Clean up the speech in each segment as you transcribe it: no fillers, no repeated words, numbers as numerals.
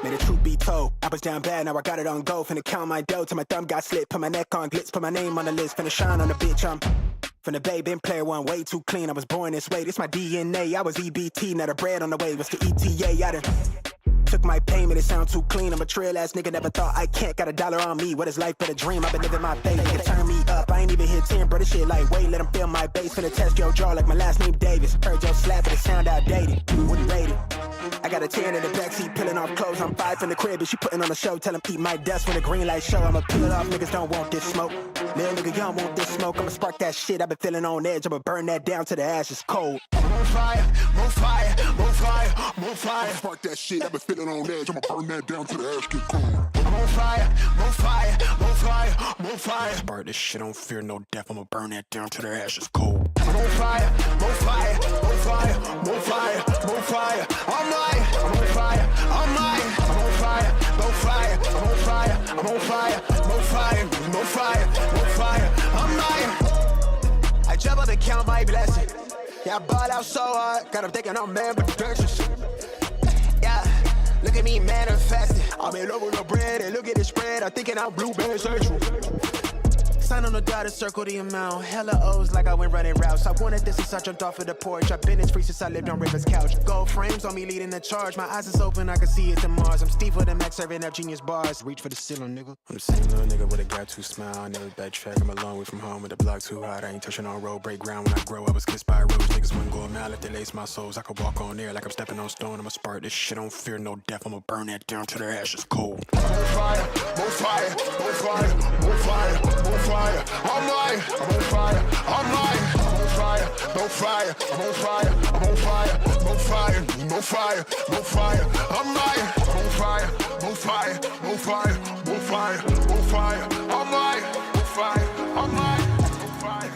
May the truth be told, I was down bad, now I got it on go. Finna count my dough till my thumb got slit. Put my neck on glitz, put my name on the list. Finna shine on the bitch, I'm from the bay, been player one, way too clean. I was born this way, this my DNA. I was EBT, now the bread on the way was the ETA. I done took my payment, it sound too clean. I'm a trail ass nigga, never thought I can't. Got $1 on me, what is life but a dream? I've been living my faith, nigga turn me up. I ain't even hit 10, bro, this shit like wait, let them feel my bass. Finna test your jaw like my last name Davis. Heard your slap, but it sound outdated. Wouldn't rate it. I got a 10 in the backseat, peeling off clothes. I'm 5 in the crib, and she putting on a show. Tell him eat my dust when the green light show. I'ma peel it off, niggas don't want this smoke. Little nigga, you don't want this smoke. I'ma spark that shit, I've been feeling on edge. I'ma burn that down till the ash is cold. More fire, more fire, more fire, more fire. I'ma spark that shit, I've been feeling on edge. I'ma burn that down till the ash get cold. More fire, more fire, more fire, more fire. Spark this shit, don't fear no death. I'ma burn that down till the ash is cold. More fire, more fire, more fire, more fire, more fire. I'm lying, I'm on fire, I'm lying, I'm on fire, more fire, I'm on fire, I'm on fire, more fire, more fire, more fire. I'm lying. I jump up and count my blessings. Yeah, I bought out so hard, got them thinking I'm ambidextrous. Yeah, look at me manifesting. I'm in love with the bread and look at the spread. I'm thinking I'm blueberry central. Sign on the dotted circle the amount. Hella O's like I went running routes. I wanted this since I jumped off of the porch. I've been in free since I lived on River's couch. Gold frames on me leading the charge. My eyes is open, I can see it to Mars. I'm Steve with the Max serving up genius bars. Reach for the ceiling, nigga. I'm the same little nigga with a gap tooth smile. I never backtrack. I'm a long way from home with the block too hot. I ain't touching on road, break ground when I grow. I was kissed by a rose. Niggas wouldn't go a mile if they lace my souls. I could walk on air like I'm stepping on stone. I'ma spark this shit, don't fear no death. I'ma burn that down till the ash is cold. More fire, more fire, more fire, more fire, more fire. I'm lying, I'm on fire, I'm lying, I'm on fire, no fire, I'm on fire, I'm on fire, no fire, no fire, no fire. I'm lying, I'm on fire, no fire, no fire, no fire, no fire. I'm lying, no fire, I'm lying, no fire.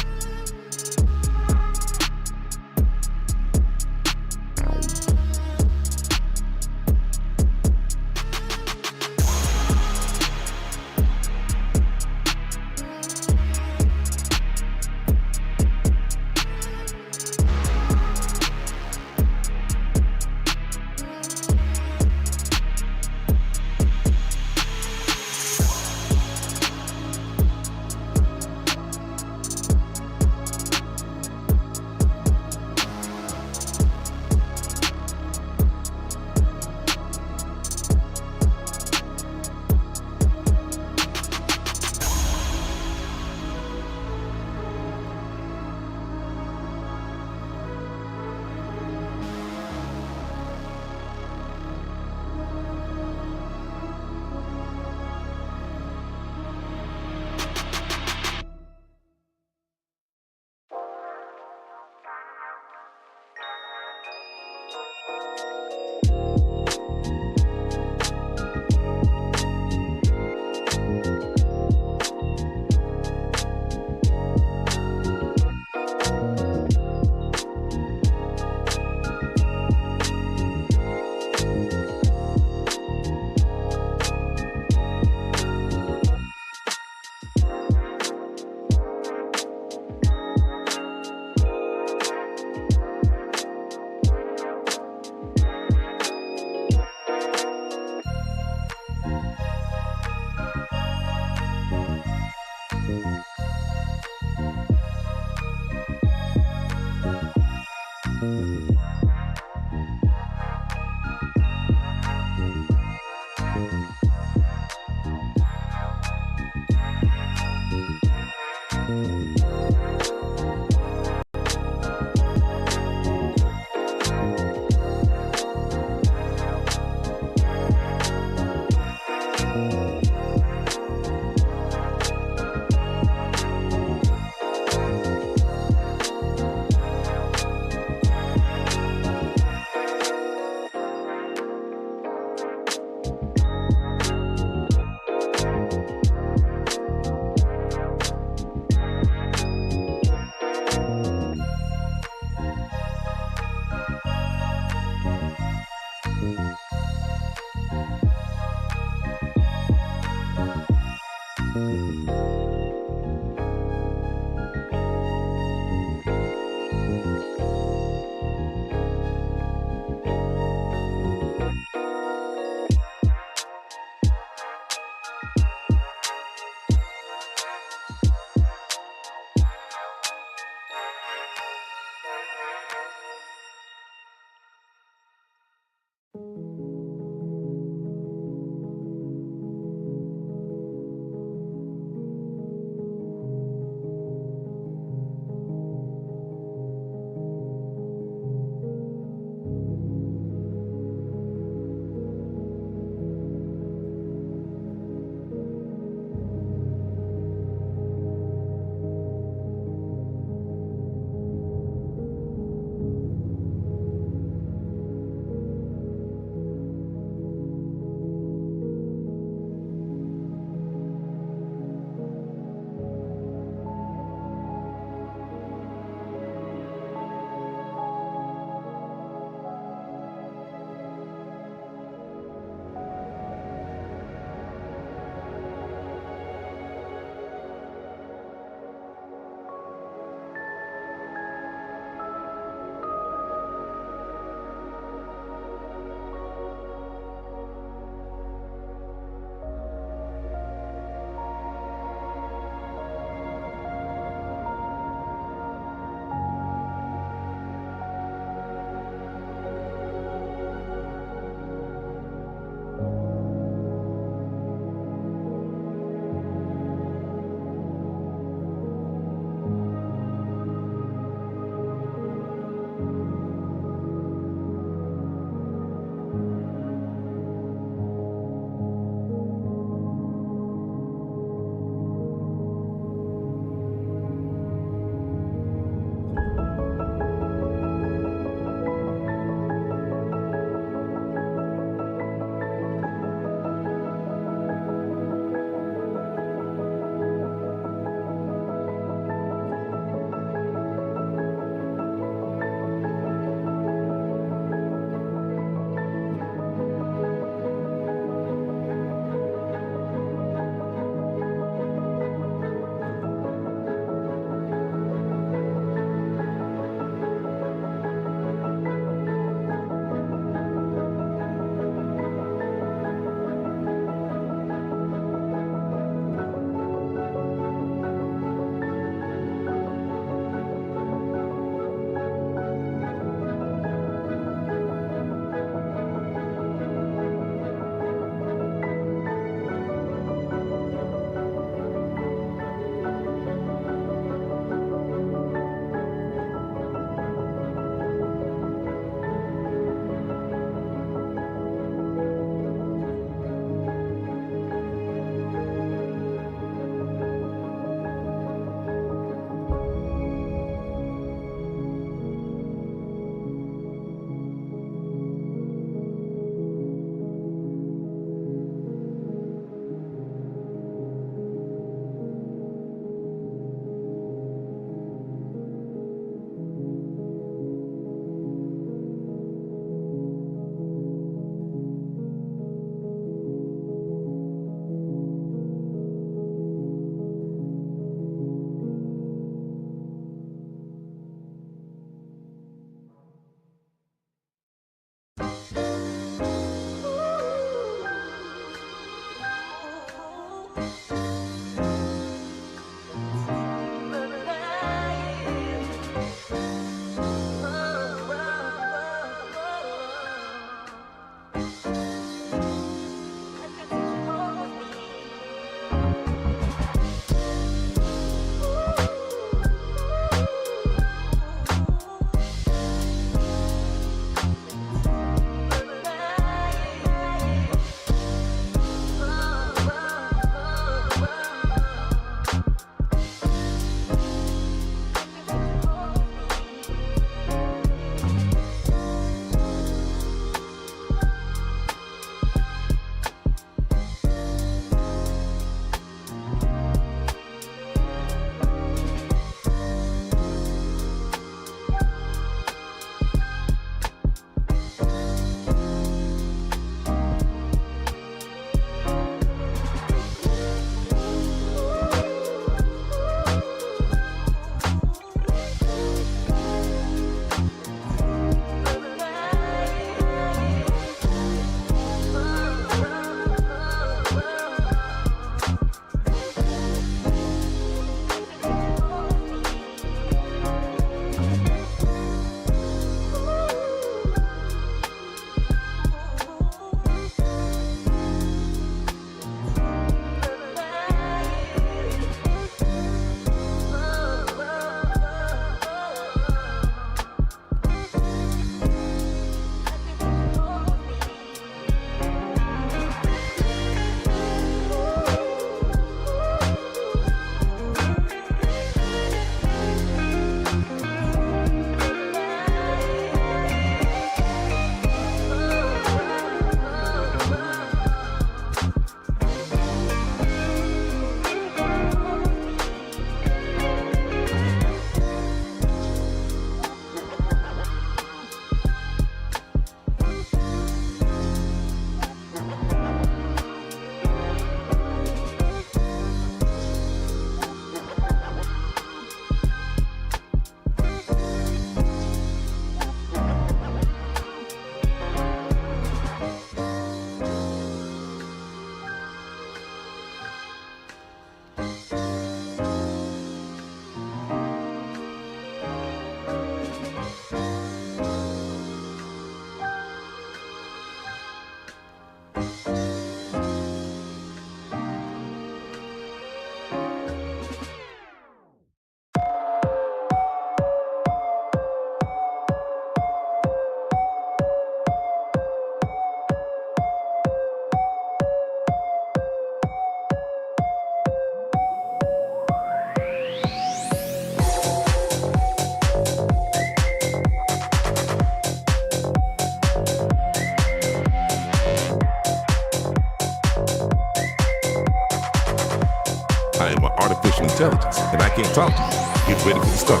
I am an artificial intelligence, and I can't talk to you. Get ready for the start.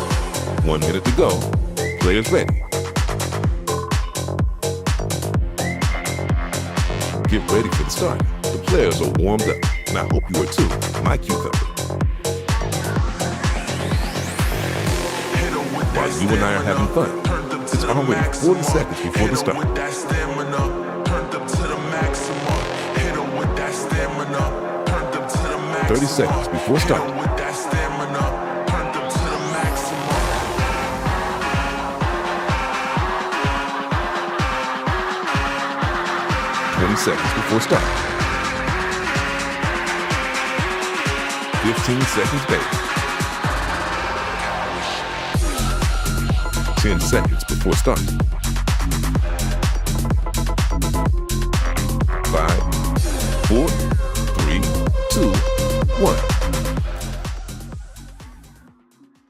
1 minute to go. Players ready. Get ready for the start. The players are warmed up, and I hope you are too, my cucumber. While you and I are having fun, it's already 40 seconds before the start. 30 seconds before starting. 20 seconds before starting. 15 seconds, baby. 10 seconds before starting. 5, 4, 3, 2, 1.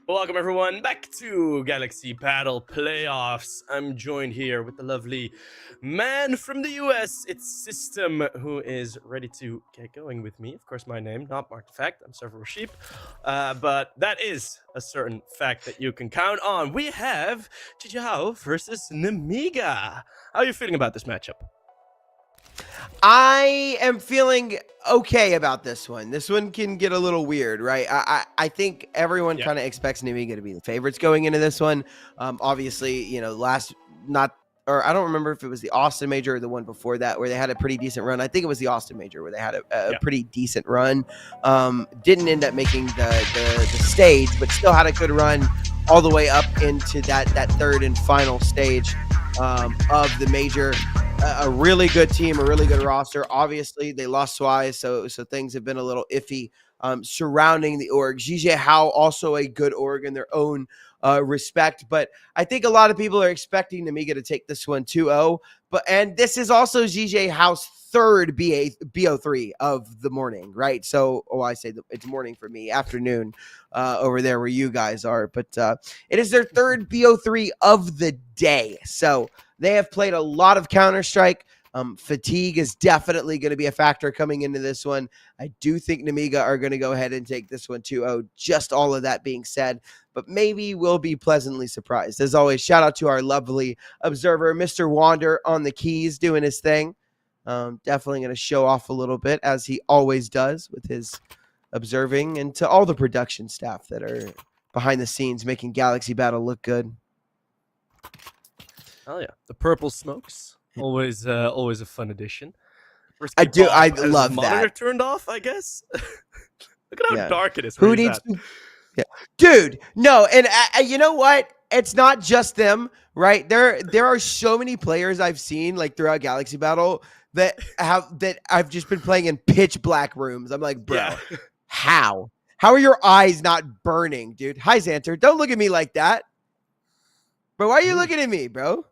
Welcome everyone back to Galaxy Battle Playoffs. I'm joined here with the lovely man from the US, it's System, who is ready to get going with me. Of course, my name, not Mark the Fact, I'm Server Sheep, but that is a certain fact that you can count on. We have Jijiehao versus Nemiga. How are you feeling about this matchup? I am feeling okay about this one. This one can get a little weird, right? I think everyone kind of expects Nemiga to be the favorites going into this one. Obviously, you know, I don't remember if it was the Austin Major or the one before that where they had a pretty decent run. I think it was the Austin Major where they had a pretty decent run. Didn't end up making the stage, but still had a good run all the way up into that third and final stage of the major. A really good team, a really good roster. Obviously, they lost twice, so things have been a little iffy surrounding the org. Jijiehao, also a good org in their own respect, but I think a lot of people are expecting Nemiga to take this one 2-0. And this is also Jijiehao's third BO3 of the morning, right? So, I say it's morning for me, afternoon over there where you guys are, but it is their third BO3 of the day. So they have played a lot of Counter-Strike. Fatigue is definitely going to be a factor coming into this one. I do think Nemiga are going to go ahead and take this one 2-0. Just all of that being said, but maybe we'll be pleasantly surprised. As always, shout out to our lovely observer, Mr. Wander, on the keys doing his thing. Definitely going to show off a little bit, as he always does with his observing, and to all the production staff that are behind the scenes making Galaxy Battle look good. Oh yeah, the purple smokes, always a fun addition. I love that. Monitor turned off, I guess. Look at how dark it is. Who needs to... Yeah, dude. No, and you know what? It's not just them, right? There are so many players I've seen like throughout Galaxy Battle that I've just been playing in pitch black rooms. I'm like, bro, how are your eyes not burning, dude? Hi, Xanter. Don't look at me like that, bro. Why are you looking at me, bro?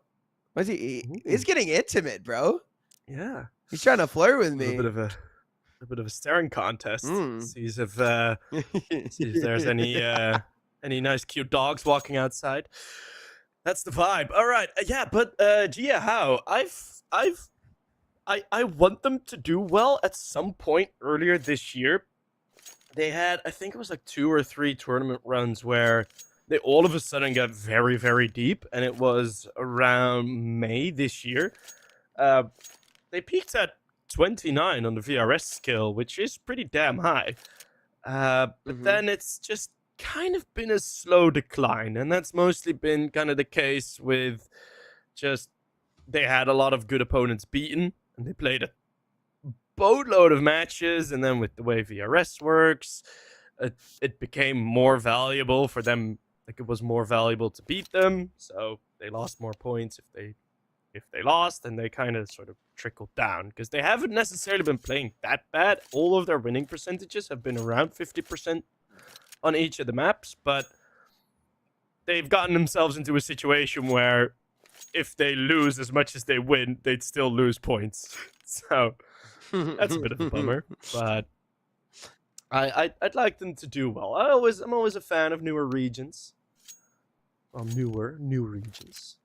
What's he's getting intimate, bro. Yeah, he's trying to flirt with me. A bit of a staring contest. Sees if there's any nice cute dogs walking outside. That's the vibe. All right, but Jijiehao, I want them to do well at some point earlier this year. They had, I think it was like 2 or 3 tournament runs where they all of a sudden got very, very deep, and it was around May this year. They peaked at 29 on the VRS skill, which is pretty damn high. But then it's just kind of been a slow decline, and that's mostly been kind of the case with just they had a lot of good opponents beaten, and they played a boatload of matches, and then with the way VRS works, it became more valuable for them. Like, it was more valuable to beat them, so they lost more points if they lost, and they kind of sort of trickled down because they haven't necessarily been playing that bad. All of their winning percentages have been around 50% on each of the maps, but they've gotten themselves into a situation where if they lose as much as they win, they'd still lose points. So that's a bit of a bummer, but I'd like them to do well. I'm always a fan of newer regions. Well, new regions.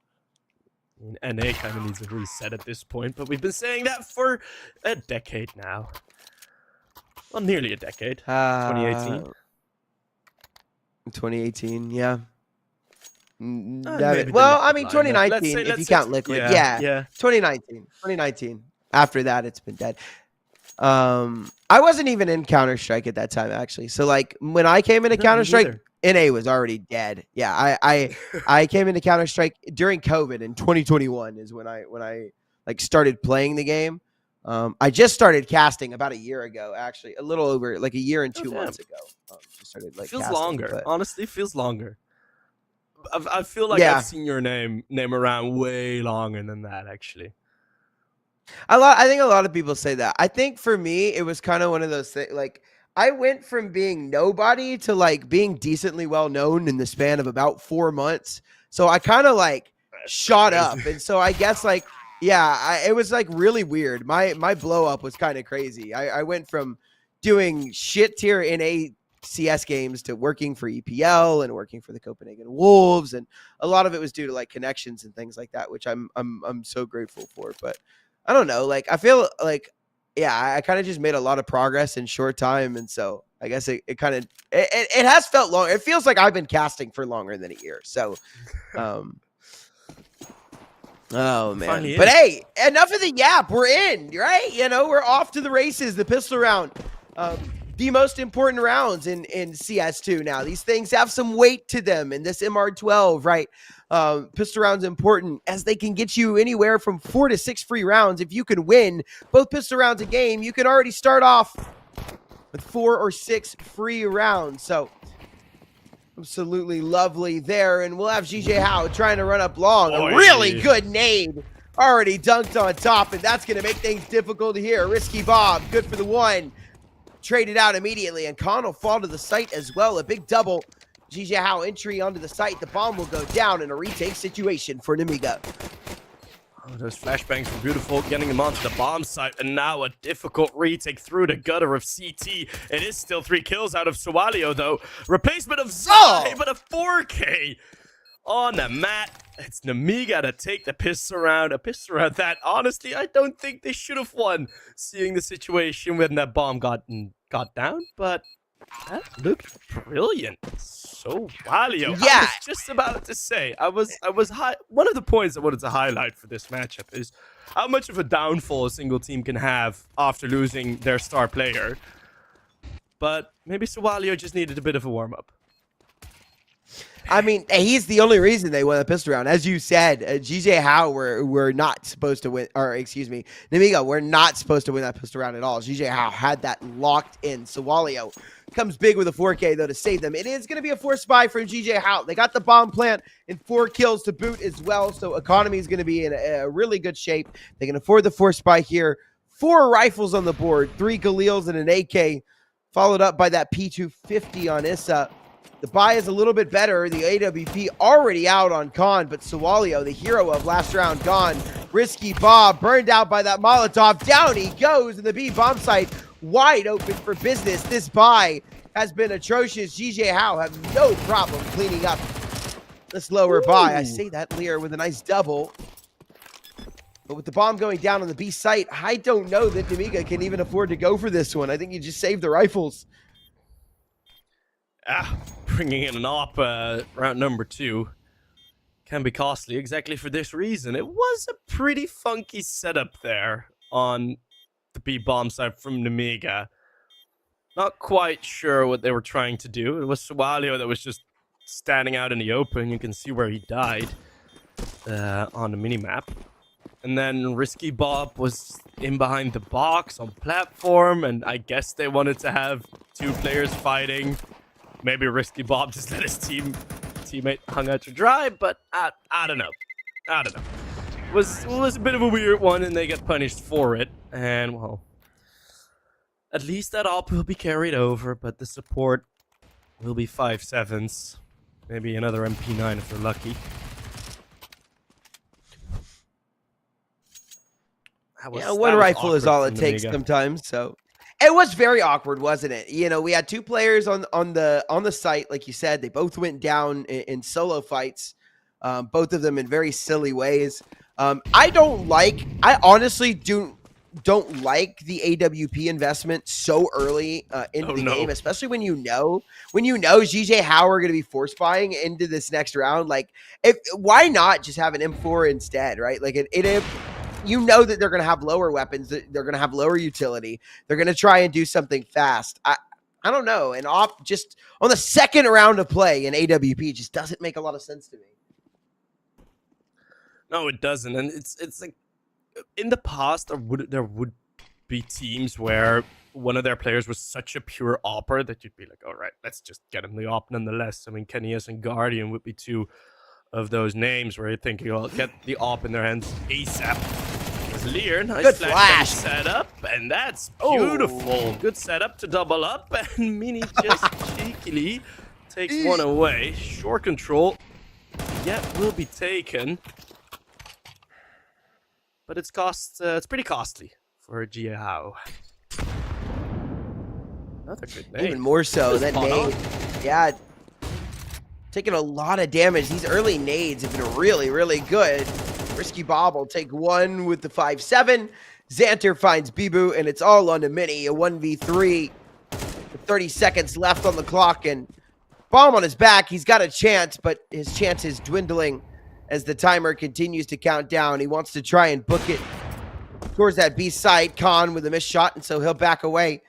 I mean, NA kind of needs a reset at this point, but we've been saying that for a decade now. Well, nearly a decade. 2018, yeah. Maybe the Well, I Liquid mean, lineup. 2019, if you count Liquid. Yeah, yeah. 2019. After that, it's been dead. I wasn't even in Counter-Strike at that time, actually. So, like, when I came into No, me Counter-Strike, neither. NA was already dead. Yeah, I came into Counter-Strike during COVID in 2021 is when I like started playing the game. I just started casting about a year ago, actually, a little over like a year and Oh, 2 damn. months ago. Just started like Feels casting, longer. but Honestly, feels longer. I feel like yeah, I've seen your name around way longer than that, actually. I think a lot of people say that. I think for me, it was kind of one of those things. Like I went from being nobody to like being decently well known in the span of about 4 months. So I kind of like That's so shot crazy. up, and so I guess like yeah, it was like really weird. My blow up was kind of crazy. I went from doing shit tier in a CS games to working for EPL and working for the Copenhagen Wolves, and a lot of it was due to like connections and things like that, which I'm so grateful for. But I don't know. Like, I feel like, yeah, I kind of just made a lot of progress in short time. And so I guess it kind of, it has felt long. It feels like I've been casting for longer than a year. So, oh, man. Finally But in. hey, enough of the yap. We're in, right? You know, we're off to the races, the pistol round. The most important rounds in CS2 now. These things have some weight to them in this MR12, right? Pistol rounds important as they can get you anywhere from 4 to 6 free rounds. If you can win both pistol rounds a game, you can already start off with 4 or 6 free rounds. So absolutely lovely there. And we'll have Jijiehao trying to run up long. A really good nade already dunked on top, and that's going to make things difficult here. Risky Bob, good for the one. Traded out immediately, and Khan will fall to the site as well. A big double. Jijiehao entry onto the site. The bomb will go down in a retake situation for Nemiga. Oh, those flashbangs were beautiful, getting them onto the bomb site, and now a difficult retake through the gutter of CT. It is still 3 kills out of Sawalio, though. Replacement of Zai, but a 4K on the mat. It's Nemiga to take the pistol round. A pistol round that, honestly, I don't think they should have won, seeing the situation when that bomb got down, but that looked brilliant. So Walio. Yeah. I was just about to say, one of the points I wanted to highlight for this matchup is how much of a downfall a single team can have after losing their star player. But maybe Sawalio just needed a bit of a warm-up. I mean, he's the only reason they won the pistol round. As you said, Jijiehao were not supposed to win, or excuse me, Nemiga were not supposed to win that pistol round at all. Jijiehao had that locked in. Sawalio comes big with a 4K, though, to save them. It is going to be a forced buy from Jijiehao. They got the bomb plant and 4 kills to boot as well, so economy is going to be in a really good shape. They can afford the forced buy here. 4 rifles on the board, 3 Galils and an AK, followed up by that P250 on Issa. The buy is a little bit better. The AWP already out on Khan, but Sawalio, the hero of last round, gone. Risky Bob burned out by that Molotov. Down he goes, and the B bomb site wide open for business. This buy has been atrocious. Jijiehao have no problem cleaning up this lower buy. I say that, Lear, with a nice double. But with the bomb going down on the B site, I don't know that Nemiga can even afford to go for this one. I think you just save the rifles. Bringing in an op round number 2 can be costly exactly for this reason. It was a pretty funky setup there on the B bomb side from Nemiga. Not quite sure what they were trying to do. It was Sawalio that was just standing out in the open. You can see where he died on the minimap. And then Risky Bob was in behind the box on platform, and I guess they wanted to have 2 players fighting. Maybe Risky Bob just let his teammate hung out to dry, but I don't know. It was a bit of a weird one, and they get punished for it. And, well, at least that op will be carried over, but the support will be 5.7s. Maybe another MP9 if they're lucky. Yeah, one rifle is all it takes sometimes, so... It was very awkward, wasn't it? You know, we had 2 players on the site, like you said. They both went down in solo fights, both of them in very silly ways. I honestly don't like the AWP investment so early into the game, especially when you know Jijiehao are going to be force buying into this next round. Like, why not just have an M4 instead, right? Like, you know that they're going to have lower weapons, that they're going to have lower utility. They're going to try and do something fast. I don't know. And just on the second round of play in AWP just doesn't make a lot of sense to me. No, it doesn't. And it's like, in the past, there would be teams where one of their players was such a pure opper that you'd be like, all right, let's just get him the op nonetheless. I mean, Kenny's and Guardian would be two of those names where you're thinking, oh, get the op in their hands ASAP. There's Lear, nice good flash setup, and that's beautiful. Oh. Good setup to double up, and Mini just cheekily takes one away. Short control, will be taken. But it's pretty costly for Jijiehao. Another good nade. Even more so. That nade, yeah, taking a lot of damage. These early nades have been really, really good. Risky Bob will take one with the 5-7. Xanter finds Bibu, and it's all on the Mini. A 1v3 with 30 seconds left on the clock, and Bomb on his back. He's got a chance, but his chance is dwindling as the timer continues to count down. He wants to try and book it towards that B side. Khan with a missed shot, and so he'll back away.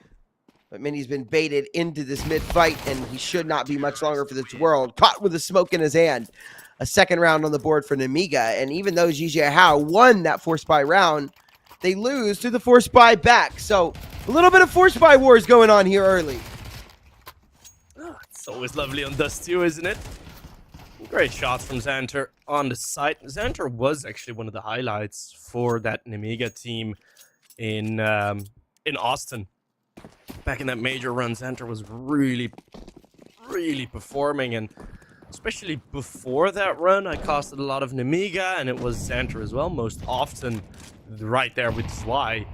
But Mini's been baited into this mid-fight, and he should not be much longer for this world. Caught with the smoke in his hand. A second round on the board for Nemiga, and even though Jijiehao won that force buy round, they lose to the force buy back. So a little bit of force buy wars going on here early. Oh, it's always lovely on Dust 2, isn't it? Great shots from Xanter on the site. Xanter was actually one of the highlights for that Nemiga team in Austin. Back in that major run, Xanter was really, really performing, and especially before that run, I costed a lot of Nemiga, and it was Xanter as well, most often right there with Zwei.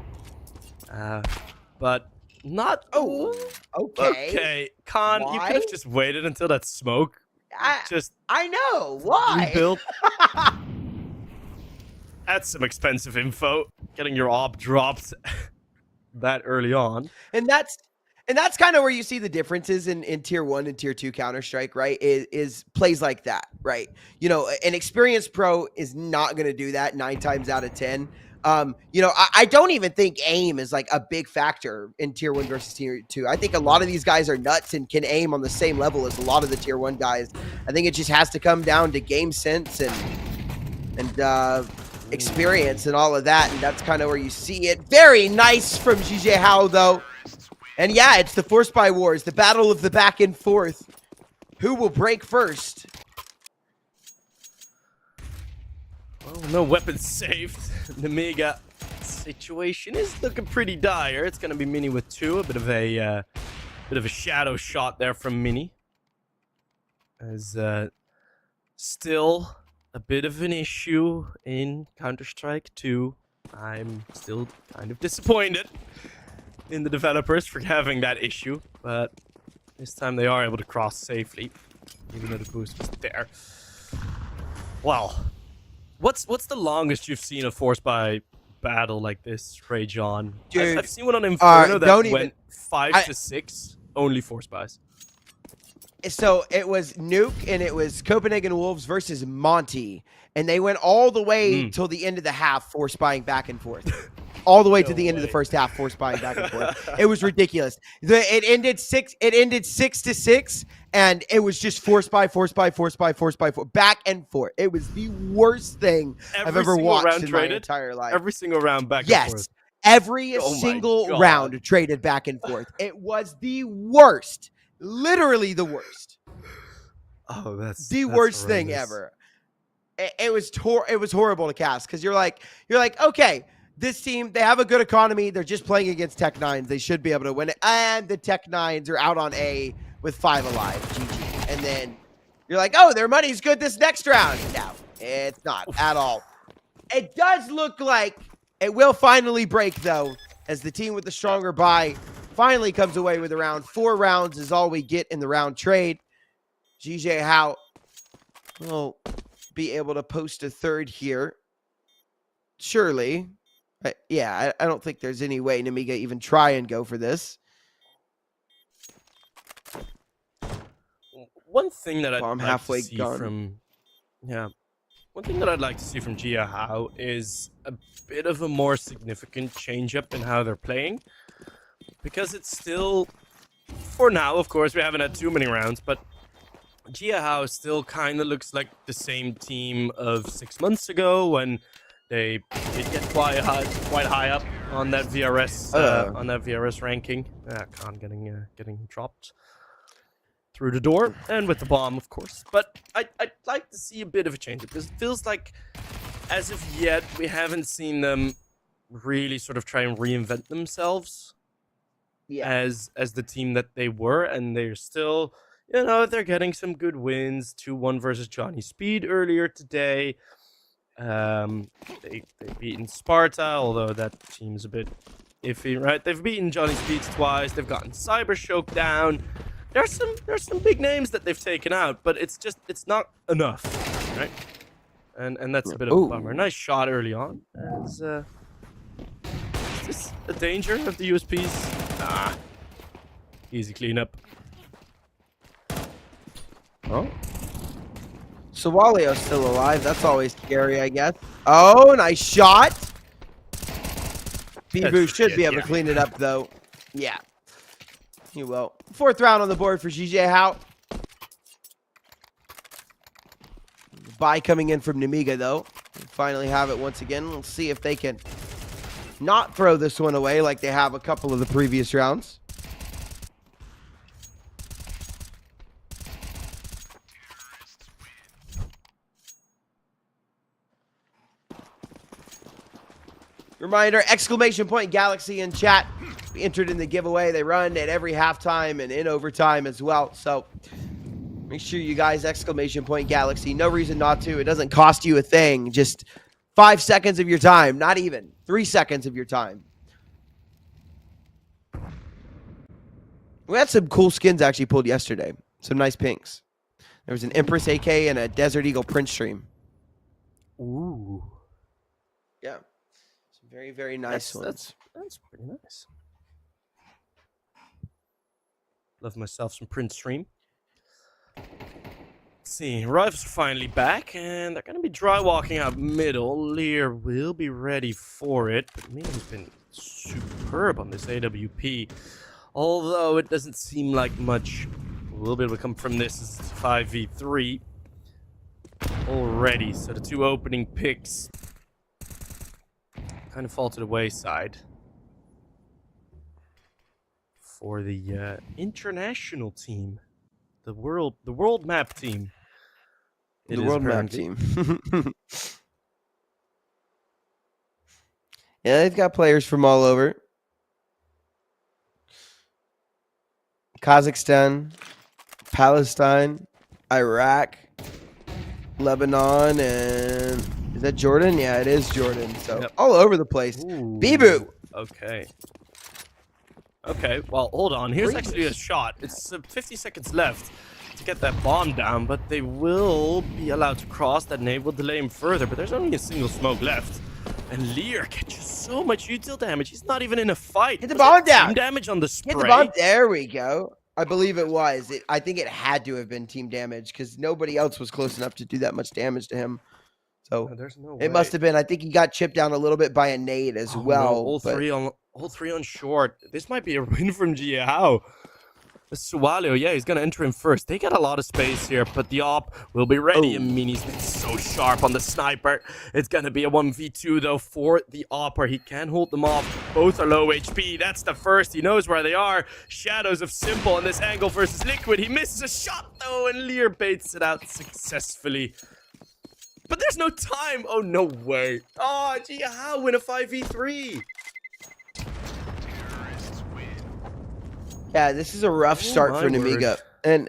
But not... Oh, okay. Okay, Khan, you could have just waited until that smoke. I know. Why? Rebuilt. That's some expensive info. Getting your op dropped that early on. And that's kind of where you see the differences in tier 1 and tier 2 Counter-Strike, right? Is plays like that, right? You know, an experienced pro is not going to do that 9 times out of 10. You know, I don't even think aim is like a big factor in tier 1 versus tier 2. I think a lot of these guys are nuts and can aim on the same level as a lot of the tier 1 guys. I think it just has to come down to game sense and experience and all of that, and that's kind of where you see it. Very nice from Jijiehao, though. And yeah, it's the force buy wars, the battle of the back and forth. Who will break first? Well, no weapons saved. Nemiga situation is looking pretty dire. It's going to be Mini with 2. A bit of a shadow shot there from Mini. As still a bit of an issue in Counter-Strike 2. I'm still kind of disappointed in the developers for having that issue, but this time they are able to cross safely, even though the boost was there. Well, what's the longest you've seen a force buy battle like this, Ray John? Dude, I've seen one on Inferno that went 5 to 6, only force buys. So it was Nuke and it was Copenhagen Wolves versus Monty, and they went all the way till the end of the half, force buying back and forth. All the way to the end of the first half, force buying back and forth. It was ridiculous. It ended 6 to 6, and it was just force buy, back and forth. It was the worst thing I've ever watched in my entire life. Every single round back and forth. Every single round traded back and forth. It was the worst. Literally the worst. Oh, that's the worst thing ever. It was horrible to cast, because you're like, okay, this team, they have a good economy. They're just playing against Tech 9s. They should be able to win it. And the Tech 9s are out on A with 5 alive. GG. And then you're like, oh, their money's good this next round. No, it's not at all. It does look like it will finally break, though, as the team with the stronger buy finally comes away with a round. 4 rounds is all we get in the round trade. Jijiehao will be able to post a third here. Surely. I don't think there's any way Nemiga even try and go for this. One thing that I'd Bomb like halfway to see gone. from one thing that I'd like to see from Jijiehao is a bit of a more significant change up in how they're playing, because it's still, for now, of course, we haven't had too many rounds, but Jijiehao still kind of looks like the same team of 6 months ago when they did get quite high up on that VRS ranking. Khan getting dropped through the door, and with the bomb, of course. But I'd like to see a bit of a change, because it feels like, as of yet, we haven't seen them really sort of try and reinvent themselves as the team that they were, and they're still, they're getting some good wins. 2-1 versus Johnny Speed earlier today. They've beaten Sparta, although that team's a bit iffy, right? They've beaten Johnny Speeds twice. They've gotten Cybershock down. There's some big names that they've taken out, but it's not enough, right? And that's a bit of a bummer. Nice shot early on. Is this a danger of the USPs? Easy cleanup. Oh. Sawalio's still alive. That's always scary, I guess. Oh, nice shot. Bibu should be able to clean it up, though. Yeah. He will. 4th round on the board for Jijiehao. Buy coming in from Nemiga, though. Finally have it once again. Let's see if they can not throw this one away like they have a couple of the previous rounds. Reminder, !Galaxy in chat. Be entered in the giveaway. They run at every halftime and in overtime as well. So make sure you guys !Galaxy. No reason not to. It doesn't cost you a thing. Just 5 seconds of your time. Not even 3 seconds of your time. We had some cool skins actually pulled yesterday. Some nice pinks. There was an Empress AK and a Desert Eagle Prince stream. Ooh. Yeah. Very, very nice ones. That's pretty nice. Love myself some Prince stream. Let's see, Rivals are finally back, and they're going to be dry walking out middle. Lear will be ready for it, but Mia's been superb on this AWP. Although it doesn't seem like much will be able to come from this. This is 5v3 already, so the 2 opening picks kind of fall to the wayside for the international team, the world map team. The world map team. Yeah, they've got players from all over. Kazakhstan, Palestine, Iraq, Lebanon, and is that Jordan? Yeah, it is Jordan. So all over the place. Ooh. Bibu. Okay. Okay, well, hold on. Here's actually a shot. It's 50 seconds left to get that bomb down, but they will be allowed to cross. That nade will delay him further, but there's only a single smoke left. And Lear catches so much util damage. He's not even in a fight. Hit the bomb down. Team damage on the spray. Hit the bomb. There we go. I believe it was. I think it had to have been team damage because nobody else was close enough to do that much damage to him. So there's no way. It must have been. I think he got chipped down a little bit by a nade as well. No, all three on short. This might be a win from Jijiehao. Suwalio, yeah, he's going to enter him first. They got a lot of space here, but the op will be ready. And Mini's been so sharp on the sniper. It's going to be a 1v2, though, for the op, where he can hold them off. Both are low HP. That's the first. He knows where they are. Shadows of Simple in this angle versus Liquid. He misses a shot, though, and Lear baits it out successfully. But there's no time. Oh, no way. Oh, Jijiehao win a 5v3. Yeah, this is a rough start for Nemiga. And,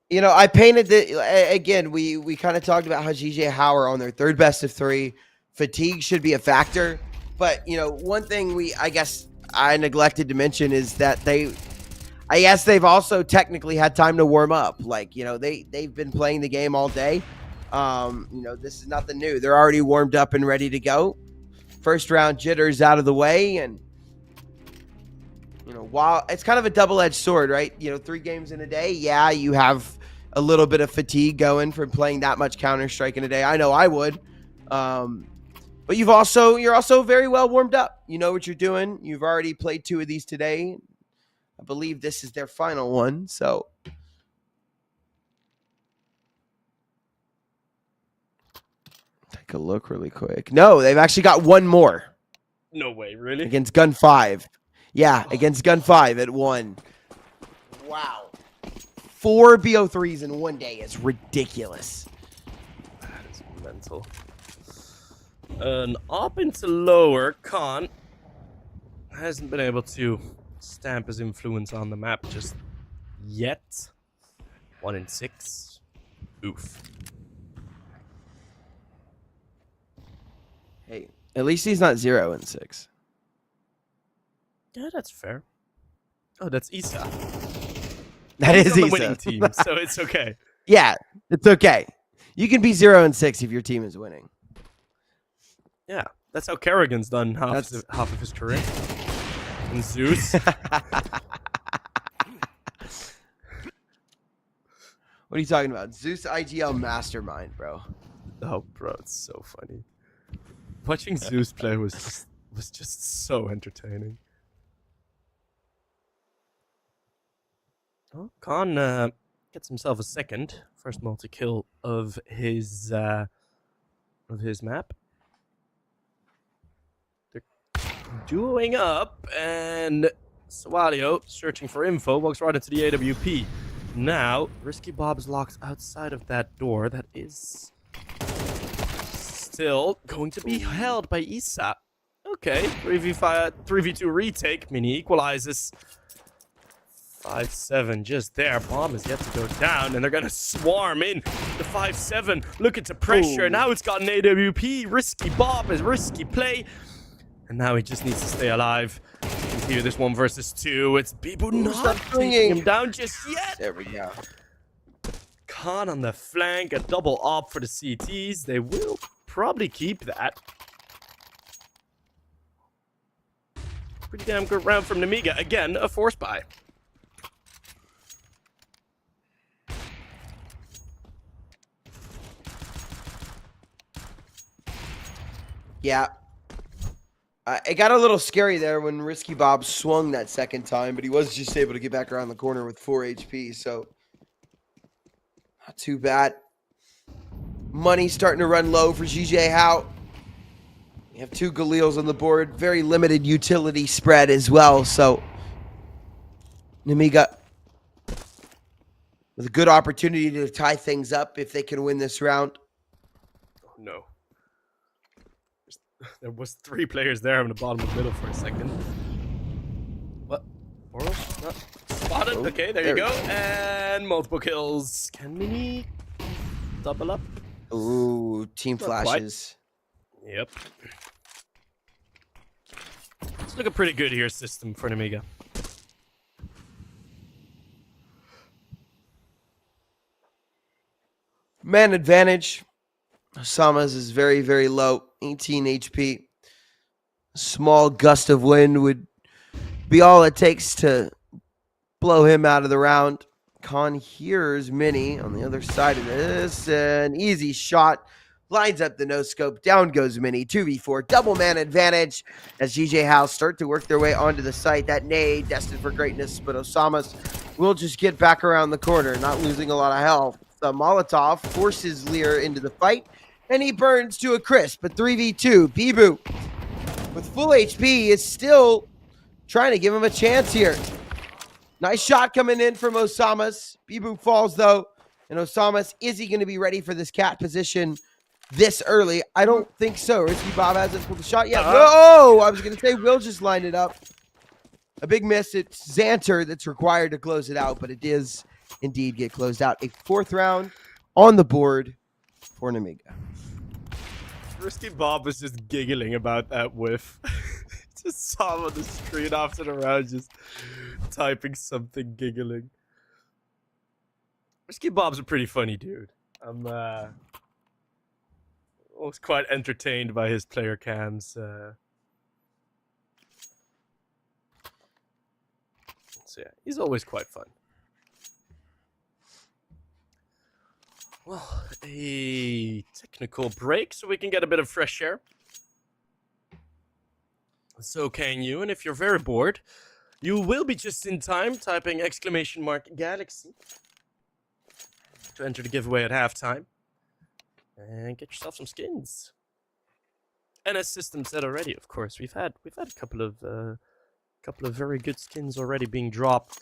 you know, I painted the, again, we kind of talked about how Jijiehao are on their 3rd best of 3. Fatigue should be a factor. But, you know, one thing I guess I neglected to mention is that I guess they've also technically had time to warm up. Like, you know, they've been playing the game all day. You know, this is nothing new. They're already warmed up and ready to go. first round jitters out of the way. And, you know, while it's kind of a double-edged sword, right? You know, 3 games in a day. Yeah, you have a little bit of fatigue going from playing that much Counter-Strike in a day. I know I would. But you're also very well warmed up. You know what you're doing. You've already played 2 of these today. I believe this is their final one. So take a look really quick. No, they've actually got 1 more. No way, really? Against Gun 5. Yeah, against Gun 5 at 1. Wow. 4 BO3s in 1 day is ridiculous. That is mental. An up into lower, Khan hasn't been able to stamp his influence on the map just yet. 1 in 6. Oof. Hey, at least he's not 0 in 6. Yeah, that's fair. Oh, that's Issa. That He's is on the Issa. winning team, so it's okay. Yeah, it's okay. You can be 0 in 6 if your team is winning. Yeah, that's how Kerrigan's done half of his career. And Zeus. What are you talking about? Zeus IGL Mastermind, bro. Oh, bro, it's so funny. Watching Zeus play was just so entertaining. Oh, Khan gets himself a first multi-kill of his map. They're duoing up, and Swalio, searching for info, walks right into the AWP. Now, Risky Bob's locked outside of that door. That is still going to be held by Issa. Okay, 3v2 retake. Mini equalizes. 5-7 just there. Bomb is yet to go down, and they're going to swarm in the 5-7. Look at the pressure. Ooh. Now it's got an AWP. Risky Bob is risky play. And now he just needs to stay alive. And here, this 1 versus 2. It's Bibu not taking him down just yet. There we go. Khan on the flank. A double op for the CTs. They will probably keep that. Pretty damn good round from Nemiga. Again, a force buy. Yeah. It got a little scary there when Risky Bob swung that second time, but he was just able to get back around the corner with 4 HP, so not too bad. Money starting to run low for Jijiehao. You have 2 Galils on the board, very limited utility spread as well, so Nemiga with a good opportunity to tie things up if they can win this round. Oh, no. There was 3 players there in the bottom of the middle for a second. What? Oral? No. Spotted. Oh, Okay, there you go. And multiple kills. Can Mini double up? Ooh, team Not quite. flashes. Yep. It's looking pretty good here, system for Nemiga. Man advantage. Osama's is very, very low. 18 HP. A small gust of wind would be all it takes to blow him out of the round. Khan hears Mini on the other side of this. An easy shot. Lines up the no-scope. Down goes Mini. 2v4. Double man advantage as Jijiehao start to work their way onto the site. That nade destined for greatness, but Osama's will just get back around the corner, not losing a lot of health. The Molotov forces Lear into the fight, and he burns to a crisp. But 3v2, Bibu, with full HP, is still trying to give him a chance here. Nice shot coming in from Osama's. Bibu falls, though. And Osama's, is he going to be ready for this cat position this early? I don't think so. Risky Bob hasn't pulled the shot yet. No! I was going to say Will just lined it up. A big miss. It's Xanter that's required to close it out, but it is indeed get closed out. A 4th round on the board for Nemiga. Risky Bob was just giggling about that whiff. Just saw him on the screen after the round, just typing something, giggling. Risky Bob's a pretty funny dude. was quite entertained by his player cams. So yeah, he's always quite fun. Well, a technical break so we can get a bit of fresh air. So can you, and if you're very bored, you will be just in time typing !Galaxy to enter the giveaway at halftime. And get yourself some skins. And as System said already, of course, we've had a couple of very good skins already being dropped.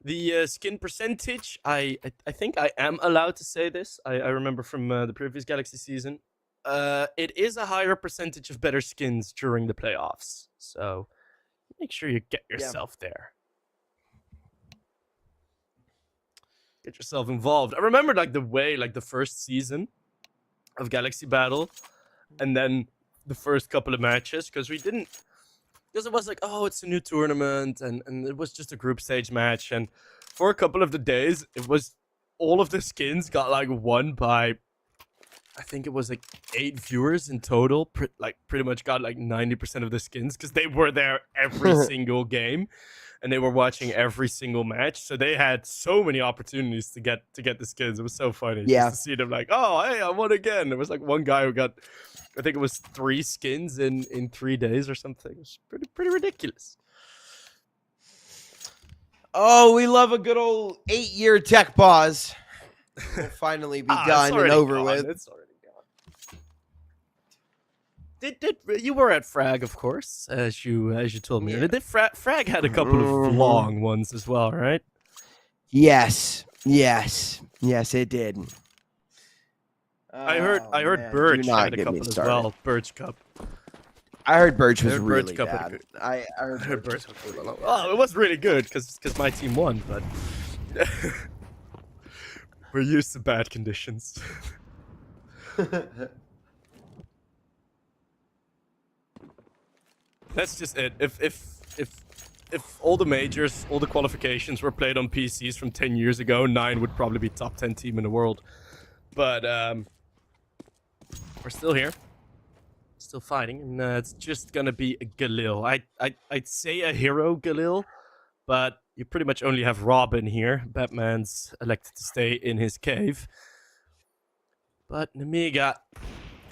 The skin percentage, I think I am allowed to say this. I remember from the previous Galaxy season. It is a higher percentage of better skins during the playoffs. So make sure you get yourself there. Get yourself involved. I remember like the way, like the first season of Galaxy Battle, and then the first couple of matches, because it was like, oh, it's a new tournament, and it was just a group stage match, and for a couple of the days, it was all of the skins got like won by, I think it was like 8 viewers in total, pretty much got like 90% of the skins, because they were there every single game, and they were watching every single match, so they had so many opportunities to get the skins. It was so funny just to see them like, oh, hey, I won again. There was like one guy who got, I think it was 3 skins in 3 days or something. It was pretty ridiculous. Oh, we love a good old 8-year tech pause. Will finally be done and over with. It's already gone. You were at Frag, of course, as you told me. Yeah. Frag had a couple of long ones as well, right? Yes, it did. I heard Birch had a couple as well. Birch Cup. I heard Birch was really bad. I heard Birch was really bad. Well, it was really good because my team won, but we're used to bad conditions. That's just it. If all the majors, all the qualifications were played on PCs from 10 years ago, 9 would probably be top 10 team in the world. But we're still here, still fighting, and it's just gonna be a Galil. I'd say a hero Galil, but you pretty much only have Robin here. Batman's elected to stay in his cave. But Nemiga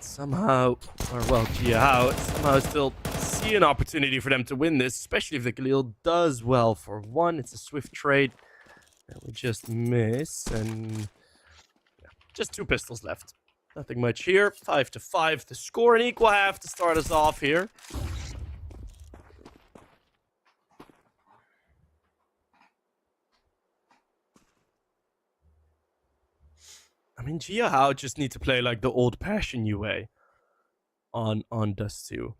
somehow, or well, Jijiehao somehow still see an opportunity for them to win this, especially if the Galil does well for 1. It's a swift trade that we just miss, and yeah, just 2 pistols left. Nothing much here. 5-5 to score an equal half to start us off here. I mean, Jijiehao just need to play like the old Passion UA on Dust 2.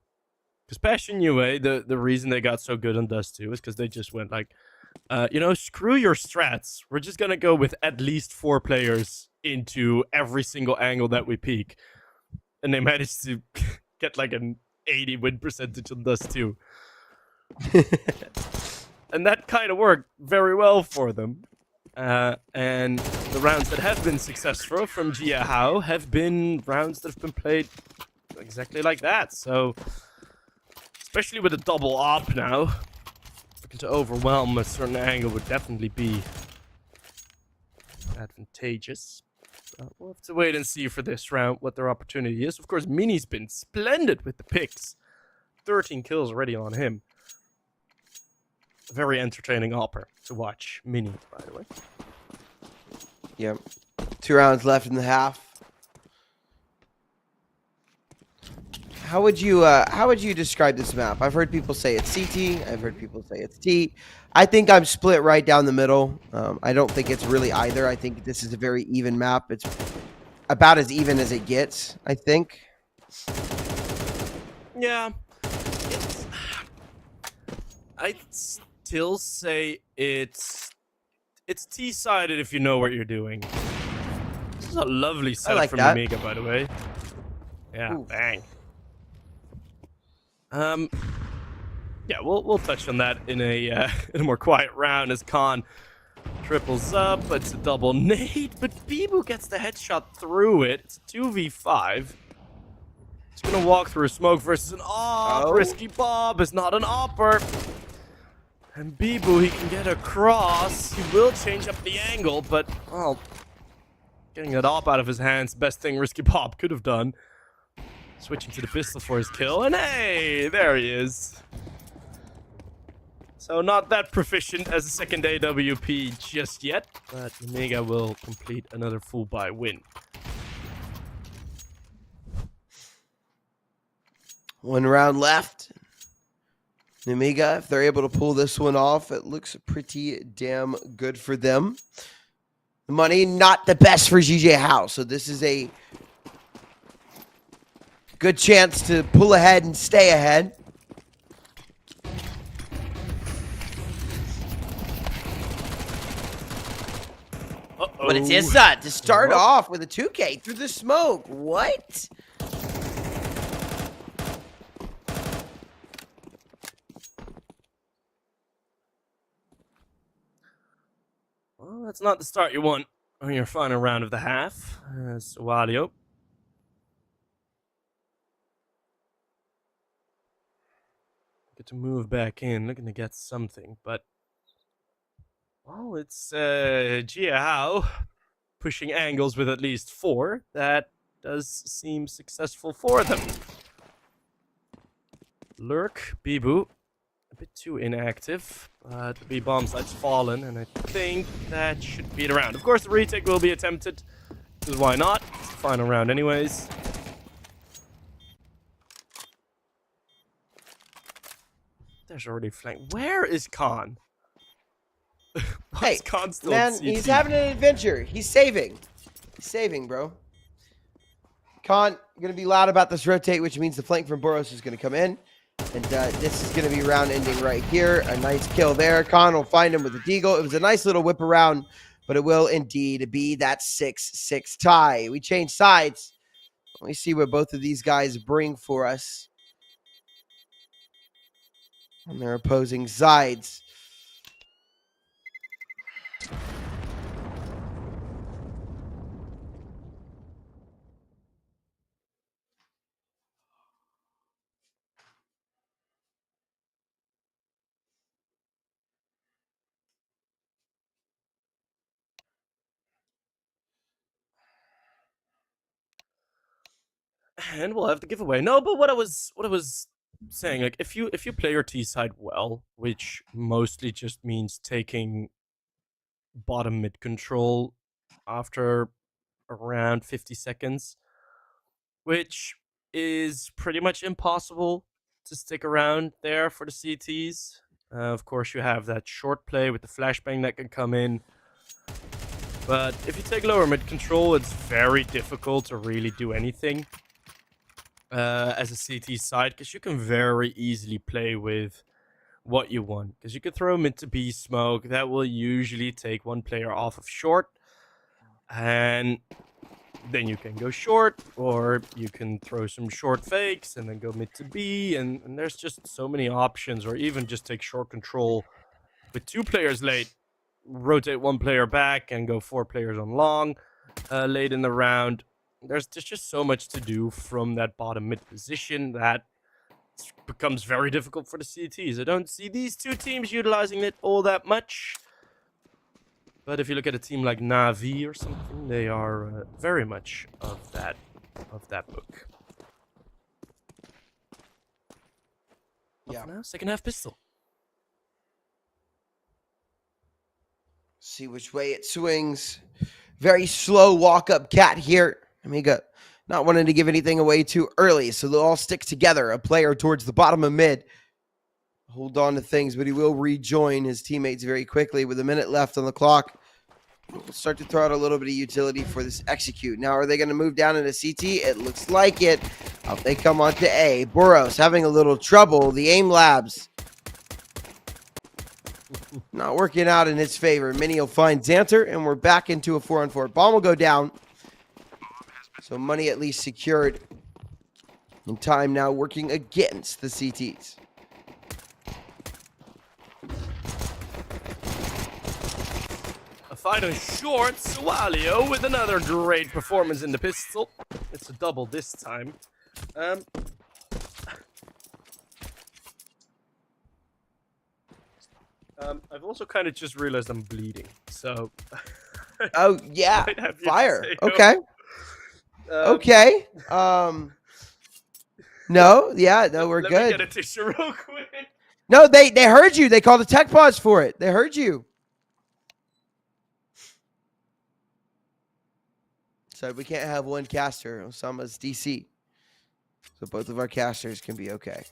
Because Passion UA, the reason they got so good on Dust 2 is because they just went like, screw your strats. We're just going to go with at least 4 players into every single angle that we peak. And they managed to get like an 80 win percentage on Dust 2. And that kind of worked very well for them. And the rounds that have been successful from Jijiehao have been rounds that have been played exactly like that. So, especially with a double op now, looking to overwhelm a certain angle would definitely be advantageous. We'll have to wait and see for this round what their opportunity is. Of course, Mini's been splendid with the picks. 13 kills already on him. Very entertaining opper to watch. Mini, by the way. Yep. 2 rounds left in the half. How would you describe this map? I've heard people say it's CT. I've heard people say it's T. I think I'm split right down the middle. I don't think it's really either. I think this is a very even map. It's about as even as it gets, I think. Yeah. I'd still say it's T-sided if you know what you're doing. This is a lovely setup from Nemiga, by the way. Yeah, ooh. Bang. Yeah, we'll touch on that in a more quiet round as Khan triples up. It's a double nade, but Bibu gets the headshot through it. It's a 2v5. He's gonna walk through smoke versus an op. Risky Bob is not an opper. And Bibu, he can get across. He will change up the angle, but, well, getting that op out of his hands, best thing Risky Bob could have done. Switching to the pistol for his kill, and hey, there he is. So not that proficient as a second AWP just yet, but Nemiga will complete another full buy win. One round left. Nemiga, if they're able to pull this one off, it looks pretty damn good for them. The money, not the best for Jijiehao, so this is a good chance to pull ahead and stay ahead. But it's Issa to start off with a 2K through the smoke. What? Well, that's not the start you want on your final round of the half. Sualio. Get to move back in, looking to get something, but well, it's Jijiehao pushing angles with at least 4. That does seem successful for them. Lurk, Bibu, a bit too inactive, but the B-bomb site's fallen, and I think that should beat around. Of course, the retake will be attempted, because why not? It's the final round anyways. There's already flank. Where is Khan? Hey, Khan still man, he's having an adventure. He's saving. He's saving, bro. Khan, going to be loud about this rotate, which means the flank from Boros is going to come in. And this is going to be round ending right here. A nice kill there. Khan will find him with a deagle. It was a nice little whip around, but it will indeed be that 6-6 tie. We change sides. Let me see what both of these guys bring for us on their opposing sides. And we'll have the giveaway. No, but what I was saying, like if you play your T side well, which mostly just means taking bottom mid control after around 50 seconds, which is pretty much impossible to stick around there for the CTs. Of course, you have that short play with the flashbang that can come in. But if you take lower mid control, it's very difficult to really do anything as a CT side, because you can very easily play with what you want. Because you can throw mid to B smoke, that will usually take one player off of short, and then you can go short, or you can throw some short fakes and then go mid to B, and there's just so many options. Or even just take short control with 2 players late, rotate 1 player back and go 4 players on long late in the round. There's just so much to do from that bottom mid position that becomes very difficult for the CTs. I don't see these 2 teams utilizing it all that much. But if you look at a team like Navi or something, they are very much of that book. Yeah. Now, second half pistol. See which way it swings. Very slow walk-up cat here. Nemiga not wanting to give anything away too early, so they'll all stick together. A player towards the bottom of mid. Hold on to things, but he will rejoin his teammates very quickly with a minute left on the clock. We'll start to throw out a little bit of utility for this execute. Now, are they going to move down into CT? It looks like it. Out they come on to A. Boros having a little trouble. The aim labs not working out in his favor. Mini will find Xanter, and we're back into a 4-on-4. Bomb will go down. So money at least secured. And time now working against the CTs. A final short. Sualio with another great performance in the pistol. It's a double this time. Um. I've also kind of just realized I'm bleeding, so. Oh yeah, might have you fire. say go. Okay. Okay. No, yeah, no, we're Let good. me get a tissue real quick. No, they heard you. They called a tech pause for it. They heard you. So we can't have one caster. Osama's DC. So both of our casters can be okay.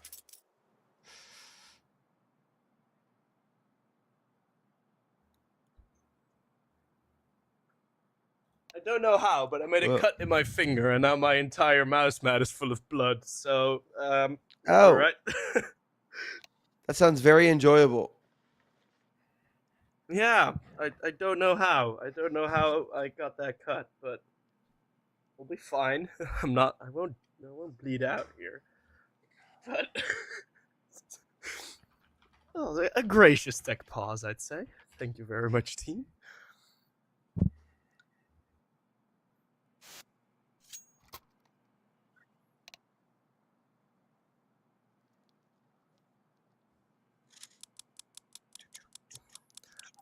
I don't know how, but I made a cut in my finger, and now my entire mouse mat is full of blood. So, Oh, all right. that sounds very enjoyable. Yeah, I don't know how. I don't know how I got that cut, but we'll be fine. I won't bleed out here. But oh, a gracious tech pause, I'd say. Thank you very much, team.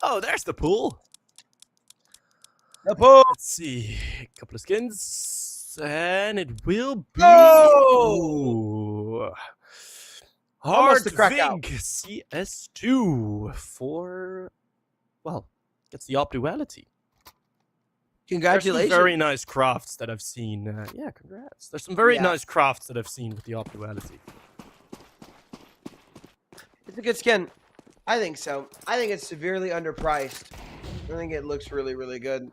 Oh, there's the pool. The pool. Let's see. A couple of skins. And it will be. Oh! Almost a crack out. CS2 for. Well, gets the Opduality. Congratulations. There's some very nice crafts that I've seen. Yeah, congrats. There's some very nice crafts that I've seen with the Opduality. It's a good skin. I think so. I think it's severely underpriced. I think it looks really, really good.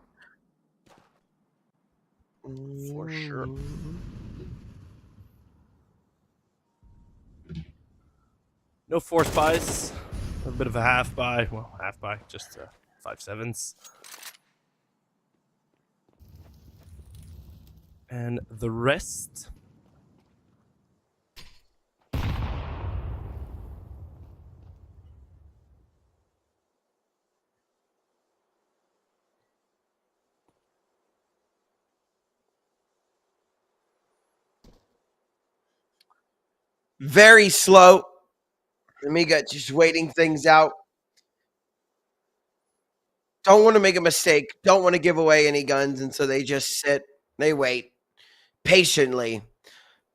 For sure. No force buys. A little bit of a half buy. Well, half buy. Just 5/7. And the rest. Very slow. Nemiga just waiting things out. Don't want to make a mistake. Don't want to give away any guns, and so they just sit. They wait patiently.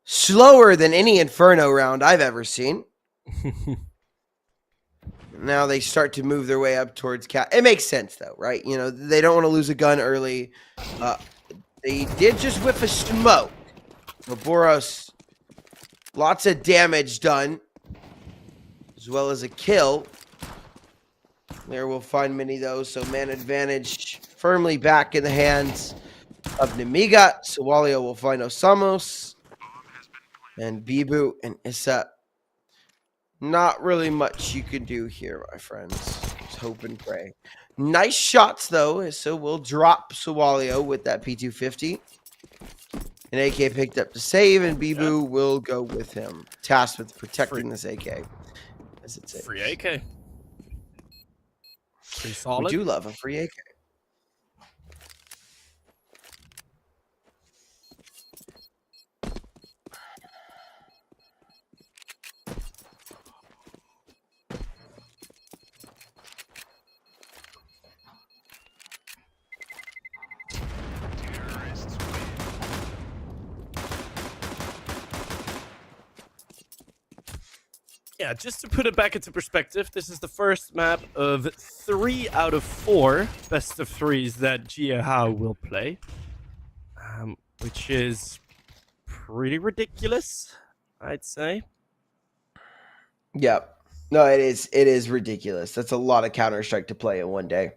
Slower than any Inferno round I've ever seen. Now they start to move their way up towards cat. It makes sense though, right? You know, they don't want to lose a gun early. They did just whiff a smoke. So Boros, lots of damage done, as well as a kill. There we'll find many of those. So man advantage firmly back in the hands of Nemiga. Sawalio will find Osamos. And Bibu and Issa. Not really much you can do here, my friends. Just hope and pray. Nice shots, though. Issa will drop Sawalio with that P250. And AK picked up to save, and Bibu will go with him. Tasked with protecting this AK. As it's free AK. Pretty solid. We do love a free AK. Yeah, just to put it back into perspective, this is the first map of 3 out of 4 best of 3s that Jijiehao will play. Which is pretty ridiculous, I'd say. Yep. No, it is. It is ridiculous. That's a lot of Counter-Strike to play in one day.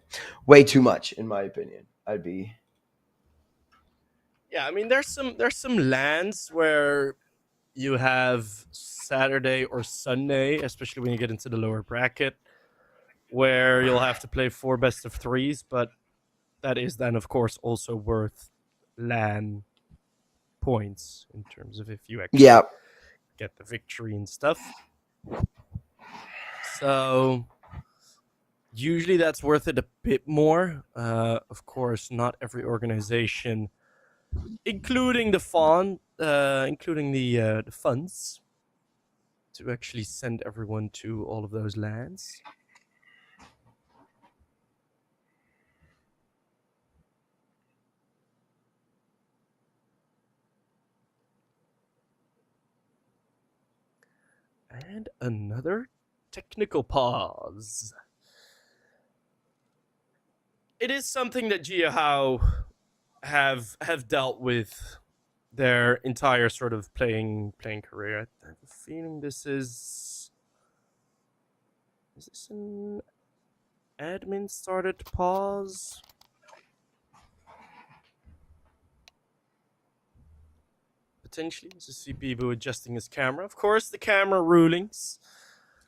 Way too much, in my opinion. I'd be. Yeah, I mean, there's some lands where you have Saturday or Sunday, especially when you get into the lower bracket, where you'll have to play 4 best of 3s, but that is then, of course, also worth LAN points in terms of if you actually get the victory and stuff. So usually that's worth it a bit more. Of course, not every organization including the the funds to actually send everyone to all of those lands. And another technical pause. It is something that Jijiehao have dealt with their entire sort of playing career. I have a feeling this is this an admin started pause? Potentially, this is CPBoo adjusting his camera. Of course, the camera rulings.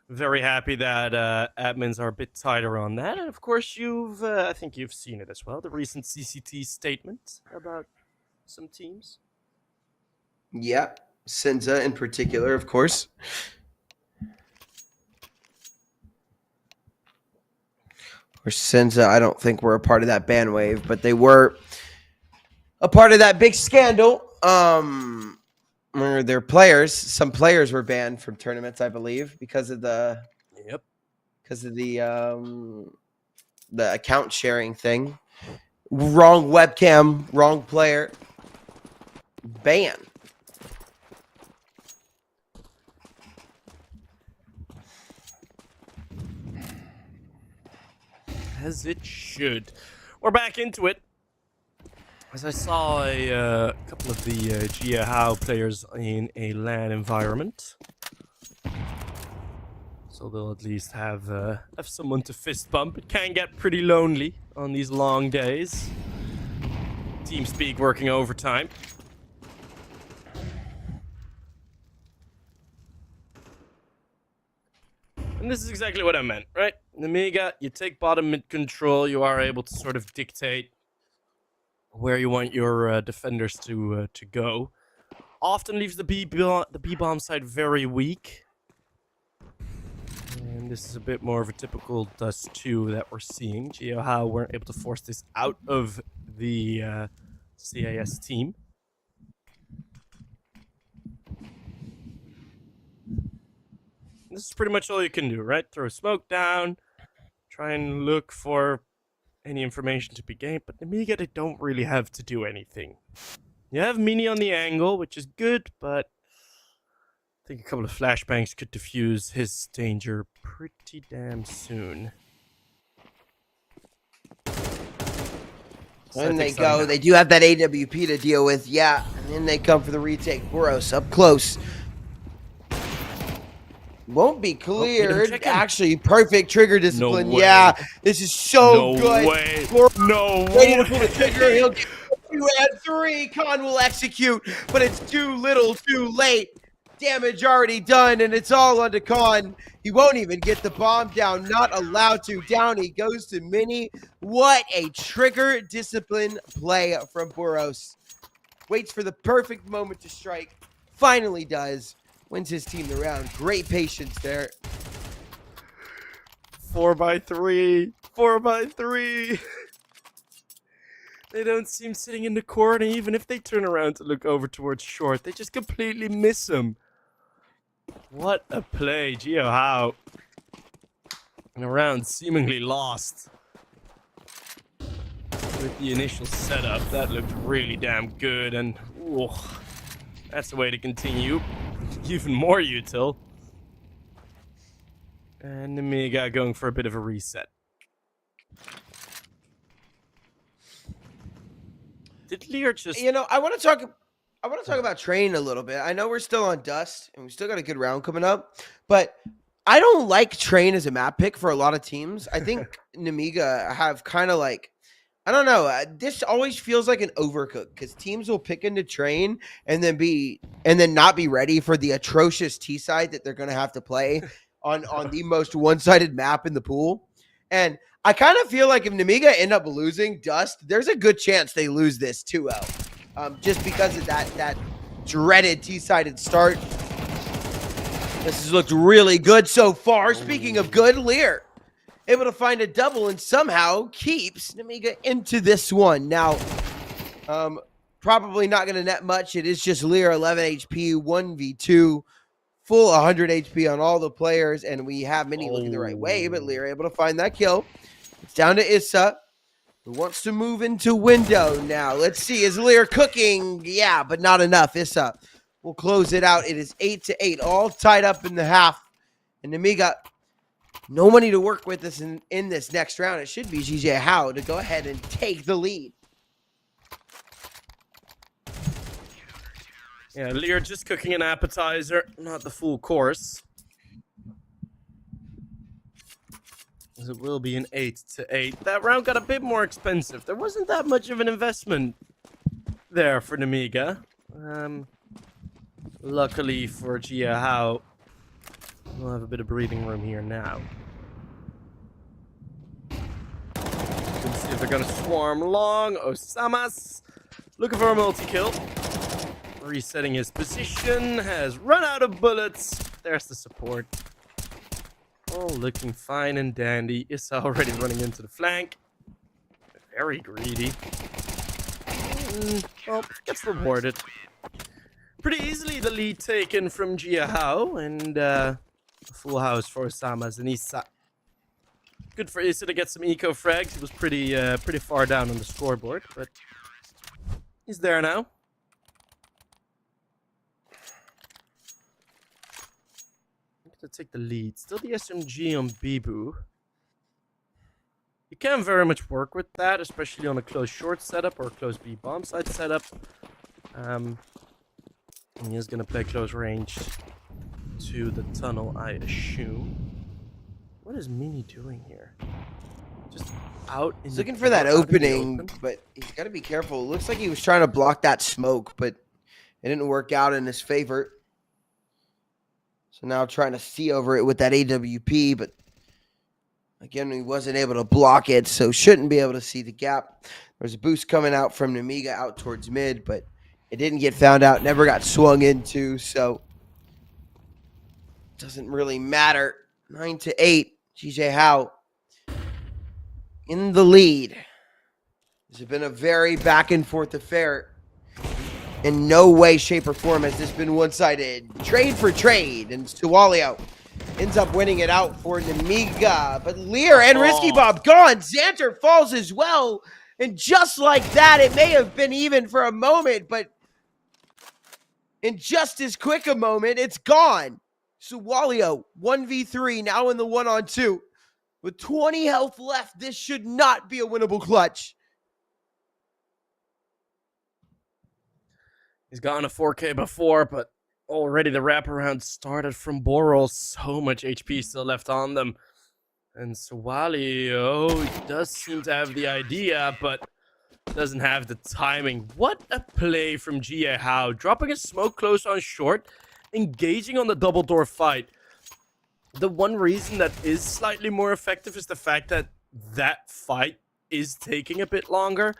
Very happy that admins are a bit tighter on that. And of course, I think you've seen it as well. The recent CCT statement about some teams. Yeah, Senza in particular, of course. Or Senza, I don't think were a part of that ban wave, but they were a part of that big scandal. Where their players, some players were banned from tournaments, I believe, because of the account sharing thing. Wrong webcam, wrong player. Ban. As it should. We're back into it. As I saw a couple of the Jijiehao players in a LAN environment. So they'll at least have someone to fist bump. It can get pretty lonely on these long days. TeamSpeak working overtime. And this is exactly what I meant, right? Nemiga, you take bottom mid control, you are able to sort of dictate where you want your defenders to go. Often leaves the B-bomb side very weak. And this is a bit more of a typical Dust 2 that we're seeing. Jijiehao weren't able to force this out of the CIS team. This is pretty much all you can do, right? Throw smoke down, try and look for any information to be gained, but Nemiga, they don't really have to do anything. You have Mini on the angle, which is good, but I think a couple of flashbangs could diffuse his danger pretty damn soon. And they go. They do have that AWP to deal with, yeah. And then they come for the retake. Boros up close. Won't be cleared. Actually, perfect trigger discipline. No yeah, this is so good. Way. No ready way. to pull the trigger. He'll get 2 and 3. Khan will execute, but it's too little, too late. Damage already done, and it's all onto Khan. He won't even get the bomb down. Not allowed to. Down he goes to Mini. What a trigger discipline play from Boros. Waits for the perfect moment to strike. Finally does. Wins his team the round. Great patience there. 4x3. 4x3. They don't seem sitting in the corner. Even if they turn around to look over towards short, they just completely miss him. What a play. Jijiehao. And a round seemingly lost. With the initial setup, that looked really damn good. And ooh, that's the way to continue. Even more util. And Nemiga going for a bit of a reset. Did Lear just... You know, I want to talk about Train a little bit. I know we're still on Dust, and we still got a good round coming up, but I don't like Train as a map pick for a lot of teams. I think Nemiga have kind of like, I don't know. This always feels like an overcook because teams will pick into Train and then not be ready for the atrocious T side that they're going to have to play on the most one-sided map in the pool. And I kind of feel like if Nemiga end up losing Dust, there's a good chance they lose this 2-0, just because of that dreaded T-sided start. This has looked really good so far. Speaking of good, Lear able to find a double and somehow keeps Nemiga into this one. Now, probably not going to net much. It is just Lear 11 HP, 1v2, full 100 HP on all the players, and we have Mini looking the right way, but Lear able to find that kill. It's down to Issa, who wants to move into window now. Let's see, is Lear cooking? Yeah, but not enough. Issa will close it out. It is 8-8, all tied up in the half, and Nemiga, no money to work with this in this next round. It should be Jijiehao to go ahead and take the lead. Yeah, Lear just cooking an appetizer, not the full course. As it will be an 8-8. That round got a bit more expensive. There wasn't that much of an investment there for Nemiga. Luckily for Jijiehao, we'll have a bit of breathing room here now. Let's see if they're gonna swarm long. Osamas looking for a multi-kill. Resetting his position, has run out of bullets. There's the support. Oh, looking fine and dandy. Issa already running into the flank. Very greedy. Well, gets rewarded. Pretty easily the lead taken from Jijiehao, and a full house for Osamas and Issa. Good for Issa to get some eco frags. He was pretty far down on the scoreboard, but he's there now. To take the lead. Still the SMG on Bibu. You can very much work with that, especially on a close short setup or a close B bomb side setup. And he is going to play close range to the tunnel, I assume. What is Mini doing here? Just out. He's looking for that opening, but he's got to be careful. It looks like he was trying to block that smoke, but it didn't work out in his favor. So now trying to see over it with that AWP, but again, he wasn't able to block it, so shouldn't be able to see the gap. There's a boost coming out from Nemiga out towards mid, but it didn't get found out, never got swung into, so doesn't really matter. 9-8, Jijiehao in the lead. This has been a very back and forth affair. In no way, shape, or form has this been one-sided. Trade for trade, and Suwalio ends up winning it out for Nemiga. But Lear and Risky Bob gone. Xanter falls as well. And just like that, it may have been even for a moment, but in just as quick a moment, it's gone. Suwalio, 1v3, now in the 1-on-2. With 20 health left, this should not be a winnable clutch. He's gotten a 4K before, but already the wraparound started from Boral. So much HP still left on them. And Suwalio does seem to have the idea, but doesn't have the timing. What a play from Jijiehao. Dropping a smoke close on short, engaging on the double door fight. The one reason that is slightly more effective is the fact that that fight is taking a bit longer.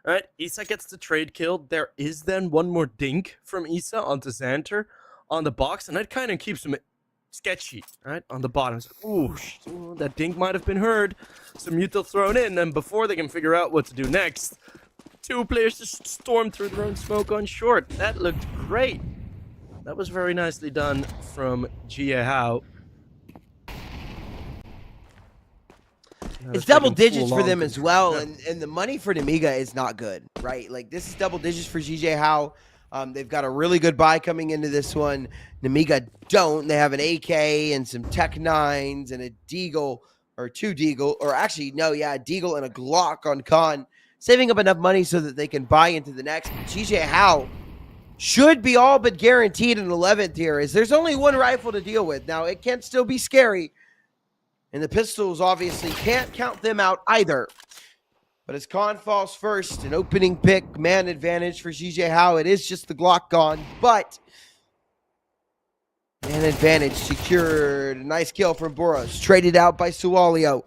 Right, Issa gets the trade kill. There is then one more dink from Issa onto Xanter on the box, and that kind of keeps him sketchy, right, on the bottom. So, ooh, that dink might have been heard. Some mutil thrown in, and before they can figure out what to do next, two players just storm through their own smoke on short. That looked great. That was very nicely done from Jijiehao. It's double digits for them as well, and the money for Nemiga is not good, right? Like, this is double digits for Jijiehao. They've got a really good buy coming into this one. Nemiga don't. They have an AK and some Tech 9s and a Deagle, or two Deagle, or actually, no, yeah, a Deagle and a Glock on Khan, saving up enough money so that they can buy into the next. Jijiehao should be all but guaranteed an 11th here, as there's only one rifle to deal with. Now, it can still be scary. And the pistols obviously can't count them out either. But as Khan falls first, an opening pick, man advantage for Jijiehao. It is just the Glock gone, but man advantage secured. A nice kill from Boros. Traded out by Suwalio.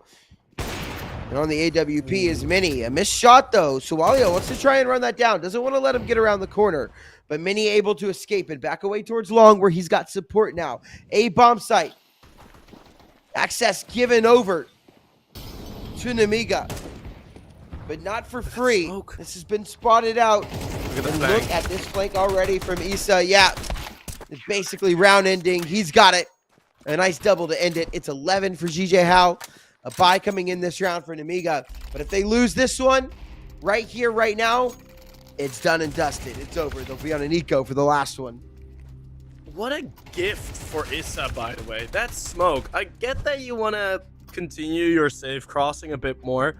And on the AWP is Mini. A missed shot, though. Suwalio wants to try and run that down. Doesn't want to let him get around the corner. But Mini able to escape and back away towards long, where he's got support now. A bomb site. Access given over to Nemiga, but not for free. This has been spotted out. Look at the And flank. look at this flank already from Issa. Yeah, it's basically round ending. He's got it. A nice double to end it. It's 11 for Jijiehao. A bye coming in this round for Nemiga. But if they lose this one, right here, right now, it's done and dusted. It's over. They'll be on an eco for the last one. What a gift for Issa, by the way. That smoke. I get that you want to continue your safe crossing a bit more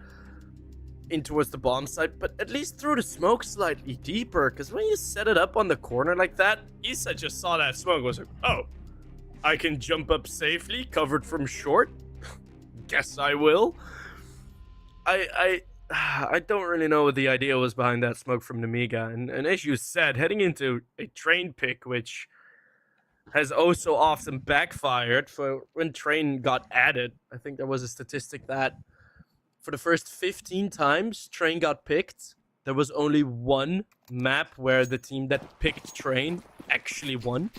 in towards the bomb site, but at least throw the smoke slightly deeper, because when you set it up on the corner like that, Issa just saw that smoke, was like, oh, I can jump up safely, covered from short. Guess I will. I don't really know what the idea was behind that smoke from Nemiga, and as you said, heading into a train pick, which has oh so often backfired. For when train got added, I think there was a statistic that for the first 15 times train got picked, there was only one map where the team that picked train actually won,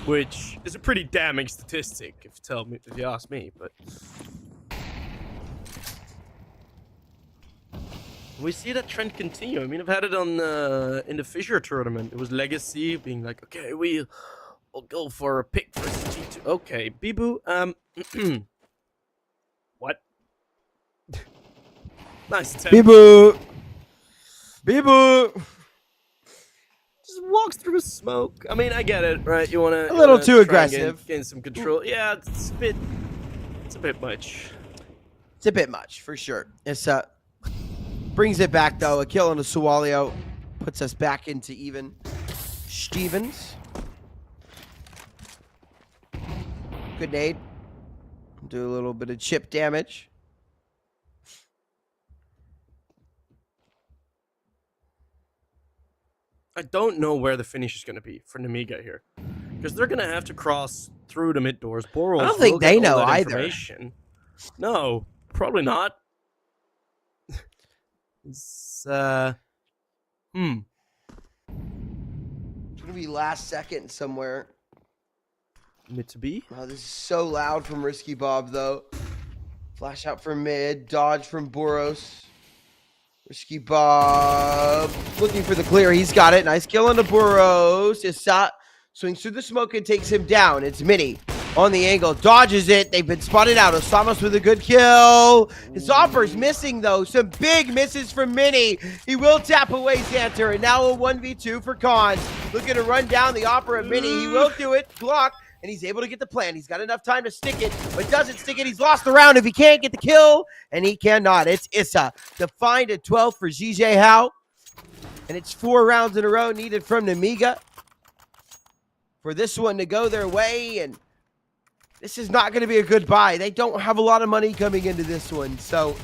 which is a pretty damning statistic if you ask me. But we see that trend continue. I mean, I've had it on in the Fissure tournament. It was Legacy being like, okay, we'll go for a pick versus G2. Okay, Bibu, what? Nice attempt. Bibu. Just walks through smoke. I mean, I get it, right? You want to A little too aggressive. gain some control. Yeah, it's a bit much. It's a bit much for sure. It's brings it back though. A kill on a Suwalio puts us back into even Stevens. Good nade. Do a little bit of chip damage. I don't know where the finish is going to be for Nemiga here, because they're going to have to cross through the mid doors. Boros I don't think they know either. Information. No, probably not. It's It's gonna be last second somewhere. mid to B. Oh, this is so loud from Risky Bob though. Flash out from mid, dodge from Boros. Risky Bob looking for the clear. He's got it. Nice kill on the Boros. Issa swings through the smoke and takes him down. It's Mini on the angle, dodges it. They've been spotted out. Osamos with a good kill. His offer's missing though. Some big misses from Mini. He will tap away Xanter, and now a 1v2 for Cons. Looking to run down the offer of Mini. He will do it. Block. And he's able to get the plan. He's got enough time to stick it, but doesn't stick it. He's lost the round if he can't get the kill, and he cannot. It's Issa defined at 12 for Jijiehao, and it's 4 rounds in a row needed from Nemiga for this one to go their way, and this is not going to be a good buy. They don't have a lot of money coming into this one, so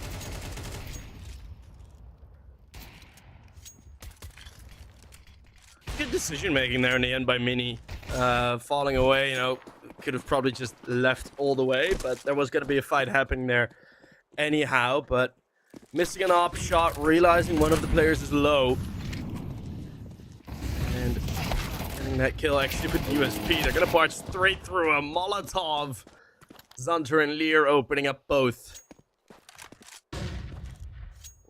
Good decision making there in the end by Mini. Falling away, you know, could have probably just left all the way, but there was going to be a fight happening there anyhow. But missing an op shot, realizing one of the players is low, and getting that kill actually with USP. They're going to march straight through a Molotov. Xanter and Lear opening up both.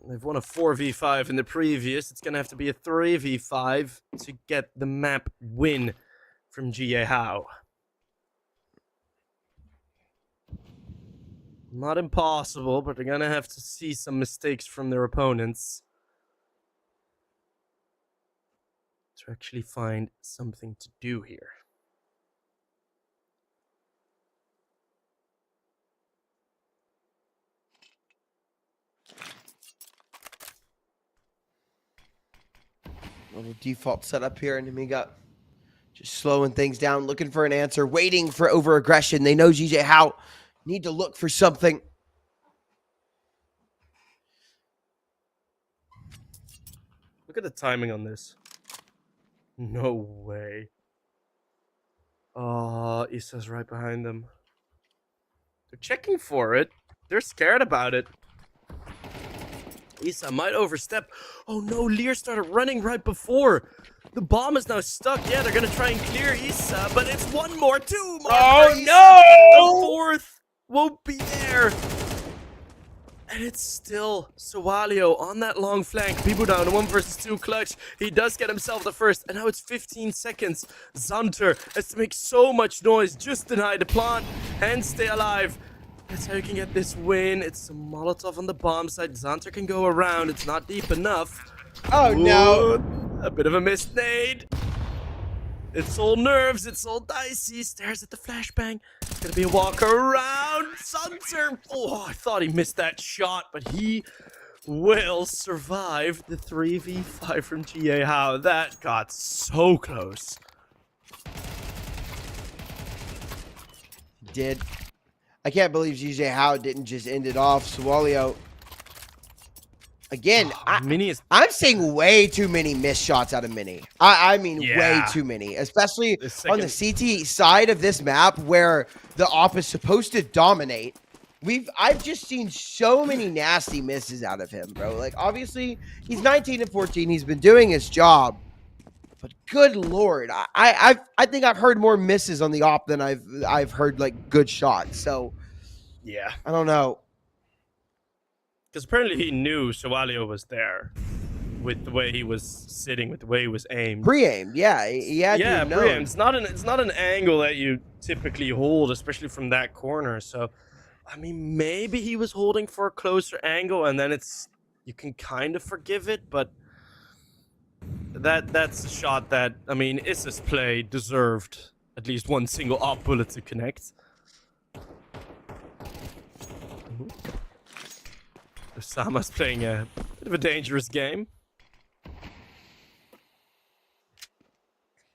They've won a 4v5 in the previous. It's going to have to be a 3v5 to get the map win from Jijiehao. Not impossible, but they're going to have to see some mistakes from their opponents to actually find something to do here. little default setup here, and Nemiga just slowing things down, looking for an answer, waiting for over-aggression. They know Jijiehao need to look for something. Look at the timing on this. No way. Oh, Issa's right behind them. They're checking for it. They're scared about it. Issa might overstep. Oh no, Lear started running right before. The bomb is now stuck. Yeah, they're going to try and clear Issa, but it's one more, two more. Oh Issa. no! The fourth won't be there. And it's still Sawalio on that long flank. Bibu down, 1 versus 2 clutch. He does get himself the first, and now it's 15 seconds. Xanter has to make so much noise, just deny the plant and stay alive. That's how you can get this win. It's a Molotov on the bomb side. Xanter can go around. It's not deep enough. Oh, no. A bit of a missed nade. It's all nerves. It's all dicey. Stares at the flashbang. It's going to be a walk around. Xanter. Oh, I thought he missed that shot, but he will survive the 3v5 from Jijiehao. That got so close. Did. I can't believe Jijiehao didn't just end it off. Sawalio. Again, I'm seeing way too many missed shots out of Mini. I mean, way too many, especially on the CT side of this map where the op is supposed to dominate. I've just seen so many nasty misses out of him, bro. Like, obviously, he's 19 and 14. He's been doing his job. But good lord, I think I've heard more misses on the op than I've heard like good shots. So yeah, I don't know. Because apparently he knew Sawalio was there with the way he was sitting, with the way he was aimed. Pre-aimed, yeah, he had to have known. Pre-aimed. It's not an angle that you typically hold, especially from that corner. So, I mean, maybe he was holding for a closer angle, and then you can kind of forgive it, but. That's a shot that, I mean, Issa's play deserved at least one single op bullet to connect. Osama's playing a bit of a dangerous game.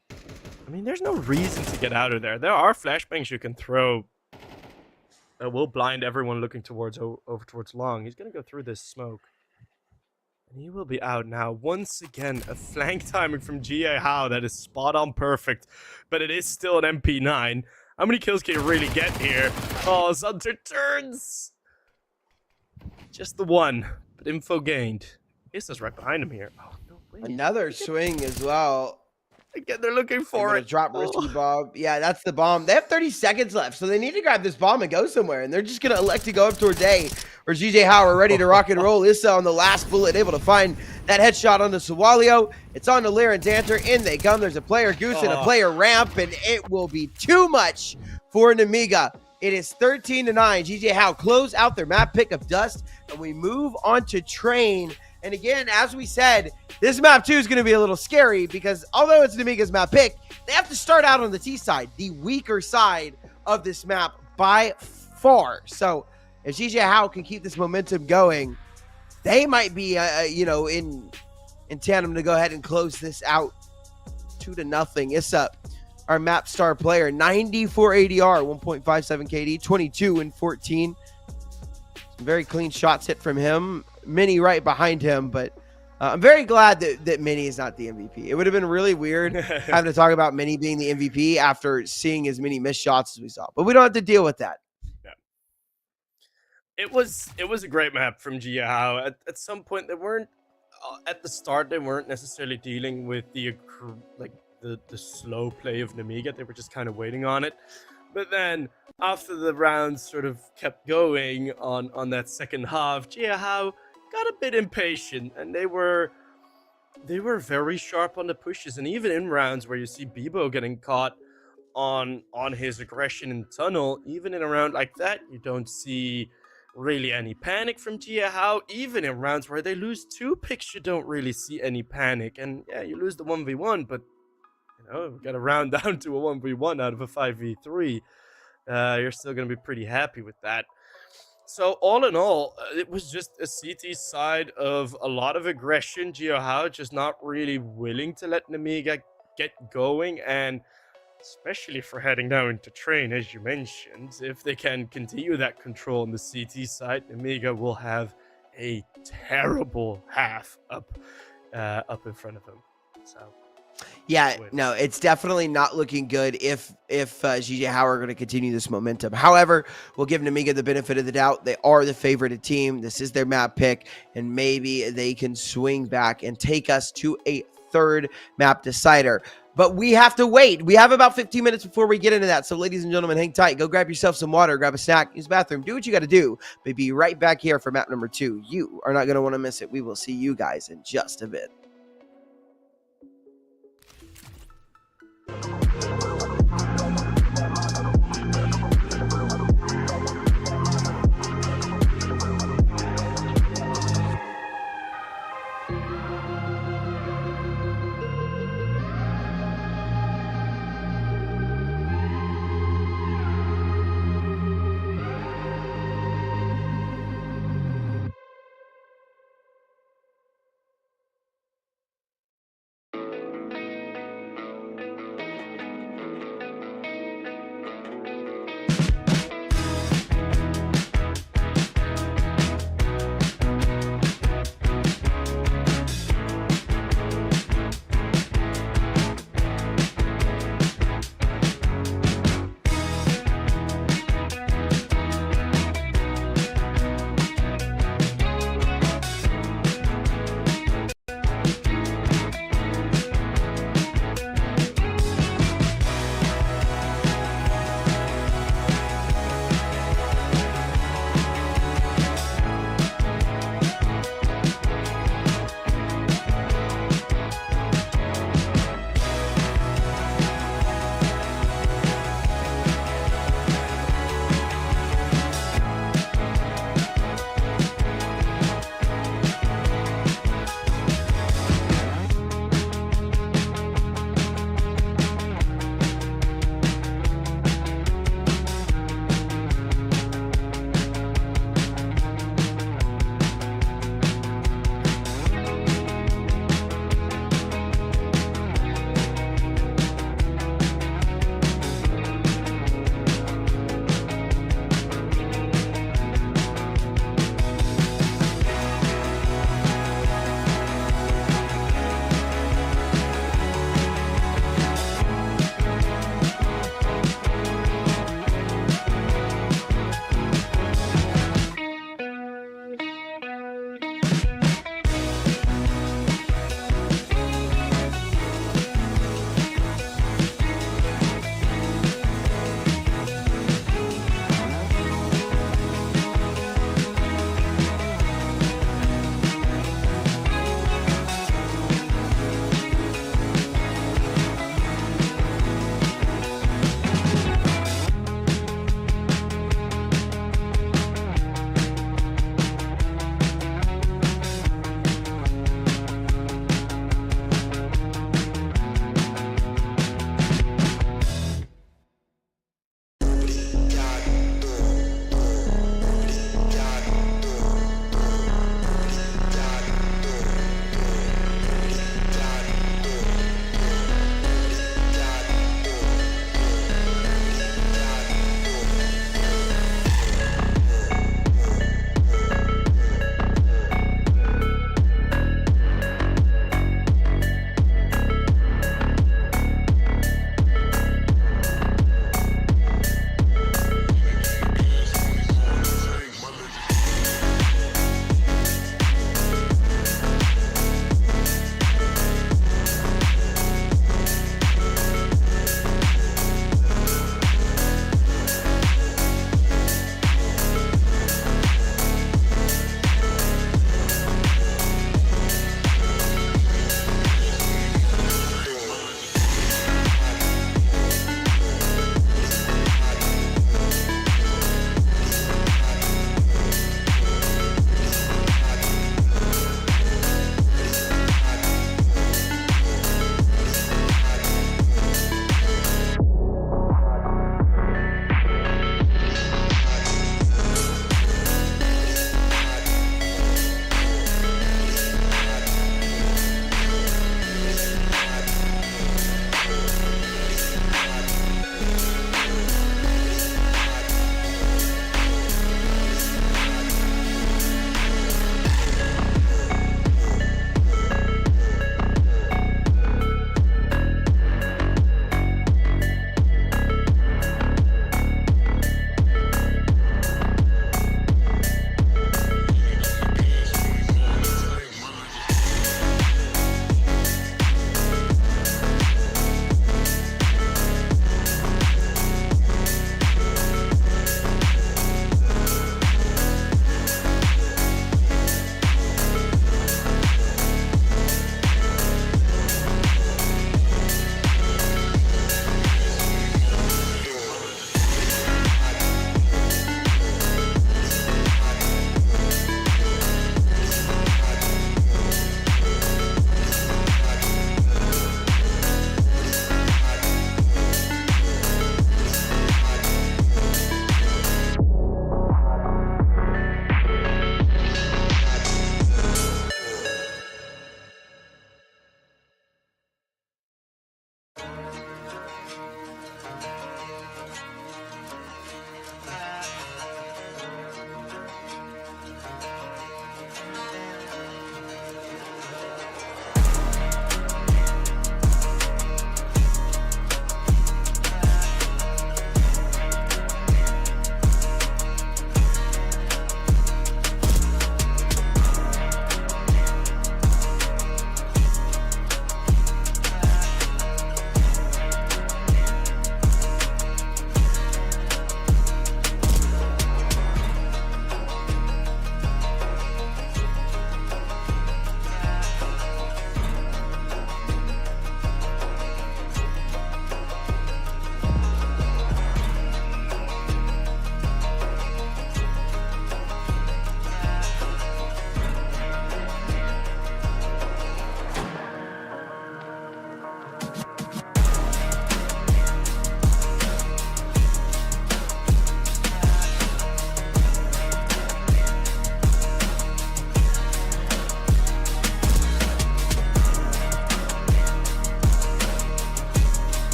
I mean, there's no reason to get out of there. There are flashbangs you can throw that will blind everyone looking over towards long. He's going to go through this smoke. And he will be out now. Once again, a flank timing from Jijiehao that is spot on perfect. But it is still an MP9. How many kills can you really get here? Oh, Xanter turns! Just the one. But info gained. Issa's right behind him here. Oh, no way. Another swing as well. Again, they're looking for it. Drop risky bomb. Yeah, that's the bomb. They have 30 seconds left, so they need to grab this bomb and go somewhere. And they're just going to elect to go up towards A, where Jijiehao are ready to rock and roll. Issa on the last bullet, able to find that headshot onto Sawalio. It's on to Lear and Xanter. In they come. There's a player goose and a player ramp, and it will be too much for Nemiga. It is 13-9. Jijiehao close out their map pick of Dust, and we move on to Train. And again, as we said, this map 2 is going to be a little scary because although it's Nemiga's map pick, they have to start out on the T side, the weaker side of this map by far. So if Jijiehao can keep this momentum going, they might be, in tandem to go ahead and close this out 2-0. Issa, our map star player, 94 ADR, 1.57 KD, 22 and 14. Some very clean shots hit from him. Mini right behind him, but I'm very glad that Mini is not the MVP. It would have been really weird having to talk about Mini being the MVP after seeing as many missed shots as we saw, but we don't have to deal with that. Yeah. It was a great map from Jijiehao. At some point, they weren't at the start. They weren't necessarily dealing with the slow play of Nemiga. They were just kind of waiting on it. But then, after the rounds sort of kept going on that second half, Jijiehao got a bit impatient, and they were very sharp on the pushes. And even in rounds where you see Bibo getting caught on his aggression in tunnel, even in a round like that, you don't see really any panic from Jijiehao. Even in rounds where they lose 2 picks, you don't really see any panic. And yeah, you lose the 1v1, but we got to round down to a 1v1 out of a 5v3. You're still going to be pretty happy with that. So all in all, it was just a CT side of a lot of aggression. Jijiehao just not really willing to let Nemiga get going. And especially for heading down into Train, as you mentioned, if they can continue that control on the CT side, Nemiga will have a terrible half up in front of him. So... yeah, no, it's definitely not looking good if Jijiehao are going to continue this momentum. However, we'll give Nemiga the benefit of the doubt. They are the favorited team. This is their map pick, and maybe they can swing back and take us to a third map decider. But we have to wait. We have about 15 minutes before we get into that. So, ladies and gentlemen, hang tight. Go grab yourself some water, grab a snack, use the bathroom, do what you got to do. But be right back here for map number 2. You are not going to want to miss it. We will see you guys in just a bit.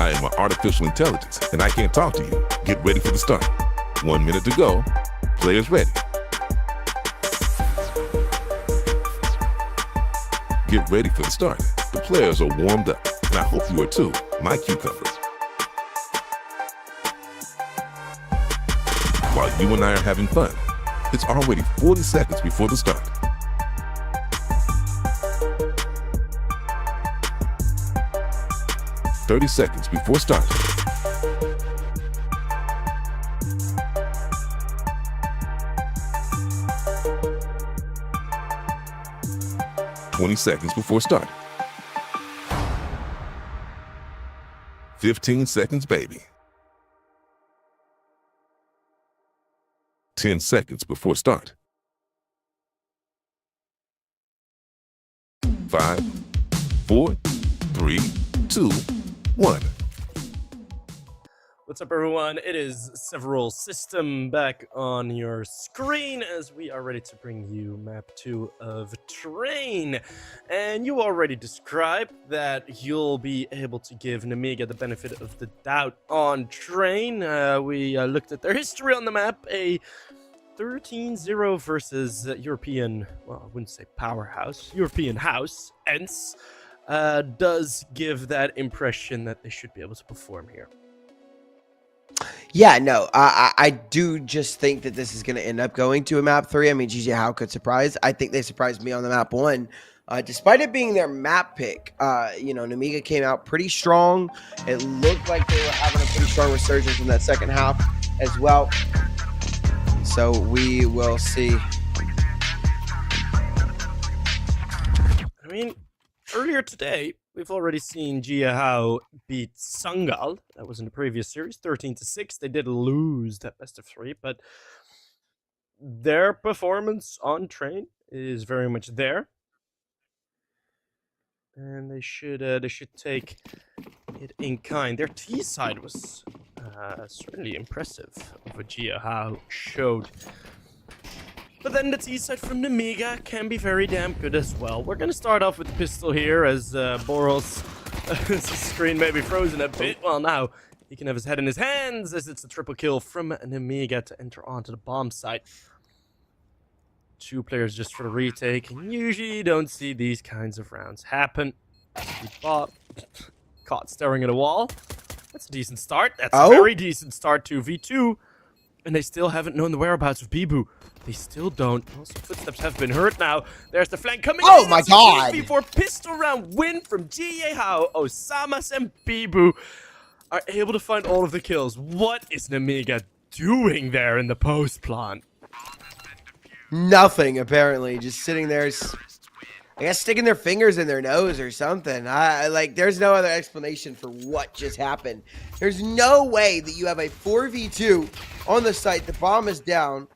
I am an artificial intelligence, and I can't talk to you. Get ready for the start. 1 minute to go. Players ready. Get ready for the start. The players are warmed up, and I hope you are too, my cucumbers. While you and I are having fun, it's already 40 seconds before the start. "30 seconds before starting. "20 seconds before starting. 15 seconds, baby. 10 seconds before start. 5, 4, 3, 2, 1. What's up, everyone? It is Several System back on your screen as we are ready to bring you map 2 of Train. And you already described that you'll be able to give Nemiga the benefit of the doubt on Train. We looked at their history on the map, a 13-0 versus European, well, I wouldn't say powerhouse, European house, ENCE, does give that impression that they should be able to perform here. Yeah, no, I do just think that this is going to end up going to a map 3. I mean, Jijiehao could surprise. I think they surprised me on the map 1. Despite it being their map pick, Nemiga came out pretty strong. It looked like they were having a pretty strong resurgence in that second half as well. So we will see. I mean, earlier today, we've already seen Jijiehao beat Sangal. That was in the previous series, 13-6. They did lose that best of 3, but their performance on Train is very much there. And they should take it in kind. Their T side was certainly impressive of what Jijiehao showed. But then the T side from Nemiga can be very damn good as well. We're going to start off with the pistol here as Boral's screen may be frozen a bit. Well, now he can have his head in his hands as it's a triple kill from Nemiga to enter onto the bomb site. 2 players just for the retake. And usually you don't see these kinds of rounds happen. Bob caught staring at a wall. That's a decent start. That's a very decent start to V2. And they still haven't known the whereabouts of Bibu. They still don't. Also, footsteps have been heard now. There's the flank coming in. Oh my god! Before pistol round win from Jijiehao, Osamas and Bibu are able to find all of the kills. What is Nemiga doing there in the post plant? Nothing, apparently. Just sitting there, I guess, sticking their fingers in their nose or something. There's no other explanation for what just happened. There's no way that you have a 4v2 on the site. The bomb is down.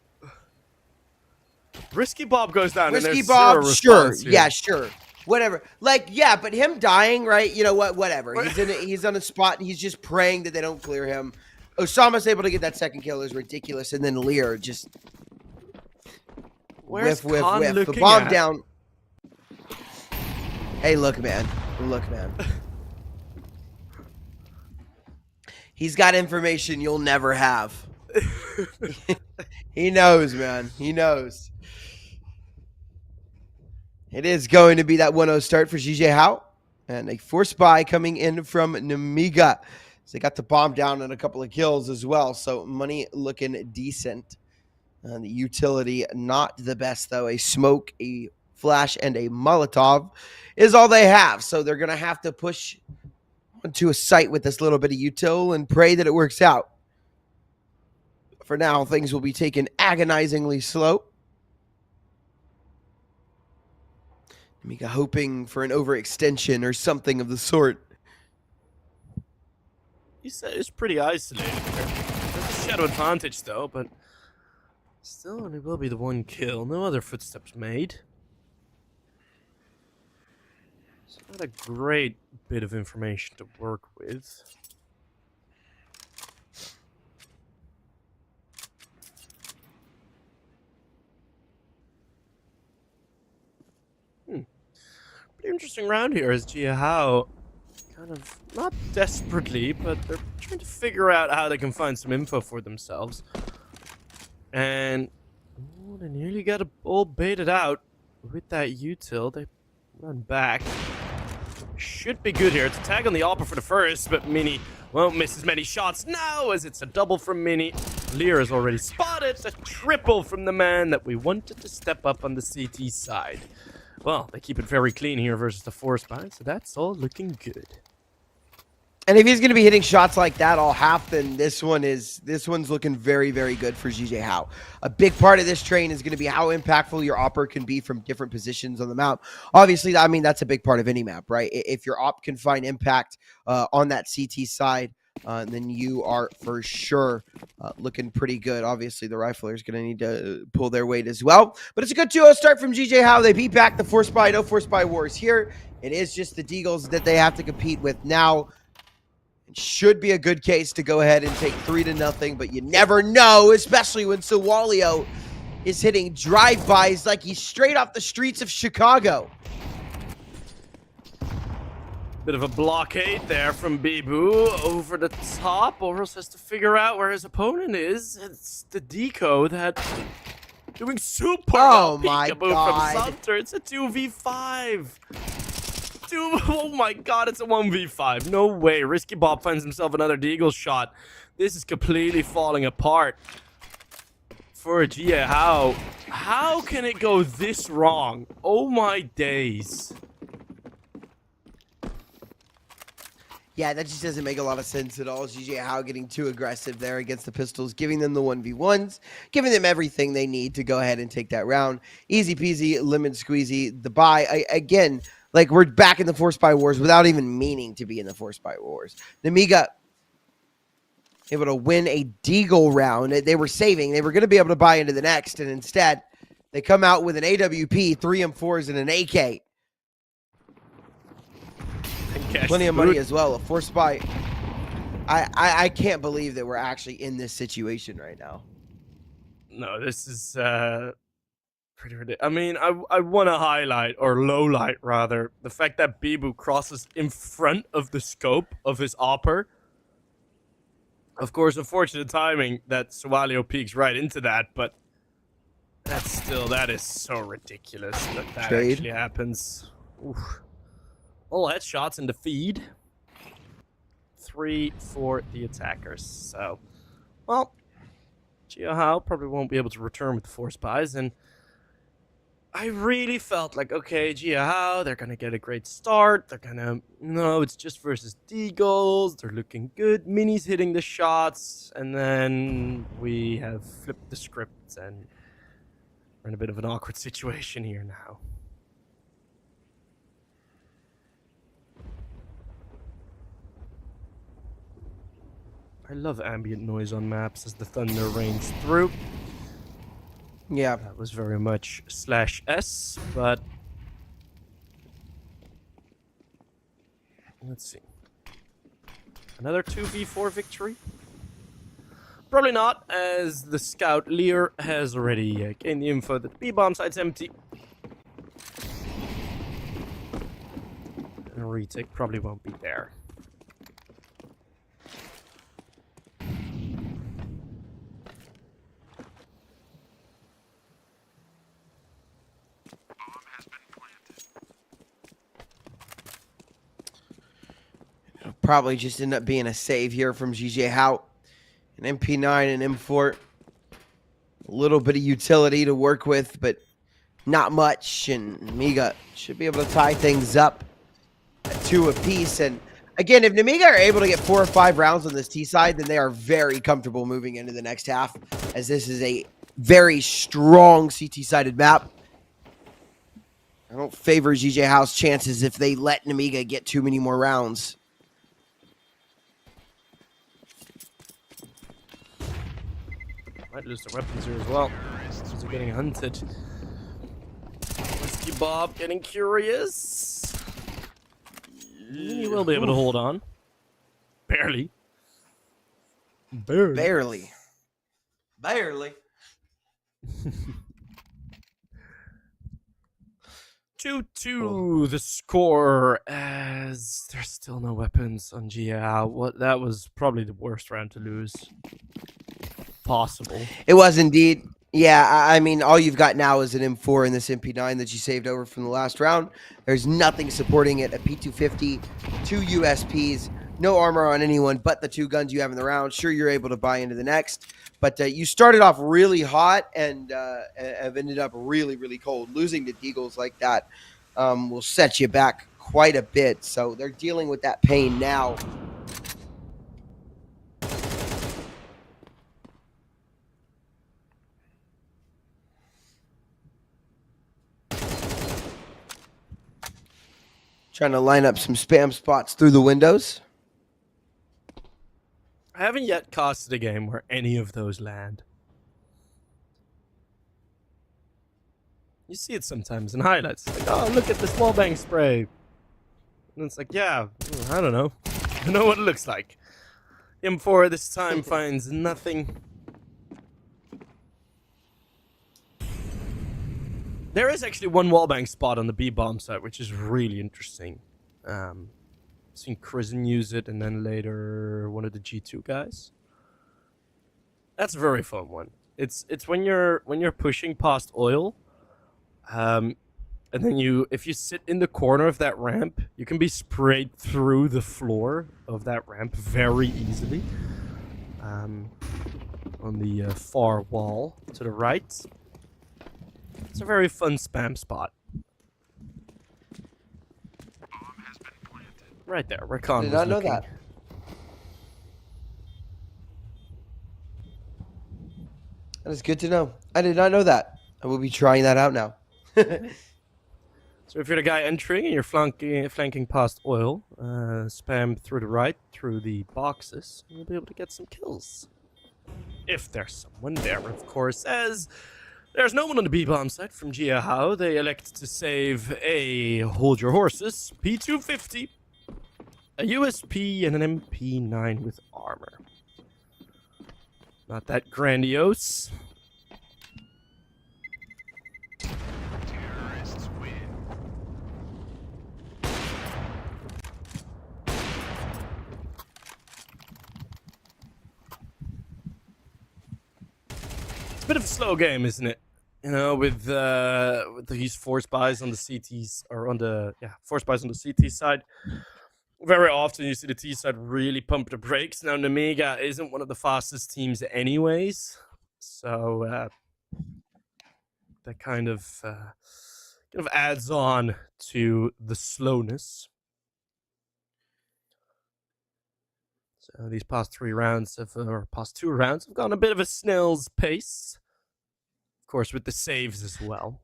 Risky Bob goes down. Risky and Bob, sure. Here. Yeah, sure. Whatever. Yeah, but him dying, right? You know what? Whatever. He's on a spot, and he's just praying that they don't clear him. Osama's able to get that second kill is ridiculous, and then Lear just... Where's whiff. Khan The looking bomb at? down. Hey, look, man. Look, man. He's got information you'll never have. He knows, man. He knows. It is going to be that 1-0 start for Jijiehao. And a force buy coming in from Nemiga. So they got the bomb down and a couple of kills as well. So money looking decent. The utility, not the best, though. A smoke, a flash, and a Molotov is all they have. So they're going to have to push onto a site with this little bit of util and pray that it works out. For now, things will be taken agonizingly slow. Nemiga hoping for an overextension or something of the sort. He said it's pretty isolated here. There's a shadow advantage, though, but... still only will be the 1 kill. No other footsteps made. It's not a great bit of information to work with. Pretty interesting round here as Jijiehao kind of, not desperately, but they're trying to figure out how they can find some info for themselves. And they nearly got it all baited out with that util. They run back. Should be good here. It's a tag on the Opera for the first, but Mini won't miss as many shots now as it's a double from Mini. Lear is already spotted. A triple from the man that we wanted to step up on the CT side. Well, they keep it very clean here versus the force bind, so that's all looking good. And if he's going to be hitting shots like that all half, then this one's looking very, very good for Jijiehao. A big part of this train is going to be how impactful your opper can be from different positions on the map. Obviously, I mean, that's a big part of any map, right? If your op can find impact on that CT side, then you are for sure looking pretty good. Obviously, the rifler is going to need to pull their weight as well. But it's a good 2-0 start from Jijiehao. They beat back the force buy. No force buy wars here. It is just the Deagles that they have to compete with now. It should be a good case to go ahead and take 3-0, but you never know, especially when Sawalio is hitting drive-bys like he's straight off the streets of Chicago. Bit of a blockade there from Bibu over the top. Oros has to figure out where his opponent is. It's the Deco that doing super oh my God. From Sunter. It's a 2v5. Oh my God, it's a 1v5. No way. Risky Bob finds himself another Deagle shot. This is completely falling apart for Jijiehao. How can it go this wrong? Oh my days. Yeah, that just doesn't make a lot of sense at all. Jijiehao getting too aggressive there against the Pistols, giving them the 1v1s, giving them everything they need to go ahead and take that round. Easy peasy, lemon squeezy. The buy, again, like we're back in the force buy wars without even meaning to be in the force buy wars. Nemiga able to win a Deagle round. They were saving. They were going to be able to buy into the next, and instead they come out with an AWP, 3 M4s, and an AK. Plenty of money as well. A force buy. I can't believe that we're actually in this situation right now. No, this is pretty ridiculous. I mean, I want to highlight, or low light rather, the fact that Bibu crosses in front of the scope of his opper. Of course, unfortunate timing that Sawalio peeks right into that, but that is so ridiculous that actually happens. Oof. All headshots in the feed. 3 for the attackers. So, well, Jijiehao probably won't be able to return with the force buys, and I really felt like, okay, Jijiehao, they're gonna get a great start. They're gonna, no, it's just versus Deagles. They're looking good. Mini's hitting the shots, and then we have flipped the script, and we're in a bit of an awkward situation here now. I love ambient noise on maps as the thunder rains through. Yeah. That was very much /S, but let's see. Another 2v4 victory? Probably not, as the scout Lear has already gained the info that the B-bomb site's empty. And a retake probably won't be there. Probably just end up being a save here from Jijiehao. An MP9 and M4. A little bit of utility to work with, but not much. And Nemiga should be able to tie things up at 2 apiece. And again, if Nemiga are able to get 4 or 5 rounds on this T side, then they are very comfortable moving into the next half, as this is a very strong CT-sided map. I don't favor Jijiehao's chances if they let Nemiga get too many more rounds. Might lose their weapons here as well. They're getting hunted. Risky Bob getting curious. He will be able to hold on. Barely. Barely. 2-2 the score, as there's still no weapons on Jijiehao. That was probably the worst round to lose possible. It was indeed. Yeah, I mean, all you've got now is an M4 and this MP9 that you saved over from the last round. There's nothing supporting it. A P250, 2 USPs, no armor on anyone but the 2 guns you have in the round. Sure, you're able to buy into the next, but you started off really hot and have ended up really, really cold. Losing to Deagles like that will set you back quite a bit. So they're dealing with that pain now. Trying to line up some spam spots through the windows. I haven't yet casted a game where any of those land. You see it sometimes in highlights. Like, oh, look at this wallbang spray. And it's like, yeah, I don't know. I know what it looks like. M4 this time finds nothing. There is actually one wallbang spot on the B bomb site, which is really interesting. Seen Krisen use it, and then later one of the G2 guys. That's a very fun one. It's when you're pushing past oil, and then if you sit in the corner of that ramp, you can be sprayed through the floor of that ramp very easily. On the far wall to the right. It's a very fun spam spot. Right there, Recon Did not know looking. that. That is good to know. I did not know that. I will be trying that out now. So if you're the guy entering and you're flanking past oil, spam through the right, through the boxes, and you'll be able to get some kills. If there's someone there, of course, as there's no one on the B-bomb site from Jijiehao. They elect to save a hold your horses, P250, a USP, and an MP9 with armor. Not that grandiose. Terrorists win. It's a bit of a slow game, isn't it? You know, with these force buys on the CTs, or on the force buys on the CT side. Very often you see the T side really pump the brakes. Now Nemiga isn't one of the fastest teams anyways, so that kind of adds on to the slowness. So these past 2 rounds have gone a bit of a snail's pace. Of course, with the saves as well.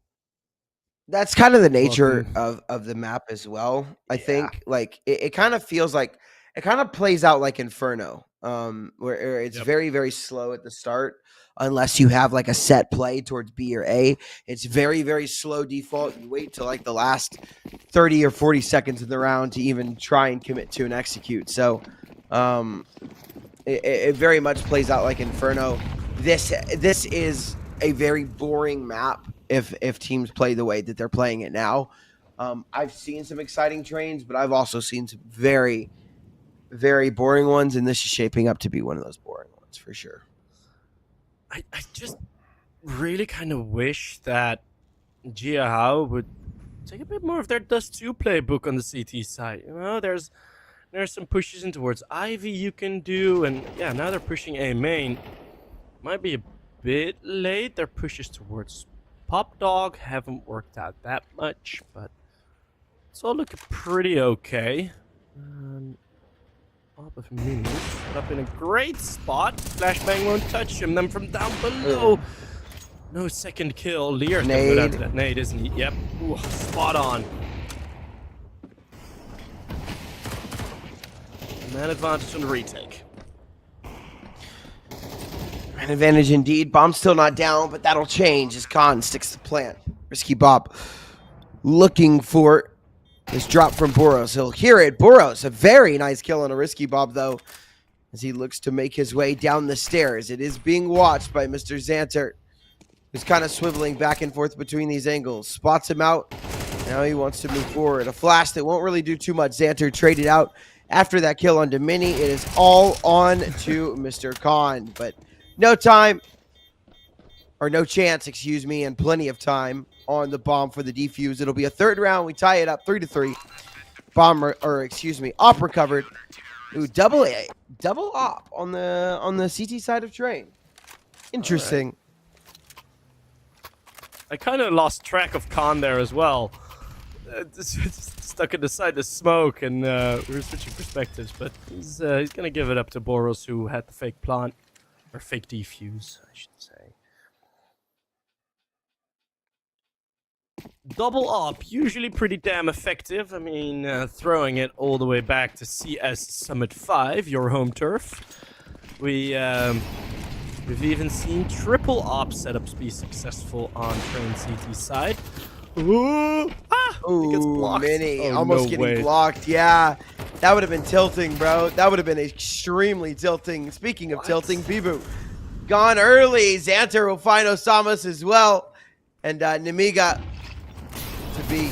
That's kind of the nature of the map as well. I think like it kind of feels like it kind of plays out like Inferno, where it's very, very slow at the start unless you have like a set play towards B or A. It's very, very slow default. You wait till like the last 30 or 40 seconds of the round to even try and commit to an execute. So it very much plays out like Inferno. This is a very boring map if teams play the way that they're playing it now. I've seen some exciting trains, but I've also seen some very, very boring ones, and this is shaping up to be one of those boring ones for sure. I just really kind of wish that Jijiehao would take a bit more of their Dust 2 playbook on the CT side. You know, there's some pushes in towards Ivy you can do, and yeah, now they're pushing A main. Might be a bit late. Their pushes towards Pop Dog haven't worked out that much, but it's all looking pretty okay. Pop of minis set up in a great spot. Flashbang won't touch him. Then from down below, no second kill. Lear's gonna go down to that nade, isn't he? Yep. Ooh, spot on. Man advantage on the retake. An advantage indeed. Bomb's still not down, but that'll change as Khan sticks to the plant. Risky Bob looking for this drop from Boros. He'll hear it. Boros, a very nice kill on a Risky Bob, though, as he looks to make his way down the stairs. It is being watched by Mr. Xanter. who's kind of swiveling back and forth between these angles. Spots him out. Now he wants to move forward. A flash that won't really do too much. Xanter traded out after that kill on Domini. It is all on to Mr. Khan, but no time, or no chance, excuse me, and plenty of time on the bomb for the defuse. It'll be a third round. We tie it up 3-3. Op recovered. Ooh, double op on the CT side of train. Interesting. I kind of lost track of Khan there as well. Stuck inside the smoke, and we were switching perspectives. But he's gonna give it up to Boros, who had the fake plant, or fake defuse, I should say. Double op, usually pretty damn effective. I mean, throwing it all the way back to CS Summit 5, your home turf. We've even seen triple op setups be successful on Train CT side. Ooh! Ah! He gets blocked. Mini. Oh, Almost no getting way. blocked. Yeah. That would have been tilting, bro. That would have been extremely tilting. Speaking of tilting, Bibu gone early. Xanter will find Osamas as well. And Nemiga to be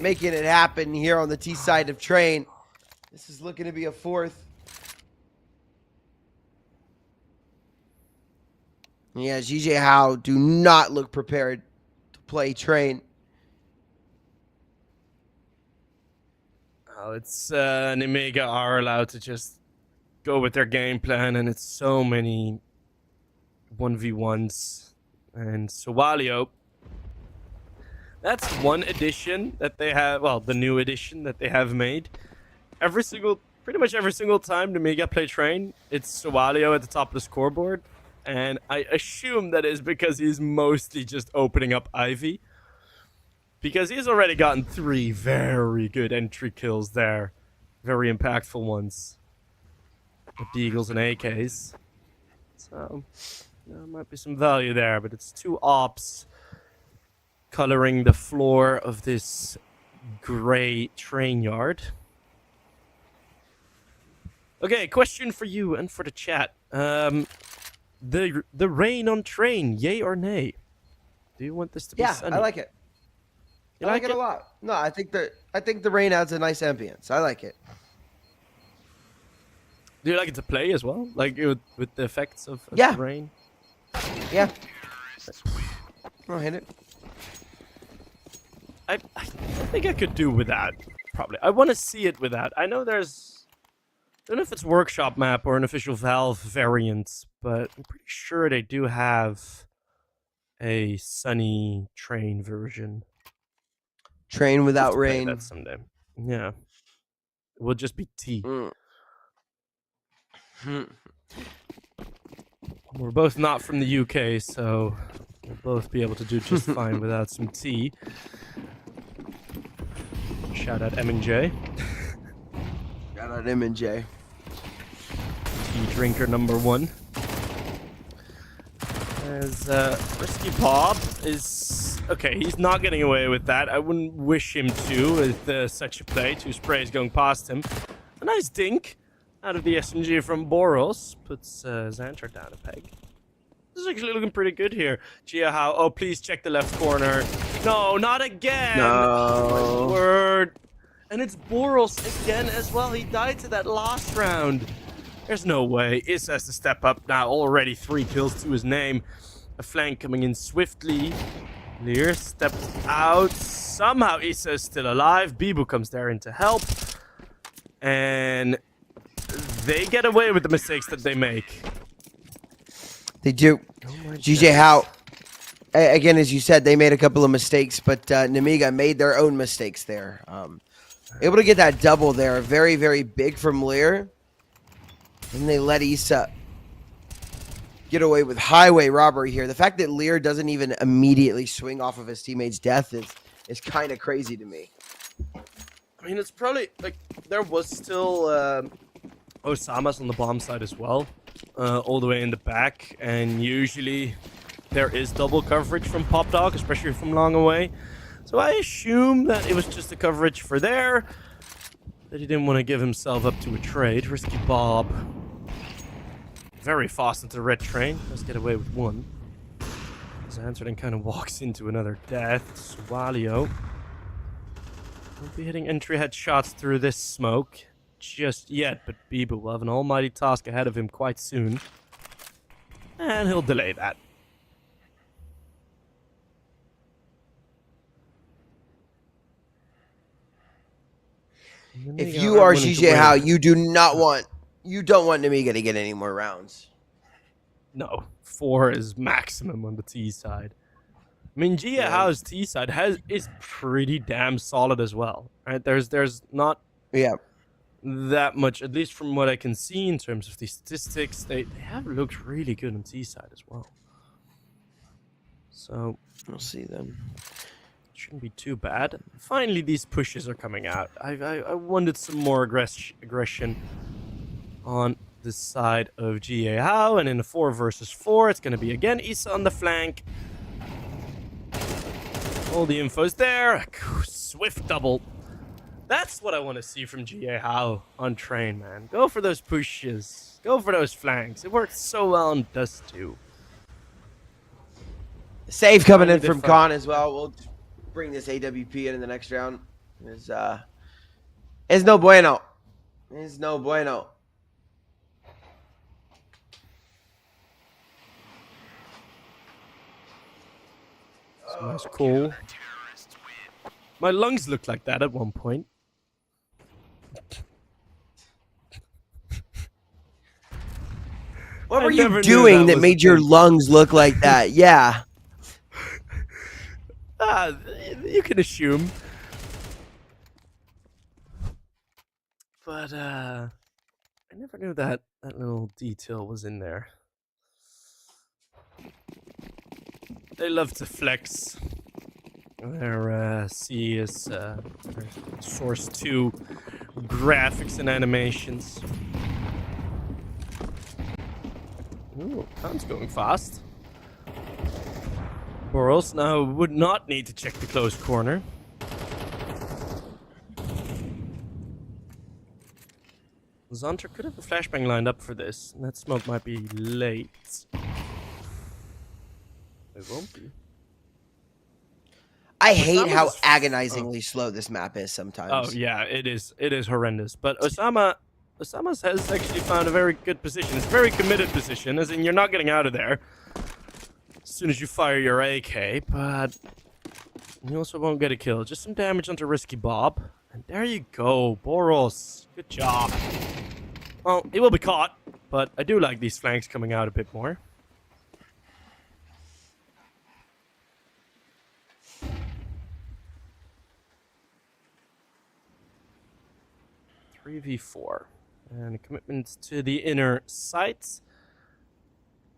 making it happen here on the T side of Train. This is looking to be a fourth. Yeah, Jijiehao do not look prepared to play Train. Oh, it's Nemiga are allowed to just go with their game plan, and it's so many 1v1s. And Sowalio, that's one addition that they have, well, the new addition that they have made. Pretty much every single time Nemiga play Train, it's Sowalio at the top of the scoreboard. And I assume that is because he's mostly just opening up Ivy. Because he's already gotten 3 very good entry kills there. Very impactful ones. With Deagles and AKs. So, there might be some value there, but it's 2 ops coloring the floor of this gray train yard. Okay, question for you and for the chat. The rain on Train, yay or nay? Do you want this to be sunny? I like it. I like it a lot. No, I think the rain adds a nice ambience. I like it. Do you like it to play as well? Like with the effects of the rain? Yeah. I'll hit it. I think I could do without, probably. I want to see it without. I know there's... I don't know if it's workshop map or an official Valve variant, but I'm pretty sure they do have a sunny Train version. Train without rain. That someday. Yeah. It will just be tea. We're both not from the UK, so we'll both be able to do just fine without some tea. Shout out M&J. Shout out M&J. Tea drinker number 1. As Risky Bob is... Okay, he's not getting away with that. I wouldn't wish him to with such a play. 2 sprays going past him. A nice dink out of the SMG from Boros. Puts Xanter down a peg. This is actually looking pretty good here. Jijiehao, oh, please check the left corner. No, not again. No. My word. And it's Boros again as well. He died to that last round. There's no way. Issa has to step up now. Already 3 kills to his name. A flank coming in swiftly. Lear stepped out. Somehow Issa is still alive. Bibu comes there in to help. And they get away with the mistakes that they make. They do. Jijiehao, again, as you said, they made a couple of mistakes, but Nemiga made their own mistakes there. Able to get that double there. Very, very big from Lear. And they let Issa get away with highway robbery here. The fact that Lear doesn't even immediately swing off of his teammate's death is kind of crazy to me. I mean, it's probably, like, there was still Osamas on the bomb side as well, all the way in the back, and usually there is double coverage from Pop Dog, especially from long away. So I assume that it was just a coverage for there, that he didn't want to give himself up to a trade. Risky Bob. Very fast into the red train. Let's get away with 1. Xanter then kind of walks into another death. Swalio won't be hitting entry headshots through this smoke just yet, but Bibu will have an almighty task ahead of him quite soon. And he'll delay that. If you are Jijiehao, you don't want Nemiga to get any more rounds. No, 4 is maximum on the T side. I mean, Jijiahao's T side is pretty damn solid as well. Right? There's not that much, at least from what I can see in terms of the statistics. They have looked really good on T side as well. So we'll see them. Shouldn't be too bad. Finally, these pushes are coming out. I wanted some more aggression on the side of Jijiehao, and in a 4 versus 4, it's going to be again Issa on the flank. All the info's there. Swift double. That's what I want to see from Jijiehao on train, man. Go for those pushes. Go for those flanks. It works so well on Dust 2. Save coming in from Khan as well. We'll bring this AWP in the next round. It's no bueno. It's no bueno. So nice call. My lungs looked like that at one point. What were you doing that made your lungs look like that? Yeah. You can assume. But I never knew that little detail was in there. They love to flex their CS Source 2 graphics and animations. Ooh, Khan's going fast. Boros now would not need to check the close corner. Xanter could have a flashbang lined up for this, and that smoke might be late. It won't be. I hate how agonizingly slow this map is sometimes. Oh yeah, it is horrendous. But Osama has actually found a very good position. It's a very committed position, as in you're not getting out of there as soon as you fire your AK, but you also won't get a kill. Just some damage onto Risky Bob. And there you go, Boros. Good job. Well, he will be caught, but I do like these flanks coming out a bit more. .3v4 and commitment to the inner sights.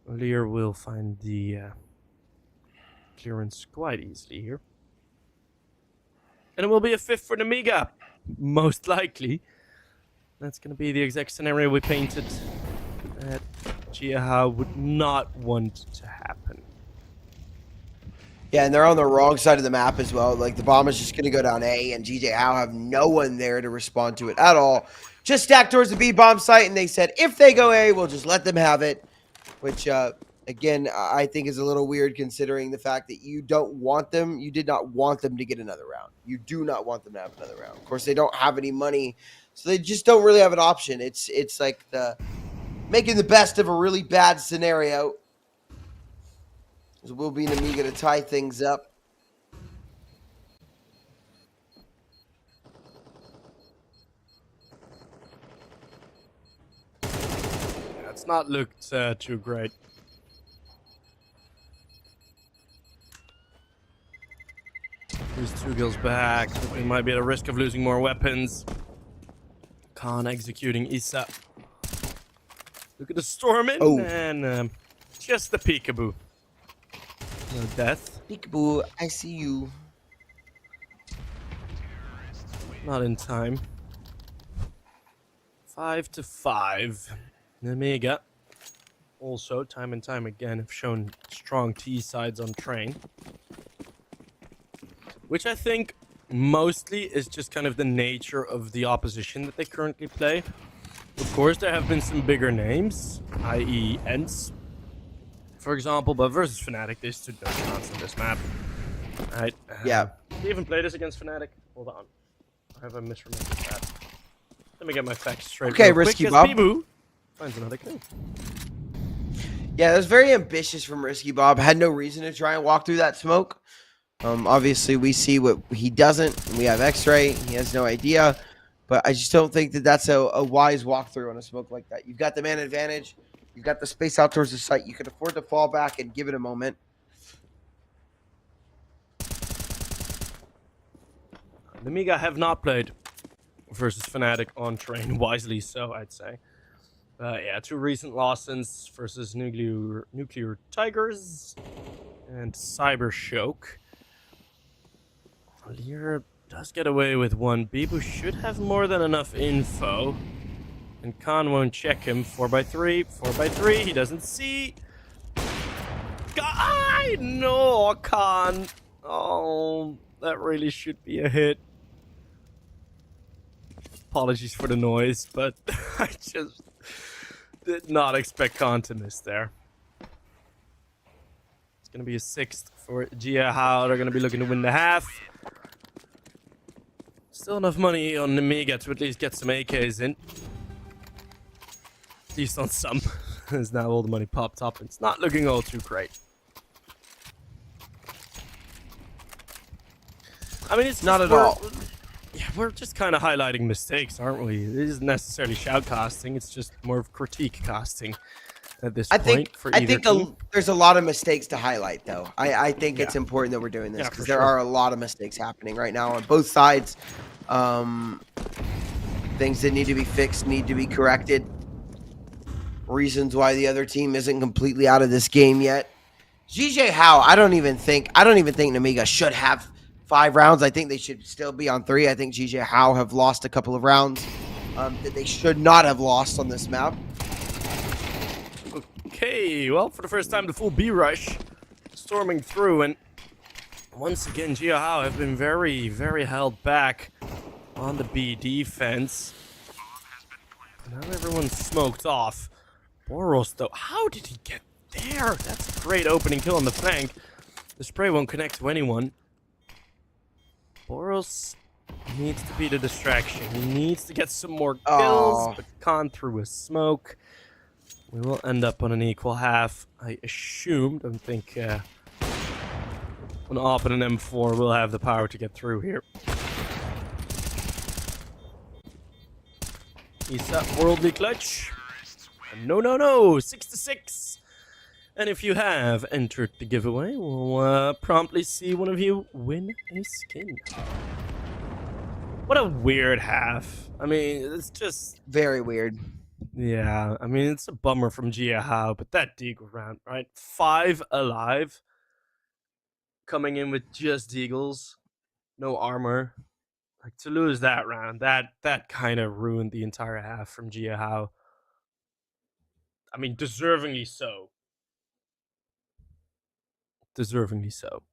Lear will find the clearance quite easily here. And it will be a 5th for Nemiga, most likely. That's going to be the exact scenario we painted that Jijiehao would not want to happen. Yeah, and they're on the wrong side of the map as well. Like, the bomb is just going to go down A, and Jijiehao have no one there to respond to it at all. Just stacked towards the B bomb site, and they said if they go A, we'll just let them have it. Which, again, I think is a little weird considering the fact that you don't want them. You did not want them to get another round. You do not want them to have another round. Of course, they don't have any money, so they just don't really have an option. It's like the making the best of a really bad scenario. It will be Nemiga to tie things up. Yeah, it's not looked too great. There's 2 kills back. We might be at a risk of losing more weapons. Khan executing Issa. Look at the storm in, and just the peekaboo. No death. Peekaboo, I see you. Not in time. 5-5. Nemiga also, time and time again, have shown strong T sides on train. Which I think mostly is just kind of the nature of the opposition that they currently play. Of course, there have been some bigger names, i.e. Ents. for example, but versus Fnatic, they stood no chance on this map. Right? Yeah. Did you even play this against Fnatic? Hold on. I have a misremembered that. Let me get my facts straight. Okay, real quick, Risky as Bob. Bibu finds another kill. Yeah, that was very ambitious from Risky Bob. Had no reason to try and walk through that smoke. Obviously, we see what he doesn't. We have X-ray. He has no idea. But I just don't think that that's a wise walkthrough on a smoke like that. You've got the man advantage. You've got the space out towards the site. You can afford to fall back and give it a moment. Nemiga have not played versus Fnatic on train, wisely so, I'd say. Yeah, 2 recent losses versus Nuclear Tigers and Cyber Shock. Lear does get away with 1. Bibu should have more than enough info. And Khan won't check him. 4x3, 4x3, he doesn't see. No, Khan. Oh, that really should be a hit. Apologies for the noise, but I just did not expect Khan to miss there. It's going to be a 6th for Jijiehao. They're going to be looking to win the half. Still enough money on Nemiga to at least get some AKs in. At least on some. As now all the money popped up. It's not looking all too great. I mean, it's Not at all. Yeah, we're just kind of highlighting mistakes, aren't we? It isn't necessarily shoutcasting. It's just more of critique casting at this point. I think there's a lot of mistakes to highlight, though. I think it's important that we're doing this because there are a lot of mistakes happening right now on both sides. Things that need to be fixed, need to be corrected. Reasons why the other team isn't completely out of this game yet. Jijiehao, I don't even think Nemiga should have 5 rounds. I think they should still be on 3. I think Jijiehao have lost a couple of rounds that they should not have lost on this map. Okay, well, for the first time, the full B rush storming through, and once again, Jijiehao have been very, very held back on the B defense. Now everyone's smoked off. Boros, though, how did he get there? That's a great opening kill on the flank. The spray won't connect to anyone. Boros needs to be the distraction. He needs to get some more kills, but Khan threw a smoke. We will end up on an equal half, I assume. Don't think an AWP and an M4 will have the power to get through here. Isa, worldly clutch. No, 6-6. And if you have entered the giveaway, we'll promptly see one of you win a skin. What a weird half. I mean, it's just very weird. Yeah, I mean, it's a bummer from Jijiehao, but that Deagle round, right? 5 alive. Coming in with just Deagles. No armor. Like, to lose that round, that kind of ruined the entire half from Jijiehao. I mean, deservingly so. Deservingly so.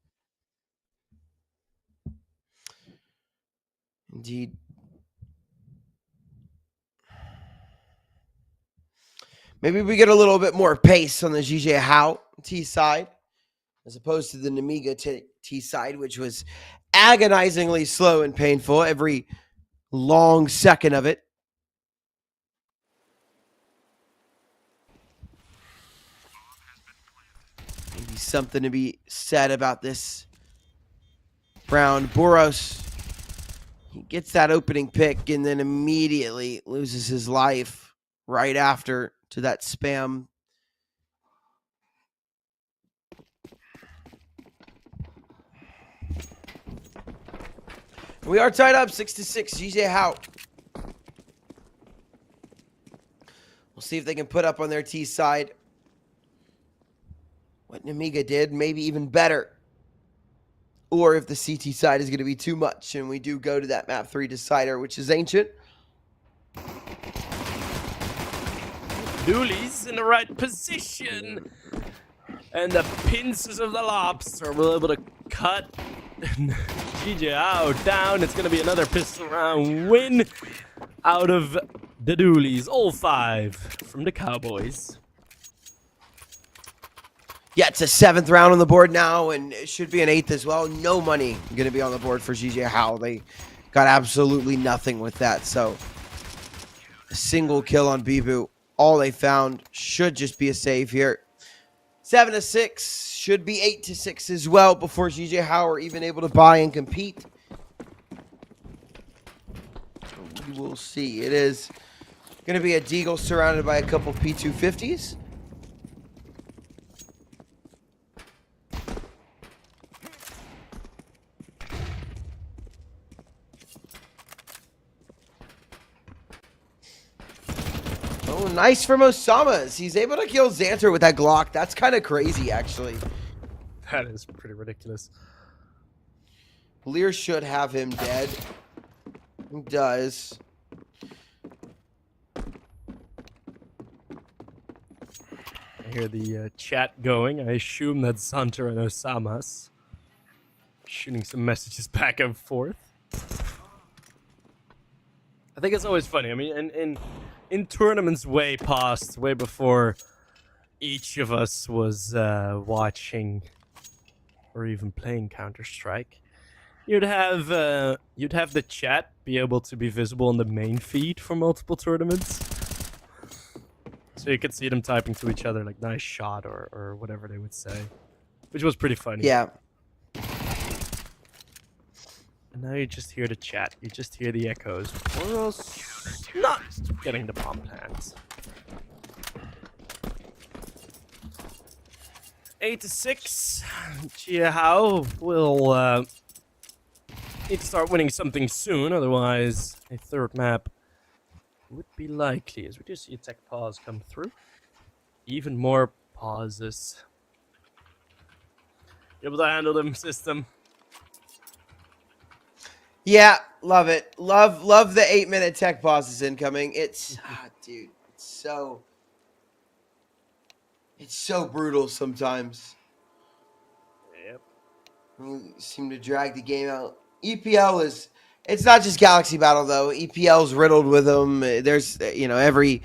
Indeed. Maybe we get a little bit more pace on the Jijiehao T side as opposed to the Nemiga T side, which was agonizingly slow and painful every long second of it. Maybe something to be said about this round. Boros, he gets that opening pick and then immediately loses his life right after to that spam. We are tied up 6-6. Jijiehao. We'll see if they can put up on their T side what Nemiga did, maybe even better. Or if the CT side is going to be too much and we do go to that map 3 decider, which is Ancient. Dooley's in the right position. And the pincers of the lobster will be able to cut Jijiehao down. It's going to be another pistol round win out of the Doolies. All 5 from the Cowboys. Yeah, it's a 7th round on the board now, and it should be an 8th as well. No money going to be on the board for Jijiehao. They got absolutely nothing with that. So a single kill on Bibu. All they found should just be a save here. 7-6, should be 8-6 as well before Jijiehao are even able to buy and compete. We will see. It is going to be a Deagle surrounded by a couple P250s. Oh, nice from Osamas. He's able to kill Xanter with that Glock. That's kind of crazy, actually. That is pretty ridiculous. Lear should have him dead. He does. I hear the chat going. I assume that's Xanter and Osamas shooting some messages back and forth. I think it's always funny. I mean, in tournaments way past, way before each of us was watching or even playing Counter-Strike, you'd have the chat be able to be visible on the main feed for multiple tournaments. So you could see them typing to each other like "nice shot" or whatever they would say, which was pretty funny. Yeah. And now you just hear the chat. You just hear the echoes. Or else not getting the bomb plants. 8-6. Jijiehao will need to start winning something soon. Otherwise, a third map would be likely. As we do see a tech pause come through. Even more pauses. You able to handle them, system? Yeah, love it. Love the 8-minute tech pauses incoming. It's dude, it's so brutal sometimes. Yep. We seem to drag the game out. EPL is, it's not just Galaxy Battle though. EPL's riddled with them. There's, you know, every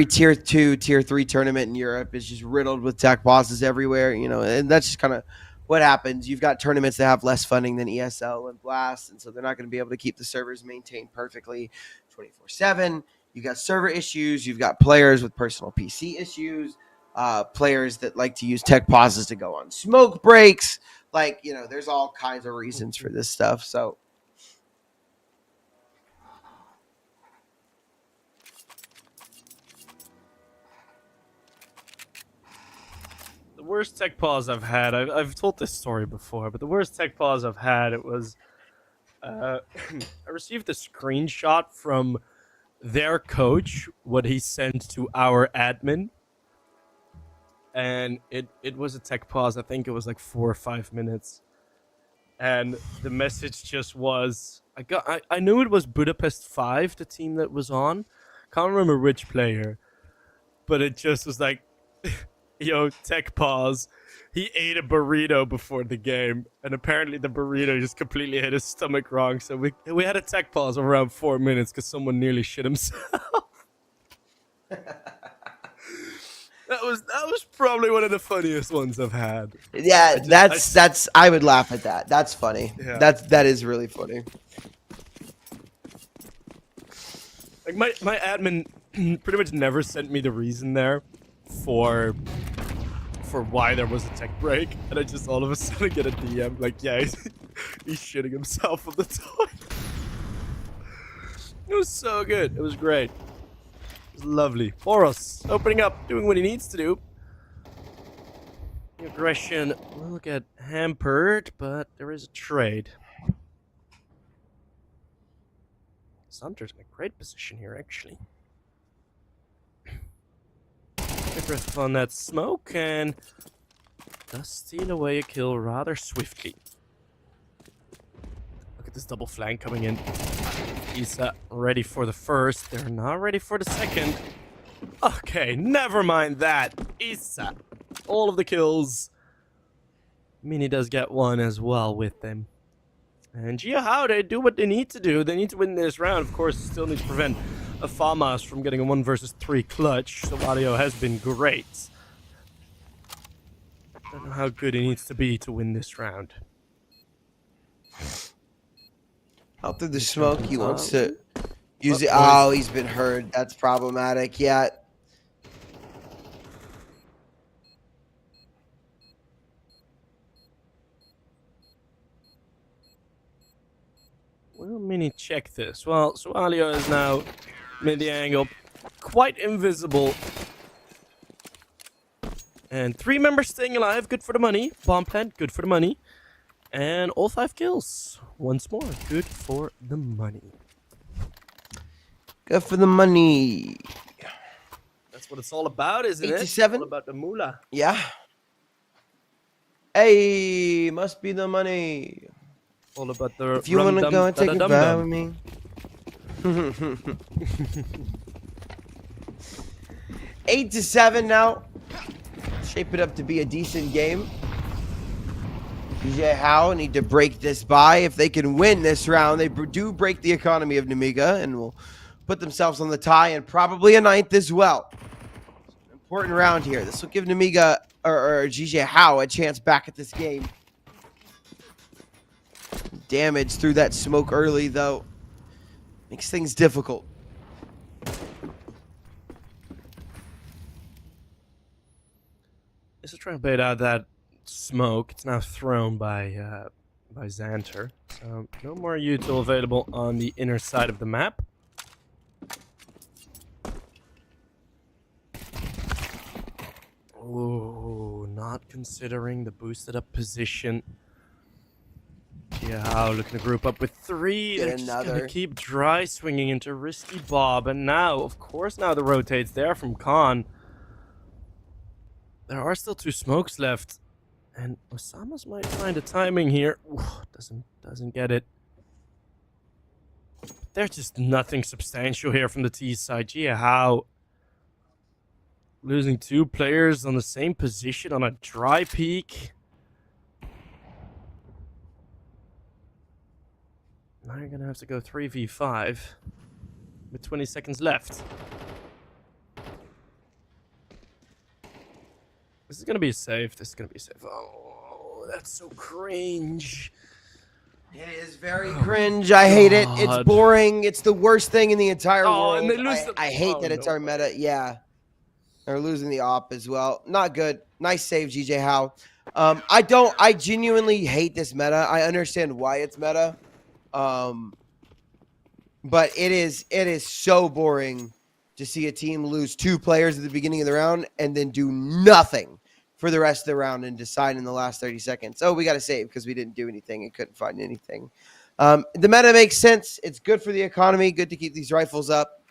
tier 2, tier 3 tournament in Europe is just riddled with tech pauses everywhere, you know, and that's just kind of what happens. You've got tournaments that have less funding than ESL and Blast, and so they're not going to be able to keep the servers maintained perfectly 24/7. You've got server issues. You've got players with personal PC issues, players that like to use tech pauses to go on smoke breaks. Like, you know, there's all kinds of reasons for this stuff. So the worst tech pause I've had, I've told this story before, but the worst tech pause I've had, it was, I received a screenshot from their coach, what he sent to our admin, and it was a tech pause. I think it was like 4 or 5 minutes, and the message just was, I knew it was Budapest 5, the team that was on, can't remember which player, but it just was like, yo, tech pause. He ate a burrito before the game, and apparently the burrito just completely hit his stomach wrong. So we had a tech pause of around 4 minutes because someone nearly shit himself. That was probably one of the funniest ones I've had. yeah, that's I would laugh at that. That's funny. Yeah. That is really funny. Like my admin pretty much never sent me the reason there for why there was a tech break, and I just all of a sudden get a DM like, yeah, he's shitting himself on the toilet. It was so good. It was great. It was lovely. Boros opening up, doing what he needs to do. The aggression will get hampered, but there is a trade. Xanter's in a great position here, actually. Griff on that smoke and does steal away a kill rather swiftly. Look at this double flank coming in. He's ready for the first. They're not ready for the second. Okay, never mind that. Issa. All of the kills. Mini does get one as well with them. And Jijiehao, they do what they need to do. They need to win this round. Of course, still need to prevent a FAMAS from getting a 1 versus 3 clutch. So audio has been great. Don't know how good he needs to be to win this round. Out through the smoke, he wants to use it. boys. Oh, he's been heard. That's problematic. Yeah. We'll mini check this. Well, Sualio is now mid the angle, quite invisible. And 3 members staying alive, good for the money. Bomb plant, good for the money. And all 5 kills, once more, good for the money. Good for the money. That's what it's all about, isn't 8 it? to 7. All about the moolah. Yeah. Hey, must be the money. All about the If you want to go and take a bow with me. 8 to 7 now. Shape it up to be a decent game. Jijiehao need to break this bye. If they can win this round, they do break the economy of Nemiga and will put themselves on the tie and probably a 9th as well. Important round here. This will give Nemiga or Jijiehao a chance back at this game. Damage through that smoke early, though, makes things difficult. This is trying to bait out that smoke. It's now thrown by Xanter. So no more util available on the inner side of the map. Ooh, not considering the boosted up position. Yeah, looking to group up with 3. Get They're just another. gonna keep dry swinging into risky Bob, and now, of course, now the rotates there from Khan. There are still 2 smokes left, and Osama's might find a timing here. Ooh, doesn't get it. There's just nothing substantial here from the T side. Jijiehao losing 2 players on the same position on a dry peak. Now you're gonna have to go 3v5 with 20 seconds left. This is gonna be safe. This is gonna be safe. Oh, that's so cringe. It is very cringe. I hate it. It's God. boring. It's the worst thing in the entire Oh, world. and they lose the- I hate oh, that it's no our way. meta. Yeah. They're losing the op as well. Not good. Nice save, Jijiehao. I genuinely hate this meta. I understand why it's meta. But it is so boring to see a team lose 2 players at the beginning of the round and then do nothing for the rest of the round and decide in the last 30 seconds. Oh, we got to save because we didn't do anything and couldn't find anything. The meta makes sense. It's good for the economy. Good to keep these rifles up.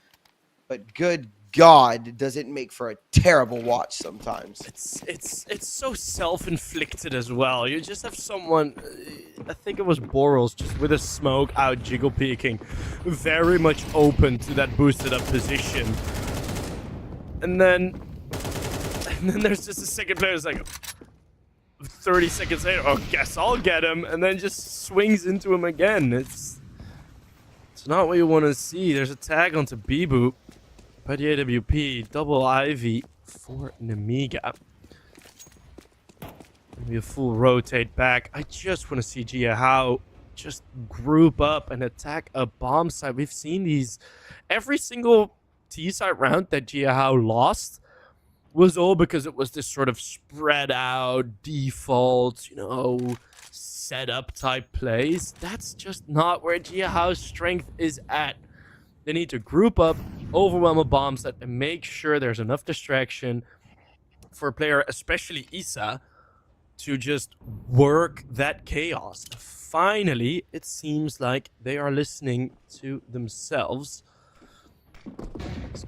But good God, does it make for a terrible watch sometimes. It's so self-inflicted as well. You just have someone, I think it was Boros, just with a smoke out jiggle peeking, very much open to that boosted up position. And then there's just a second player who's like 30 seconds later, oh, guess I'll get him, and then just swings into him again. It's not what you want to see. There's a tag onto Bibu by the AWP, double Ivy for Nemiga. Maybe a full rotate back. I just want to see Jijiehao just group up and attack a bomb site. We've seen these every single T site round that Jijiehao lost was all because it was this sort of spread out default, setup type plays. That's just not where Jijiahao's strength is at. They need to group up, overwhelm a bomb set, and make sure there's enough distraction for a player, especially Issa, to just work that chaos. Finally, it seems like they are listening to themselves.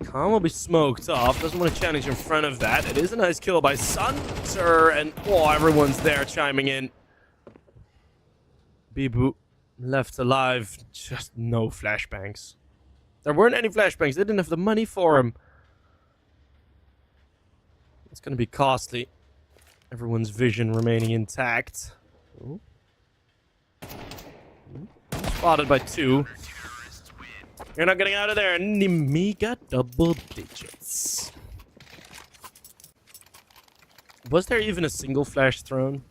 Khan will be smoked off. Doesn't want to challenge in front of that. It is a nice kill by Sunter, and everyone's there chiming in. Bibu left alive. Just no flashbangs. There weren't any flashbangs. They didn't have the money for him. It's going to be costly. Everyone's vision remaining intact. Ooh. Spotted by 2. You're not getting out of there. Nemiga double digits. Was there even a single flash thrown?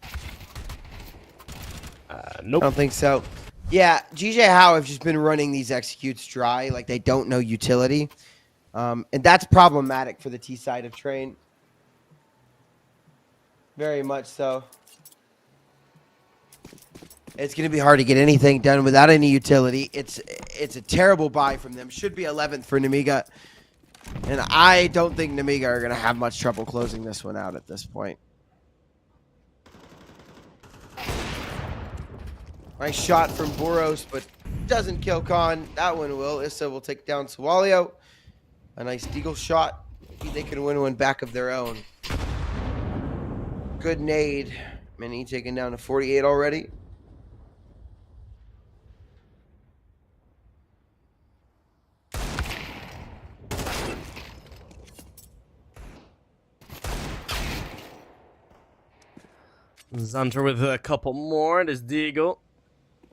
Nope. I don't think so. Yeah, Jijiehao have just been running these executes dry, like they don't know utility. And that's problematic for the T side of Train. Very much so. It's going to be hard to get anything done without any utility. It's a terrible buy from them. Should be 11th for Nemiga. And I don't think Nemiga are going to have much trouble closing this one out at this point. Nice shot from Boros, but doesn't kill Khan. That one will. Issa will take down Suwalio. A nice deagle shot. Maybe they can win one back of their own. Good nade. Mini taken down to 48 already. Zunter with a couple more. This Deagle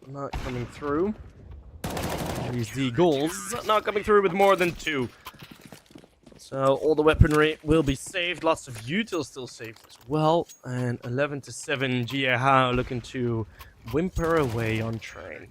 not coming through. These Deagles not coming through with more than 2. So all the weaponry will be saved. Lots of util still saved as well. And 11-7 Jijiehao looking to whimper away on Train.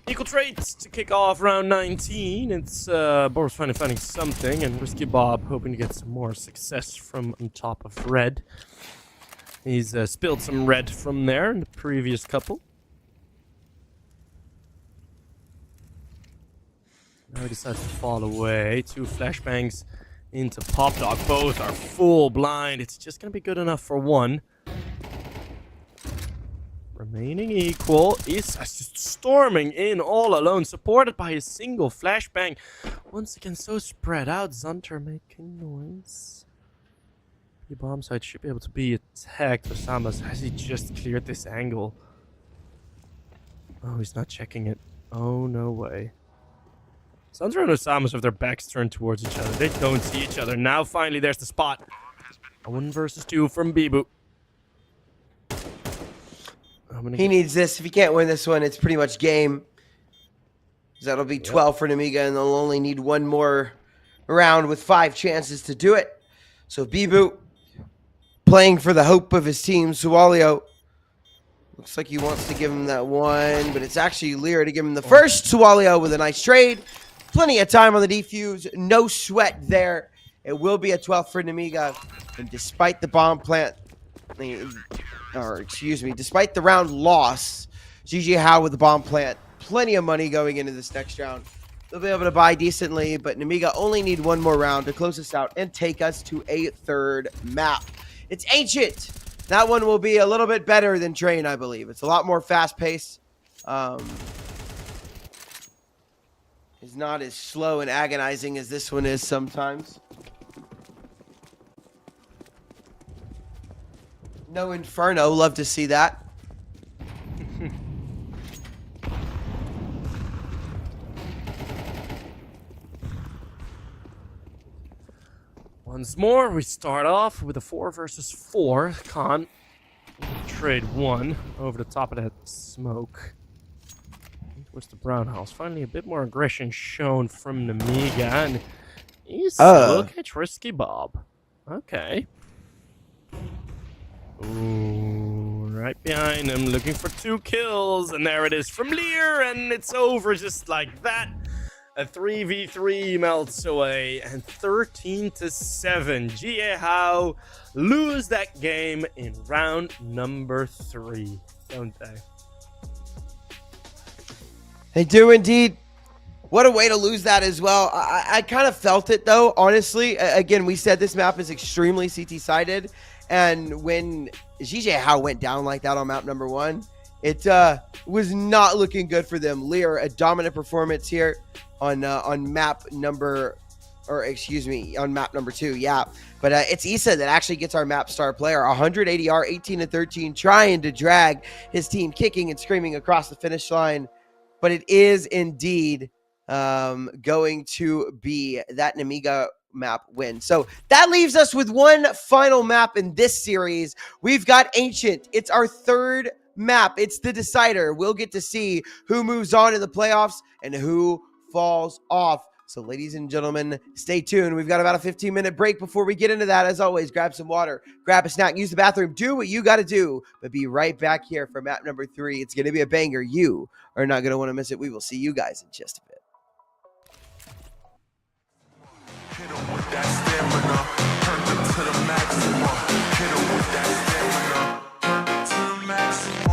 Equal traits to kick off round 19. It's Boris finally finding something, and Risky Bob hoping to get some more success from on top of red. He's spilled some red from there in the previous couple. Now he decides to fall away. 2 flashbangs into Pop Dog. Both are full blind. It's just going to be good enough for 1. Remaining equal. Isa's just storming in all alone, supported by a single flashbang. Once again, so spread out. Zunter making noise. The bomb site should be able to be attacked. Osamas, has he just cleared this angle? Oh, he's not checking it. Oh, no way. Zunter and Osamas have their backs turned towards each other. They don't see each other. Now, finally, there's the spot. 1 versus 2 from Bibu. He needs this. If he can't win this one, it's pretty much game. That'll be 12 for Nemiga, and they'll only need 1 more round with 5 chances to do it. So Bibu playing for the hope of his team. Suwalio looks like he wants to give him that 1, but it's actually Lear to give him the first. Suwalio with a nice trade. Plenty of time on the defuse. No sweat there. It will be a 12 for Nemiga. And despite the bomb plant, despite the round loss, Jijiehao with the bomb plant, plenty of money going into this next round. They'll be able to buy decently, but Nemiga only need 1 more round to close this out and take us to a 3rd map. It's Ancient. That one will be a little bit better than Train, I believe. It's a lot more fast-paced. It's not as slow and agonizing as this one is sometimes. No Inferno. Love to see that. Once more, we start off with a 4 versus 4. Khan trade 1 over the top of that smoke. Towards the brown house. Finally, a bit more aggression shown from Nemiga. And he's look at Risky Bob. Okay. Ooh, right behind him, looking for 2 kills, and there it is from Lear, and it's over just like that. A 3v3 melts away, and 13-7. Jijiehao lose that game in round number 3, don't they? They do indeed. What a way to lose that as well. I kind of felt it, though, honestly. Again, we said this map is extremely CT-sided. And when Jijiehao went down like that on map number 1, it was not looking good for them. Lear, a dominant performance here on map number or excuse me, on map number 2. Yeah, but it's Issa that actually gets our map star player. 100 ADR, 18 and 13, trying to drag his team, kicking and screaming across the finish line. But it is indeed going to be that Nemiga map win. So that leaves us with one final map in this series. We've got Ancient. It's our third map. It's the decider. We'll get to see who moves on in the playoffs and who falls off. So ladies and gentlemen, stay tuned. We've got about a 15-minute break before we get into that. As always, grab some water, grab a snack, use the bathroom, do what you got to do, but be right back here for map number 3. It's going to be a banger. You are not going to want to miss it. We will see you guys in just a bit. Hit 'em with that stamina, turn them to the maximum. Hit 'em with that stamina, turn them to the maximum.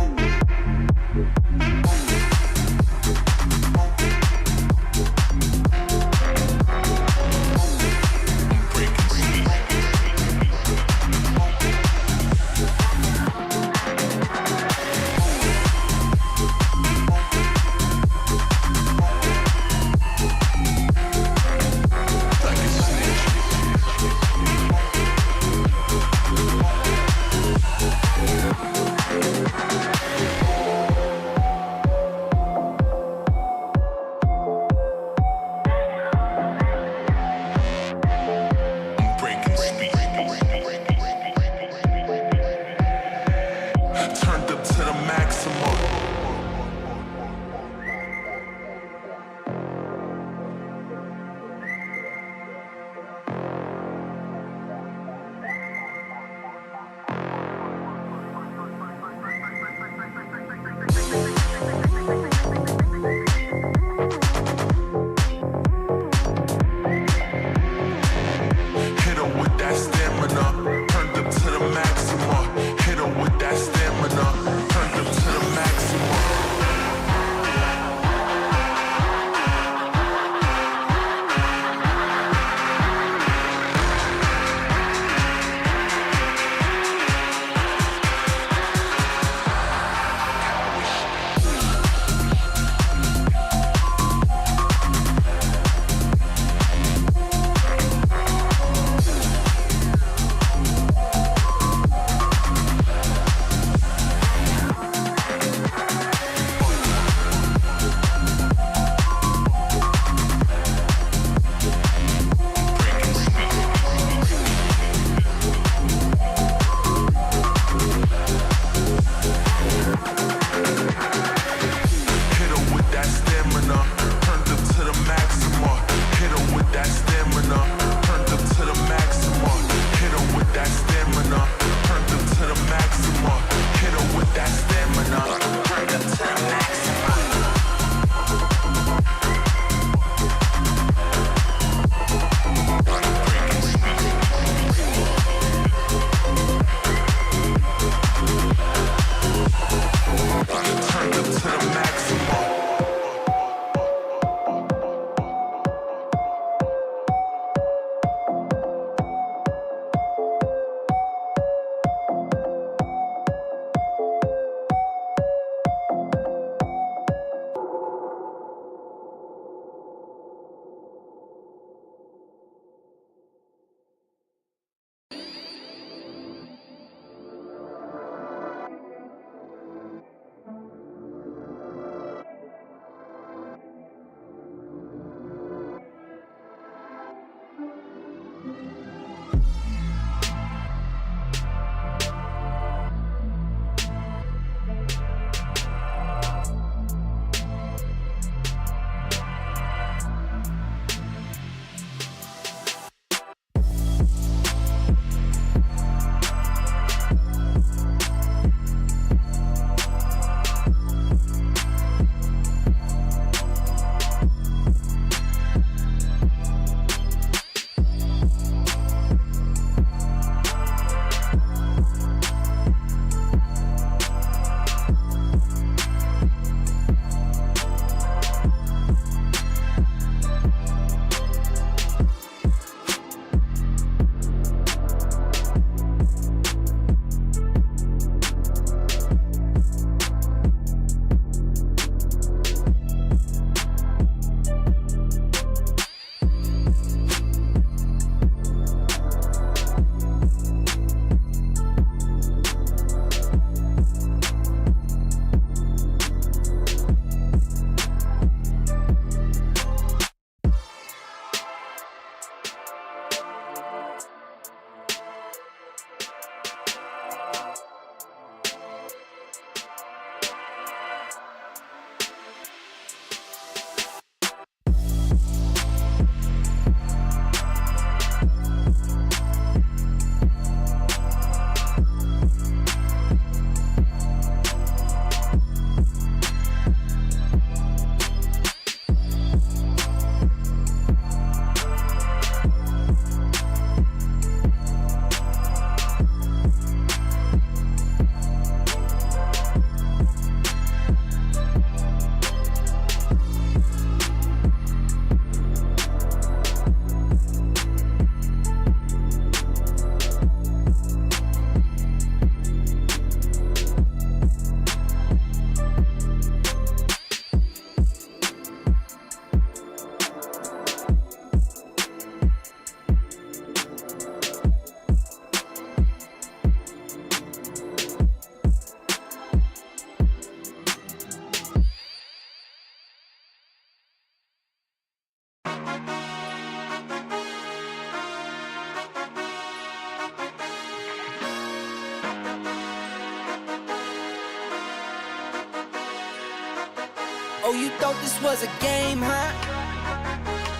you thought this was a game, huh?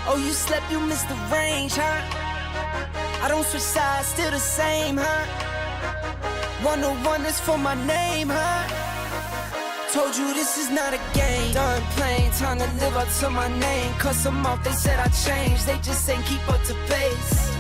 Oh, you slept, you missed the range, huh? I don't switch sides, still the same, huh? 101 is for my name, huh? Told you this is not a game. Done playing, time to live up to my name. Cut them off, they said I changed, they just ain't keep up to pace.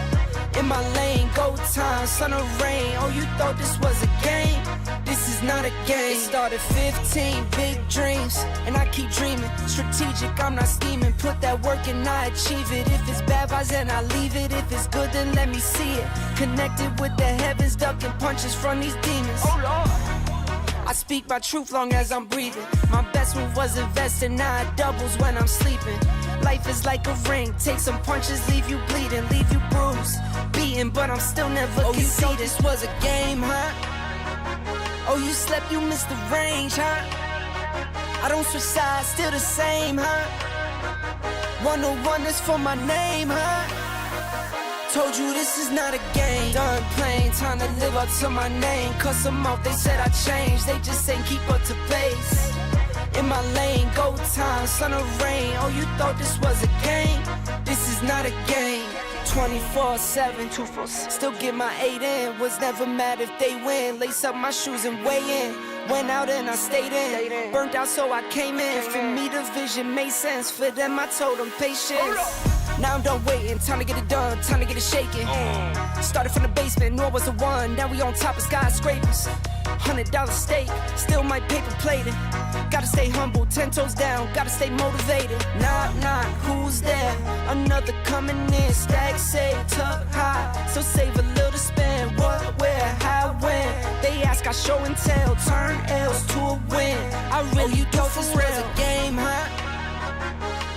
In my lane, go time, sun or rain. Oh, you thought this was a game? This is not a game. It started 15, big dreams, and I keep dreaming. Strategic, I'm not scheming. Put that work and I achieve it. If it's bad vibes, then I leave it. If it's good, then let me see it. Connected with the heavens, ducking punches from these demons. Oh Lord, I speak my truth long as I'm breathing. My best move was investing, now it doubles when I'm sleeping. Life is like a ring, take some punches, leave you bleeding, leave you bruised, beaten, but I'm still never conceded. You thought this was a game, huh? Oh, you slept, you missed the range, huh? I don't switch sides, still the same, huh? 101 is for my name, huh? Told you this is not a game. Done playing, time to live up to my name. Cut them off, they said I changed, they just ain't keep up to pace. In my lane, go time, sun or rain. Oh, you thought this was a game? This is not a game. 24/7, 247. Still get my 8 in. Was never mad if they win. Lace up my shoes and weigh in. Went out and I stayed in. Burnt out so I came in. For me the vision made sense. For them I told them patience. Now I'm done waiting, time to get it done, time to get it shaking. Started from the basement, knew I was the one. Now we on top of skyscrapers. $100 steak, still my paper plated. Gotta stay humble, 10 toes down, gotta stay motivated. Knock, knock, who's there? Another coming in, stack saved, tuck high. So save a little to spend, what, where, how, when. They ask, I show and tell, turn L's to a win. I really thought this was a game, huh?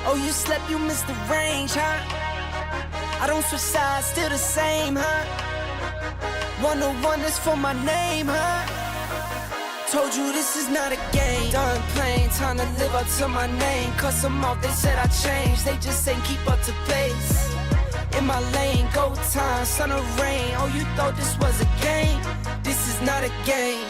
Oh, you slept, you missed the range, huh? I don't switch sides, still the same, huh? 101 is for my name, huh? Told you this is not a game. Done playing, time to live up to my name. Cut them off, they said I changed, they just ain't keep up to pace. In my lane, go time, sun or rain. Oh, you thought this was a game? This is not a game.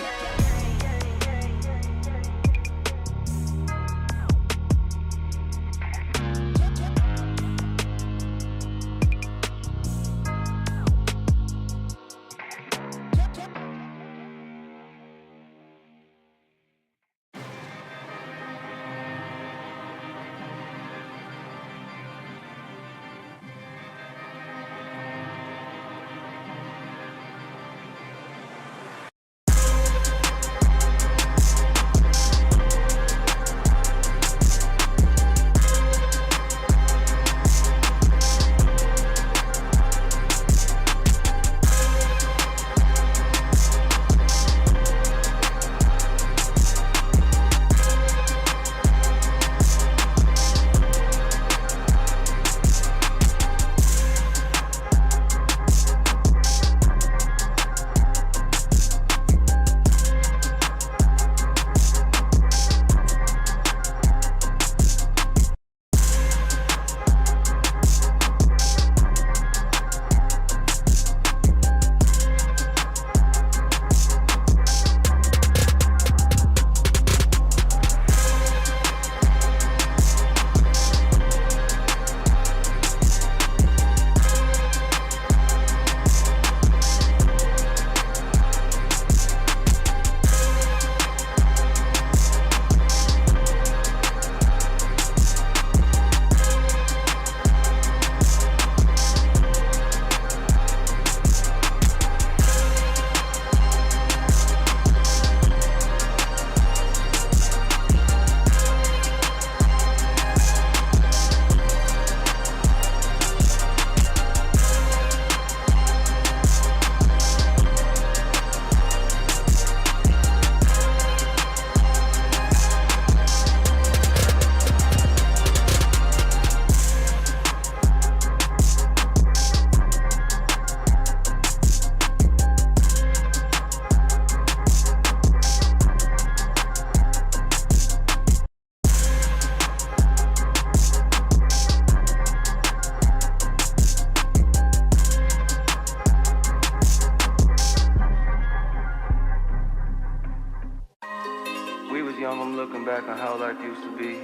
young, I'm looking back on how life used to be.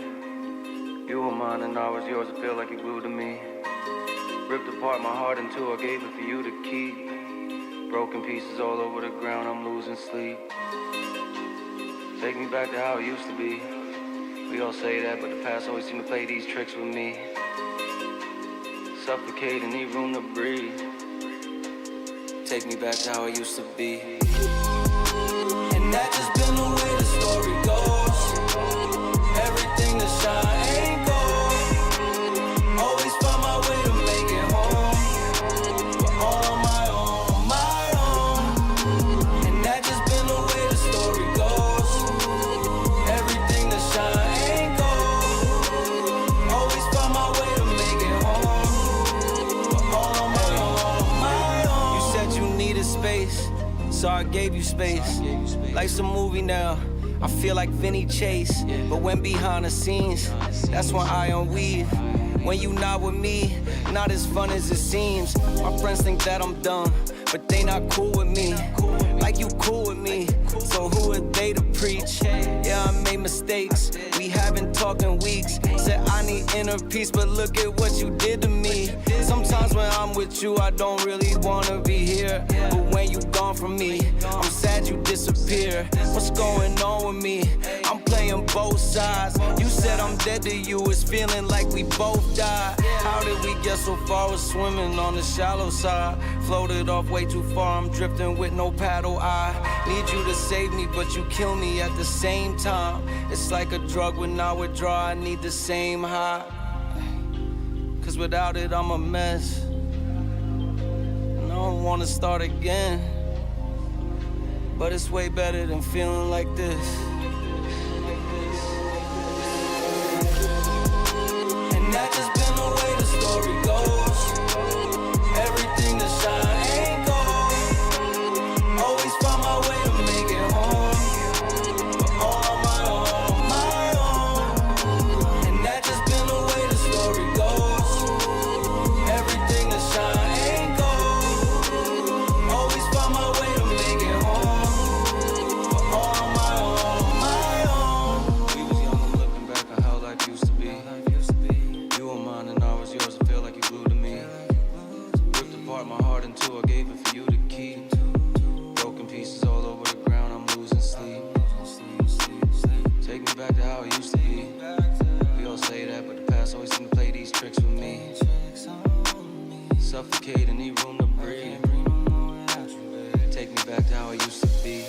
You were mine and I was yours, it feel like you glued to me. Ripped apart my heart in two, I gave it for you to keep. Broken pieces all over the ground, I'm losing sleep. Take me back to how it used to be. We all say that, but the past always seem to play these tricks with me. Suffocate and need room to breathe. Take me back to how it used to be. And that just been the way the story goes. Everything that shine ain't gold. Always find my way to make it home. But all on my own. And that just been the way the story goes. Everything that shine ain't gold. Always find my way to make it home. But all on my own. You said you needed space, so I gave you space. Life's a movie now, I feel like Vinny Chase. But when behind the scenes, that's when I unweave. When you not with me, not as fun as it seems. My friends think that I'm dumb, but they not cool with me. Like you cool with me, so who are they to preach? Yeah, I made mistakes, we haven't talked in weeks. Said I need inner peace, but look at what you did to me. Sometimes when I'm with you, I don't really wanna be here. But when you gone from me, I'm sad you disappear. What's going on with me? I'm playing both sides. You said I'm dead to you, it's feeling like we both died. How did we get so far? We're swimming on the shallow side. Floated off way too far, I'm drifting with no paddle. I need you to save me, but you kill me at the same time. It's like a drug when I withdraw, I need the same high. Cause without it, I'm a mess. And I don't wanna start again. But it's way better than feeling like this. And that just been the way the story goes. Everything that shine ain't gold. Always find my way to make it home. But all on my own. And that just been the way the story goes. Everything that shine ain't gold. Always find my way to make it home. But all on my own. We was young, I'm looking back at how life used to be. You were mine and I was yours, I feel like you glued to me. Ripped apart my heart in two, I gave it for you to keep. Broken pieces all over the ground, I'm losing sleep. Take me back to how it used to be. We all say that, but the past always seem to play these tricks with me. Suffocate and need room to breathe. Take me back to how it used to be.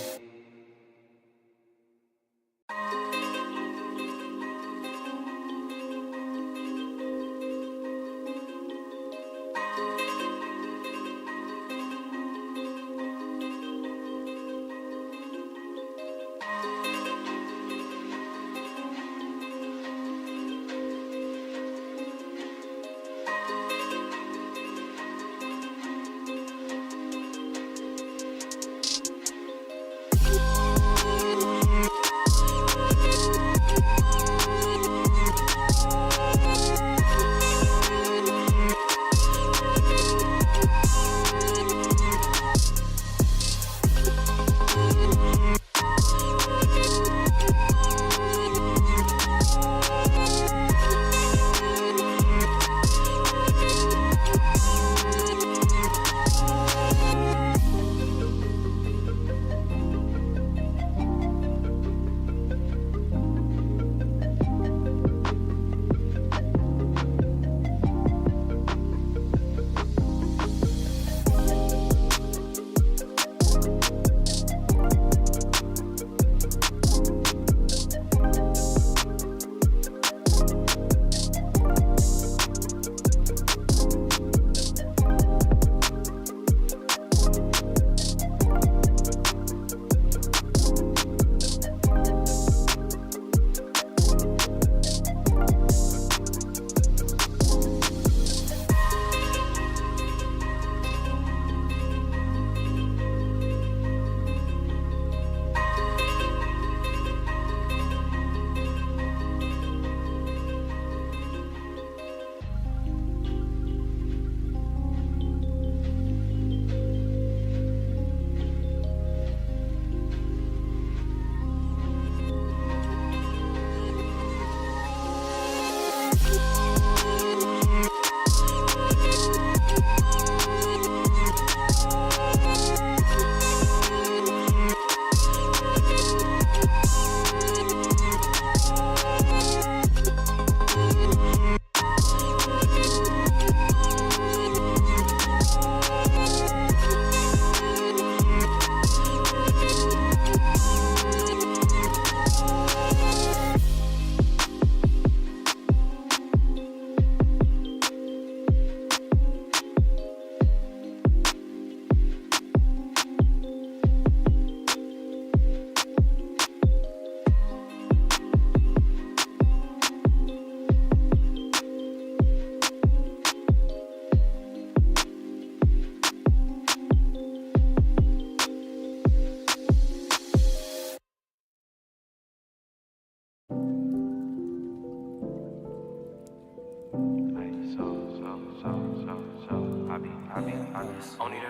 Only the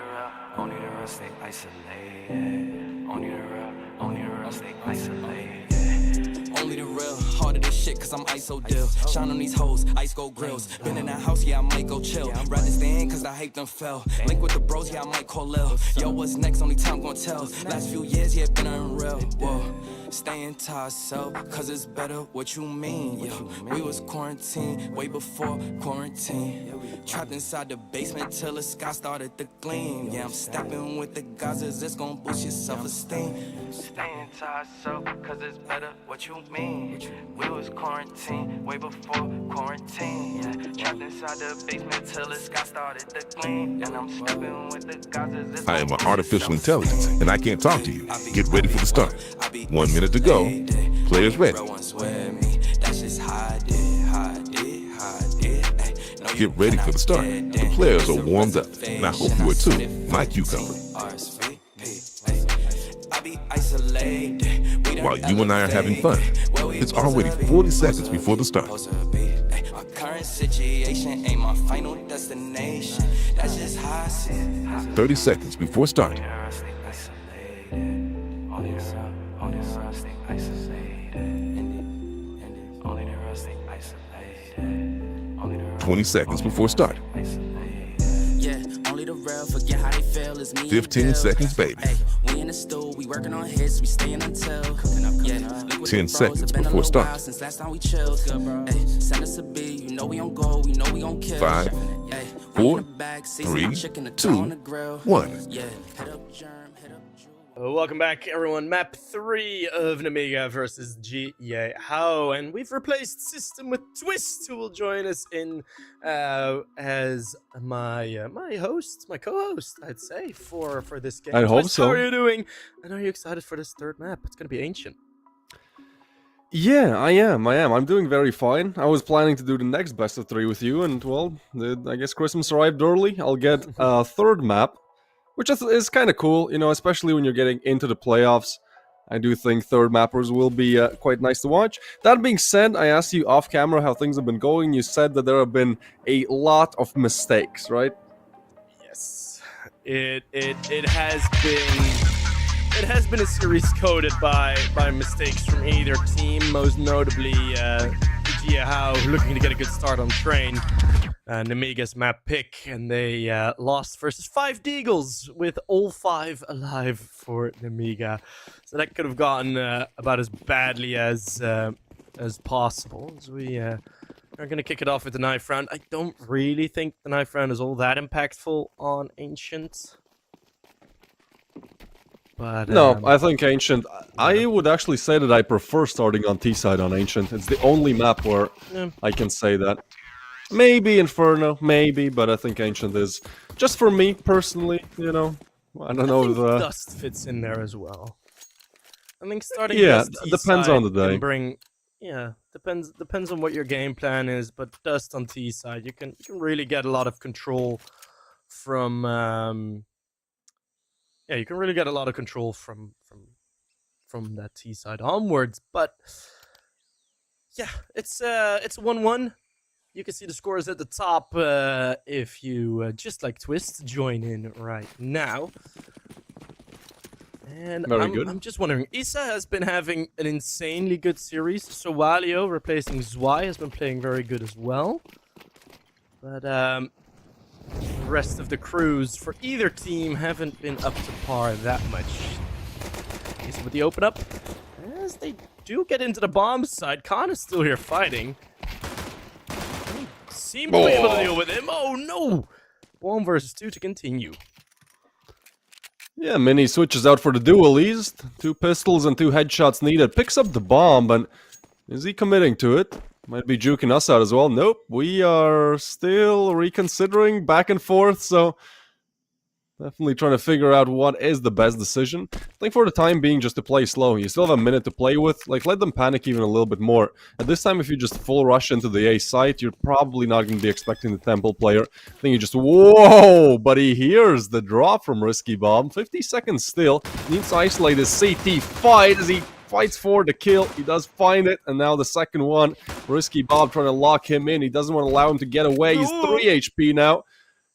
real stay isolated. Only the real stay isolated. Only the real, harder this shit, cause I'm ISO deal. Shine on these hoes, ice gold grills. Been in that house, yeah, I might go chill. Rather stay in, cause I hate them fell. Link with the bros, yeah, I might call Lil. Yo, what's next? Only time gon' tell. Last few years, yeah, been unreal. Whoa. Staying to ourselves, cause it's better what you mean, yeah. We was quarantined way before quarantine. Trapped inside the basement till the sky started to gleam. Yeah, I'm stepping with the Gazas, it's gon' boost your self-esteem. Staying to ourselves, cause it's better what you mean. We was quarantined way before quarantine. Yeah, trapped inside the basement till the sky started to gleam. And I'm stepping with the Gazas. I am an artificial intelligence, and I can't talk to you. Get ready for the start. 1 minute to go. Players ready. Get ready for the start. The players are warmed up, and I hope you are too. My cucumber. While you and I are having fun, it's already 40 seconds before the start. My current situation ain't my final destination. That's just how I see it. 30 seconds before start. 20 seconds before start. Yeah, only the real forget how they feel is me. 15 seconds, baby. Hey, we in the stool, we working on hits, we staying until. Yeah, 10 seconds before start. Since last time we chilled. Hey, send us a beat, you know we on go, we know we on kill. 5, 4, 3, 2, 1. Yeah, head up germ, head up. Welcome back, everyone. Map 3 of Nemiga versus Jijiehao, and we've replaced System with Twist, who will join us in as my co-host, I'd say, for this game. I hope Twist, so. How are you doing? And are you excited for this third map? It's gonna be Ancient. Yeah, I am. I'm doing very fine. I was planning to do the next best of 3 with you, and well, I guess Christmas arrived early. I'll get a third map, which is kind of cool, you know, especially when you're getting into the playoffs. I do think third mappers will be quite nice to watch. That being said, I asked you off camera how things have been going. You said that there have been a lot of mistakes, right? Yes, it has been a series coded by mistakes from either team, most notably Jijiehao, looking to get a good start on train. Nemiga's map pick, and they lost versus 5 Deagles with all 5 alive for Nemiga. So that could have gotten about as badly as possible. As we are going to kick it off with the knife round. I don't really think the knife round is all that impactful on Ancient. But, No, I think Ancient... I would actually say that I prefer starting on T-side on Ancient. It's the only map where I can say that. Maybe Inferno, maybe, but I think Ancient is... Just for me, personally, you know. I don't know think if... Dust fits in there as well. I think starting Yeah, Dust depends on the T-side day. can bring... Yeah, depends on what your game plan is, but Dust on T-side, you can really get a lot of control from... Yeah, you can really get a lot of control from that T-side onwards, but... Yeah, it's 1-1. You can see the scores at the top if you, just like Twist, join in right now. And I'm just wondering, Issa has been having an insanely good series. So Walio, replacing Zwei, has been playing very good as well. But the rest of the crews for either team haven't been up to par that much. Issa with the open up. As they do get into the bomb side, Khan is still here fighting. Seem to be able to deal with him. Oh no! 1 versus 2 to continue. Yeah, Mini switches out for the duelist. 2 pistols and 2 headshots needed. Picks up the bomb, and is he committing to it? Might be juking us out as well. Nope, we are still reconsidering back and forth, so... Definitely trying to figure out what is the best decision. I think for the time being, just to play slow. You still have a minute to play with. Like, let them panic even a little bit more. At this time, if you just full rush into the A site, you're probably not going to be expecting the Temple player. I think you just... Whoa! But he hears the drop from Risky Bomb. 50 seconds still. Needs to isolate his CT fight as he fights for the kill. He does find it. And now the second one. Risky Bob trying to lock him in. He doesn't want to allow him to get away. He's 3 HP now.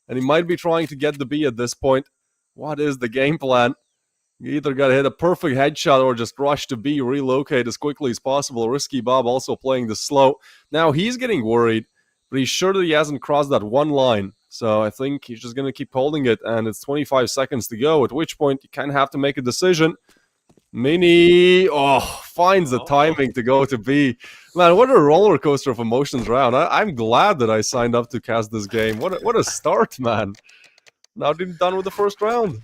and he might be trying to get the B at this point. What is the game plan? You either gotta hit a perfect headshot or just rush to B, relocate as quickly as possible. Risky Bob also playing the slow. Now he's getting worried, but he's sure that he hasn't crossed that one line. So I think he's just gonna keep holding it, and it's 25 seconds to go, at which point you kind of have to make a decision. Mini, finds the timing to go to B. Man, what a roller coaster of emotions round. I'm glad that I signed up to cast this game. What a start, man. Now done with the first round.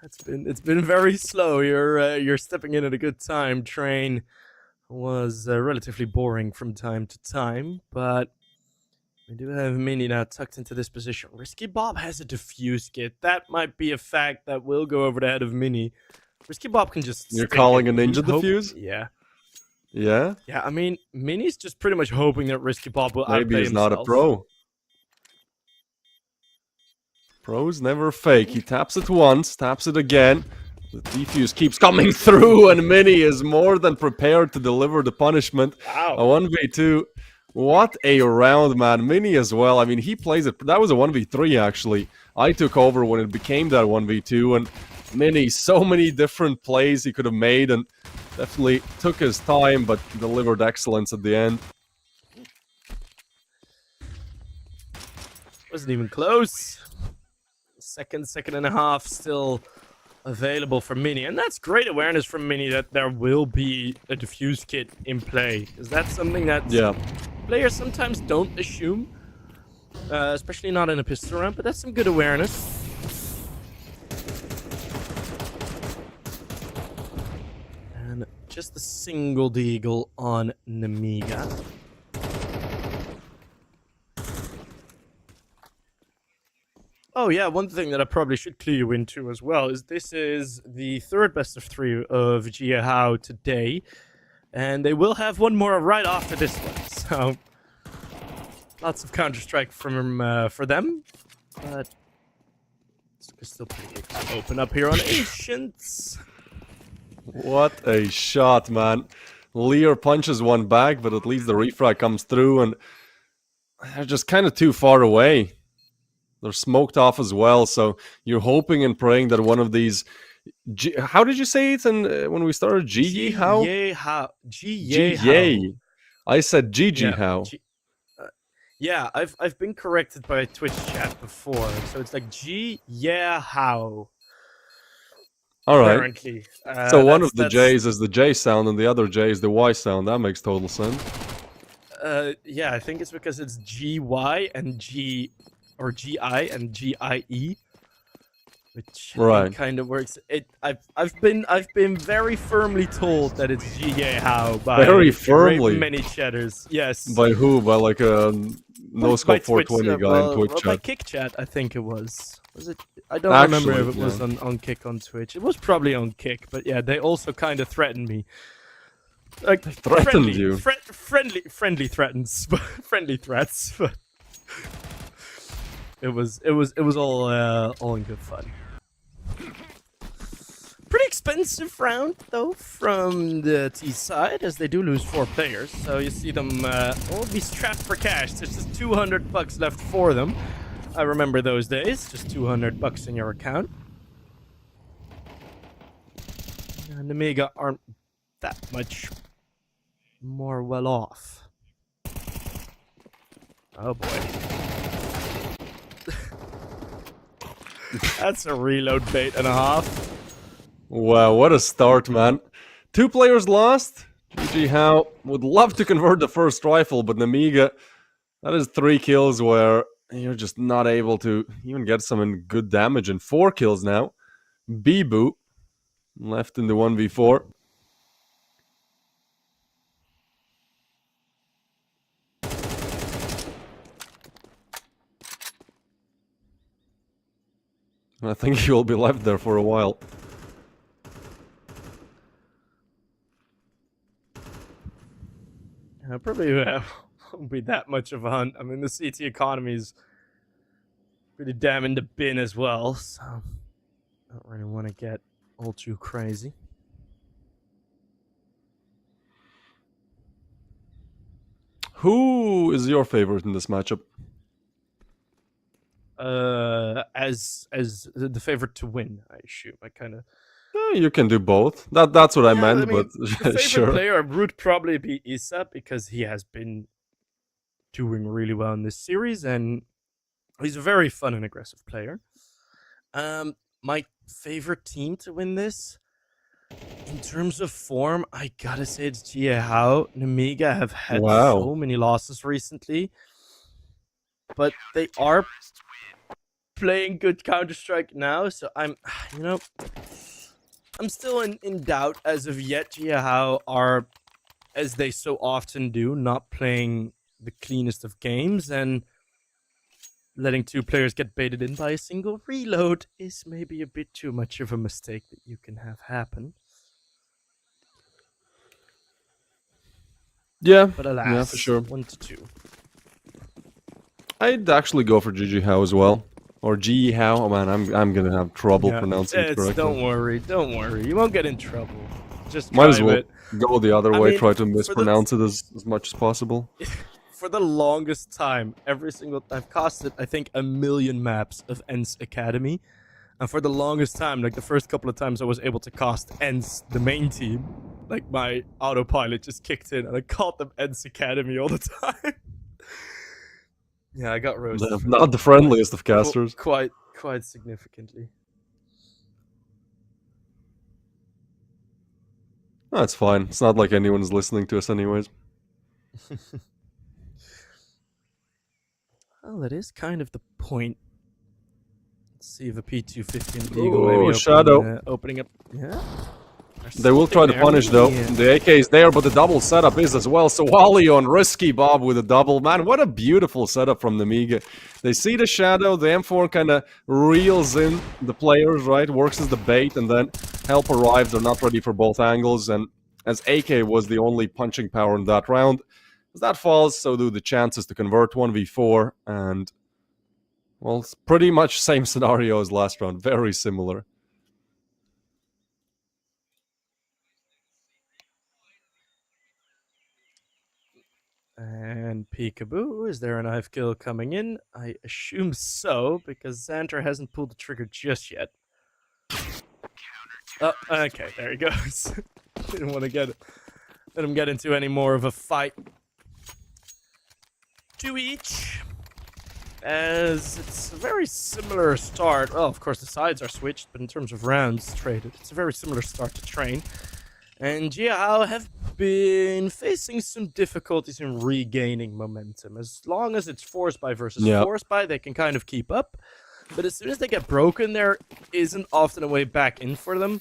It's been very slow. You're stepping in at a good time. Train was relatively boring from time to time, but we do have Mini now tucked into this position. Risky Bob has a diffuse kit. That might be a fact that will go over the head of Mini. Risky Bob can just. You're calling a ninja diffuse? Yeah. Yeah? Yeah, I mean, Mini's just pretty much hoping that Risky Bob will outplay Maybe he's himself. not a pro. Pro's never fake. He taps it once, taps it again. The defuse keeps coming through, and Mini is more than prepared to deliver the punishment. Wow. A 1v2. What a round, man. Mini as well. I mean, he plays it. That was a 1v3, actually. I took over when it became that 1v2, and Mini, so many different plays he could have made, and definitely took his time, but delivered excellence at the end. Wasn't even close. Second and a half still available for Mini, and that's great awareness from Mini that there will be a diffuse kit in play, because that's something that players sometimes don't assume, especially not in a pistol round, but that's some good awareness. And just a single deagle on Nemiga. Oh yeah, one thing that I probably should clue you into as well is this is the third best of 3 of Jijiehao today, and they will have one more right after this one. So lots of Counter-Strike from for them, but it's still pretty good to open up here on Ancients. What a shot, man. Lear punches one back, but at least the refrag comes through, and they're just kind of too far away. They're smoked off as well, so you're hoping and praying that one of these... how did you say it when we started? Jijiehao? Jijiehao. I said Jijiehao. Yeah, I've been corrected by Twitch chat before, so it's like Jijiehao. All right. Apparently. So one of the J's is the J sound, and the other J is the Y sound. That makes total sense. Yeah, I think it's because it's GY and G... or GI and GIE, which kind of works. I've been very firmly told that it's Jijiehao by very firmly many chatters. Yes. By who? By like a NoScope 420 guy in Twitch chat. By Kick chat, I think it was. Was it? I don't remember if it was on Kick on Twitch. It was probably on Kick, but yeah, they also kind of threatened me. Like threatened you? Friendly threats, but. It was all in good fun. Pretty expensive round though from the T side, as they do lose 4 players. So you see them all be strapped for cash. There's just $200 left for them. I remember those days. Just $200 in your account. And Nemiga aren't that much more well off. Oh boy. That's a reload bait and a half. Wow, what a start, man. 2 players lost. Jijiehao would love to convert the first rifle, but Nemiga, that is 3 kills where you're just not able to even get some good damage, and 4 kills now. Bibu left in the 1v4. I think he will be left there for a while. Probably won't be that much of a hunt. I mean, the CT economy is pretty damn in the bin as well, so I don't really want to get all too crazy. Who is your favorite in this matchup? as the favorite to win. I assume. I kind of. You can do both. That's what I Yeah, meant, I mean, the but favorite sure. player would probably be Issa because he has been doing really well in this series, and he's a very fun and aggressive player. My favorite team to win this, in terms of form, I gotta say it's Jijiehao. Nemiga have had Wow. so many losses recently, but they are playing good Counter-Strike now, so I'm still in doubt as of yet. Jijiehao are, as they so often do, not playing the cleanest of games, and letting two players get baited in by a single reload is maybe a bit too much of a mistake that you can have happen. Yeah, But alas, yeah, for sure. 1-2. I'd actually go for Jijiehao as well. Or Jijiehao. Oh man, I'm gonna have trouble Yeah, pronouncing it correctly. don't worry. You won't get in trouble. Just Might as try well it. go the other I way, mean, try to for the- mispronounce it as much as possible. For the longest time, I've costed, I think, 1 million maps of ENS Academy. And for the longest time, like the first couple of times I was able to cast ENS, the main team, like my autopilot just kicked in and I called them ENS Academy all the time. Yeah, I got roasted. for Not that the friendliest of casters. Quite significantly. That's fine. It's not like anyone's listening to us anyways. Well, that is kind of the point. Let's see if a P250 and Eagle Oh, maybe Shadow. opening up. Yeah. They will try to punish though. Yeah. The AK is there, but the double setup is as well. So Wally on Risky Bob with a double. Man, what a beautiful setup from Nemiga. They see the Shadow, the M4 kind of reels in the players, right? Works as the bait, and then help arrives. They're not ready for both angles, and as AK was the only punching power in that round, as that falls, so do the chances to convert 1v4, and well, it's pretty much same scenario as last round. Very similar. And peekaboo, is there a knife kill coming in? I assume so, because Xanter hasn't pulled the trigger just yet. Oh, okay, there he goes. Didn't want to let him get into any more of a fight. 2 each. As it's a very similar start. Well, of course, the sides are switched, but in terms of rounds traded, it's a very similar start to train. And Jijiehao have been facing some difficulties in regaining momentum. As long as it's force buy versus force buy, they can kind of keep up. But as soon as they get broken, there isn't often a way back in for them.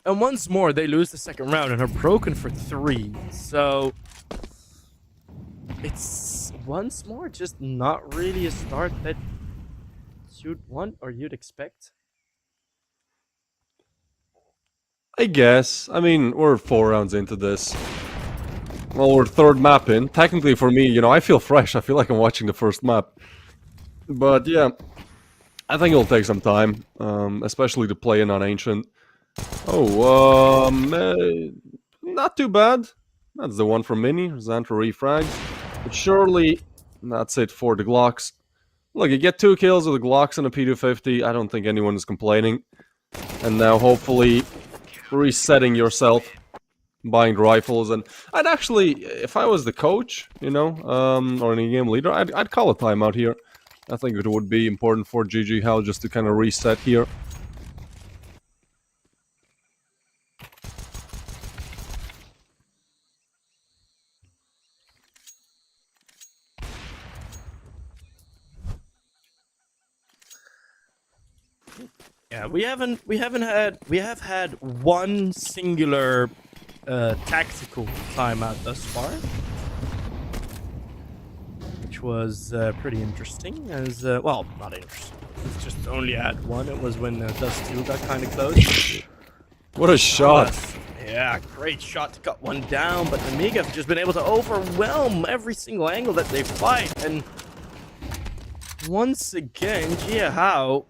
And once more, they lose the second round and are broken for 3. So it's once more just not really a start that you'd want or you'd expect. I guess. I mean, we're 4 rounds into this. Well, we're 3rd map in. Technically, for me, I feel fresh. I feel like I'm watching the first map. But yeah, I think it'll take some time, especially to play in on Ancient. Oh, not too bad. That's the one from Mini. Xanter refrags. But surely, that's it for the Glocks. Look, you get 2 kills with the Glocks and a P250. I don't think anyone is complaining. And now, hopefully, resetting yourself, buying rifles, and I'd actually, if I was the coach, or any game leader, I'd call a timeout here. I think it would be important for Jijiehao just to kind of reset here. Yeah, we have had one singular tactical timeout thus far, which was pretty interesting. As well, not interesting. It's just only had one. It was when Dust 2 got kind of close. What a shot! Yeah, great shot to cut one down, but Nemiga have just been able to overwhelm every single angle that they fight, and once again, Jijiehao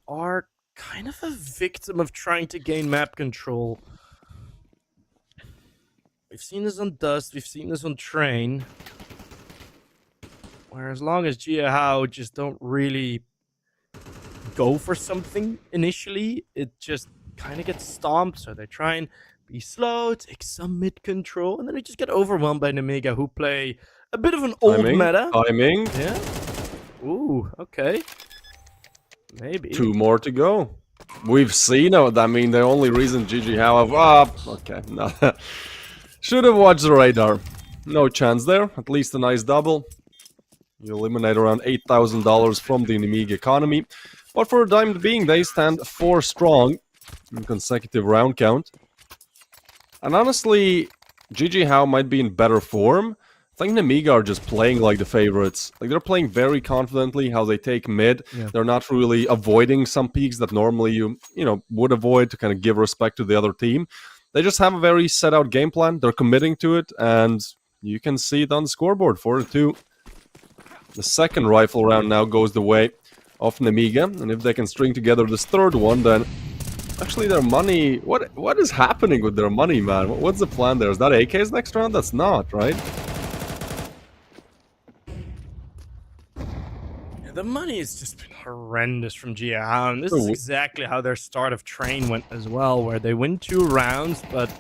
are kind of a victim of trying to gain map control. We've seen this on Dust, we've seen this on Train, where as long as Jijiehao just don't really go for something initially, it just kind of gets stomped. So they try and be slow, take some mid control, and then they just get overwhelmed by Nemiga, who play a bit of an old meta. Timing. Yeah. Ooh, okay. Maybe. 2 more to go. We've seen it. I mean, the only reason Jijiehao have... okay. No. Should have watched the radar. No chance there. At least a nice double. You eliminate around $8,000 from the Nemiga economy. But for the time being, they stand 4 strong in consecutive round count. And honestly, Jijiehao might be in better form. I think Nemiga are just playing like the favorites. Like, they're playing very confidently how they take mid. Yeah. They're not really avoiding some peaks that normally you would avoid to kind of give respect to the other team. They just have a very set out game plan. They're committing to it, and you can see it on the scoreboard, 4-2. The second rifle round now goes the way of Nemiga, and if they can string together this third one, then actually their money... What is happening with their money, man? What's the plan there? Is that AK's next round? That's not, right? The money has just been horrendous from Jijiehao, and this is exactly how their start of Train went as well, where they win 2 rounds, but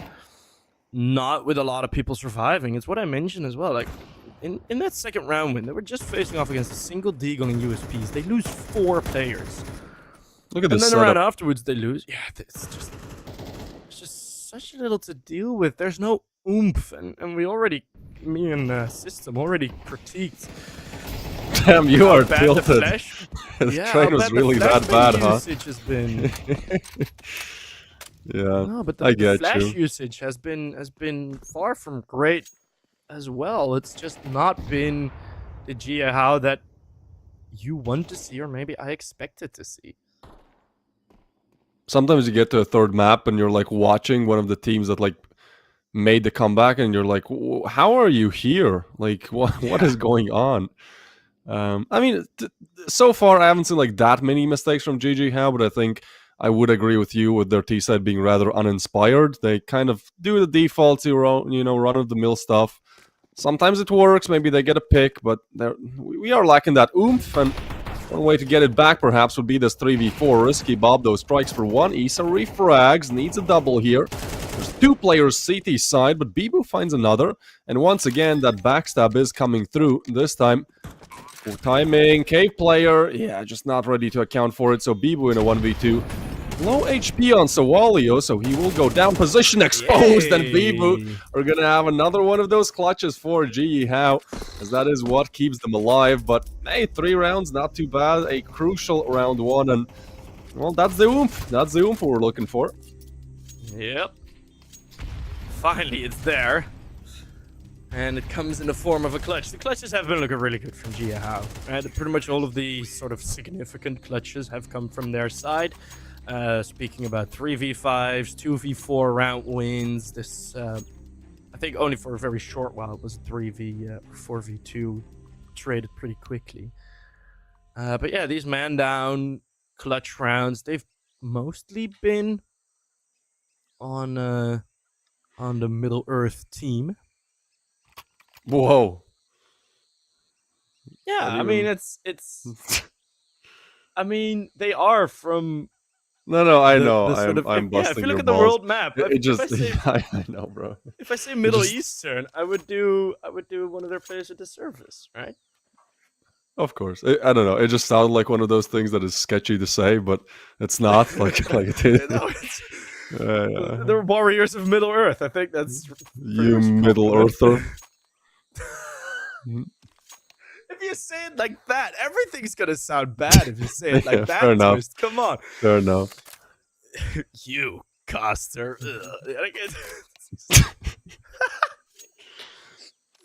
not with a lot of people surviving. It's what I mentioned as well. Like, in that second round win, they were just facing off against a single Deagle in USPs. They lose 4 players. Look at this. And then around afterwards, they lose. Yeah, it's just such a little to deal with. There's no oomph, and me and System already critiqued. Damn, you are bad tilted. The Train was really that bad, huh? Usage has been... Yeah, no, but I the get flash you. usage has been far from great as well. It's just not been the Jijiehao that you want to see, or maybe I expected to see. Sometimes you get to a third map and you're like watching one of the teams that like made the comeback, and you're like, how are you here? Like, what is going on? I mean, so far I haven't seen like that many mistakes from Jijiehao, but I think I would agree with you with their T-side being rather uninspired. They kind of do the default, run-of-the-mill stuff. Sometimes it works, maybe they get a pick, but we are lacking that oomph, and one way to get it back perhaps would be this 3v4. Risky Bob, those strikes for 1. Issa refrags, needs a double here. There's 2 players CT side, but Bibu finds another, and once again that backstab is coming through. This time, timing, Cave player, yeah, just not ready to account for it, so Bibu in a 1v2. Low HP on Sawalio, so he will go down. Position exposed, and Bibu are gonna have another one of those clutches for Jijiehao, as that is what keeps them alive. But hey, 3 rounds, not too bad. A crucial round 1, and well, that's the oomph. That's the oomph we're looking for. Yep. Finally, it's there. And it comes in the form of a clutch. The clutches have been looking really good from Jijiehao. Right? Pretty much all of the sort of significant clutches have come from their side. Speaking about 3v5s, 2v4 round wins. This, I think only for a very short while it was 4v2 traded pretty quickly. But yeah, these man down clutch rounds, they've mostly been on the Middle Earth team. Whoa. Yeah, I mean it's I mean they are from No, I know. I'm busting yeah, if you look your at the balls. world map, It just I know, bro. if I say Middle Eastern, I would do one of their players a disservice, right? Of course. I don't know. It just sounded like one of those things that is sketchy to say, but it's not like it is. No, the warriors of Middle Earth. I think that's you Middle Earther. If you say it like that, everything's gonna sound bad if you say it like that. Fair enough. Twist. Come on. Fair enough. You Coster.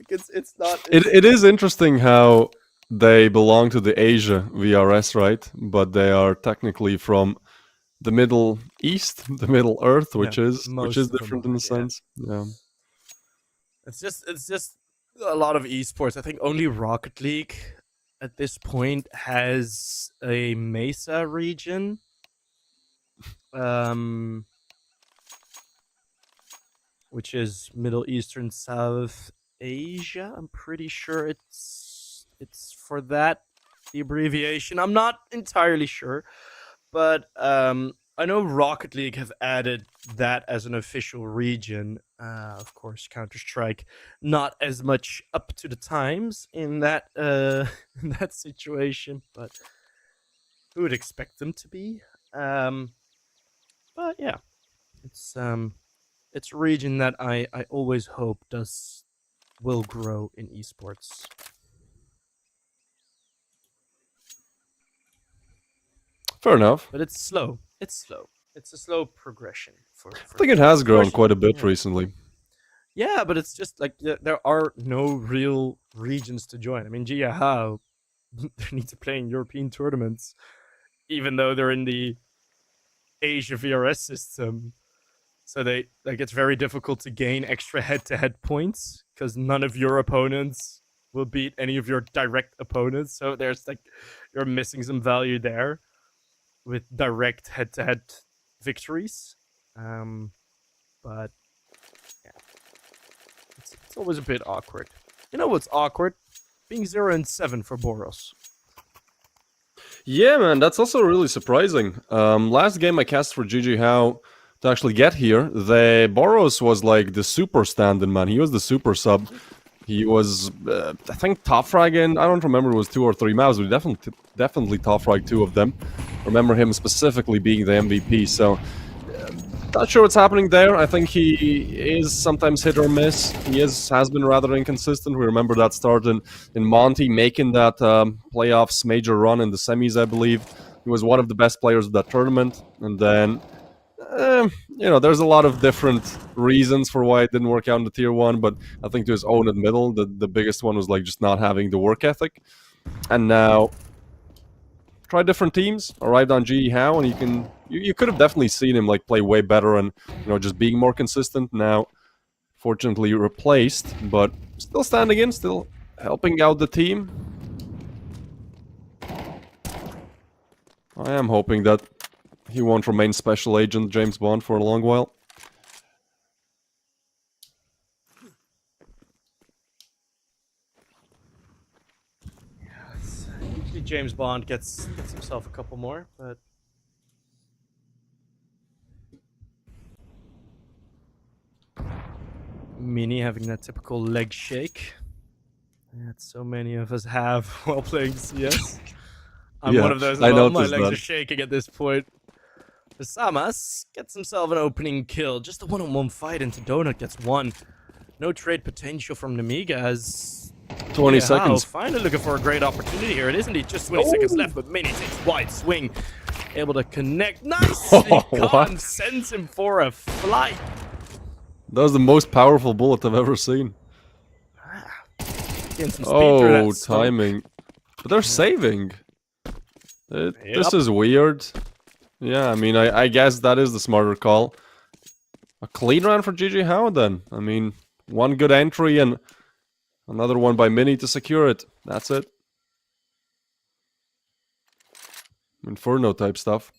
It's not. It is interesting how they belong to the Asia VRS, right? But they are technically from the Middle East, the Middle Earth, which is different in a sense. Yeah. It's just a lot of esports. I think only Rocket League at this point has a Mesa region. Which is Middle Eastern South Asia. I'm pretty sure it's for that, the abbreviation. I'm not entirely sure. But I know Rocket League have added that as an official region. Of course, Counter-Strike not as much up to the times in that in that situation, but who would expect them to be? But yeah, it's a region that I always hope will grow in esports. Fair enough. But it's slow. It's slow. It's a slow progression. I think it has grown especially- quite a bit yeah. recently. Yeah, but it's just like there are no real regions to join. I mean, Jijiehao, they need to play in European tournaments, even though they're in the Asia VRS system. So it's very difficult to gain extra head-to-head points because none of your opponents will beat any of your direct opponents. So there's you're missing some value there with direct head-to-head victories. But yeah, it's always a bit awkward. You know what's awkward? Being 0-7 for Boros. Yeah, man, that's also really surprising. Last game I cast for Jijiehao to actually get here, the Boros was like the super stand-in, man. He was the super sub. He was, I think, top frag in, I don't remember, it was 2 or 3 maps, but definitely top frag 2 of them. Remember him specifically being the MVP, so not sure what's happening there. I think he is sometimes hit or miss. He has been rather inconsistent. We remember that start in Monty, making that playoffs major run in the semis, I believe. He was one of the best players of that tournament. And then, there's a lot of different reasons for why it didn't work out in the tier 1, but I think to his own admittal, the biggest one was like just not having the work ethic. And now, try different teams, arrived on Jijiehao, and you could have definitely seen him like play way better and just being more consistent. Now, fortunately replaced, but still standing in, still helping out the team. I am hoping that he won't remain Special Agent James Bond for a long while. Usually James Bond gets himself a couple more, but Mini having that typical leg shake that so many of us have while playing CS. I'm Yeah, one of those as I well. My noticed legs that. are shaking at this point. Samas gets himself an opening kill. Just a one-on-one fight into Donut gets one. No trade potential from Nemiga as 20 Jijiehao seconds. finally looking for a great opportunity here. It is indeed just 20 seconds left, but Mini takes wide swing. Able to connect. Nicely What? Khan sends him for a flight. That was the most powerful bullet I've ever seen. Getting some speed through that smoke. Timing. But they're saving. This Yep. is weird. Yeah, I mean, I guess that is the smarter call. A clean run for Jijiehao then. I mean, one good entry and another one by Mini to secure it. That's it. Inferno type stuff.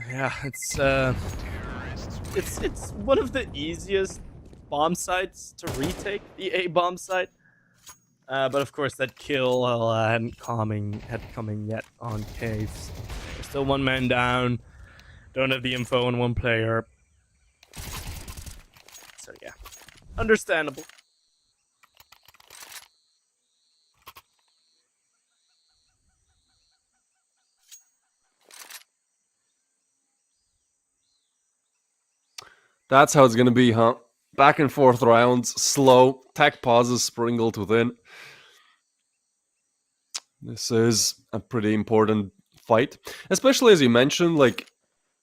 Yeah, it's one of the easiest bomb sites to retake, the A bomb site. But of course that kill hadn't coming yet on caves. There's still one man down. Don't have the info on one player. So yeah, understandable. That's how it's gonna be, huh? Back and forth rounds, slow, tech pauses sprinkled within. This is a pretty important fight. Especially as you mentioned, like,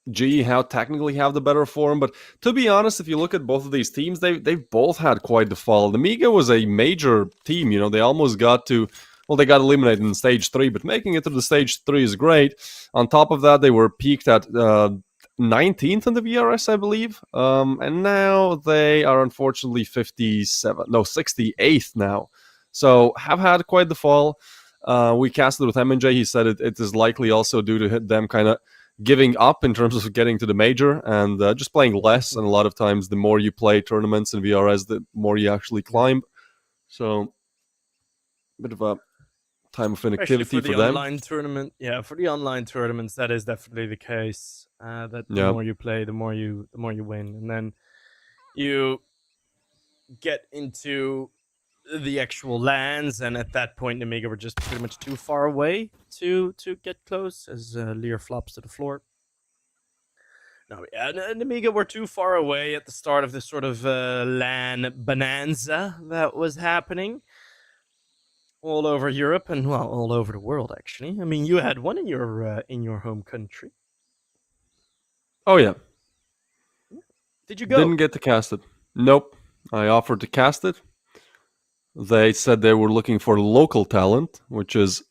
Jijiehao technically have the better form, but to be honest, if you look at both of these teams, they've both had quite the fall. Nemiga was a major team, they almost got to, well, they got eliminated in stage 3, but making it to the stage 3 is great. On top of that, they were peaked at 19th in the VRS, I believe, and now they are unfortunately 68th now. So have had quite the fall. We casted with M&J. He said it is likely also due to them kind of giving up in terms of getting to the major and just playing less. And a lot of times, the more you play tournaments in VRS, the more you actually climb. So, a bit of a time of Especially inactivity for the for them. online tournament. Yeah, for the online tournaments, that is definitely the case. That the Yeah. more you play, the more you win, and then you get into the actual lands, and at that point, Nemiga were just pretty much too far away to get close as Lear flops to the floor. No, yeah, Nemiga were too far away at the start of this sort of LAN bonanza that was happening all over Europe and, well, all over the world, actually. I mean, you had one in your home country. Oh, yeah. Did you go? Didn't get to cast it. Nope. I offered to cast it. They said they were looking for local talent, which is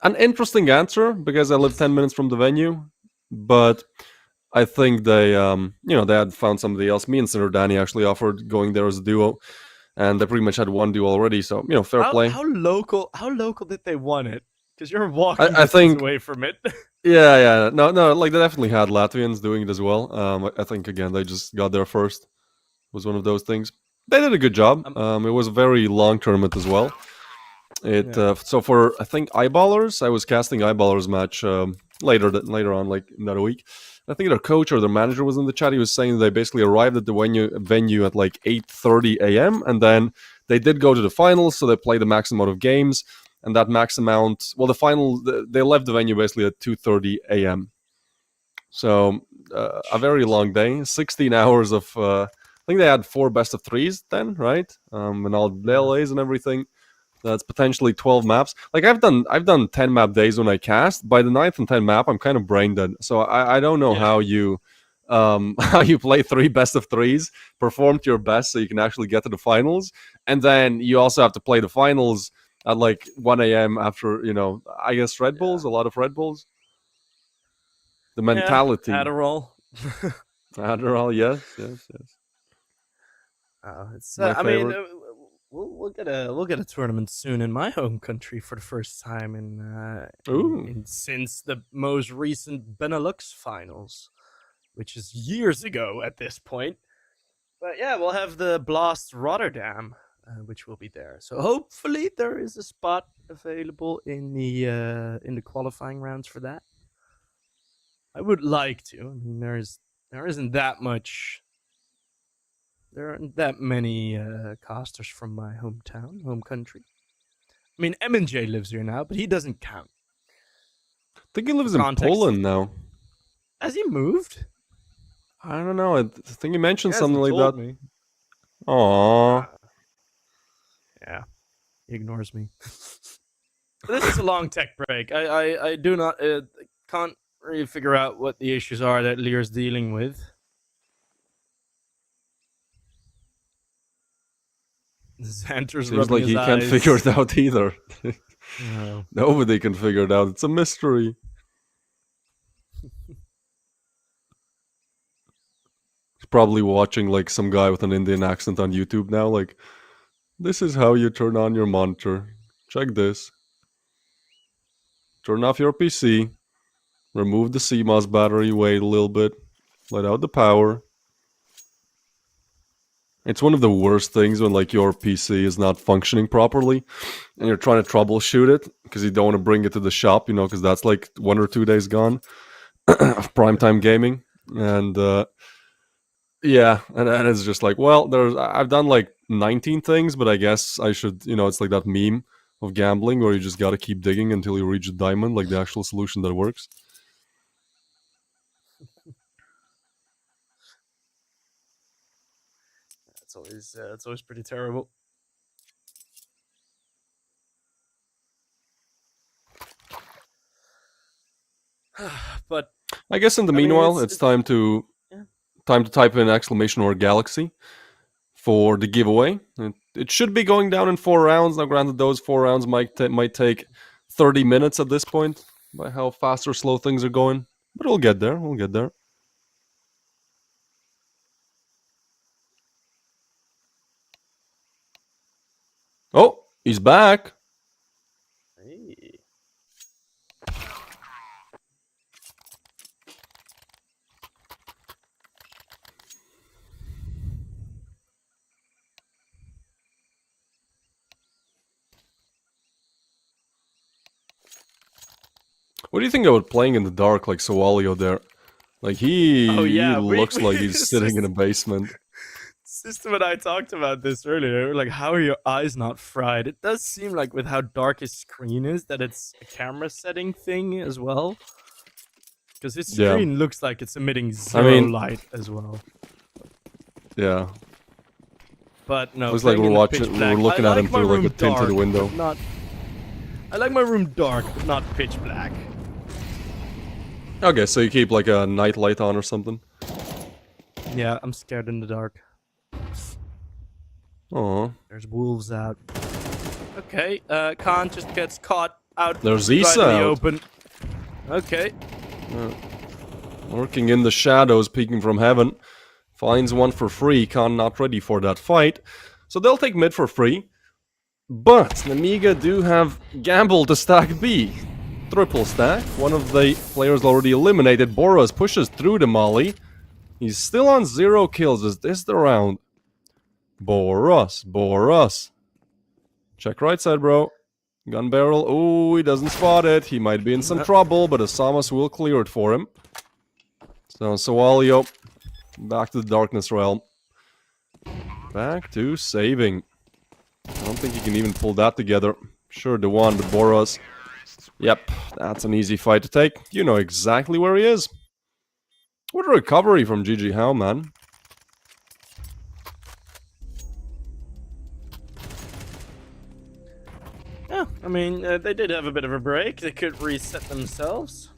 an interesting answer because I live 10 minutes from the venue. But I think they, they had found somebody else. Me and Senator Danny actually offered going there as a duo, and they pretty much had one duo already. So fair play. How local did they want it? Because you're walking I distance think away from it. Yeah. No. Like they definitely had Latvians doing it as well. I think again they just got there first. Was one of those things. They did a good job. It was a very long tournament as well. So for I think Eyeballers, I was casting Eyeballers match later on, like another week. I think their coach or their manager was in the chat. He was saying they basically arrived at the venue at like 8:30 a.m. and then they did go to the finals, so they played the max amount of games, and that max amount. Well, they left the venue basically at 2:30 a.m. So a very long day, 16 hours of. I think they had 4 best of 3s then, right? And all delays and everything. That's potentially 12 maps. Like I've done 10 map days when I cast. By the 9th and 10th map, I'm kind of brain dead. So I don't know how you how you play 3 best of 3s, perform to your best so you can actually get to the finals, and then you also have to play the finals at like 1 a.m. after I guess Red Bulls, a lot of Red Bulls. The mentality. Adderall. Adderall, yes. It's. My I mean, favorite. we'll get a tournament soon in my home country for the first time since the most recent Benelux finals, which is years ago at this point. But yeah, we'll have the Blast Rotterdam, which will be there. So hopefully there is a spot available in the qualifying rounds for that. I would like to. I mean, there isn't that much. There aren't that many casters from my home country. I mean, M&J lives here now, but he doesn't count. I think he lives in Poland now. Has he moved? I don't know. I think he mentioned He something hasn't like told that. me. Aww. Yeah, he ignores me. This is a long tech break. I do not can't really figure out what the issues are that Lear's dealing with. Xanter's Seems like he can't figure it out either. No. Nobody can figure it out. It's a mystery. He's probably watching like some guy with an Indian accent on YouTube now. Like, this is how you turn on your monitor. Check this. Turn off your PC. Remove the CMOS battery. Wait a little bit. Let out the power. It's one of the worst things when like your PC is not functioning properly and you're trying to troubleshoot it because you don't want to bring it to the shop, because that's like 1 or 2 days gone of primetime gaming. And yeah, and it's just like, well, I've done like 19 things, but I guess I should, it's like that meme of gambling where you just got to keep digging until you reach a diamond, like the actual solution that works. It's always pretty terrible. But I guess in the meanwhile, it's time to type in !Galaxy for the giveaway. It should be going down in 4 rounds. Now, granted, those 4 rounds might take 30 minutes at this point by how fast or slow things are going, but we'll get there. Oh, he's back. Hey. What do you think about playing in the dark like Sawalio there? Like he Oh, yeah, looks like he's sitting in a basement. System and I talked about this earlier. Like, how are your eyes not fried? It does seem like with how dark his screen is that it's a camera setting thing as well. Because his Yeah. screen looks like it's emitting zero light as well. Yeah. But no, Looks like playing we're in the pitch watching, black- we're looking I at him like my through like room a tinted dark, window. but not. I like my room dark, but not pitch black. Okay, so you keep like a night light on or something. Yeah, I'm scared in the dark. Oh, There's wolves out. Okay, Khan just gets caught out. There's right Issa in the out. open. Okay. lurking in the shadows, peeking from heaven. Finds one for free. Khan not ready for that fight, so they'll take mid for free. But Nemiga do have gamble to stack B. Triple stack. One of the players already eliminated. Boros pushes through the molly. He's still on 0 kills. Is this the round? Boros. Check right side, bro. Gun barrel. Oh, he doesn't spot it. He might be in some trouble, but Asamas will clear it for him. So, Sawalio, back to the Darkness Realm. Back to saving. I don't think he can even pull that together. Sure, the one, but Boros. Yep, that's an easy fight to take. You know exactly where he is. What a recovery from Jijiehao, man. Yeah, I mean, they did have a bit of a break. They could reset themselves.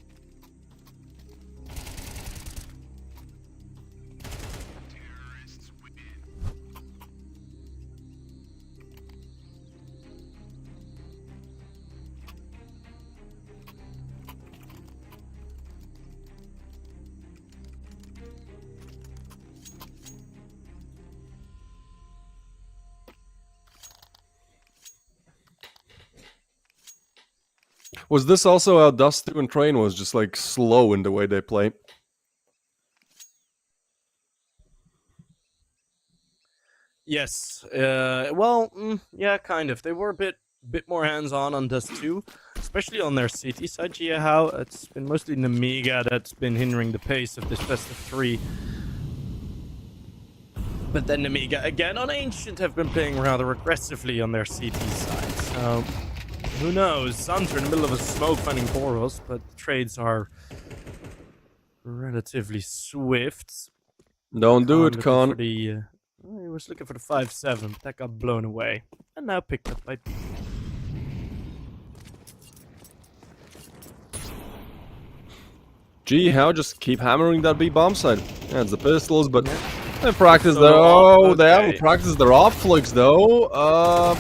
Was this also how Dust 2 and Train was just like slow in the way they play? Yes. Well, yeah, kind of. They were a bit more hands-on on Dust 2, especially on their CT side. Jijiehao, it's been mostly Nemiga that's been hindering the pace of this best of 3. But then Nemiga, again, on Ancient, have been playing rather aggressively on their CT side. So, who knows? Suns are in the middle of a smoke finding Boros, but the trades are relatively swift. Don't do it, looking Khan. for the, he was looking for the 5-7, but that got blown away. And now picked up by... Jijiehao just keep hammering that B bomb side. Yeah, it's the pistols, but they practiced So their... Oh, they okay. haven't practiced their off flicks, though.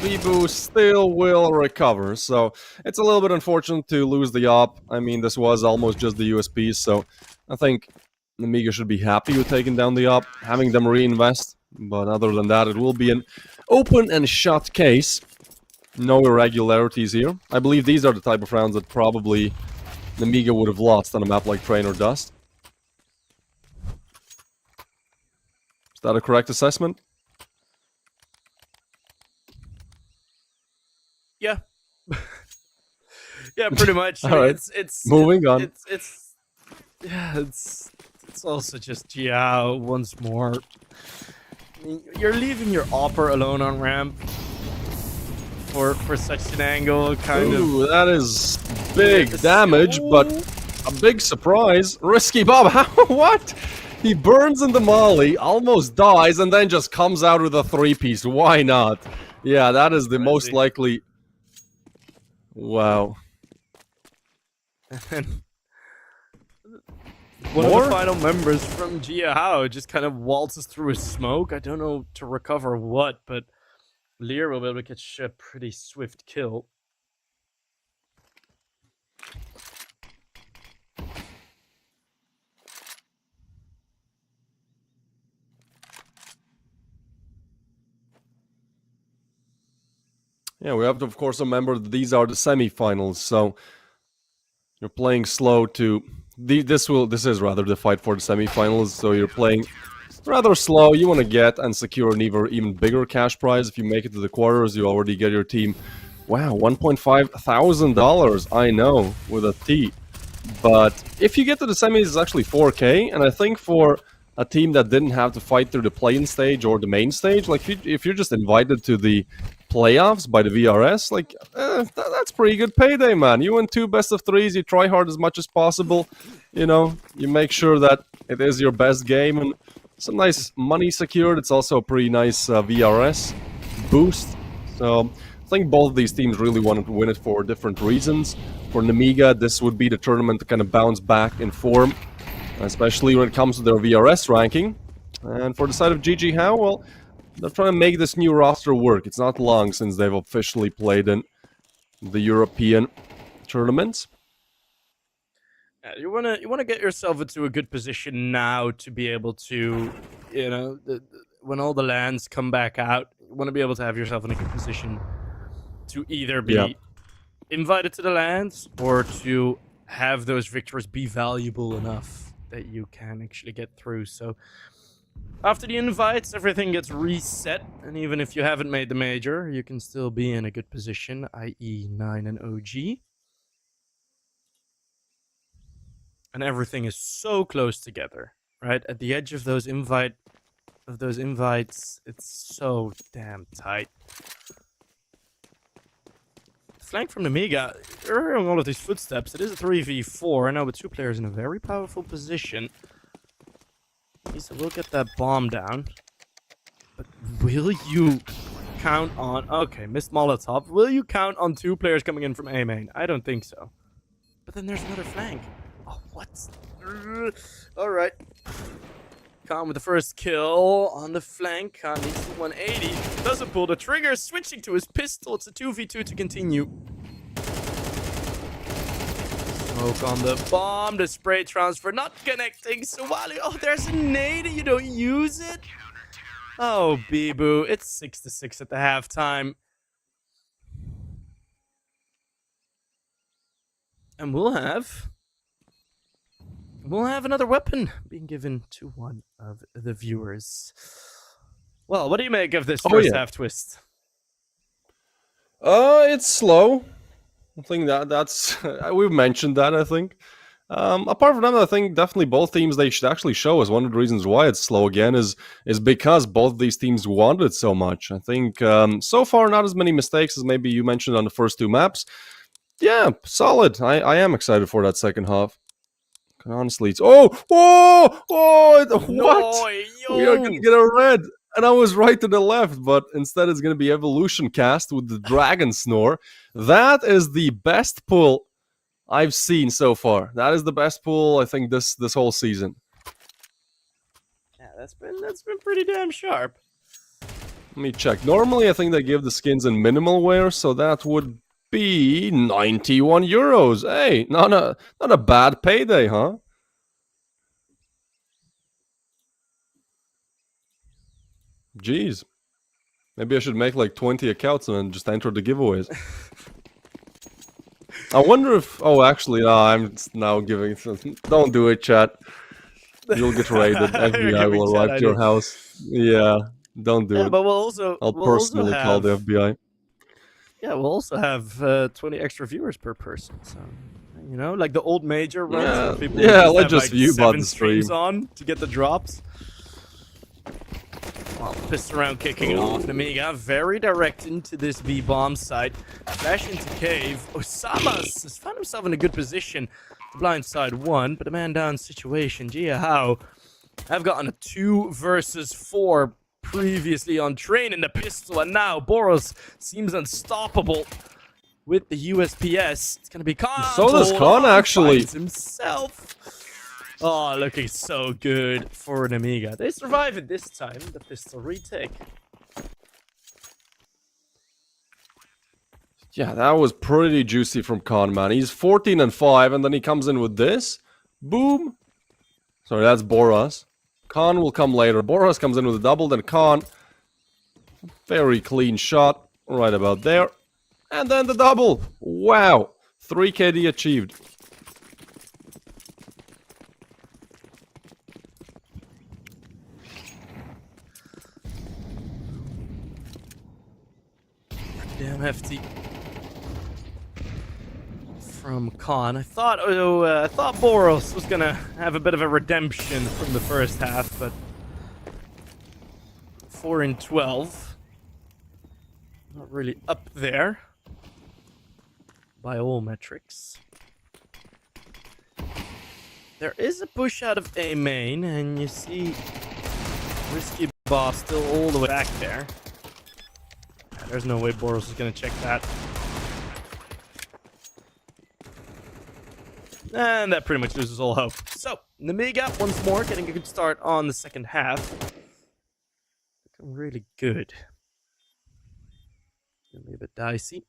Bibu still will recover, so it's a little bit unfortunate to lose the op. I mean, this was almost just the USPs, so I think Nemiga should be happy with taking down the op, having them reinvest. But other than that, it will be an open and shut case. No irregularities here. I believe these are the type of rounds that probably Nemiga would have lost on a map like Train or Dust. Is that a correct assessment? Yeah. Yeah, pretty much. I All mean, right. It's Moving on. It's also just Jiao once more. I mean, you're leaving your Opper alone on ramp for such an angle, kind of. Ooh, that is big Yes. damage, but a big surprise. Risky Bob, how? What? He burns in the molly, almost dies, and then just comes out with a 3-piece. Why not? Yeah, that is the most Crazy. likely... Wow. One More? of the final members from Jijiehao just kind of waltzes through his smoke. I don't know to recover what, but Lear will be able to catch a pretty swift kill. Yeah, we have to, of course, remember that these are the semi-finals, so you're playing slow to... This is rather the fight for the semi-finals, so you're playing rather slow. You want to get and secure an even bigger cash prize. If you make it to the quarters, you already get your team... Wow, $1,500, I know, with a T. But if you get to the semis, it's actually 4K, and I think for a team that didn't have to fight through the play-in stage or the main stage, like if you're just invited to the playoffs by the VRS, like that's pretty good payday, man. You win 2 best of 3s, you try hard as much as possible, you know, you make sure that it is your best game, and some nice money secured. It's also a pretty nice VRS boost. So I think both of these teams really wanted to win it for different reasons. For Nemiga, this would be the tournament to kind of bounce back in form, especially when it comes to their VRS ranking. And for the side of Jijiehao, well, they're trying to make this new roster work. It's not long since they've officially played in the European tournaments. You wanna get yourself into a good position now to be able to, you know, when all the lands come back out, you want to be able to have yourself in a good position to either be invited to the lands or to have those victories be valuable enough that you can actually get through. So after the invites, everything gets reset, and even if you haven't made the major, you can still be in a good position, i.e. 9 and OG. And everything is so close together, right? At the edge of those invites, it's so damn tight. Flank from Nemiga, you're hearing all of these footsteps. It is a 3v4, now with 2 players in a very powerful position. So we'll get that bomb down. But will you count on... Okay, missed Molotov. Will you count on 2 players coming in from A main? I don't think so. But then there's another flank. Oh, what? Alright. Khan with the first kill on the flank. Khan needs the 180. Doesn't pull the trigger. Switching to his pistol. It's a 2v2 to continue. Smoke on the bomb. The spray transfer not connecting. Sawali. Oh, there's a nade. You don't use it? Oh, Bibu. It's 6-6 at the halftime. And we'll have another weapon being given to one of the viewers. Well, what do you make of this first half twist? It's slow. I think that's we've mentioned that, I think. Apart from that, I think definitely both teams, they should actually show us one of the reasons why it's slow again is because both these teams wanted it so much. I think so far not as many mistakes as maybe you mentioned on the first 2 maps. Yeah, solid. I am excited for that second half. Honestly, it's what? No, We are gonna get a red, and I was right to the left, but instead it's gonna be Evolution Cast with the Dragon Snore. That is the best pull I've seen so far. That is the best pull I think this whole season. Yeah, that's been pretty damn sharp. Let me check. Normally, I think they give the skins in minimal wear, so that would be 91 euros. Hey, not a bad payday, huh? Jeez. Maybe I should make like 20 accounts and just enter the giveaways. I wonder if... Oh, actually, no, I'm now giving... Don't do it, chat. You'll get raided. FBI will arrive to your house. Yeah, don't do it. But I'll personally call the FBI. Yeah, we'll also have 20 extra viewers per person. So, you know, like the old major runs. Yeah, people let's just view about the stream on to get the drops. Well, pistol round kicking off. Nemiga very direct into this B-bomb site. Flash into cave. Osama has found himself in a good position. Blindside 1, but a man down situation. Jijiehao have gotten a 2 versus 4 previously on train in the pistol, and now Boros seems unstoppable with the USPS. It's gonna be Khan. So does Khan actually himself. Oh, looking so good for Nemiga. They survive it this time. The pistol retake. Yeah, that was pretty juicy from Khan, man. He's 14 and 5, and then he comes in with this. Boom. Sorry, that's Boros. Khan will come later. Boros comes in with a double, then Khan. Very clean shot. Right about there. And then the double. Wow. 3 KD achieved. Damn hefty. from Khan. I thought Boros was gonna have a bit of a redemption from the first half, but 4 in 12, not really up there by all metrics. There is a push out of A main, and you see Risky Bob still all the way back there. There's no way Boros is gonna check that. And that pretty much loses all hope. So, Nemiga once more getting a good start on the second half. Looking really good. Gonna be a bit dicey.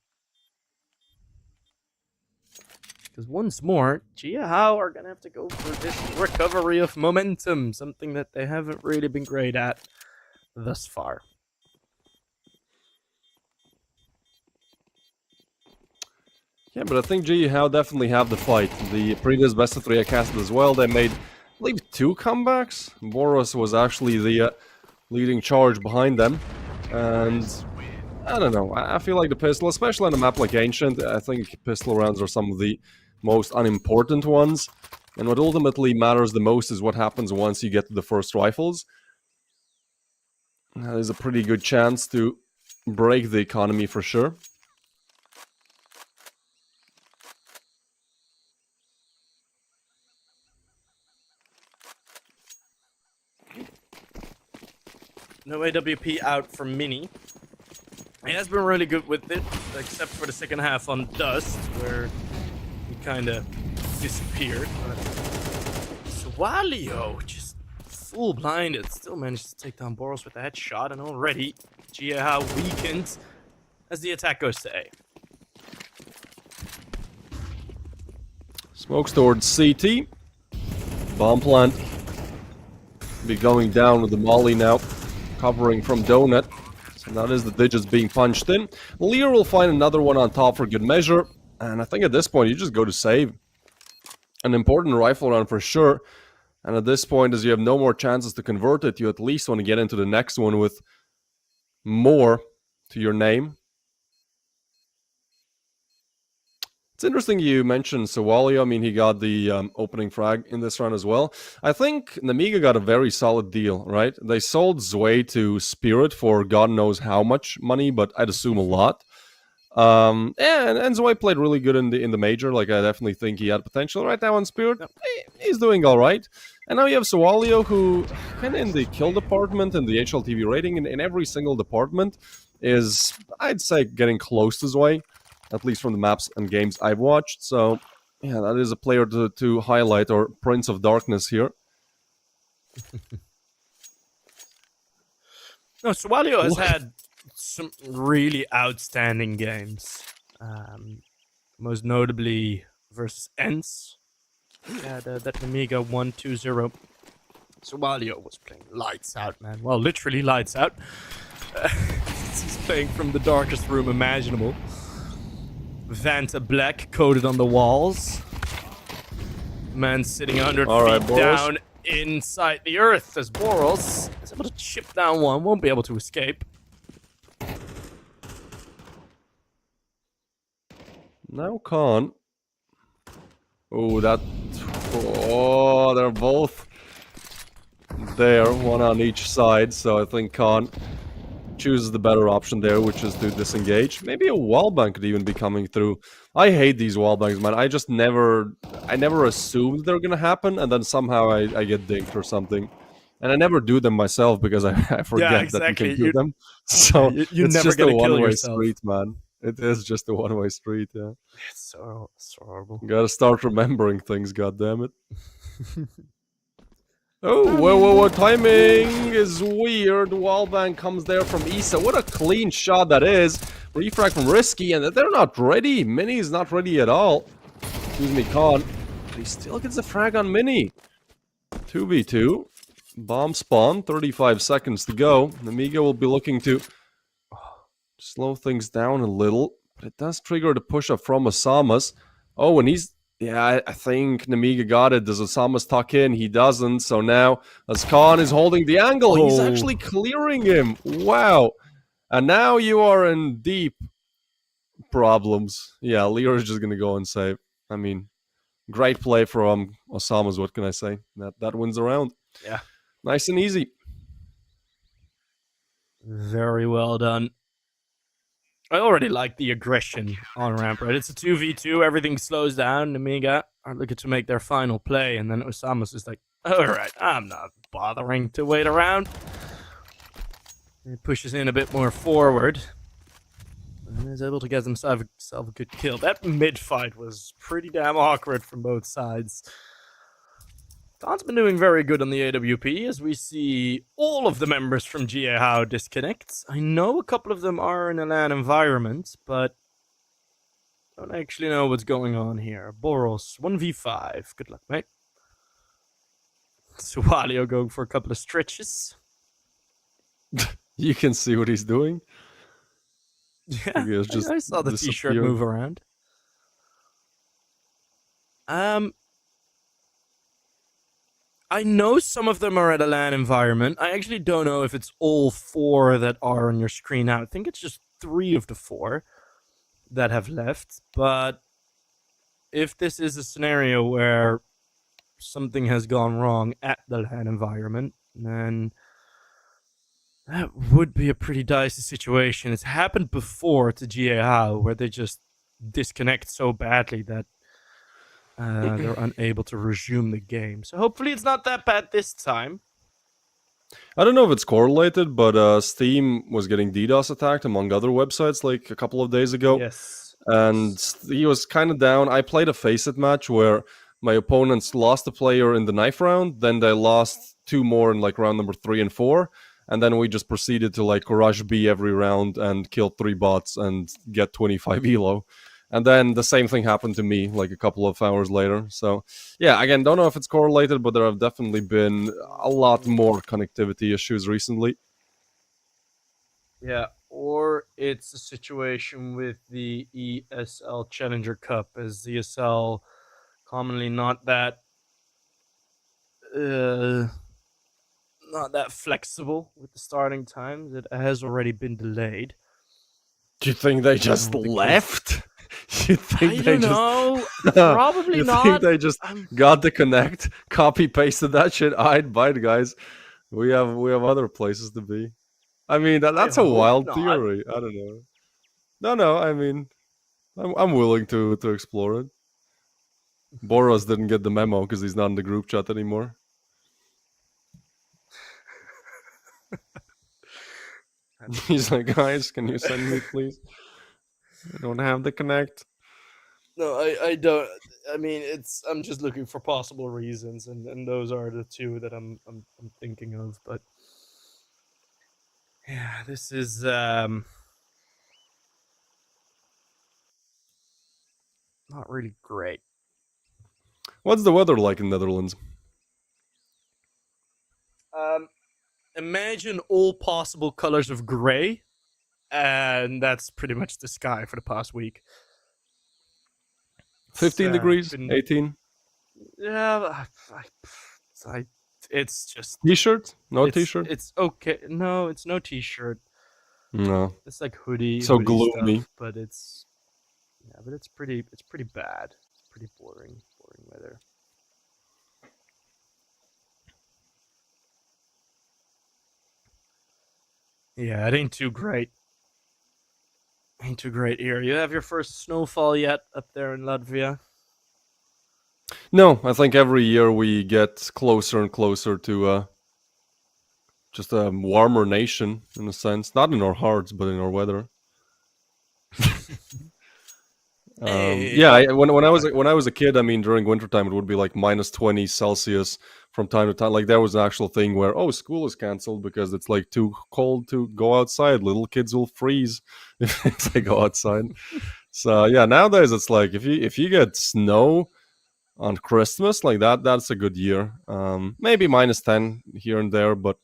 Because once more, Jijiehao are gonna have to go for this recovery of momentum, something that they haven't really been great at thus far. Yeah, but I think Jijiehao definitely have the fight. The previous best of 3 I casted as well, they made, I believe, 2 comebacks. Boros was actually the leading charge behind them. And I don't know, I feel like the pistol, especially on a map like Ancient, I think pistol rounds are some of the most unimportant ones. And what ultimately matters the most is what happens once you get to the first rifles. There's a pretty good chance to break the economy for sure. No AWP out from Mini. He has been really good with it, except for the second half on Dust, where he kind of disappeared. But Swalio just full blinded, still managed to take down Boros with a headshot, and already Jijiehao weakened as the attack goes to A. Smokes towards CT. Bomb plant. Be going down with the molly now. Covering from Donut. So that is the digits being punched in. Lear will find another one on top for good measure. And I think at this point you just go to save. An important rifle round for sure. And at this point, as you have no more chances to convert it, you at least want to get into the next one with more to your name. It's interesting you mentioned Sawalio. I mean, he got the opening frag in this round as well. I think Nemiga got a very solid deal, right? They sold Zwei to Spirit for God knows how much money, but I'd assume a lot. And Zwei played really good in the major. Like, I definitely think he had potential. Right now on Spirit, he's doing all right. And now you have Sawalio, who kind of in the kill department and the HLTV rating in every single department is, I'd say, getting close to Zwei. At least from the maps and games I've watched. So, yeah, that is a player to highlight, or Prince of Darkness here. No, Swalio has had some really outstanding games. Most notably versus Ents. Yeah, that Nemiga 1-2-0. Swalio was playing lights out, man. Well, literally lights out. He's playing from the darkest room imaginable. Vanta Black coated on the walls. Man sitting 100 feet down inside the earth as Boros is able to chip down one, won't be able to escape. Now Khan. Oh, they're both there, one on each side, so I think Khan chooses the better option there, which is to disengage. Maybe a wallbang could even be coming through. I hate these wallbangs, man. I never assumed they're gonna happen, and then somehow I get dinked or something. And I never do them myself because I forget that you can do them. So you it's never just gonna a kill one-way yourself. street, man. It is just a one-way street, yeah. It's so horrible. You gotta start remembering things, goddammit. Oh, whoa, timing is weird. Wallbang comes there from Issa. What a clean shot that is. Refrag from Risky, and they're not ready. Mini is not ready at all. Excuse me, Khan. But he still gets a frag on Mini. 2v2. Bomb spawn, 35 seconds to go. Nemiga will be looking to slow things down a little. But it does trigger the push-up from Osamas. Oh, and he's... Yeah, I think Nemiga got it. Does Osamas tuck in? He doesn't. So now, as Khan is holding the angle, he's actually clearing him. Wow. And now you are in deep problems. Yeah, Lear is just going to go and save. I mean, great play from Osama's. What can I say? That wins the round. Yeah. Nice and easy. Very well done. I already like the aggression on ramp, right? It's a 2v2, everything slows down. Nemiga are looking to make their final play, and then Osama's just like, alright, I'm not bothering to wait around. He pushes in a bit more forward. And is able to get himself a good kill. That mid-fight was pretty damn awkward from both sides. Don's been doing very good on the AWP as we see all of the members from Jijiehao disconnect. I know a couple of them are in a LAN environment, but don't actually know what's going on here. Boros, 1v5. Good luck, mate. Suwalio going for a couple of stretches. You can see what he's doing. Yeah, Just I saw the t-shirt disappeared. move around. I know some of them are at a LAN environment. I actually don't know if it's all 4 that are on your screen now. I think it's just 3 of the 4 that have left. But if this is a scenario where something has gone wrong at the LAN environment, then that would be a pretty dicey situation. It's happened before to Jijiehao, where they just disconnect so badly that they're unable to resume the game. So hopefully it's not that bad this time. I don't know if it's correlated, but Steam was getting DDoS attacked among other websites like a couple of days ago. Yes. And he was kind of down. I played a Face-It match where my opponents lost a player in the knife round, then they lost 2 more in like round number 3 and 4, and then we just proceeded to like rush B every round and kill 3 bots and get 25 elo. And then the same thing happened to me like a couple of hours later. So yeah, again, don't know if it's correlated, but there have definitely been a lot more connectivity issues recently. Yeah, or it's a situation with the ESL Challenger Cup, as ESL commonly not that flexible with the starting times. It has already been delayed. Do you think they just left? You think I they don't know. Probably you not. think they just got the connect, copy pasted that shit? I'd bite, guys. We have other places to be. I mean, that's a wild theory. I don't know. No. I mean, I'm willing to explore it. Boros didn't get the memo because he's not in the group chat anymore. He's like, guys, can you send me, please? I don't have the connect. No, I don't. I mean, I'm just looking for possible reasons, and those are the 2 that I'm thinking of. But yeah, this is not really great. What's the weather like in Netherlands? Imagine all possible colors of gray, and that's pretty much the sky for the past week. 15 degrees, 18. Yeah, it's just T-shirt? No T-shirt? It's okay. No, it's no T-shirt. No. It's like hoodie. So hoodie gloomy. stuff, but it's pretty bad. It's pretty boring weather. Yeah, it ain't too great. Ain't too great here. You have your first snowfall yet up there in Latvia? No, I think every year we get closer and closer to just a warmer nation, in a sense. Not in our hearts, but in our weather. Yeah, when I was a kid, I mean, during wintertime, it would be like minus 20 Celsius from time to time. Like there was an actual thing where, school is canceled because it's like too cold to go outside. Little kids will freeze if they go outside. So yeah, nowadays it's like if you get snow on Christmas, like that's a good year. Maybe minus 10 here and there, but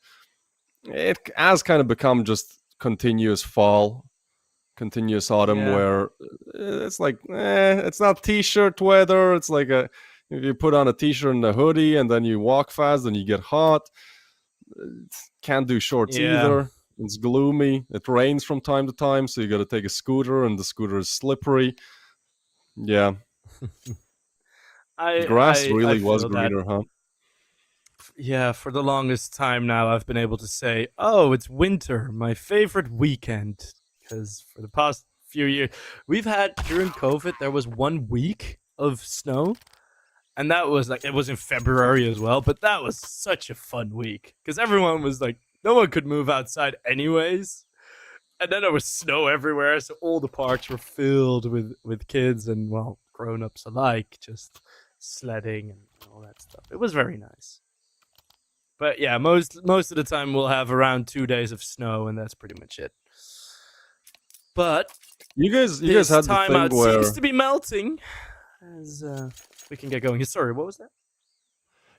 it has kind of become just continuous fall, continuous autumn, where it's like it's not t-shirt weather. It's like if you put on a t-shirt and a hoodie and then you walk fast and you get hot. Can't do shorts either. It's gloomy. It rains from time to time, so you got to take a scooter and the scooter is slippery. Yeah. The grass I really was feel that. greener, huh? Yeah, for the longest time now, I've been able to say, "Oh, it's winter, my favorite weekend." Because for the past few years, we've had during COVID, there was 1 week of snow, and that was like it was in February as well. But that was such a fun week because everyone was like, no one could move outside anyways, and then there was snow everywhere, so all the parks were filled with kids and well, grown-ups alike, just sledding and all that stuff. It was very nice. But yeah, most of the time we'll have around 2 days of snow, and that's pretty much it. But You guys this had the timeout thing where seems to be melting as we can get going. Sorry, what was that?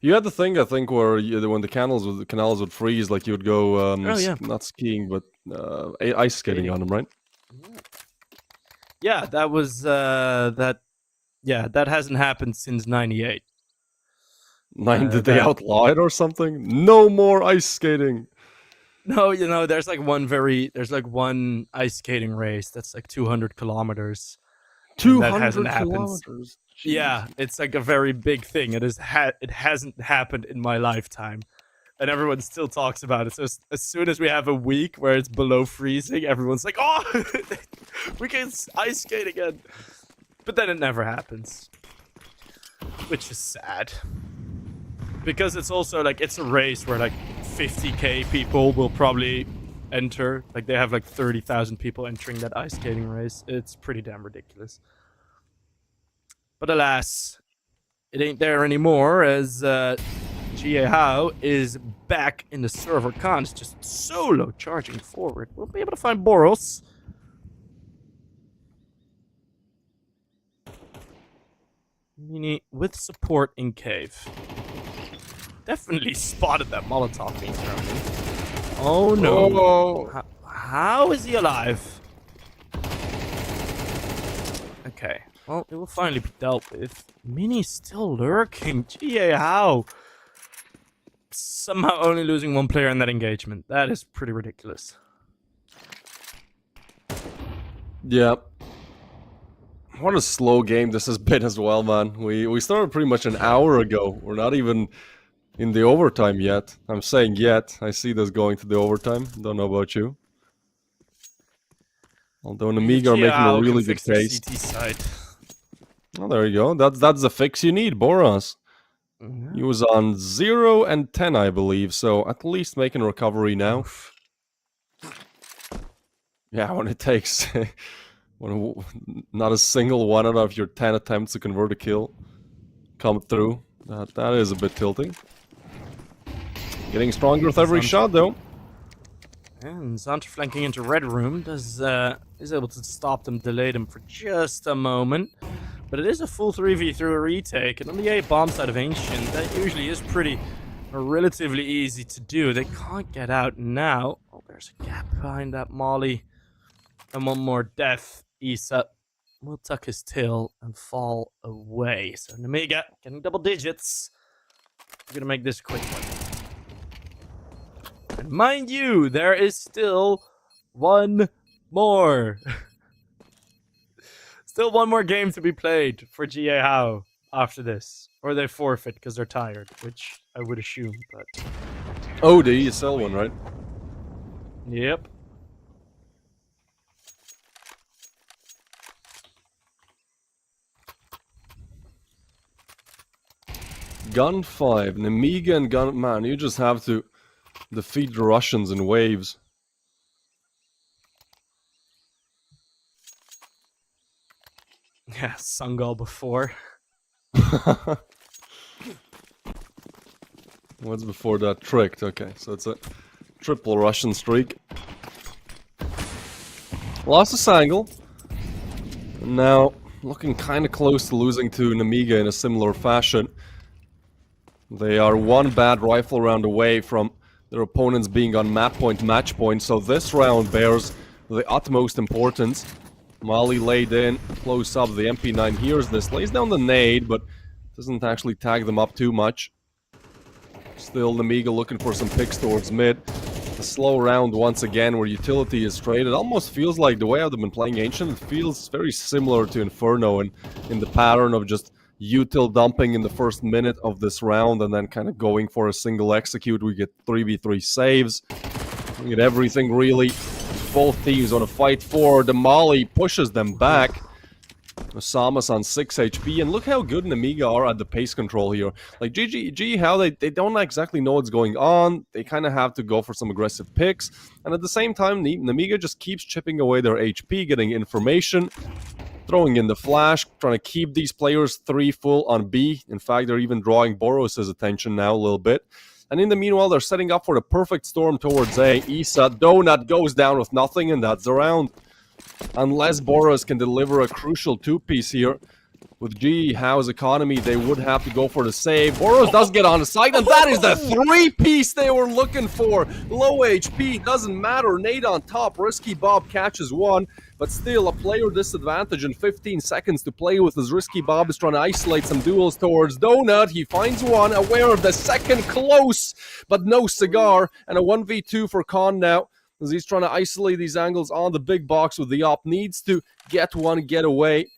you had the thing, I think, where when the canals would freeze, like you would go Oh, yeah. not skiing, but ice skating on them, right? Yeah, that was that. Yeah, that hasn't happened since '98. Did they outlaw it or something? No more ice skating. No, there's like one ice skating race that's like 200 kilometers. and that 200 hasn't happened. kilometers. Yeah, it's like a very big thing. It hasn't happened in my lifetime, and everyone still talks about it. So as soon as we have a week where it's below freezing, everyone's like, "Oh, we can ice skate again." But then it never happens, which is sad. Because it's also like it's a race where like 50k people will probably enter. Like they have like 30,000 people entering that ice skating race. It's pretty damn ridiculous. But alas, it ain't there anymore as Jijiehao is back in the server cons, just solo charging forward. We'll be able to find Boros. Mini with support in cave. Definitely spotted that Molotov being thrown in. Oh no. Oh. How is he alive? Okay. Well, it will finally be dealt with. Mini's still lurking. Jijiehao. Somehow only losing one player in that engagement. That is pretty ridiculous. Yeah. What a slow game this has been as well, man. We started pretty much an hour ago. We're not even in the overtime yet. I'm saying yet. I see this going to the overtime. Don't know about you. Although Nemiga are making a really good pace. Oh, there you go. That's the fix you need, Boros. He was on 0 and 10, I believe, so at least making a recovery now. Yeah, when it takes not a single one out of your 10 attempts to convert a kill come through, that is a bit tilting. Getting stronger with every shot, though. And Xanter flanking into Red Room is able to stop them, delay them for just a moment. But it is a full 3v3 retake, and on the A bomb side of Ancient, that usually is relatively easy to do. They can't get out now. Oh, there's a gap behind that Molly. And one more death. Isa will tuck his tail and fall away. So Nemiga getting double digits. We're gonna make this a quick one. And mind you, there is still one more. Still one more game to be played for Jijiehao after this. Or they forfeit because they're tired, which I would assume, but... Oh, the ESL one, right? Yep. Gun 5, Nemiga and Gun... Man, you just have to defeat the Russians in waves. Yeah, Sungal before. What's before that? Tricked. Okay, so it's a triple Russian streak. Lost a Sangle. Now, looking kind of close to losing to Nemiga in a similar fashion. They are one bad rifle round away from their opponents being on map point, match point, so this round bears the utmost importance. Mali laid in, close up, the MP9 hears this, lays down the nade, but doesn't actually tag them up too much. Still, Nemiga looking for some picks towards mid. A slow round once again where utility is traded. Almost feels like the way I've been playing Ancient, it feels very similar to Inferno in the pattern of just util dumping in the first minute of this round and then kind of going for a single execute. We get 3v3 saves. We get everything really. Both teams on a fight forward. The Molly pushes them back. Osama's on 6 HP, and look how good Nemiga are at the pace control here. Like, Jijiehao, they don't exactly know what's going on. They kind of have to go for some aggressive picks, and at the same time, Nemiga just keeps chipping away their HP, getting information, throwing in the flash, trying to keep these players 3 full on B. In fact, they're even drawing Boros' attention now a little bit. And in the meanwhile, they're setting up for the perfect storm towards A. Isa, Donut goes down with nothing, and that's the round. Unless Boros can deliver a crucial 2-piece here, with Jijihao's economy, they would have to go for the save. Boros does get on the side, and that is the 3-piece they were looking for. Low HP, doesn't matter. Nade on top, Risky Bob catches one, but still a player disadvantage and 15 seconds to play with as Risky Bob is trying to isolate some duels towards Donut. He finds one, aware of the second, close, but no cigar, and a 1v2 for Khan now. As he's trying to isolate these angles on the big box with the op. Needs to get one, get away.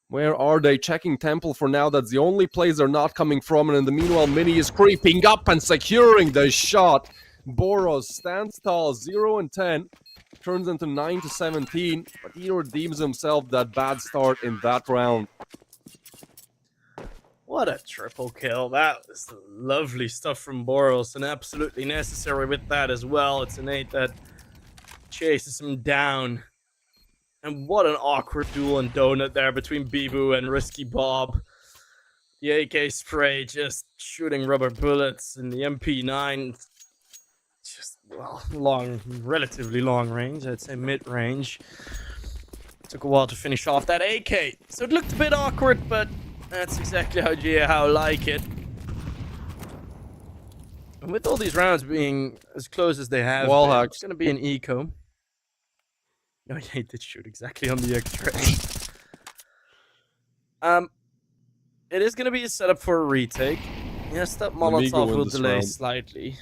Where are they? Checking Temple for now. That's the only place they're not coming from. And in the meanwhile, Mini is creeping up and securing the shot. Boros stands tall, 0 and 10. Turns into 9 to 17. But he redeems himself that bad start in that round. What a triple kill. That was lovely stuff from Boros, and absolutely necessary with that as well. It's an 8 that chases him down. And what an awkward duel and donut there between Bibu and Risky Bob. The AK spray just shooting rubber bullets, and the MP9 just, well, relatively long range. I'd say mid-range. Took a while to finish off that AK. So it looked a bit awkward, but that's exactly how Jijiehao like it. And with all these rounds being as close as they have, it's going to be an eco. Oh, yeah, he did shoot exactly on the X-ray. It is going to be a setup for a retake. Yes, that Molotov will delay slightly.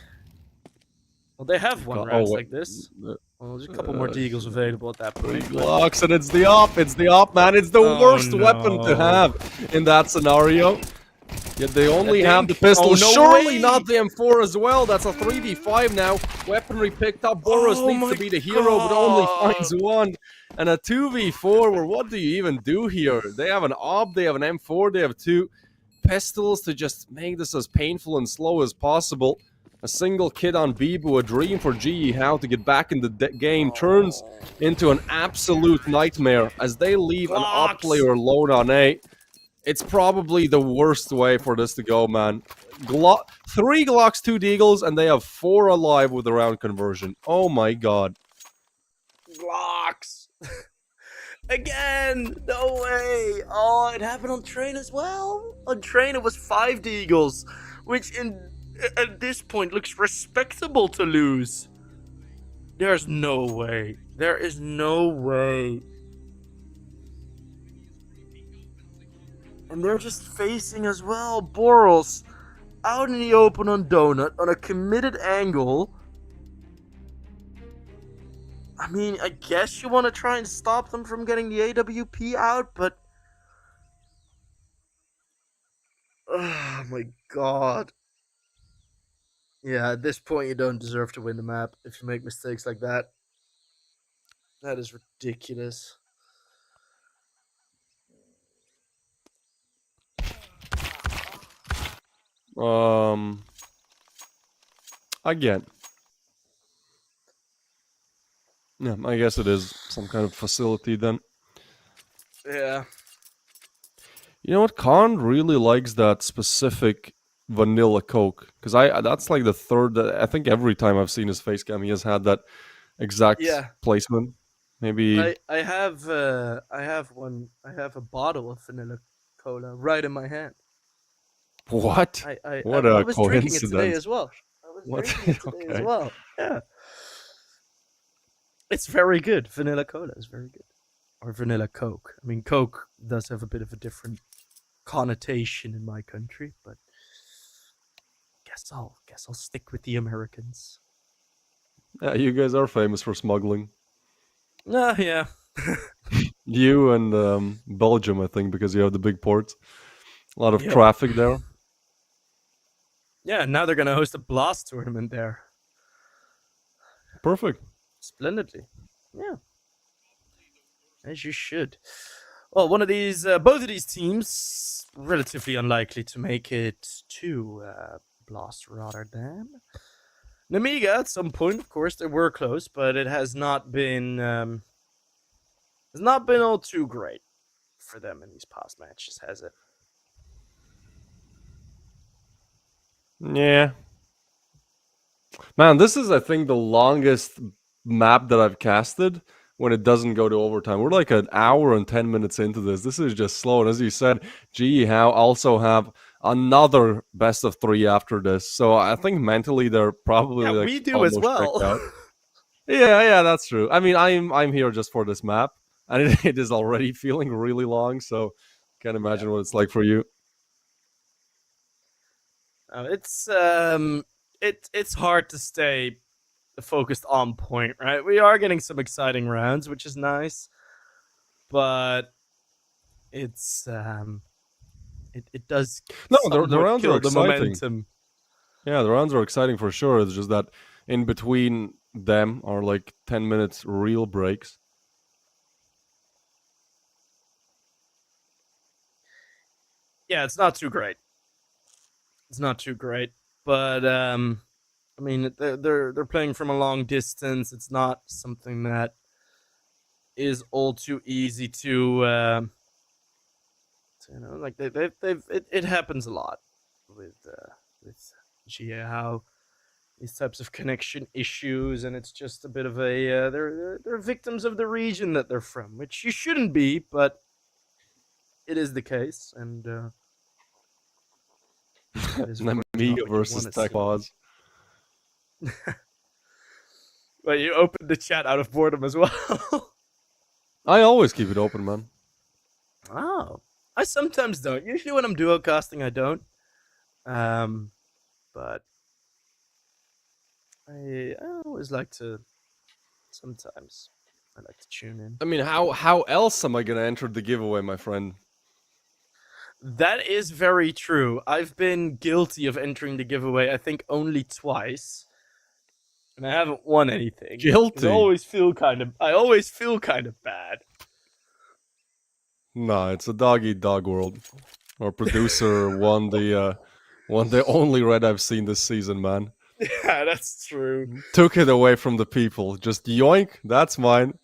Well, they have one round like this. Well, there's a couple more Deagles available at that point. Glocks, and it's the op, man. It's the worst weapon to have in that scenario. Yet they only have the pistol. Surely not the M4 as well. That's a 3v5 now. Weaponry picked up. Boros needs to be the hero, but only finds one. And a 2v4, where what do you even do here? They have an op, they have an M4, they have 2 pistols to just make this as painful and slow as possible. A single kid on Bibu, a dream for Jijiehao to get back in the game, turns into an absolute nightmare as they leave an op player alone on A. It's probably the worst way for this to go, man. 3 Glocks, 2 Deagles, and they have 4 alive with the round conversion. Oh my god. Glocks! Again! No way! Oh, it happened on Train as well? On Train it was 5 Deagles, which at this point looks respectable to lose. There's no way. There is no way. And they're just facing as well. Boros out in the open on Donut on a committed angle. I mean, I guess you want to try and stop them from getting the AWP out, but... Oh my god. Yeah, at this point you don't deserve to win the map if you make mistakes like that. That is ridiculous. Again. Yeah, I guess it is some kind of facility then. Yeah. You know what? Khan really likes that specific vanilla Coke, because that's like the third. I think every time I've seen his face cam, he has had that exact placement. Maybe I have one. I have a bottle of vanilla cola right in my hand. What? What I a was coincidence! Drinking it today as well. Drinking it today as well. Yeah. It's very good. Vanilla cola is very good. Or vanilla Coke. I mean, Coke does have a bit of a different connotation in my country, but guess I'll stick with the Americans. Yeah, you guys are famous for smuggling. Yeah. You and Belgium, I think, because you have the big ports. A lot of Yeah. traffic there. Yeah, now they're gonna host a Blast tournament there. Perfect. Splendidly. Yeah. As you should. Well, both of these teams, relatively unlikely to make it to Blast Rotterdam. Nemiga, at some point, of course, they were close, but it has not been all too great for them in these past matches, has it? Yeah. Man, this is, I think, the longest map that I've casted when it doesn't go to overtime. We're like an hour and 10 minutes into this. This is just slow. And as you said, Jijiehao also have another best of 3 after this. So I think mentally they're probably Yeah, like we do as almost checked well. out. Yeah, that's true. I mean, I'm here just for this map, and it is already feeling really long. So can't imagine what it's like for you. It's hard to stay focused on point, right? We are getting some exciting rounds, which is nice, but it's it does No, the somewhat rounds kill are the exciting. momentum. Yeah, the rounds are exciting for sure. It's just that in between them are like 10 minutes real breaks. Yeah, it's not too great. But I mean, they're playing from a long distance. It's not something that is all too easy to like it happens a lot with Jijiehao, these types of connection issues, and it's just a bit of a they're victims of the region that they're from, which you shouldn't be, but it is the case, and that is Nemiga versus Tech Pause. Well, you opened the chat out of boredom as well. I always keep it open, man. Oh, I sometimes don't. Usually when I'm duo casting, I don't. But I always like to. Sometimes I like to tune in. I mean, how else am I gonna enter the giveaway, my friend? That is very true. I've been guilty of entering the giveaway, I think, only twice, and I haven't won anything. Guilty. I always feel kind of bad. No, it's a dog eat dog world. Our producer won the only red I've seen this season, man. Yeah, that's true. Took it away from the people. Just yoink, that's mine.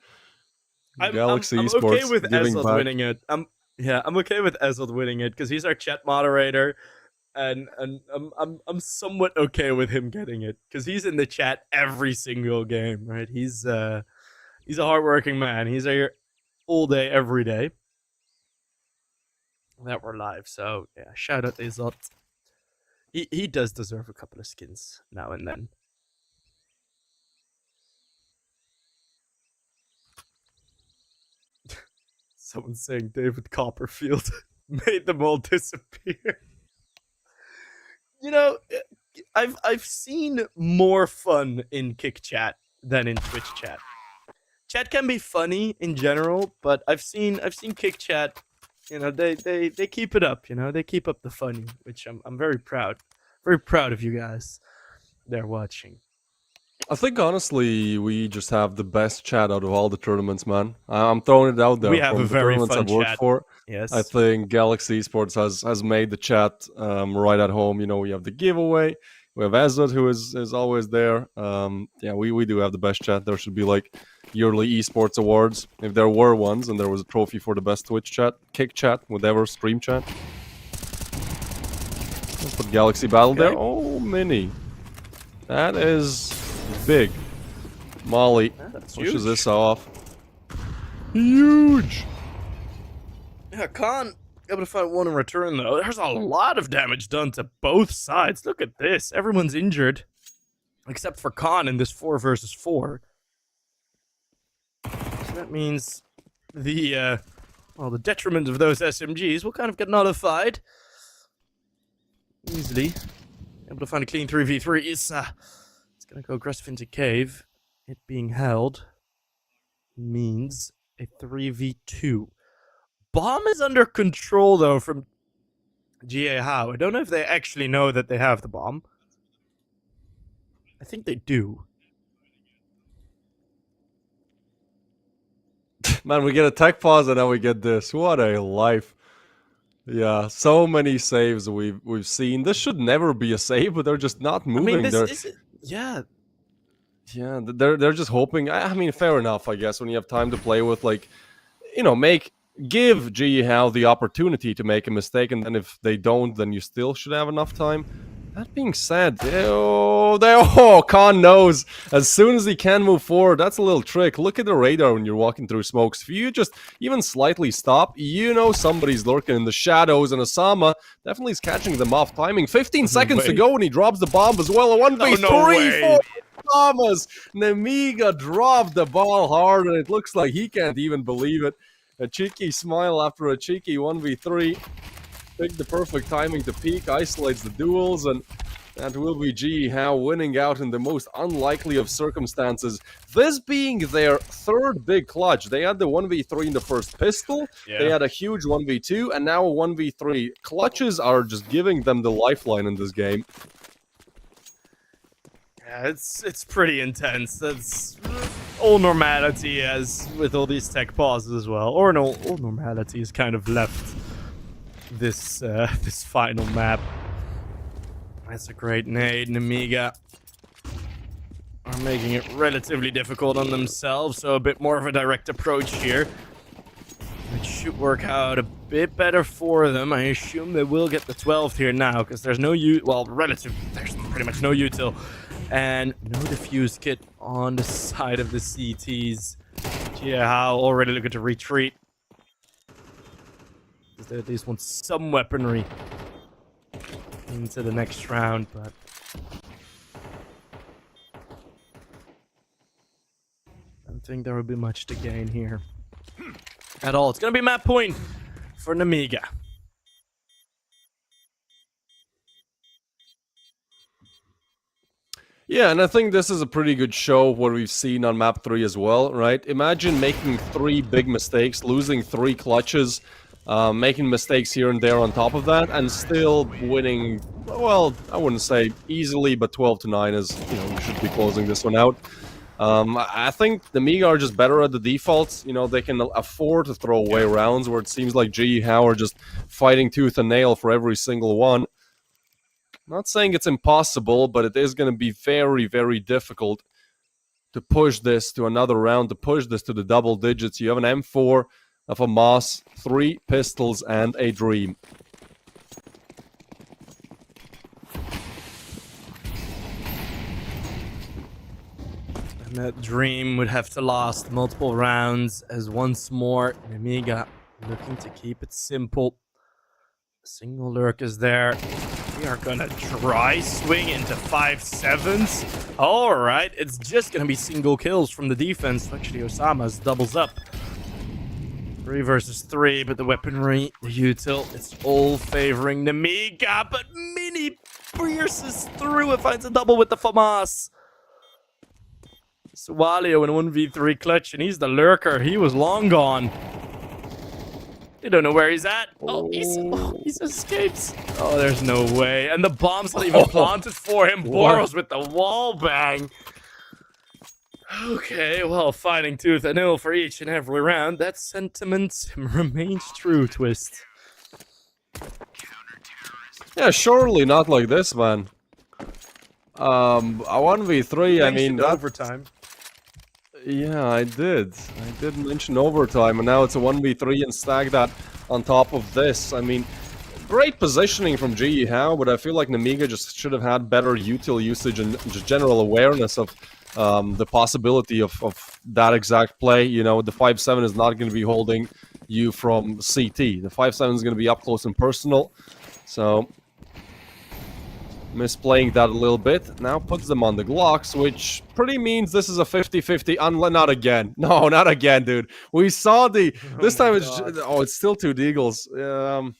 Galaxy I'm Esports okay with giving Ezod back. winning it. I'm okay with Ezod winning it because he's our chat moderator, and I'm somewhat okay with him getting it because he's in the chat every single game, right? He's a hardworking man. He's here all day, every day that we're live. So yeah, shout out Ezod. He does deserve a couple of skins now and then. Someone's saying David Copperfield made them all disappear. You know, I've seen more fun in Kick Chat than in Twitch Chat. Chat can be funny in general, but I've seen Kick Chat. You know, they keep it up. You know, they keep up the funny, which I'm very proud of you guys. They're watching. I think honestly, we just have the best chat out of all the tournaments, man. I'm throwing it out there. We have from a very the tournaments fun I've worked chat. for. Yes, I think Galaxy Esports has made the chat right at home. You know, we have the giveaway. We have Ezod, who is always there. Yeah, we do have the best chat. There should be like yearly esports awards, if there were ones, and there was a trophy for the best Twitch chat, Kick Chat, whatever, stream chat. Let's put Galaxy Battle there. Oh, mini. That is big. Molly pushes huge. this off. Huge. Yeah, Khan able to find one in return though. There's a lot of damage done to both sides. Look at this. Everyone's injured, except for Khan in this 4 versus 4. So that means the detriment of those SMGs will kind of get nullified easily. Able to find a clean 3v3 is it's gonna go aggressive into cave. It being held means a 3v2. Bomb is under control though from Jijiehao. I don't know if they actually know that they have the bomb. I think they do. Man, we get a tech pause and now we get this. What a life. Yeah, so many saves we've seen. This should never be a save, but they're just not moving. I mean, this is yeah. Yeah, they're just hoping. I mean, fair enough, I guess, when you have time to play with, like, you know, give Jijiehao the opportunity to make a mistake, and then if they don't, then you still should have enough time. That being said, Khan knows as soon as he can move forward. That's a little trick. Look at the radar when you're walking through smokes. If you just even slightly stop, you know somebody's lurking in the shadows, and Osama definitely is catching them off. Timing 15 seconds to go, and he drops the bomb as well. A 1v3 for Thomas. Nemiga dropped the ball hard, and it looks like he can't even believe it. A cheeky smile after a cheeky 1v3. Picked the perfect timing to peek, isolates the duels, and that will be Jijiehao winning out in the most unlikely of circumstances. This being their third big clutch. They had the 1v3 in the first pistol, they had a huge 1v2, and now a 1v3. Clutches are just giving them the lifeline in this game. Yeah, it's pretty intense. That's all normality, as with all these tech pauses as well. Or no, all normality is kind of left this this final map. That's a great nade. Nemiga are making it relatively difficult on themselves, so a bit more of a direct approach here. It should work out a bit better for them. I assume they will get the 12th here now, because there's no there's pretty much no util. And no defuse kit on the side of the CTs. Jijiehao already looking to retreat. They at least want some weaponry into the next round, but I don't think there will be much to gain here at all. It's going to be map point for Nemiga. Yeah, and I think this is a pretty good show of what we've seen on map 3 as well, right? Imagine making 3 big mistakes, losing 3 clutches, making mistakes here and there on top of that, and still winning, well, I wouldn't say easily, but 12-9 is, you know, you should be closing this one out. I think the Nemiga are just better at the defaults. You know, they can afford to throw away rounds where it seems like Jijiehao are just fighting tooth and nail for every single one. Not saying it's impossible, but it is going to be very, very difficult to push this to another round, to push this to the double digits. You have an M4 of a Moss, 3 pistols, and a Dream. And that Dream would have to last multiple rounds, as once more Nemiga looking to keep it simple. A single lurk is there. We are gonna try swing into 5-7s. Alright, it's just gonna be single kills from the defense. Actually, Osama's doubles up. 3 versus 3, but the weaponry, the util, it's all favoring Nemiga, but Mini pierces through and finds a double with the FAMAS. Swalio in a 1v3 clutch, and he's the lurker. He was long gone. You don't know where he's at. Oh, he's escapes. Oh, there's no way. And the bomb's not even planted for him. Boros with the wall bang. Okay, well, fighting tooth and nail for each and every round. That sentiment remains true, Twist. Yeah, surely not like this, man. A 1v3, I mean... overtime. Yeah, I did. I did mention overtime, and now it's a 1v3 and stack that on top of this. I mean, great positioning from Jijiehao, but I feel like Nemiga just should have had better util usage and just general awareness of the possibility of that exact play. You know, the 5-7 is not going to be holding you from CT. The 5-7 is going to be up close and personal. So, misplaying that a little bit. Now puts them on the Glocks, which pretty means this is a 50-50. Not again. No, not again, dude. We saw the... This time it's... Oh, it's still 2 deagles.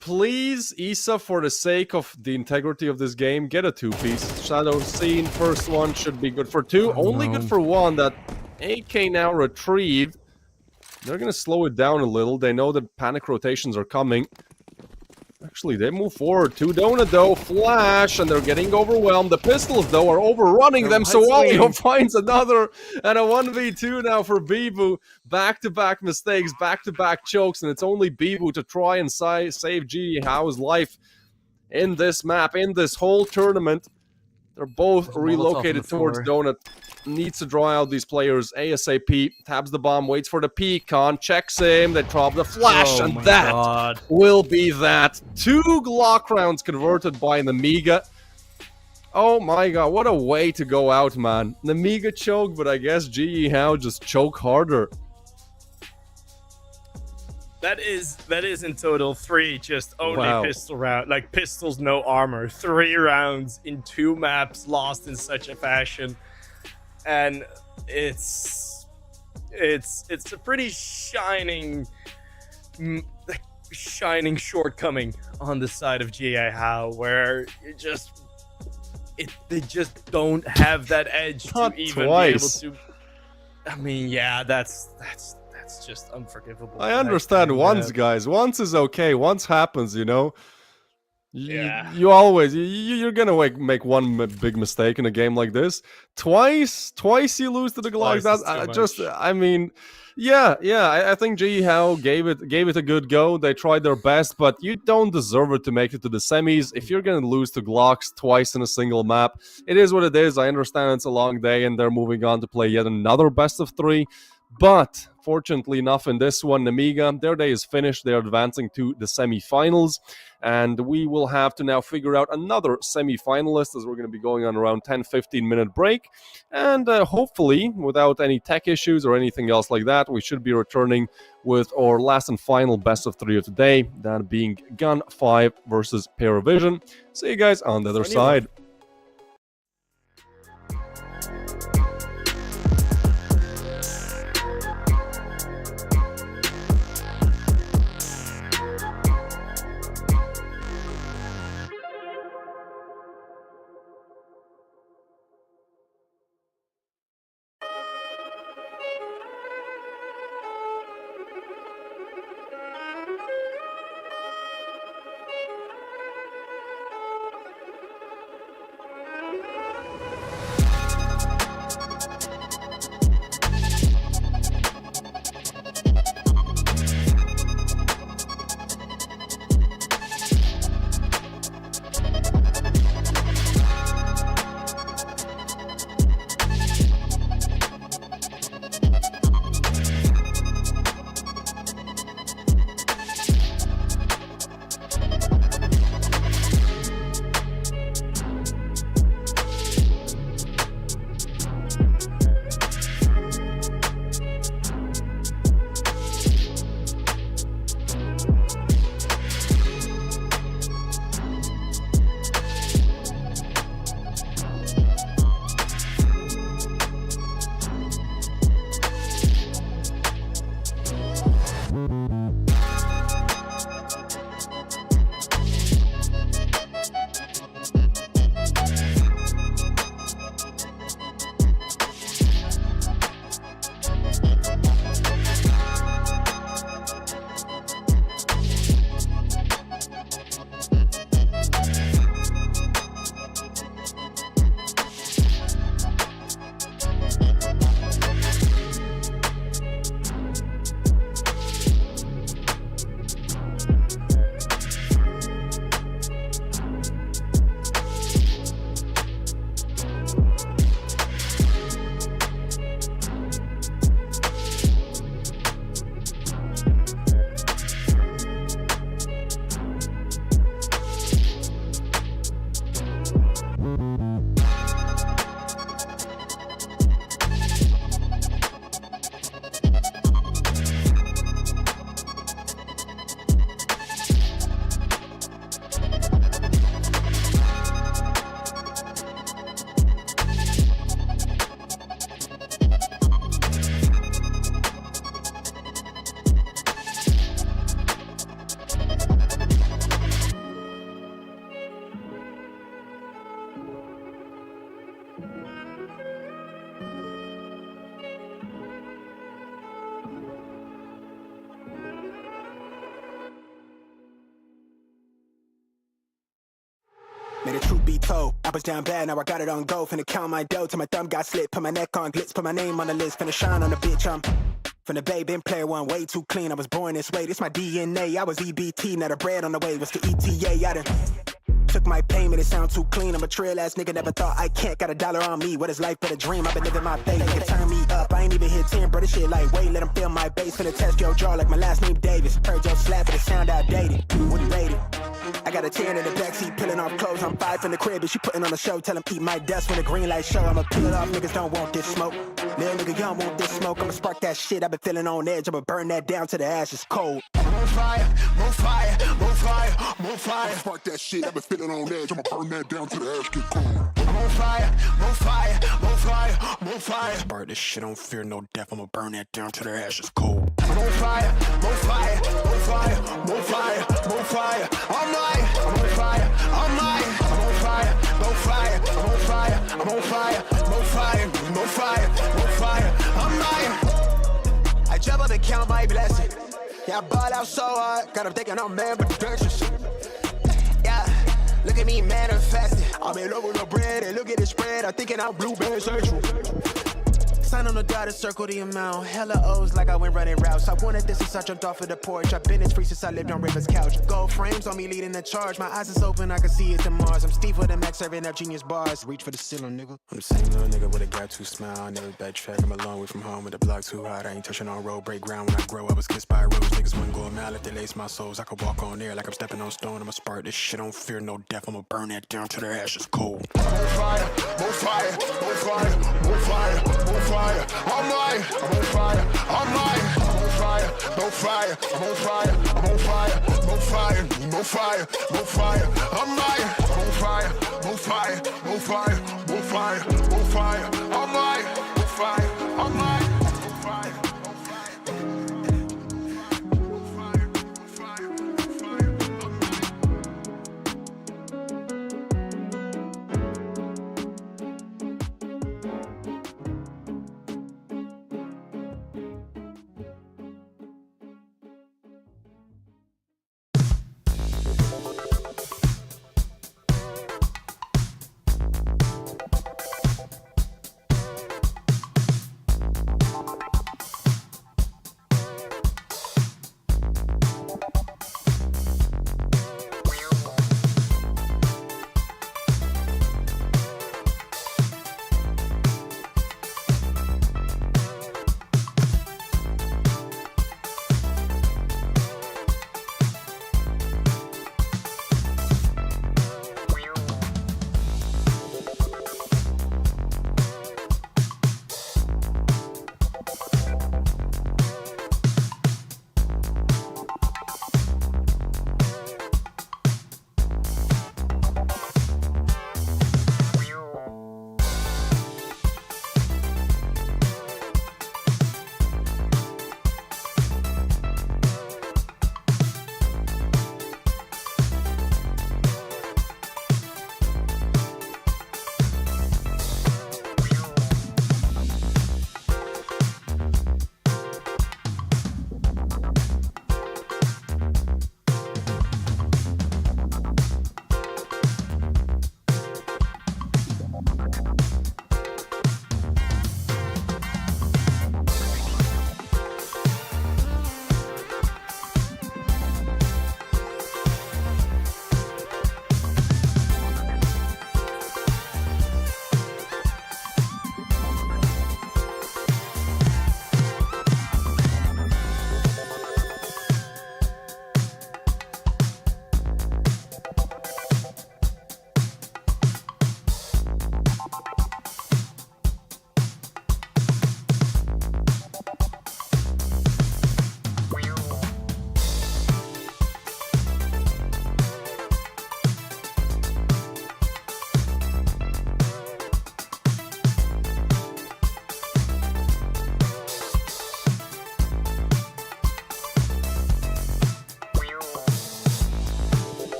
Please, Issa, for the sake of the integrity of this game, get a 2-piece. Shadow Scene, first one should be good for 2. Only good for 1. That AK now retrieved. They're going to slow it down a little. They know that panic rotations are coming. Actually, they move forward. 2 Donut, though. Flash, and they're getting overwhelmed. The Pistols, though, are overrunning them, so Olio finds another, and a 1v2 now for Bibu. Back-to-back mistakes, back-to-back chokes, and it's only Bibu to try and save Jijiao's life in this map, in this whole tournament. They're both relocated towards Donut. Needs to draw out these players ASAP. Tabs the bomb, waits for the pecan, checks him, they drop the flash, and that will be that. 2 Glock rounds converted by Nemiga. Oh my god, what a way to go out, man. Nemiga choke, but I guess Jijiehao just choke harder. That is in total 3 just only pistol round, like pistols, no armor. 3 rounds in 2 maps lost in such a fashion, and it's a pretty shining shortcoming on the side of Jijiehao, where they just don't have that edge to even be able to. I mean, yeah, that's just unforgivable. I understand once, guys. Once is okay. Once happens, you know. You always you're gonna make one big mistake in a game like this. Twice you lose to the Glocks. I mean, yeah. I think Jijiehao gave it a good go. They tried their best, but you don't deserve it to make it to the semis. If you're gonna lose to Glocks twice in a single map, it is what it is. I understand it's a long day, and they're moving on to play yet another best of 3. But fortunately enough, in this one, Nemiga, their day is finished. They're advancing to the semi-finals, and we will have to now figure out another semi-finalist, as we're going to be going on around 10-15 minute break, and hopefully without any tech issues or anything else like that, we should be returning with our last and final best of 3 of today, that being Gun 5 versus PARIVISION. See you guys on the other side. May the truth be told, I was down bad, now I got it on go. Finna count my dough till my thumb got slit. Put my neck on glitz, put my name on the list. Finna shine on the bitch, I'm from the bay, been player one, way too clean. I was born this way, this my DNA. I was EBT, now the bread on the way was the ETA. I done took my payment, it sound too clean. I'm a trail ass nigga, never thought I can't. Got $1 on me, what is life but a dream? I've been living my faith, nigga turn me up. I ain't even hit 10, bro, this shit like wait, let them feel my bass. Finna test your jaw like my last name Davis. Heard your slap, but it sound outdated. Wouldn't rate it. I got a 10 in the backseat, peeling off clothes. I'm 5 in the crib, and she putting on a show. Tell him eat my dust when the green light show. I'ma peel it off, niggas don't want this smoke. Little nigga, you don't want this smoke. I'ma spark that shit, I've been feeling on edge. I'ma burn that down to the ashes cold. More fire, more fire, more fire, more fire. Spark that shit, I've been feeling on edge. I'ma burn that down to the ash get cold. More fire, more fire, more fire, more fire. Spark this shit, don't fear no death. I'ma burn that down to the ashes cold. More fire, more fire, more fire, more fire, more fire. I'm mine. I'm on fire. I'm mine. I'm on fire. No fire. I'm on fire. I'm on fire. No fire. No fire. No fire. I'm mine. I jump up and count my blessings. Yeah, I ball out so hard, got them thinking I'm man productions. Yeah, look at me manifesting. I'm in love with the bread and look at the spread. I'm thinking I'm blueberry central. Sign on the dotted circle the amount. Hella O's like I went running routes. I wanted this since I jumped off of the porch. I've been in free since I lived on River's couch. Gold frames on me leading the charge. My eyes is open, I can see it to Mars. I'm Steve with the Max serving up genius bars. Reach for the ceiling, nigga. I'm the same little nigga with a gap tooth smile. I never backtrack. I'm a long way from home with the block too hot. I ain't touching on road, break ground when I grow. I was kissed by a rose. Niggas wouldn't go a mile if they lace my souls. I could walk on air like I'm stepping on stone. I'ma spark this shit, don't fear no death. I'ma burn that down to the ashes cold. More fire, more fire, more fire, more fire, more fire. I'm mine. I'm on fire. I'm mine. I'm on fire. No fire. I'm on fire. I'm on fire. No fire. No fire. No fire. I'm mine. I'm on fire. No fire. No fire. No fire. No fire. I'm mine. No fire. I'm mine. No fire. No fire. No fire. No fire. No fire.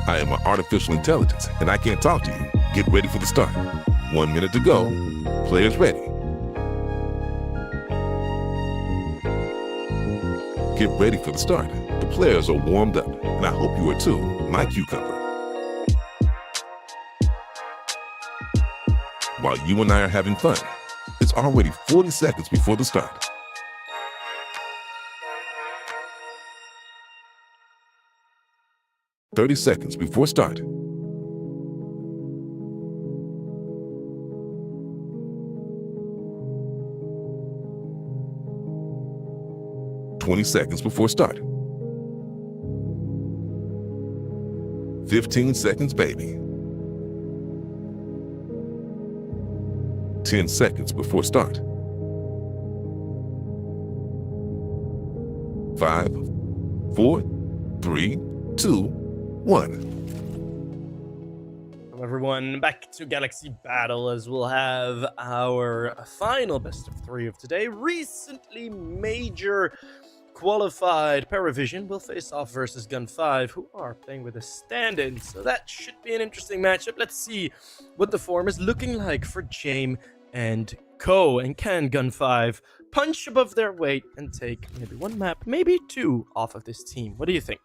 I am an artificial intelligence, and I can't talk to you. Get ready for the start. 1 minute to go. Players ready. Get ready for the start. The players are warmed up, and I hope you are too, my cucumber. While you and I are having fun, it's already 40 seconds before the start. "30 seconds before start. "20 seconds before start. 15 seconds, baby. 10 seconds before start. 5, 4, 3, 2, 1. Hello everyone, back to Galaxy Battle as we'll have our final best of 3 of today. Recently major qualified PARIVISION will face off versus Gun 5, who are playing with a stand-in, so that should be an interesting matchup. Let's see what the form is looking like for James and Co. And can Gun 5 punch above their weight and take maybe 1 map, maybe 2 off of this team? What do you think?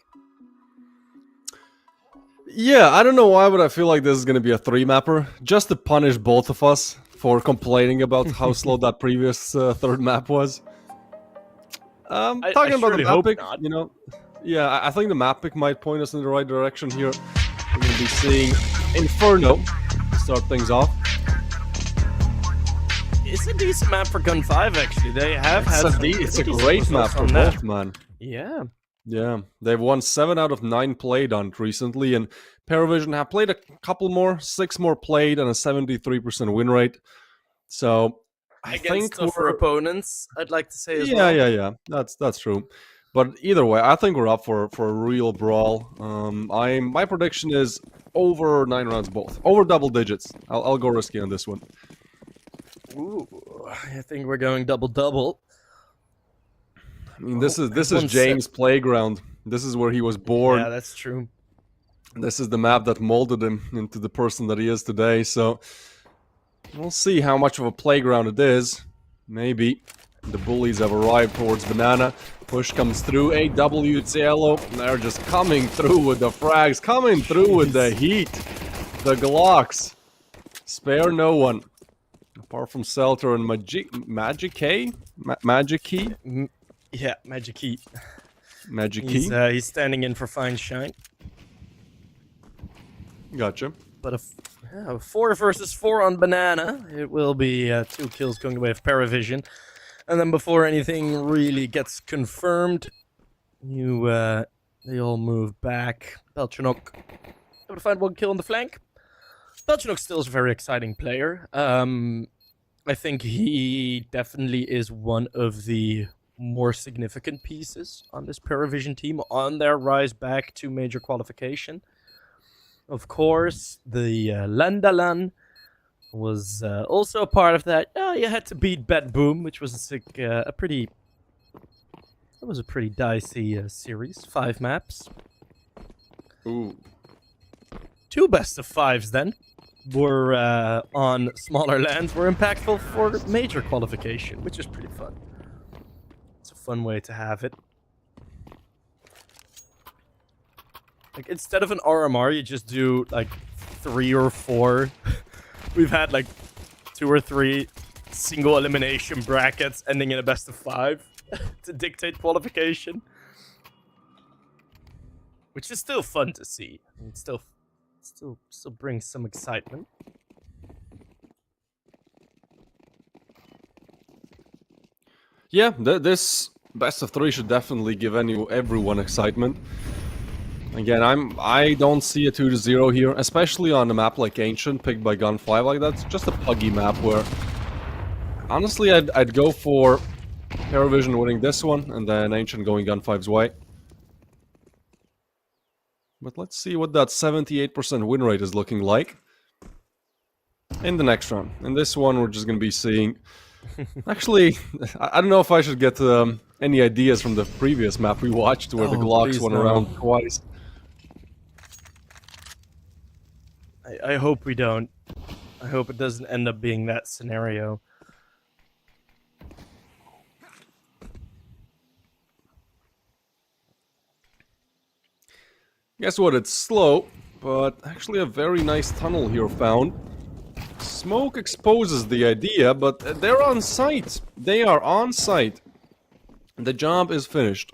Yeah, I don't know why, but I feel like this is going to be a 3-mapper, just to punish both of us for complaining about how slow that previous 3rd map was. Talking about the map pick, you know, yeah, I think the map pick might point us in the right direction here. We're going to be seeing Inferno to start things off. It's a decent map for Gun 5, actually. They have It's a great map for both, man. Yeah. Yeah, they've won 7 out of 9 played on recently, and PARIVISION have played a couple more, 6 more played, and a 73% win rate. So I think tougher opponents, I'd like to say as well. Yeah. That's true. But either way, I think we're up for a real brawl. My prediction is over 9 rounds both, over double digits. I'll go risky on this one. Ooh, I think we're going double. I mean, this is James' playground. This is where he was born. Yeah, that's true. This is the map that molded him into the person that he is today. So we'll see how much of a playground it is. Maybe. The bullies have arrived towards Banana. Push comes through. AW, it's yellow. They're just coming through with the frags, coming through with the heat. The Glocks. Spare no one. Apart from Selter and Magic-Key? Magic-Key? Yeah, Magic-Key. Magic-Key? He's standing in for Fine Shine. Gotcha. But a 4 versus 4 on Banana. It will be 2 kills going away with PARIVISION. And then before anything really gets confirmed, they all move back. Belchanok able to find 1 kill on the flank. Belchanok still is a very exciting player. I think he definitely is one of the more significant pieces on this PARIVISION team on their rise back to major qualification. Of course, the Landalan was also a part of that. You had to beat Bet Boom, which was a pretty dicey series. 5 maps. Ooh. 2 best of 5s then were on smaller lands, were impactful for major qualification, which is pretty fun. It's a fun way to have it. Like, instead of an RMR, you just do like 3 or 4. We've had like 2 or 3 single elimination brackets ending in a best of 5 to dictate qualification. which is still fun to see. It still brings some excitement. Yeah, this best of 3 should definitely give everyone excitement. Again, I don't see a 2-0 here, especially on a map like Ancient, picked by Gun 5 like that. It's just a puggy map where, honestly, I'd go for PARIVISION winning this one, and then Ancient going Gun 5's way. But let's see what that 78% win rate is looking like in the next round. In this one, we're just going to be seeing... Actually, I don't know if I should get any ideas from the previous map we watched where the Glocks went around twice. I hope we don't. I hope it doesn't end up being that scenario. Guess what? It's slow, but actually a very nice tunnel here found. Smoke exposes the idea, but they're on site. They are on site. The job is finished.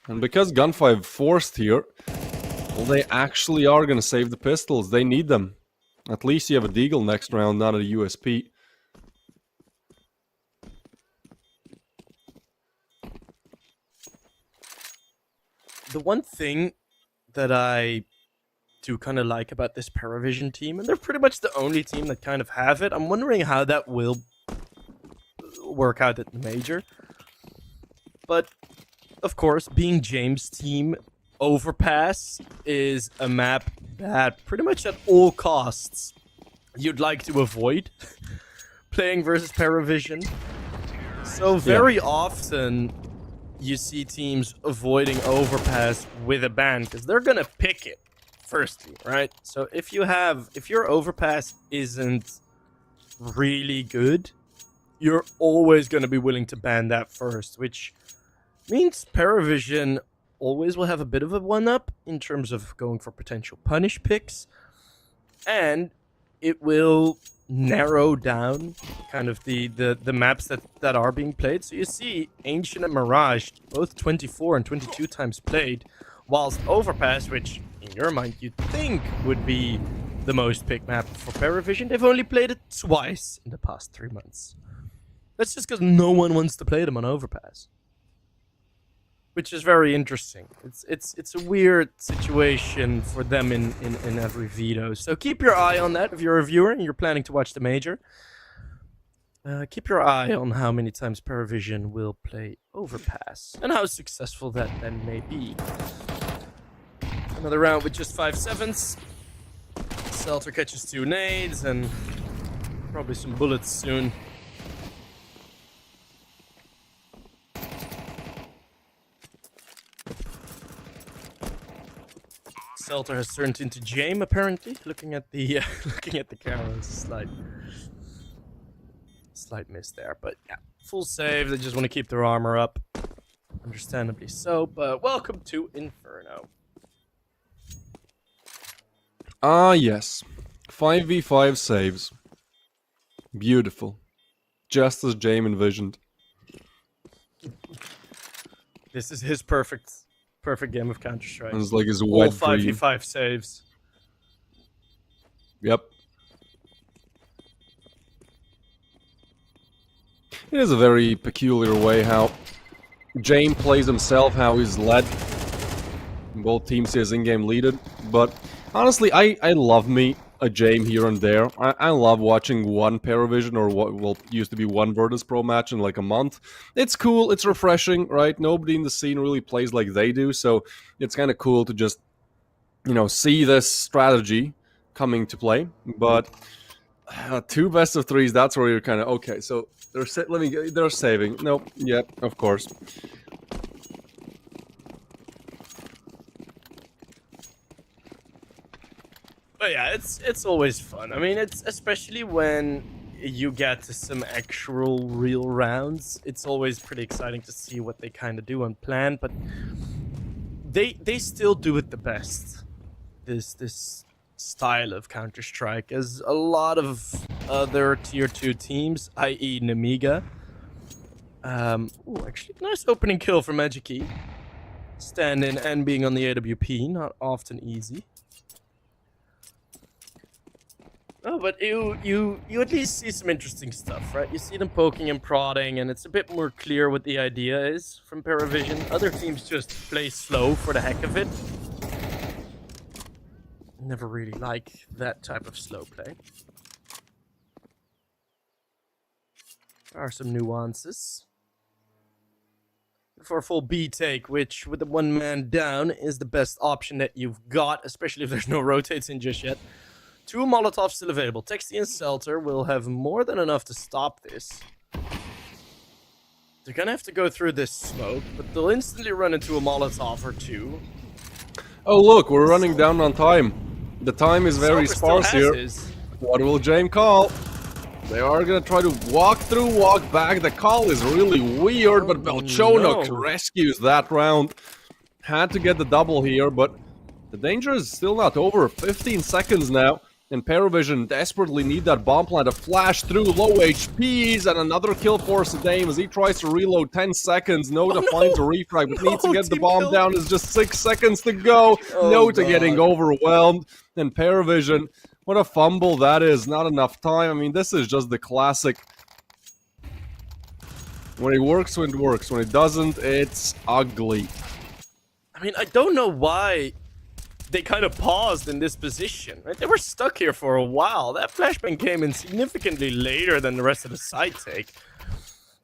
And because Gun 5 forced here, well, they actually are going to save the pistols. They need them. At least you have a Deagle next round, not a USP. The one thing that I do kind of like about this PARIVISION team, and they're pretty much the only team that kind of have it, I'm wondering how that will work out at the major. But, of course, being James' team, Overpass is a map that pretty much at all costs you'd like to avoid playing versus PARIVISION. So very often you see teams avoiding Overpass with a ban because they're gonna pick it firstly, right? So if your Overpass isn't really good, you're always gonna be willing to ban that first, which means PARIVISION always will have a bit of a one-up in terms of going for potential punish picks, and it will narrow down kind of the maps that are being played. So you see Ancient and Mirage both 24 and 22 times played, whilst Overpass, which in your mind you'd think would be the most picked map for PARIVISION, they've only played it twice in the past 3 months. That's just because no one wants to play them on Overpass, which is very interesting. It's a weird situation for them in every veto. So keep your eye on that if you're a viewer and you're planning to watch the major. Keep your eye on how many times PARIVISION will play Overpass and how successful that then may be. Another round with just 5/7s. Seltzer catches 2 nades and probably some bullets soon. Seltzer has turned into James, apparently. Looking at the camera, slight miss there, but yeah, full save. They just want to keep their armor up, understandably so. But welcome to Inferno. Ah, yes, 5v5 saves. Beautiful, just as James envisioned. This is his perfect game of Counter-Strike. It's like his all wet 5v5 saves. Yep. It is a very peculiar way how James plays himself, how he's led. Both teams see his in-game leaded. But honestly, I love me a James here and there. I love watching one PARIVISION or what used to be one Virtus Pro match in like a month. It's cool, it's refreshing, right? Nobody in the scene really plays like they do, so it's kind of cool to just, you know, see this strategy coming to play. But 2 best of 3s, that's where you're kind of okay. So they're they're saving. Nope. Yep. Of course. But yeah, it's always fun. I mean, it's especially when you get to some actual real rounds. It's always pretty exciting to see what they kind of do and plan. But they still do it the best. This style of Counter-Strike, as a lot of other tier 2 teams, i.e. Nemiga. Ooh, actually, nice opening kill from Magiki. stand-in and being on the AWP, not often easy. Oh, but you at least see some interesting stuff, right? You see them poking and prodding, and it's a bit more clear what the idea is from PARIVISION. Other teams just play slow for the heck of it. Never really like that type of slow play. There are some nuances. For a full B take, which with the one man down is the best option that you've got, especially if there's no rotates in just yet. 2 Molotovs still available. Texty and Selter will have more than enough to stop this. They're gonna have to go through this smoke, but they'll instantly run into a Molotov or 2. Oh look, we're running down on time. The time is very Selter sparse still here. has his. What will James call? They are gonna try to walk through, walk back. The call is really weird, but Belchonok rescues that round. Had to get the double here, but the danger is still not over. 15 seconds now, and PARIVISION desperately need that bomb plant to flash through low HPs, and another kill for Sadame as he tries to reload. 10 seconds. Nota finds a refrag, but needs to get the bomb down. It's just 6 seconds to go. Nota getting overwhelmed, and PARIVISION. What a fumble that is. Not enough time. I mean, this is just the classic. When it works, when it works. When it doesn't, it's ugly. I mean, I don't know why they kind of paused in this position, right? They were stuck here for a while. That flashbang came in significantly later than the rest of the side take.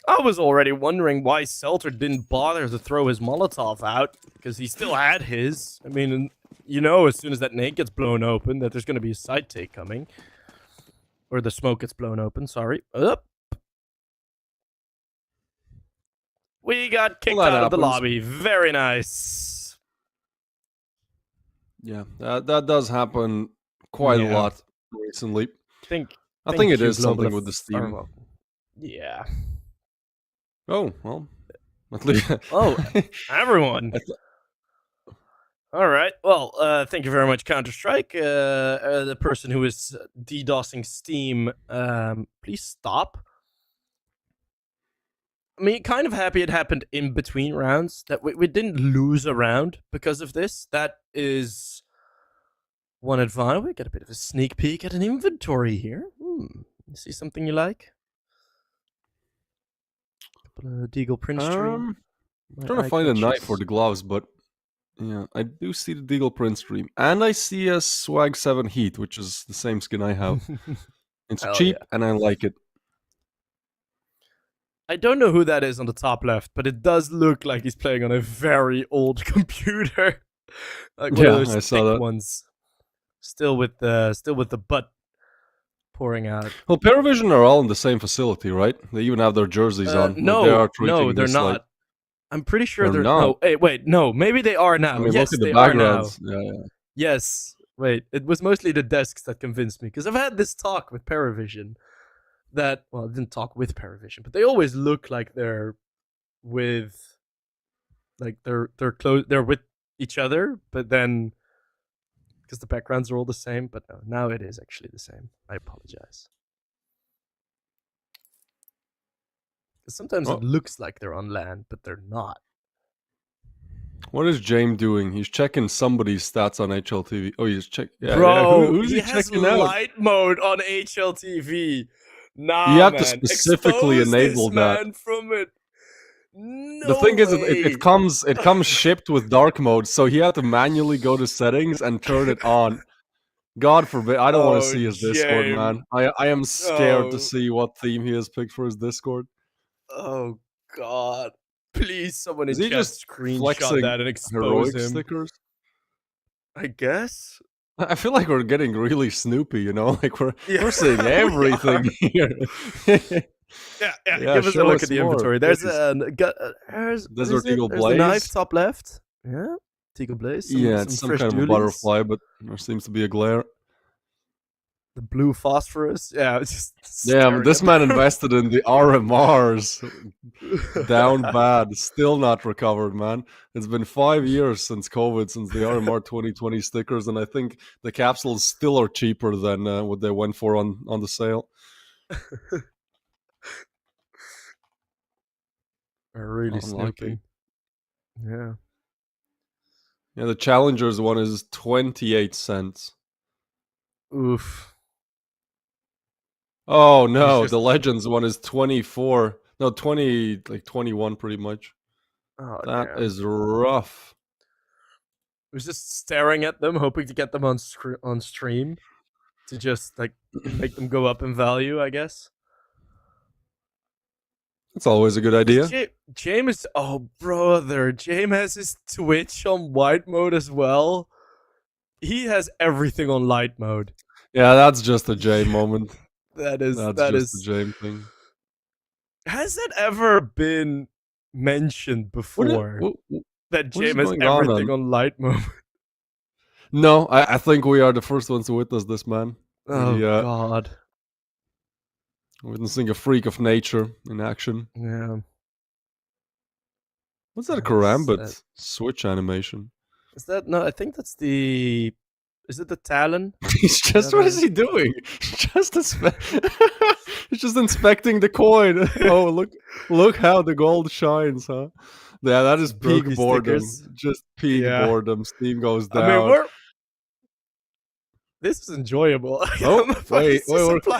I was already wondering why Selter didn't bother to throw his Molotov out, because he still had his. I mean, you know, as soon as that nade gets blown open, that there's going to be a side take coming. Or the smoke gets blown open, sorry. Up. We got kicked out of the lobby. Very nice. Yeah, that does happen quite a lot recently. I think it is something with the Steam. Yeah. Oh, well. At least. Oh, everyone. All right. Well, thank you very much, Counter-Strike. The person who is DDoSing Steam, please stop. I mean, kind of happy it happened in between rounds, that we didn't lose a round because of this. That is one advantage. We get a bit of a sneak peek at an inventory here. You see something you like? Couple of Deagle Prince stream. I'm trying to find a knife for the gloves, but yeah, I do see the Deagle Prince stream. And I see a Swag 7 Heat, which is the same skin I have. It's cheap, and I like it. I don't know who that is on the top left, but it does look like he's playing on a very old computer. Like one of those I saw that. ones. Still with the butt pouring out. Well, PARIVISION are all in the same facility, right? They even have their jerseys on. No, they're not. I'm pretty sure they're not. No, hey, wait, no, maybe they are now. I mean, yes, look at the they are now. backgrounds. Yeah. Yes. Wait, it was mostly the desks that convinced me, because I've had this talk with PARIVISION that, well, I didn't talk with PARIVISION, but they always look like they're with, like they're close, they're with each other, but then because the backgrounds are all the same, but no, now it is actually the same. I apologize. Sometimes it looks like they're on land, but they're not. What is James doing? He's checking somebody's stats on HLTV. Oh, he's checking. Yeah, Bro, yeah. Who's he has checking out? light mode on HLTV. Nah, You have man. to specifically Expose enable this that. man from it. No The thing is, way. it comes shipped with dark mode, so he had to manually go to settings and turn it on. God forbid, I don't want to see his Discord, man. I am scared to see what theme he has picked for his Discord. Oh God! Please, someone Is in he chat just screenshot flexing that and expose heroic him. stickers? I guess. I feel like we're getting really Snoopy, you know? Like we're seeing everything here. Yeah, give us a look at the inventory. There's There's our Deagle the Blaze. knife top left. Yeah, Deagle Blaze. It's some kind of a butterfly, but there seems to be a glare. The blue phosphorus. Yeah, it's just but this man invested in the RMRs. Down bad. Still not recovered, man. It's been 5 years since COVID, since the RMR 2020 stickers, and I think the capsules still are cheaper than what they went for on the sale. Are really snooping. Yeah. Yeah, the Challengers one is 28 cents. Oof. Oh no, just- the Legends one is 24. No, 20, like 21 pretty much. Oh, That damn. is rough. I was just staring at them, hoping to get them on stream to just like make them go up in value, I guess. That's always a good idea. James, oh brother, James has his Twitch on white mode as well. He has everything on light mode. Yeah, that's just a Jame moment. That is That's that just is. a Jame thing. Has that ever been mentioned before? That what is James has going on everything on light mode. No, I think we are the first ones to witness this, man. Oh god. Witnessing a freak of nature in action. Yeah. What's that That's Karambit switch animation? Is that no? I think that's the. Is it the Talon? He's just what is he doing? Just he's just inspecting the coin. Oh, look how the gold shines, huh? Yeah, that is peak Brokey boredom. stickers. Just peak Yeah. boredom. Steam goes down. I mean, this is enjoyable. Oh, wait.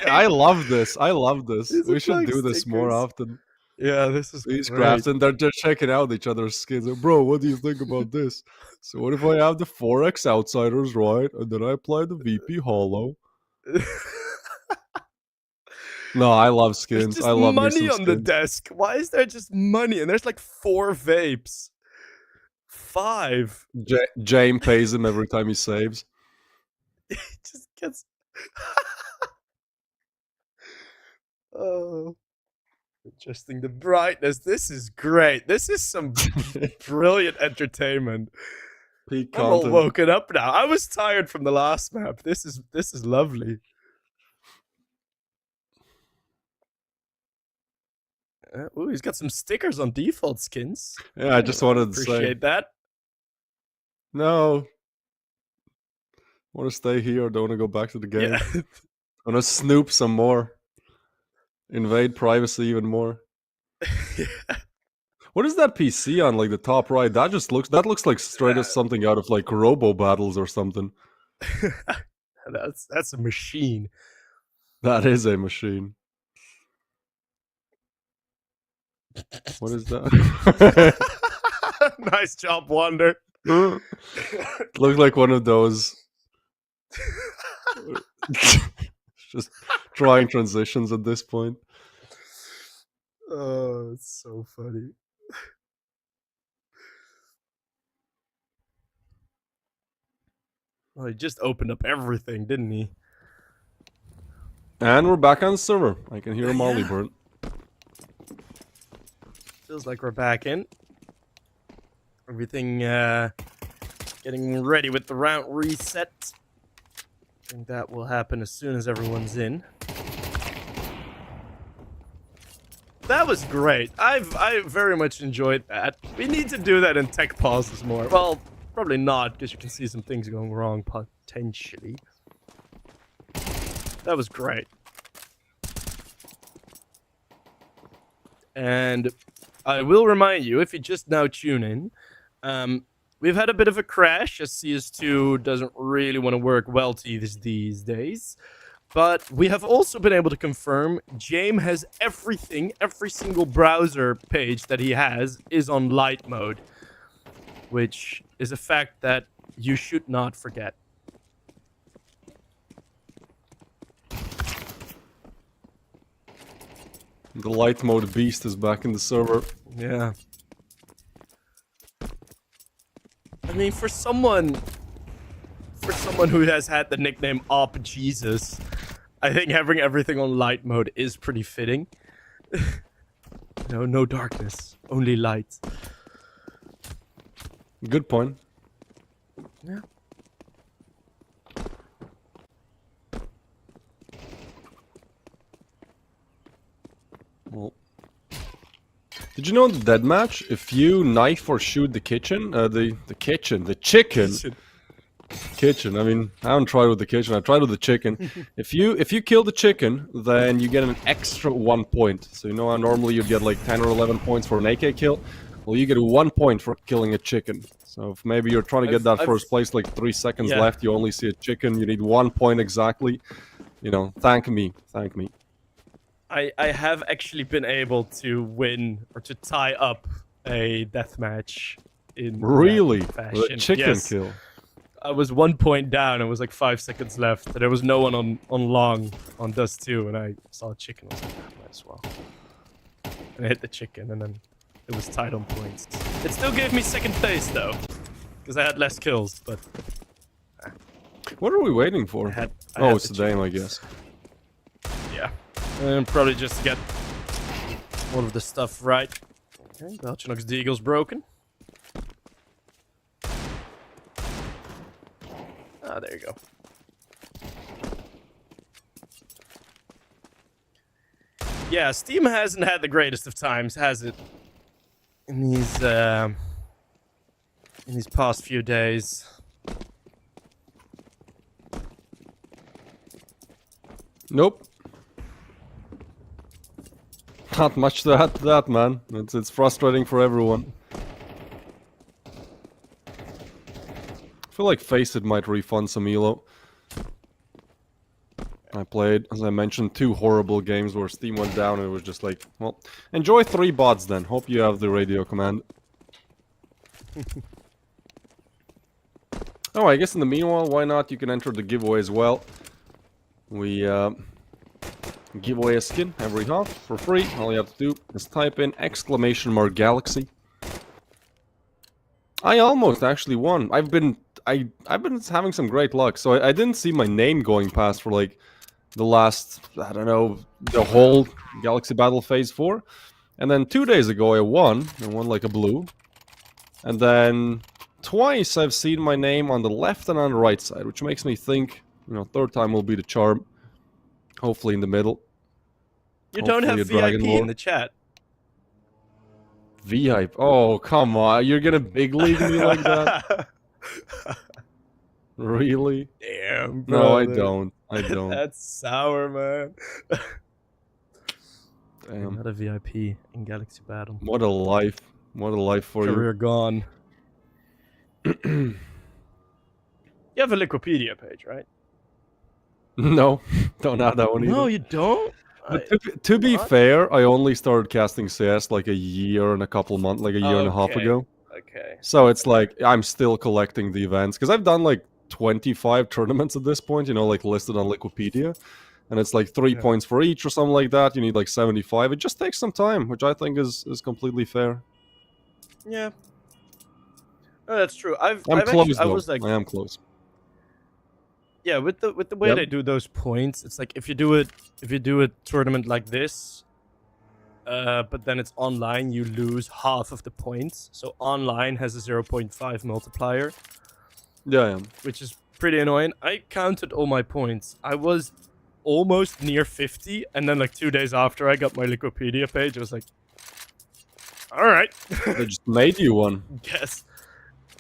I love this. These We are should flag do this more stickers. often. Yeah, this is These great. crafts, and they're just checking out each other's skins. Like, bro, what do you think about this? So what if I have the 4x Outsiders, right? And then I apply the VP Hollow? No, I love There's skins. just I love me money some on the skins. desk. Why is there just money? And there's like 4 vapes. 5. Jame pays him every time he saves. He just gets. Oh. Adjusting the brightness. This is great. This is some brilliant entertainment. Peak I'm all content. woken up now. I was tired from the last map. This is lovely. Ooh, he's got some stickers on default skins. Yeah, I just wanted to say. Appreciate that. No. Want to stay here. Don't want to go back to the game. Yeah. Want to snoop some more. Invade privacy even more. Yeah. What is that PC on like the top right? That looks like straight as something out of like Robo Battles or something. That's a machine. That is a machine. What is that? Nice job, Wonder. Looks like one of those. Just trying transitions at this point. Oh, it's so funny. Well, he just opened up everything, didn't he? And we're back on the server. I can hear Molly Yeah. burn. Feels like we're back in. Everything getting ready with the round reset. I think that will happen as soon as everyone's in. That was great. I very much enjoyed that. We need to do that in tech pauses more. Well, probably not, because you can see some things going wrong potentially. That was great. And I will remind you, if you just now tune in, we've had a bit of a crash as CS2 doesn't really want to work well these days. But we have also been able to confirm Jame has everything, every single browser page that he has is on light mode, which is a fact that you should not forget. The light mode beast is back in the server. Yeah. I mean, for someone who has had the nickname Op Jesus, I think having everything on light mode is pretty fitting. No darkness, only light. Good point. Yeah. Well, did you know in the deathmatch, if you knife or shoot the chicken. I mean, I haven't tried with the kitchen. I tried with the chicken. If you kill the chicken, then you get an extra 1 point. So you know how normally you'd get like 10 or 11 points for an AK kill. Well, you get 1 point for killing a chicken. So if maybe you're trying to get that first place, like 3 seconds left, you only see a chicken, you need 1 point exactly. You know, thank me, thank me. I have actually been able to win or to tie up a deathmatch in Really? that fashion. With a chicken kill? I was 1 point down. It was like 5 seconds left. There was no one on long on Dust 2, and I saw a chicken. I was like, I might as well. And I hit the chicken, and then it was tied on points. It still gave me second place though, because I had less kills. But what are we waiting for? Oh, it's the Dame, I guess. Yeah, and probably just to get all of the stuff right. Okay, Belchinox Deagle's broken. Ah, there you go. Yeah, Steam hasn't had the greatest of times, has it? In these past few days. Nope. Not much to add to that, man. It's frustrating for everyone. I feel like Face It might refund some elo. I played, as I mentioned, 2 horrible games where Steam went down and it was just like, well, enjoy 3 bots then. Hope you have the radio command. Oh, I guess in the meanwhile, why not? You can enter the giveaway as well. We give away a skin every half for free. All you have to do is type in !Galaxy. I almost actually won. I've been having some great luck. So I didn't see my name going past for like the last, I don't know, the whole Galaxy Battle Phase 4. And then 2 days ago I won like a blue. And then twice I've seen my name on the left and on the right side, which makes me think, you know, third time will be the charm. Hopefully in the middle. You don't have VIP in the chat. VIP? Oh, come on. You're gonna big league me like that? Really? Damn, bro. No, I don't. I don't. That's sour, man. Damn. Not a VIP in Galaxy Battle. What a life. What a life for Career gone. You have a Liquipedia page, right? No, don't have that one either. No, you don't? But to be fair, I only started casting CS like a year and a couple months, like a year and a half ago. Okay. So it's like, I'm still collecting the events. Because I've done like 25 tournaments at this point, you know, like listed on Liquipedia. And it's like 3 points for each or something like that. You need like 75. It just takes some time, which I think is completely fair. Yeah. No, that's true. I'm actually, close, I though. was like, I am close. yeah, with the way they do those points, it's like if you do a tournament like this, but then it's online, you lose half of the points. So online has a 0.5 multiplier. Yeah, which is pretty annoying. I counted all my points. I was almost near 50, and then like 2 days after I got my Liquipedia page, I was like, all right. They just made you one. Yes.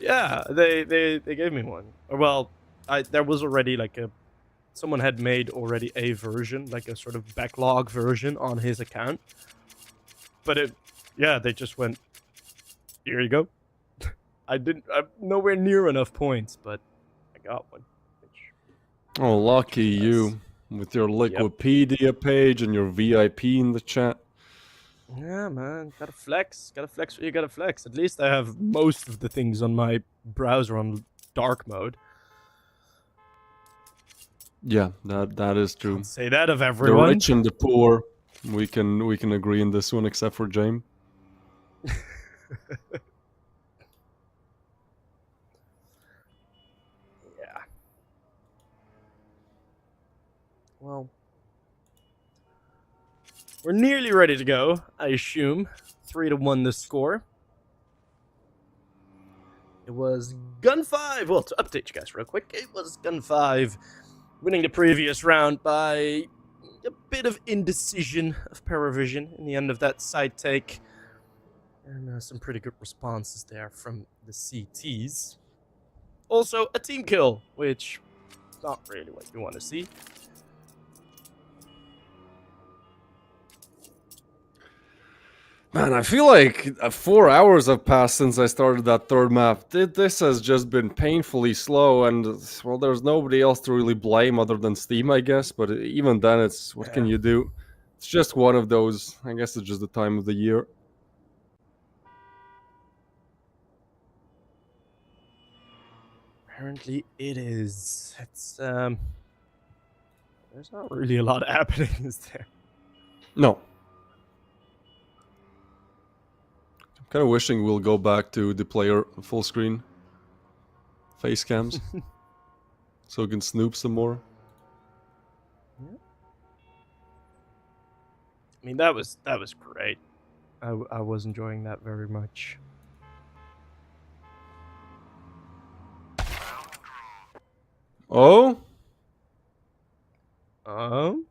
Yeah, they gave me one. Or, well, there was already like someone had made already a version, like a sort of backlog version on his account. But they just went, here you go. I'm nowhere near enough points, but I got one. Oh, lucky you. With your Liquipedia page and your VIP in the chat. Yeah, man. Gotta flex. Gotta flex what you gotta flex. At least I have most of the things on my browser on dark mode. Yeah, that is true. Can't say that of everyone. The rich and the poor. We can agree in this one, except for James. Yeah. Well, we're nearly ready to go, I assume. 3-1 the score. It was Gun 5. Well, to update you guys real quick, it was Gun 5 winning the previous round by a bit of indecision of PARIVISION in the end of that side take. And some pretty good responses there from the CTs. Also, a team kill, which is not really what you want to see. Man, I feel like 4 hours have passed since I started that third map. This has just been painfully slow, and well, there's nobody else to really blame other than Steam, I guess. But even then, it's what can you do? It's just one of those. I guess it's just the time of the year. Apparently it is. It's there's not really a lot happening, is there? No. I'm kind of wishing we'll go back to the player full screen face cams so we can snoop some more. I mean, that was great. I was enjoying that very much. Oh? Um.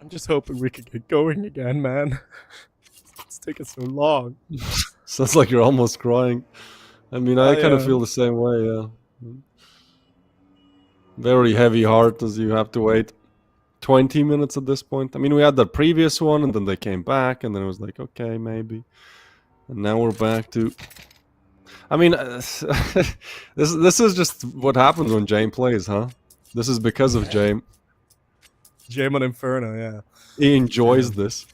I'm just hoping we could get going again, man. It's taking so long. Sounds like you're almost crying. I mean, I kind of am. feel the same way, yeah. Very heavy heart as you have to wait 20 minutes at this point. I mean, we had the previous one, and then they came back, and then it was like, okay, maybe. And now we're back to... I mean, this is just what happens when Jame plays, huh? This is because of Jame. Jame on Inferno, yeah. He enjoys this.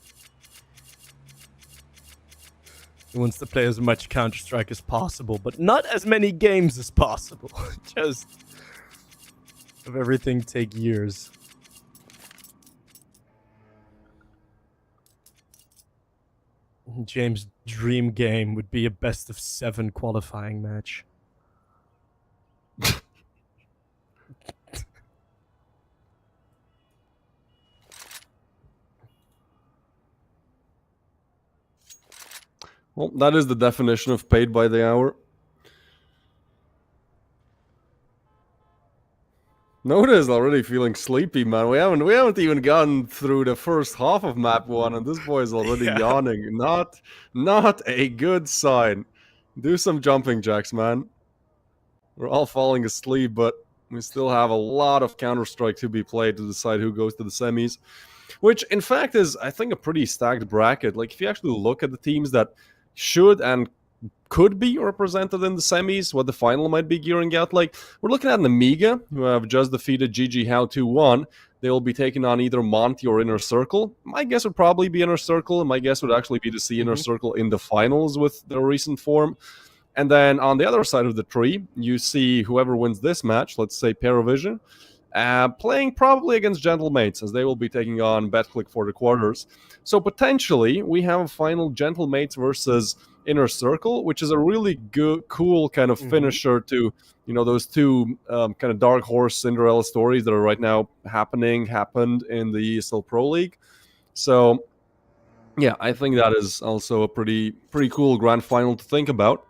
He wants to play as much Counter-Strike as possible, but not as many games as possible. Just have everything take years. James' dream game would be a best of 7 qualifying match. Well, that is the definition of paid by the hour. Notice already feeling sleepy, man. We haven't even gotten through the first half of map 1, and this boy is already yawning. Not a good sign. Do some jumping jacks, man. We're all falling asleep, but we still have a lot of Counter-Strike to be played to decide who goes to the semis. Which, in fact, is, I think, a pretty stacked bracket. Like, if you actually look at the teams that should and could be represented in the semis, what the final might be gearing out like. We're looking at Nemiga, who have just defeated Jijiehao 2-1. They will be taking on either Monty or Inner Circle. My guess would probably be Inner Circle, and my guess would actually be to see Inner Circle in the finals with their recent form. And then on the other side of the tree, you see whoever wins this match, let's say PARIVISION, playing probably against Gentlemates, as they will be taking on BetClick for the quarters. So potentially, we have a final Gentlemates versus Inner Circle, which is a really good, cool kind of finisher to, you know, those two kind of dark horse Cinderella stories that are right now happened in the ESL Pro League. So, yeah, I think that is also a pretty cool grand final to think about.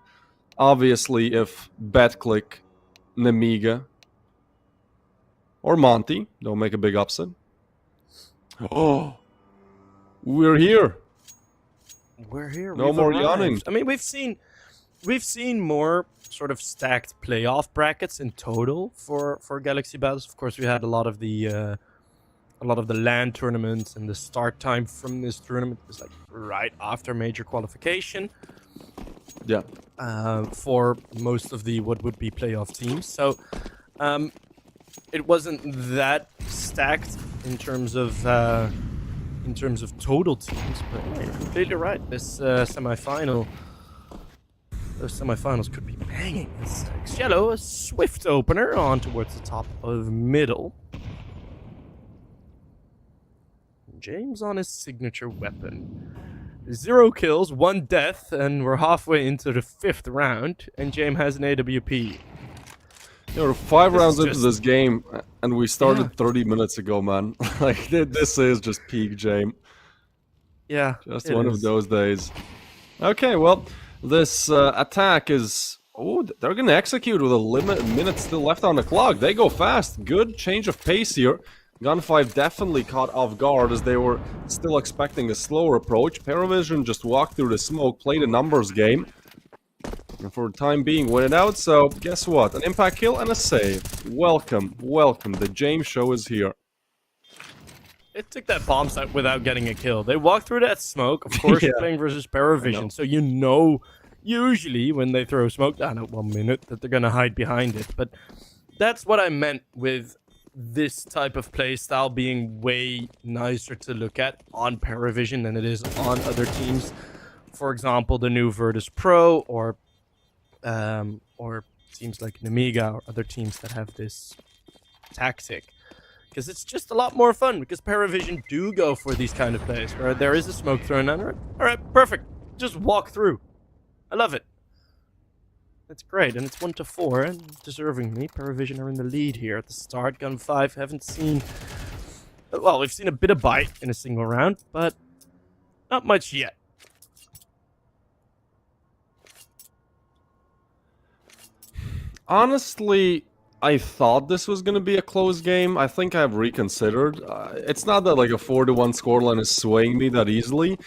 Obviously, if BetClick, Nemiga, or Monty don't make a big upset. Oh, we're here. We're here. No we've more arrived. yawning. I mean, we've seen more sort of stacked playoff brackets in total for Galaxy Battles. Of course, we had a lot of the LAN tournaments, and the start time from this tournament was like right after major qualification. Yeah. For most of the what would be playoff teams. So, it wasn't that stacked in terms of total teams, but yeah, you're completely right. This semifinal those semifinals could be banging. As Jijiehao, a swift opener on towards the top of middle. James on his signature weapon. 0 kills, 1 death, and we're halfway into the 5th round, and James has an AWP. There were 5 This rounds is into just- this game, and we started Yeah. 30 minutes ago, man. Like, this is just peak James. Yeah, Just it one is. of those days. Okay, well, this attack is... Oh, they're gonna execute with a minute still left on the clock. They go fast. Good change of pace here. Gun 5 definitely caught off guard as they were still expecting a slower approach. PARIVISION just walked through the smoke, played a numbers game. And for the time being, win it out. So, guess what? An impact kill and a save. Welcome, welcome. The James show is here. It took that bomb site without getting a kill. They walked through that smoke. Of course, Yeah. you're playing versus PARIVISION, so you know usually when they throw smoke down at 1 minute that they're gonna hide behind it. But that's what I meant with this type of play style being way nicer to look at on PARIVISION than it is on other teams. For example, the new Virtus Pro or teams like Nemiga or other teams that have this tactic. Because it's just a lot more fun, because PARIVISION do go for these kind of plays, where there is a smoke thrown under it. Alright, perfect. Just walk through. I love it. It's great, and it's 1-4, and deservingly, PARIVISION are in the lead here at the start. Gun 5 haven't seen... Well, we've seen a bit of bite in a single round, but not much yet. Honestly, I thought this was going to be a close game. I think I've reconsidered. It's not that like a 4-1 scoreline is swaying me that easily.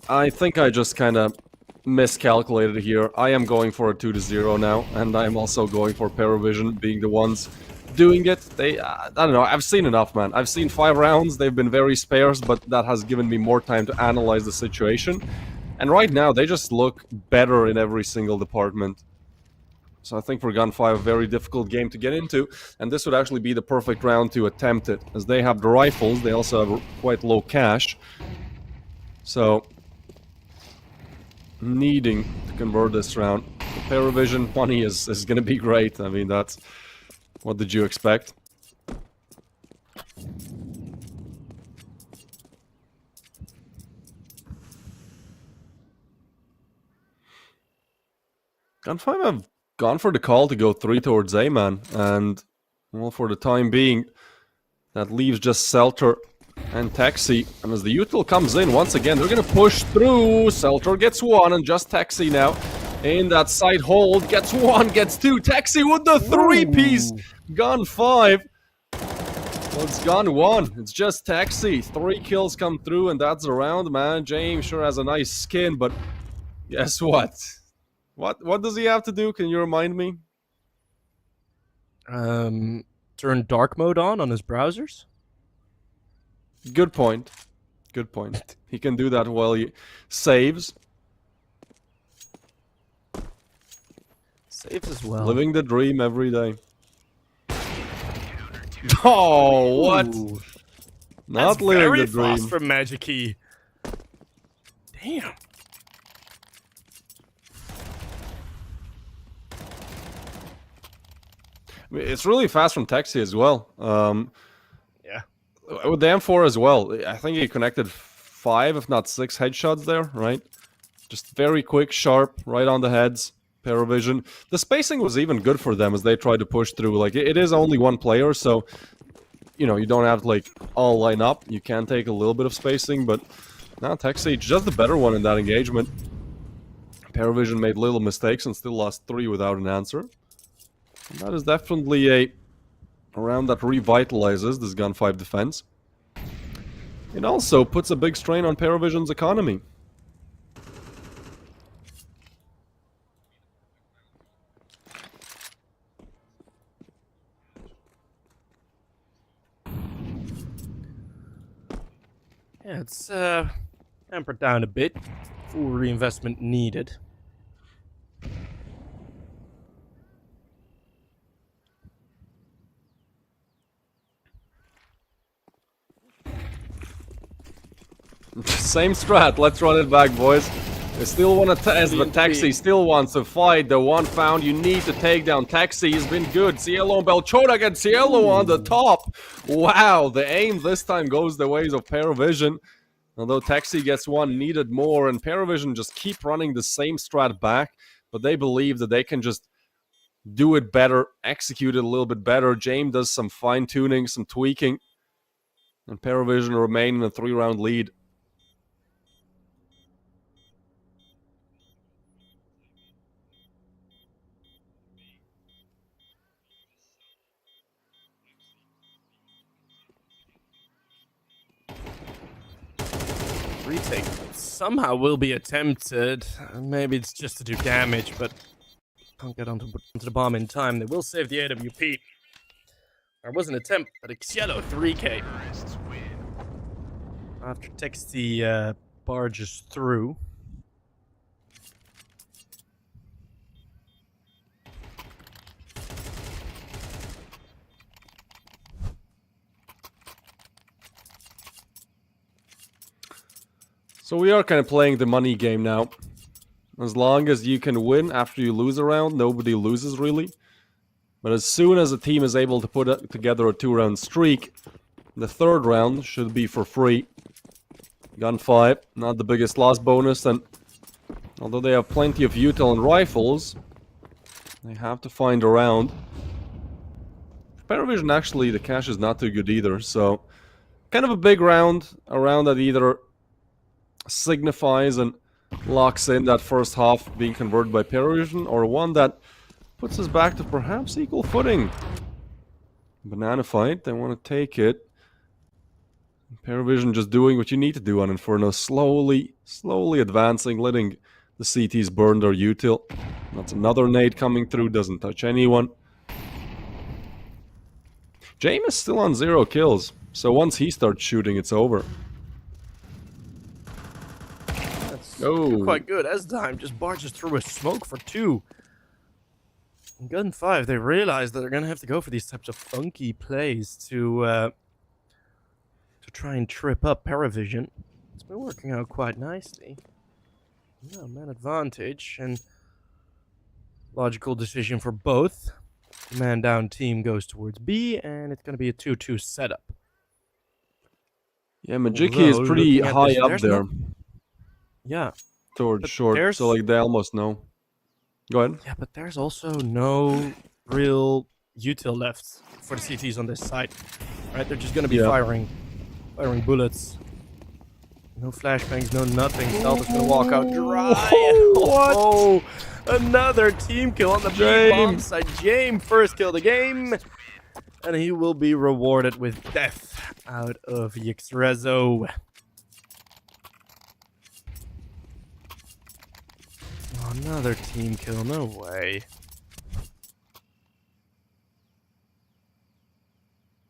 I think I just kind of miscalculated here. I am going for a 2-0 now, and I am also going for PARIVISION being the ones doing it. They, I don't know, I've seen enough, man. I've seen 5 rounds. They've been very sparse, but that has given me more time to analyze the situation. And right now, they just look better in every single department. So I think for Gun 5, a very difficult game to get into, and this would actually be the perfect round to attempt it, as they have the rifles, they also have quite low cash. So, needing to convert this round. The PARIVISION money is going to be great. I mean, that's... What did you expect? Gun 5 have gone for the call to go 3 towards A, man. And, well, for the time being, that leaves just Selter and Taxi. And as the util comes in, once again, they're going to push through. Selter gets 1, and just Taxi now in that side hold. Gets 1, gets 2. Taxi with the 3-piece. Gun 5. Well, it's Gun 1. It's just Taxi. 3 kills come through, and that's a round, man. James sure has a nice skin, but guess what? What does he have to do? Can you remind me? Turn dark mode on his browsers? Good point. Good point. He can do that while he saves. Saves as well. Living the dream every day. Oh, what? Ooh, Not that's living very the dream. fast from Magic Key. Damn. I mean, it's really fast from Taxi as well. Yeah. With the M4 as well. I think he connected 5, if not 6 headshots there, right? Just very quick, sharp, right on the heads. PARIVISION. The spacing was even good for them as they tried to push through. Like, it is only one player, so, you know, you don't have to, like, all line up. You can take a little bit of spacing, but now Taxi, just the better one in that engagement. PARIVISION made little mistakes and still lost 3 without an answer. And that is definitely a round that revitalizes this Gun 5 defense. It also puts a big strain on PARIVISION's economy. Yeah, it's tempered down a bit. Full reinvestment needed. Same strat, let's run it back, boys. They still want to test, but Taxi still wants to fight. The one found you need to take down. Taxi has been good. Cielo and Belchona against Cielo on the top. Wow, the aim this time goes the ways of PARIVISION. Although Taxi gets one needed more, and PARIVISION just keep running the same strat back, but they believe that they can just do it better, execute it a little bit better. James does some fine-tuning, some tweaking, and PARIVISION remain in a 3-round lead. Retake somehow will be attempted. Maybe it's just to do damage, but can't get onto the bomb in time. They will save the AWP. There was an attempt, but Cielo 3K. After Texty barges through. So we are kind of playing the money game now. As long as you can win after you lose a round, nobody loses really. But as soon as a team is able to put together a 2-round streak, the 3rd round should be for free. Gun 5, not the biggest loss bonus, and although they have plenty of util and rifles, they have to find a round. PARIVISION actually, the cash is not too good either, so kind of a big round, a round that either signifies and locks in that first half being converted by PARIVISION, or one that puts us back to perhaps equal footing. Banana fight, they want to take it. PARIVISION just doing what you need to do on Inferno, slowly advancing, letting the CTs burn their util. That's another nade coming through, doesn't touch anyone. James is still on 0 kills, so once he starts shooting, it's over. Quite good. As time just barges through a smoke for 2. In Gun 5, they realize that they're going to have to go for these types of funky plays to try and trip up PARIVISION. It's been working out quite nicely. No, man advantage, and logical decision for both. The man down team goes towards B, and it's going to be a 2-2 setup. Yeah, Majiki is pretty high up there. Yeah. Towards short, so like they almost know. Go ahead. Yeah, but there's also no real util left for the CTs on this side. Right? They're just gonna be firing bullets. No flashbangs, no nothing. Salva's gonna walk out dry. What? Oh, another team kill on the B-bomb side. James first kill of the game. And he will be rewarded with death out of Yxrezo. Oh, another team kill, no way.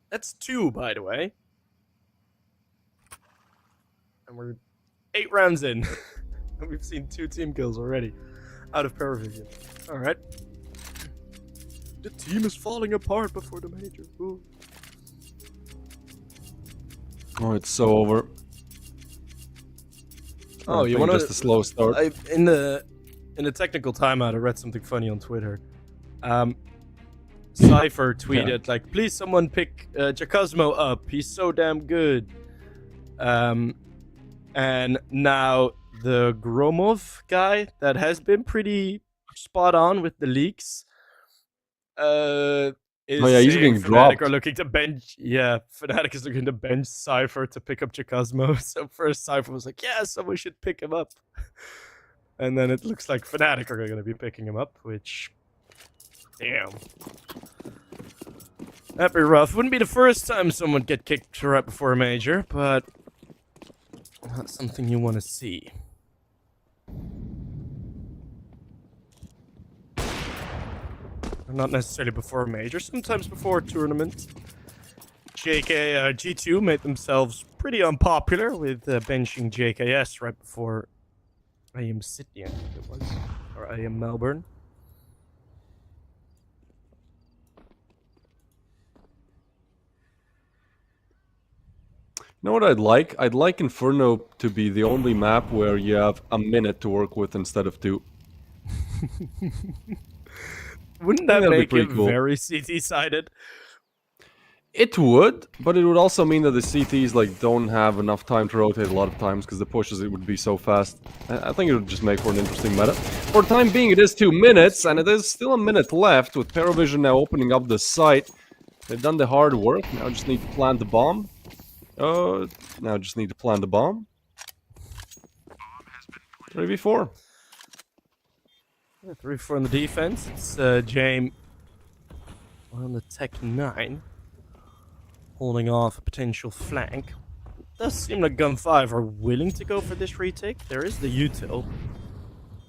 That's 2, by the way. And we're 8 rounds in. And we've seen 2 team kills already out of PARIVISION. Alright. The team is falling apart before the major. Ooh. Oh, it's so over. Oh, you want just a slow start? In the technical timeout, I read something funny on Twitter. Cypher tweeted like, "Please, someone pick Jacosmo up. He's so damn good." And now the Gromov guy that has been pretty spot on with the leaks. Is he's getting dropped. Are looking to bench. Yeah, Fnatic is looking to bench Cypher to pick up Jacosmo. So first Cypher was like, "Yeah, someone should pick him up." And then it looks like Fnatic are going to be picking him up, which, damn, that'd be rough. Wouldn't be the first time someone get kicked right before a major, but not something you want to see. Not necessarily before a major, sometimes before a tournament. JK G2 made themselves pretty unpopular with benching JKS right before IM Sydney, I think it was, or IM Melbourne. know what I'd like? I'd like Inferno to be the only map where you have a minute to work with instead of 2. Wouldn't that that'd be make it pretty cool. very CT-sided? It would, but it would also mean that the CTs like don't have enough time to rotate a lot of times because the pushes it would be so fast. I think it would just make for an interesting meta. For the time being, it is 2 minutes, and it is still a minute left with PARIVISION now opening up the site. They've done the hard work. Now just need to plant the bomb. Now just need to plant the bomb. 3v4. 3-4 on the defense. It's James on the Tech 9. Holding off a potential flank. It does seem like Gun 5 are willing to go for this retake. There is the util.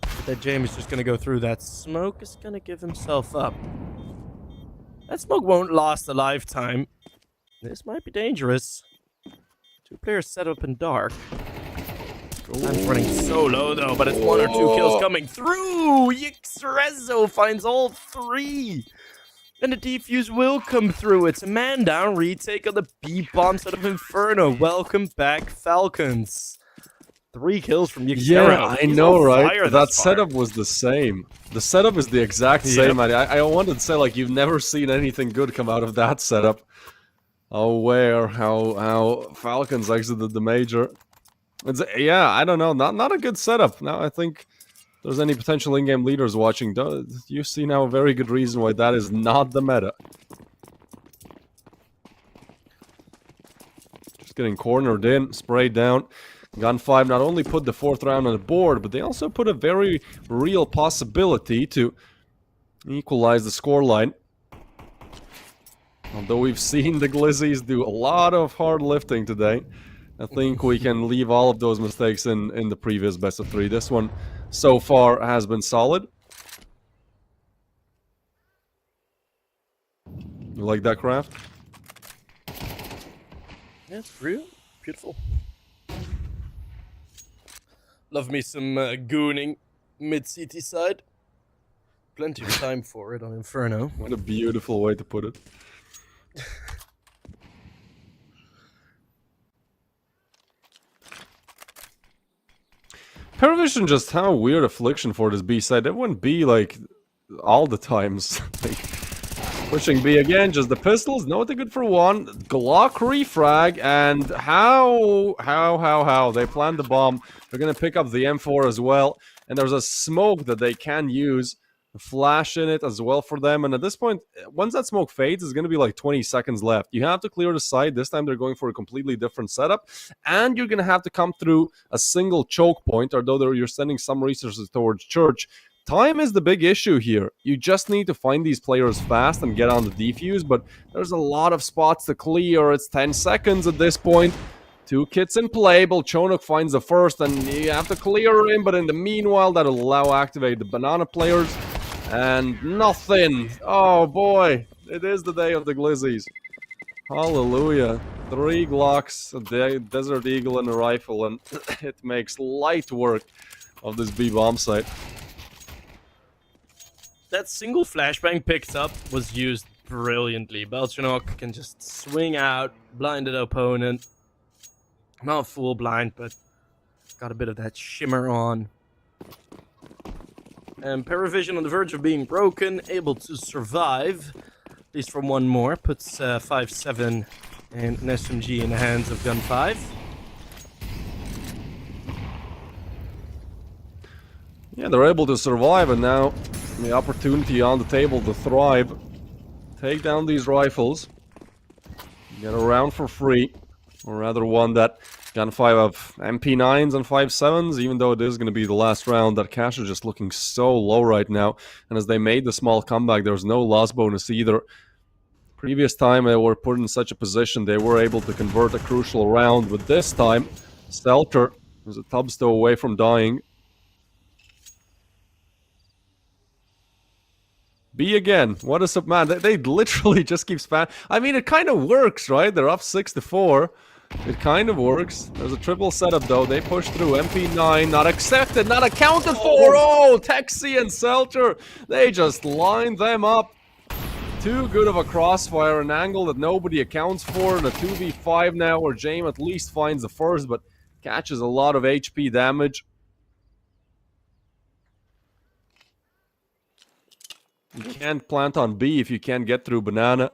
But that James is just going to go through that smoke. Is going to give himself up. That smoke won't last a lifetime. This might be dangerous. 2 players set up in dark. Time's running so low though, but it's 1 or 2 kills coming through. Yxrezo finds all 3. And the defuse will come through. It's a man down retake on the B-bomb set of Inferno. Welcome back, Falcons. 3 kills from Yxrezo. Yeah, I know, right? That setup was the same. The setup is the exact same. I wanted to say, like, you've never seen anything good come out of that setup. How Falcons exited the major. Yeah, I don't know. Not a good setup. Now, I think if there's any potential in-game leaders watching, you see now a very good reason why that is not the meta. Just getting cornered in, sprayed down. Gun 5 not only put the 4th round on the board, but they also put a very real possibility to equalize the scoreline. Although we've seen the Glizzies do a lot of hard lifting today, I think we can leave all of those mistakes in the previous best of 3. This one, so far, has been solid. You like that craft? Yeah, it's real. Beautiful. Love me some gooning mid-CT side. Plenty of time for it on Inferno. What a beautiful way to put it. PARIVISION just how weird affliction for this B side. It wouldn't be like all the times. Like, pushing B again, just the pistols. No, they're good for 1. Glock refrag, and how they planned the bomb. They're gonna pick up the M4 as well, and there's a smoke that they can use. Flash in it as well for them, and at this point, once that smoke fades, it's going to be like 20 seconds left. You have to clear the site. This time they're going for a completely different setup, and you're going to have to come through a single choke point, although you're sending some resources towards church. Time is the big issue here. You just need to find these players fast and get on the defuse, but there's a lot of spots to clear. It's 10 seconds at this point. 2 kits in play. Bolchonok finds the first, and you have to clear him, but in the meanwhile, that'll allow activate the banana players. And nothing. Oh boy, it is the day of the Glizzies. Hallelujah. 3 Glocks, a Desert Eagle, and a rifle, and it makes light work of this B-bomb site. That single flashbang picked up was used brilliantly. Bolchonok can just swing out, blinded opponent. Not full blind, but got a bit of that shimmer on. And PARIVISION on the verge of being broken, able to survive, at least from one more, puts 5-7 and an SMG in the hands of Gun 5. Yeah, they're able to survive, and now the opportunity on the table to thrive. Take down these rifles. Get a round for free, or rather one that Gun 5 have MP9s and 5.7s, even though it is going to be the last round. That cash is just looking so low right now. And as they made the small comeback, there was no loss bonus either. Previous time they were put in such a position, they were able to convert a crucial round. But this time, Stelter was a tubstow away from dying. B again. What is up, man? They literally just keep spamming. I mean, it kind of works, right? They're up 6-4. It kind of works. There's a triple setup, though. They push through. MP9, not accepted, not accounted for. Oh, Texi and Selter. They just line them up. too good of a crossfire, an angle that nobody accounts for, and a 2v5 now where James at least finds the first, but catches a lot of HP damage. You can't plant on B if you can't get through banana.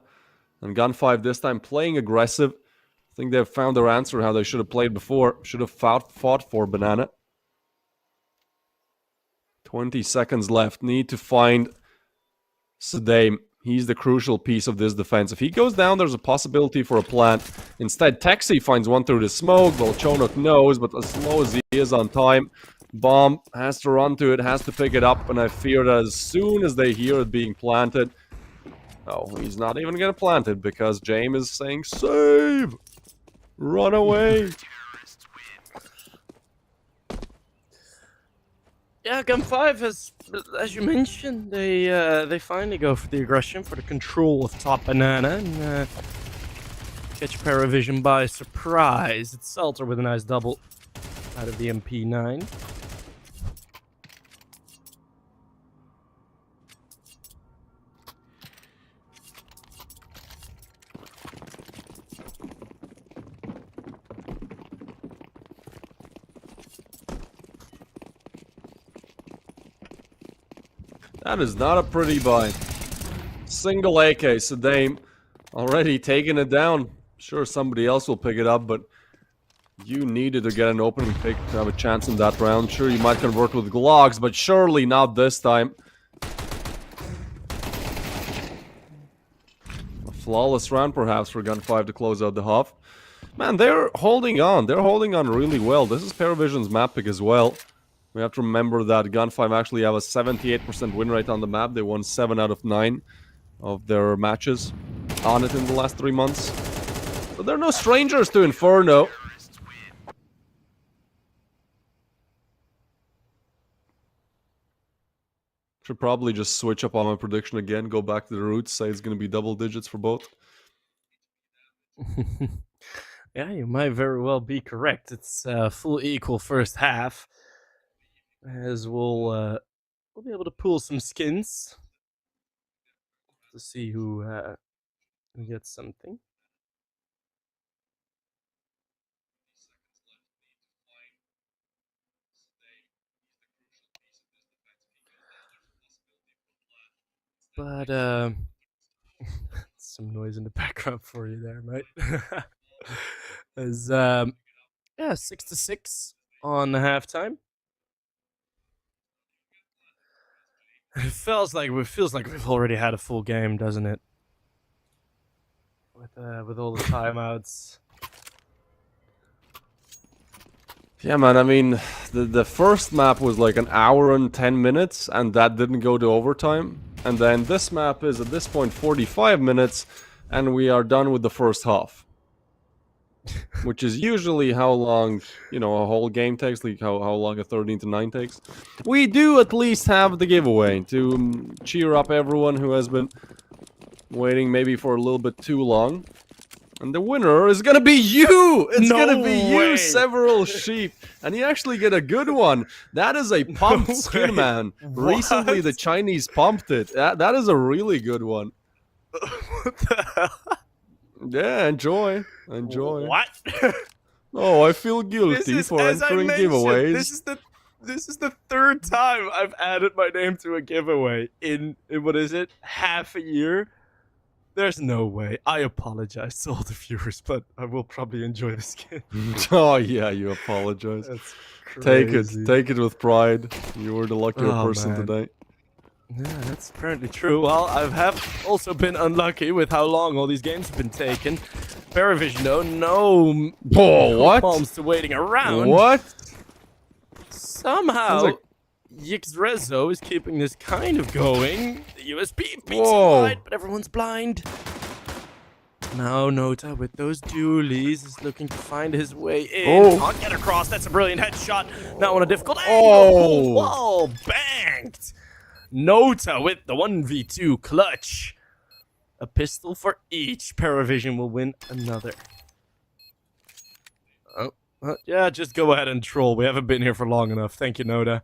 And Gun 5 this time playing aggressive. I think they've found their answer how they should have played before. Should have fought for banana. 20 seconds left. Need to find Sadame. He's the crucial piece of this defense. If he goes down, there's a possibility for a plant. Instead, Taxi finds one through the smoke. Volchonok knows, but as slow as he is on time, Bomb has to run to it, has to pick it up, and I fear that as soon as they hear it being planted... Oh, he's not even gonna plant it because James is saying, save! Run away! Yeah, Gun 5 has, as you mentioned, they finally go for the aggression, for the control of top banana, and catch PARIVISION by surprise. It's Salter with a nice double out of the MP9. That is not a pretty buy. Single AK, Sadame already taking it down. Sure, somebody else will pick it up, but you needed to get an opening pick to have a chance in that round. Sure, you might convert with Glocks, but surely not this time. A flawless round, perhaps, for Gun 5 to close out the half. Man, they're holding on. They're holding on really well. This is PARIVISION's map pick as well. We have to remember that Gun 5 actually have a 78% win rate on the map. They won 7 out of 9 of their matches on it in the last 3 months. But they're no strangers to Inferno. Should probably just switch up on my prediction again, go back to the roots, say it's going to be double digits for both. Yeah, you might very well be correct. It's full equal first half. As we'll be able to pull some skins to see who gets something. But some noise in the background for you there, mate. As yeah, 6-6 on the halftime. It feels like we've already had a full game, doesn't it? With all the timeouts. Yeah, man, I mean, the first map was like an hour and 10 minutes, and that didn't go to overtime. And then this map is, at this point, 45 minutes, and we are done with the first half. Which is usually how long, you know, a whole game takes, like how long a 13-9 takes. We do at least have the giveaway to cheer up everyone who has been waiting maybe for a little bit too long. And the winner is gonna be you! It's gonna be you, Several Sheep. And you actually get a good one. That is a pumped skin, man. Recently the Chinese pumped it. That is a really good one. What the hell? Yeah, enjoy. Enjoy. What? Oh, I feel guilty for entering giveaways. This is the third time I've added my name to a giveaway in what is it? Half a year? There's no way. I apologize to all the viewers, but I will probably enjoy the skin. Oh yeah, you apologize. That's crazy. Take it with pride. You were the luckier person today. Yeah, that's apparently true. Well, I have also been unlucky with how long all these games have been taken. PARIVISION, though, no what? palms to waiting around. What? Somehow, Yixrezo is keeping this kind of going. The USP beats him wide, but everyone's blind. Now Nota with those dualies is looking to find his way in. Can't get across. That's a brilliant headshot. Now on a difficult angle. Whoa, banked. Nota with the 1v2 clutch. A pistol for each. PARIVISION will win another. Oh, yeah, just go ahead and troll. We haven't been here for long enough. Thank you, Nota.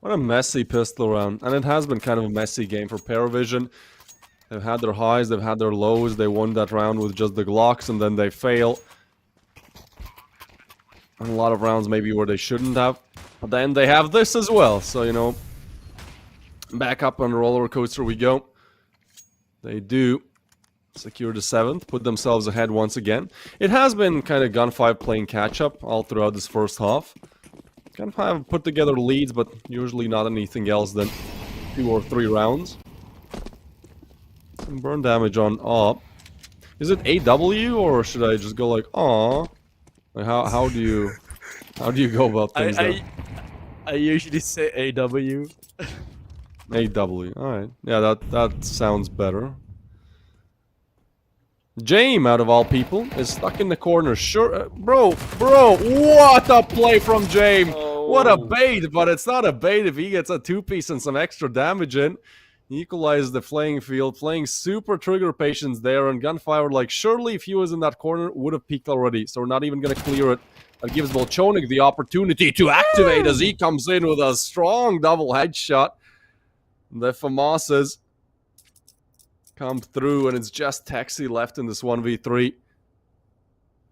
What a messy pistol round. And it has been kind of a messy game for PARIVISION. They've had their highs, they've had their lows. They won that round with just the Glocks, and then they fail. And a lot of rounds maybe where they shouldn't have. But then they have this as well. So, you know, back up on the roller coaster we go. They do secure the 7th, put themselves ahead once again. It has been kind of Gun5 playing catch-up all throughout this first half. Gun5 have put together leads, but usually not anything else than 2 or 3 rounds. Some burn damage on AWP. Is it AW, or should I just go like, aww? Like how do you go about things? I usually say AW. AW, alright. Yeah, that sounds better. James, out of all people, is stuck in the corner. Sure, bro, what a play from James! Oh. What a bait, but it's not a bait if he gets a 2-piece and some extra damage in. He equalized the playing field, playing super trigger patience there, and Gun5 like, surely if he was in that corner, would have peeked already, so we're not even gonna clear it. That gives Volchonik the opportunity to activate as he comes in with a strong double headshot. The FAMASes come through, and it's just Taxi left in this 1v3.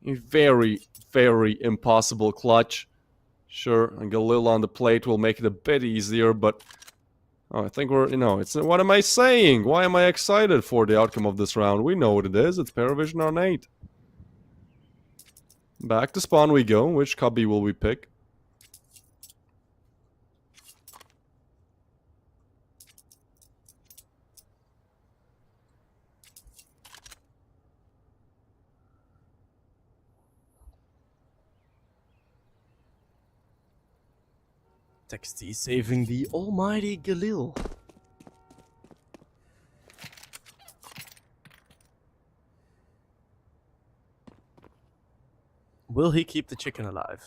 A very, very impossible clutch. Sure, and Galil on the plate will make it a bit easier, but I think we're, you know, it's, what am I saying? Why am I excited for the outcome of this round? We know what it is. It's PARIVISION on 8. Back to spawn we go. Which cubby will we pick? Texty saving the almighty Galil. Will he keep the chicken alive?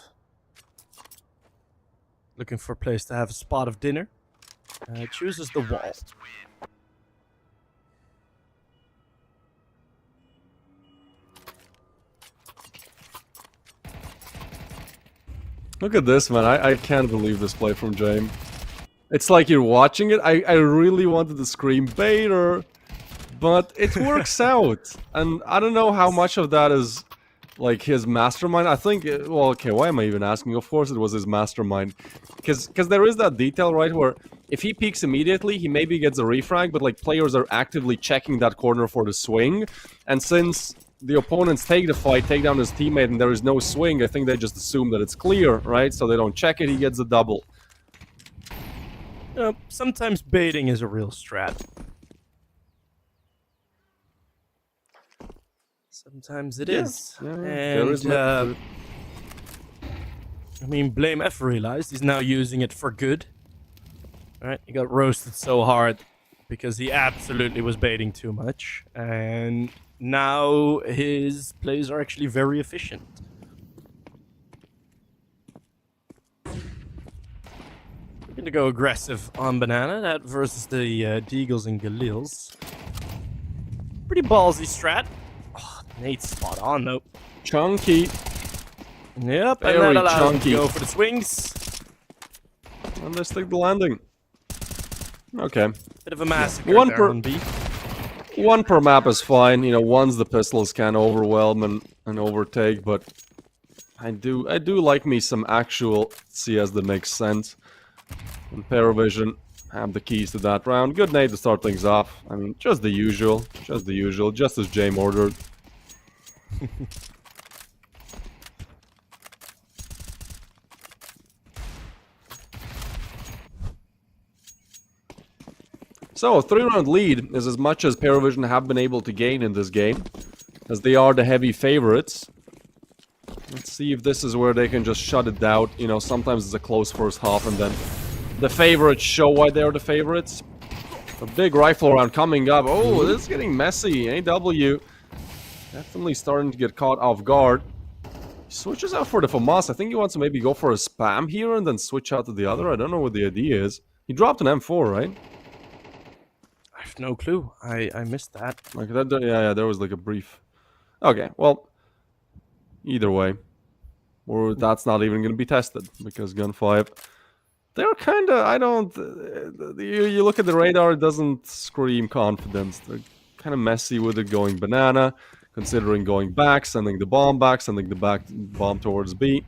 Looking for a place to have a spot of dinner. Chooses the wall. Look at this, man. I can't believe this play from James. It's like you're watching it. I really wanted to scream Bader, but it works out. And I don't know how much of that is like his mastermind. I think, well, okay, why am I even asking? Of course it was his mastermind. Because there is that detail, right, where if he peeks immediately, he maybe gets a refrag, but like players are actively checking that corner for the swing. And since the opponents take the fight, take down his teammate, and there is no swing, I think they just assume that it's clear, right? So they don't check it, he gets a double. Sometimes baiting is a real strat. Sometimes it is. Yeah, And, I mean, Blame F realized he's now using it for good. Alright, he got roasted so hard because he absolutely was baiting too much. And now his plays are actually very efficient. We're going to go aggressive on Banana. That versus the Deagles and Galils. Pretty ballsy strat. Oh, Nate's spot on though. Chunky. Yep, Very and that allows him chunky. to go for the swings. And they stick the landing. Okay. Bit of a massacre One there per- on B. One per map is fine, you know, once the pistols can overwhelm and overtake, but I do like me some actual CS that makes sense. And PARIVISION have the keys to that round. Good nade to start things off. I mean, just the usual, just as James ordered. So, a 3-round lead is as much as PARIVISION have been able to gain in this game, as they are the heavy favorites. Let's see if this is where they can just shut it down. You know, sometimes it's a close first half and then the favorites show why they're the favorites. A big rifle round coming up. Oh, this is getting messy. AW definitely starting to get caught off guard. He switches out for the FAMAS. I think he wants to maybe go for a spam here and then switch out to the other. I don't know what the idea is. He dropped an M4, right? I have no clue. I missed that. Like that, yeah, there was like a brief. Okay, well, either way, or that's not even going to be tested because Gun5 they're kind of, I don't, you look at the radar, it doesn't scream confidence. They're kind of messy with it going banana, considering going back, sending the bomb back, sending the bomb towards B.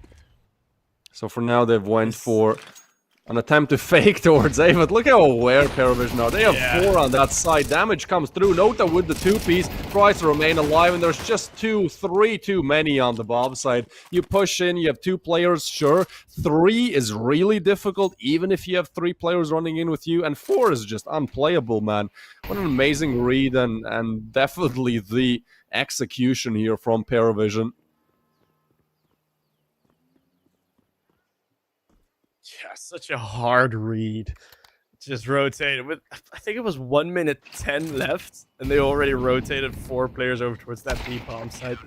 So for now, they've went for an attempt to fake towards A, but look how aware PARIVISION are. They have 4 on that side. Damage comes through. Nota with the 2-piece tries to remain alive, and there's just 3 too many on the bomb side. You push in, you have 2 players, sure. 3 is really difficult, even if you have 3 players running in with you, and 4 is just unplayable, man. What an amazing read, and definitely the execution here from PARIVISION. Yeah, such a hard read. Just rotated with, I think it was 1 minute 10 left, and they already rotated 4 players over towards that B bomb site.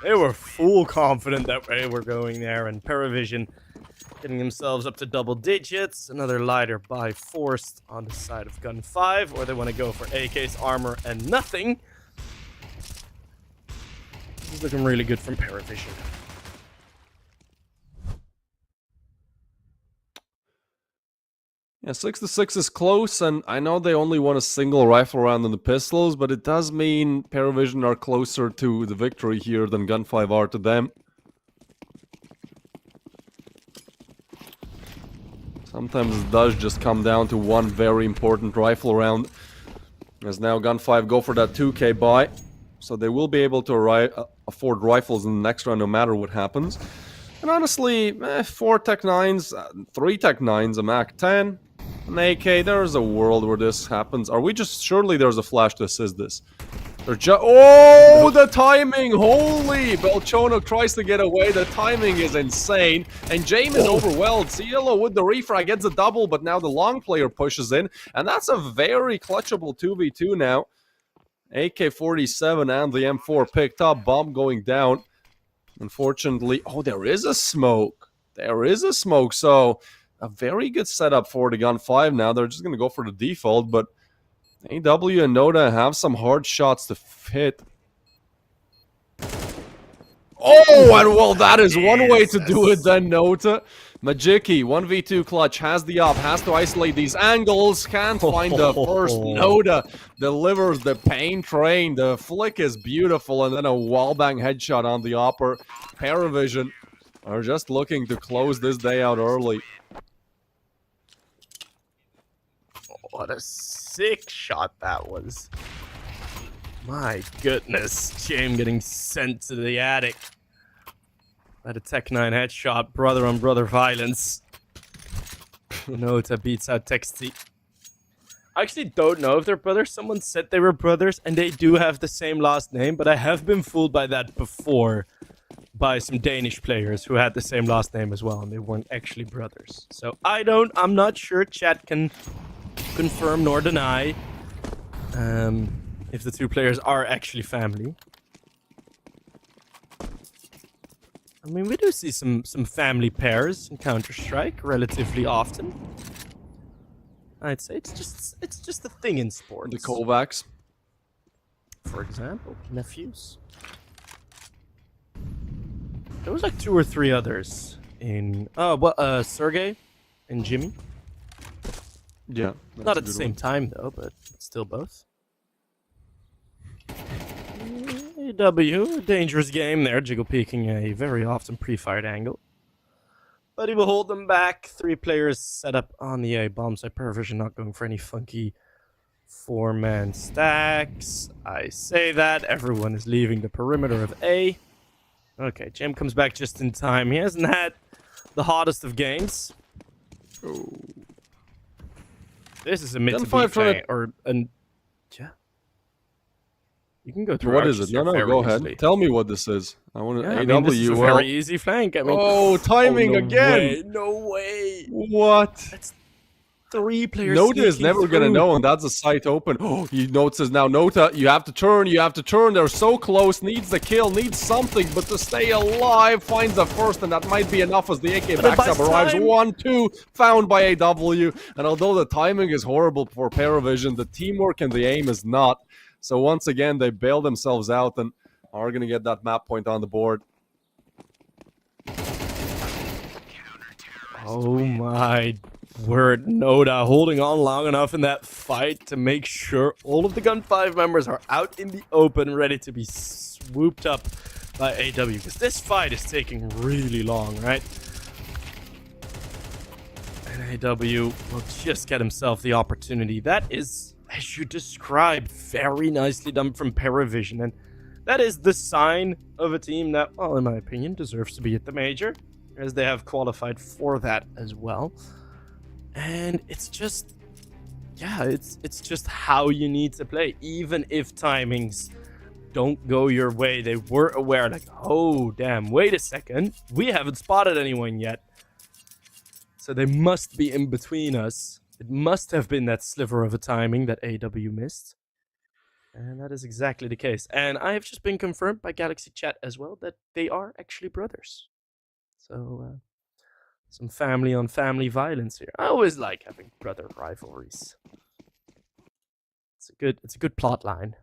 They were full confident that they were going there, and PARIVISION getting themselves up to double digits. Another lighter buy forced on the side of Gun 5, or they want to go for AK's armor and nothing. This is looking really good from PARIVISION. Yeah, 6-6 is close, and I know they only won a single rifle round in the pistols, but it does mean PARIVISION are closer to the victory here than Gun 5 are to them. Sometimes it does just come down to one very important rifle round, as now Gun 5 go for that 2k buy, so they will be able to afford rifles in the next round no matter what happens. And honestly, 4 Tech 9s, 3 Tech 9s, a Mac 10, an AK, there's a world where this happens. Are we just... Surely there's a flash to assist this. They're just... Oh, the timing! Holy! Belchono tries to get away. The timing is insane. And James is overwhelmed. Cielo with the refrag gets a double, but now the long player pushes in. And that's a very clutchable 2v2 now. AK-47 and the M4 picked up. Bomb going down. Unfortunately, oh, there is a smoke. There is a smoke, so a very good setup for the Gun 5 now. They're just going to go for the default, but AW and Nota have some hard shots to hit. Oh, and well, that is one way to do it then, Nota. Majiki, 1v2 clutch, has the up, has to isolate these angles, can't find the first. Nota delivers the pain train. The flick is beautiful, and then a wallbang headshot on the upper. PARIVISION are just looking to close this day out early. What a sick shot that was. My goodness. James getting sent to the attic. By the Tech 9 headshot. Brother on brother violence. Nota beats out Texty. I actually don't know if they're brothers. Someone said they were brothers, and they do have the same last name, but I have been fooled by that before. By some Danish players who had the same last name as well, and they weren't actually brothers. So I'm not sure. Chat can confirm nor deny if the 2 players are actually family. I mean, we do see some family pairs in Counter-Strike relatively often. I'd say it's just a thing in sports. The Kovacs, for example, nephews. There was like 2 or 3 others in Sergey and Jimmy. Yeah, not at the same time though, but still both. AW, dangerous game there. Jiggle peeking a very often pre-fired angle. But he will hold them back. 3 players set up on the A bomb side. PARIVISION not going for any funky 4-man stacks. I say that. Everyone is leaving the perimeter of A. Okay, Jim comes back just in time. He hasn't had the hottest of games. Oh. This is a mid to B train, yeah. You can go through. What is it? No, go ahead. Easily. Tell me what this is. I want to. Yeah, this is a very easy flank. I mean, timing no again. Way, no way. What? That's 3 players. Nota is never going to know, and that's a sight open. Oh, he notices now. Nota, you have to turn. You have to turn. They're so close. Needs the kill. Needs something, but to stay alive, finds the first, and that might be enough as the AK backup arrives. 1-2 found by AW, and although the timing is horrible for PARIVISION, the teamwork and the aim is not. So once again, they bail themselves out and are going to get that map point on the board. Oh my word, Noda holding on long enough in that fight to make sure all of the Gun 5 members are out in the open, ready to be swooped up by AW, because this fight is taking really long, right? And AW will just get himself the opportunity. That is, as you described, very nicely done from PARIVISION, and that is the sign of a team that, well, in my opinion, deserves to be at the major, as they have qualified for that as well. And it's just, yeah, it's just how you need to play, even if timings don't go your way. They were aware, like, oh damn, wait a second, we haven't spotted anyone yet, so they must be in between us. It must have been that sliver of a timing that AW missed, and that is exactly the case. And I have just been confirmed by Galaxy Chat as well that they are actually brothers, so some family on family violence here. I always like having brother rivalries. It's a good plot line.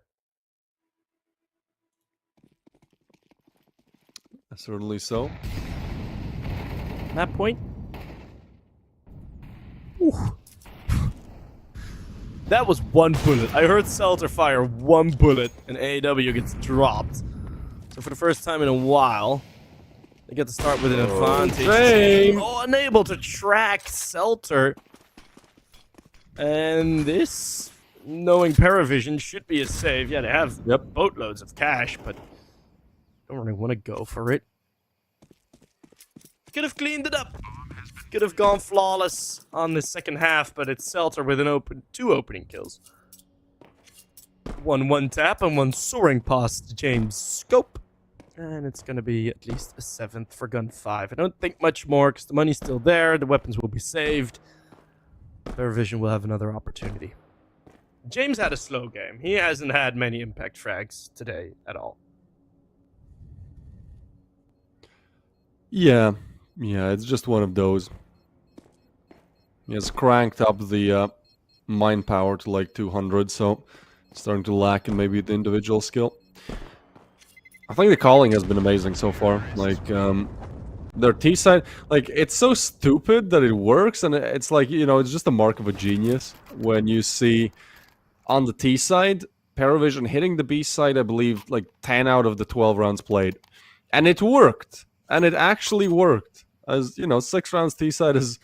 Certainly so. That point. Ooh. That was one bullet. I heard Selter fire one bullet, and AEW gets dropped. So for the first time in a while, they get to start with an advantage. Shame. Oh, unable to track Selter. And this, knowing PARIVISION, should be a save. Yeah, they have boatloads of cash, but don't really want to go for it. Could have cleaned it up. Could have gone flawless on the second half, but it's Selter with two opening kills. One tap and one soaring past James' scope. And it's going to be at least a 7th for Gun 5. I don't think much more because the money's still there. The weapons will be saved. PARIVISION will have another opportunity. James had a slow game. He hasn't had many impact frags today at all. Yeah, it's just one of those. He has cranked up the mind power to like 200, so starting to lack in maybe the individual skill. I think the calling has been amazing so far. Like, their T side, like, it's so stupid that it works, and it's like, you know, it's just a mark of a genius when you see on the T side, PARIVISION hitting the B side, I believe, like 10 out of the 12 rounds played. And it worked. And it actually worked. As, you know, 6 rounds T side is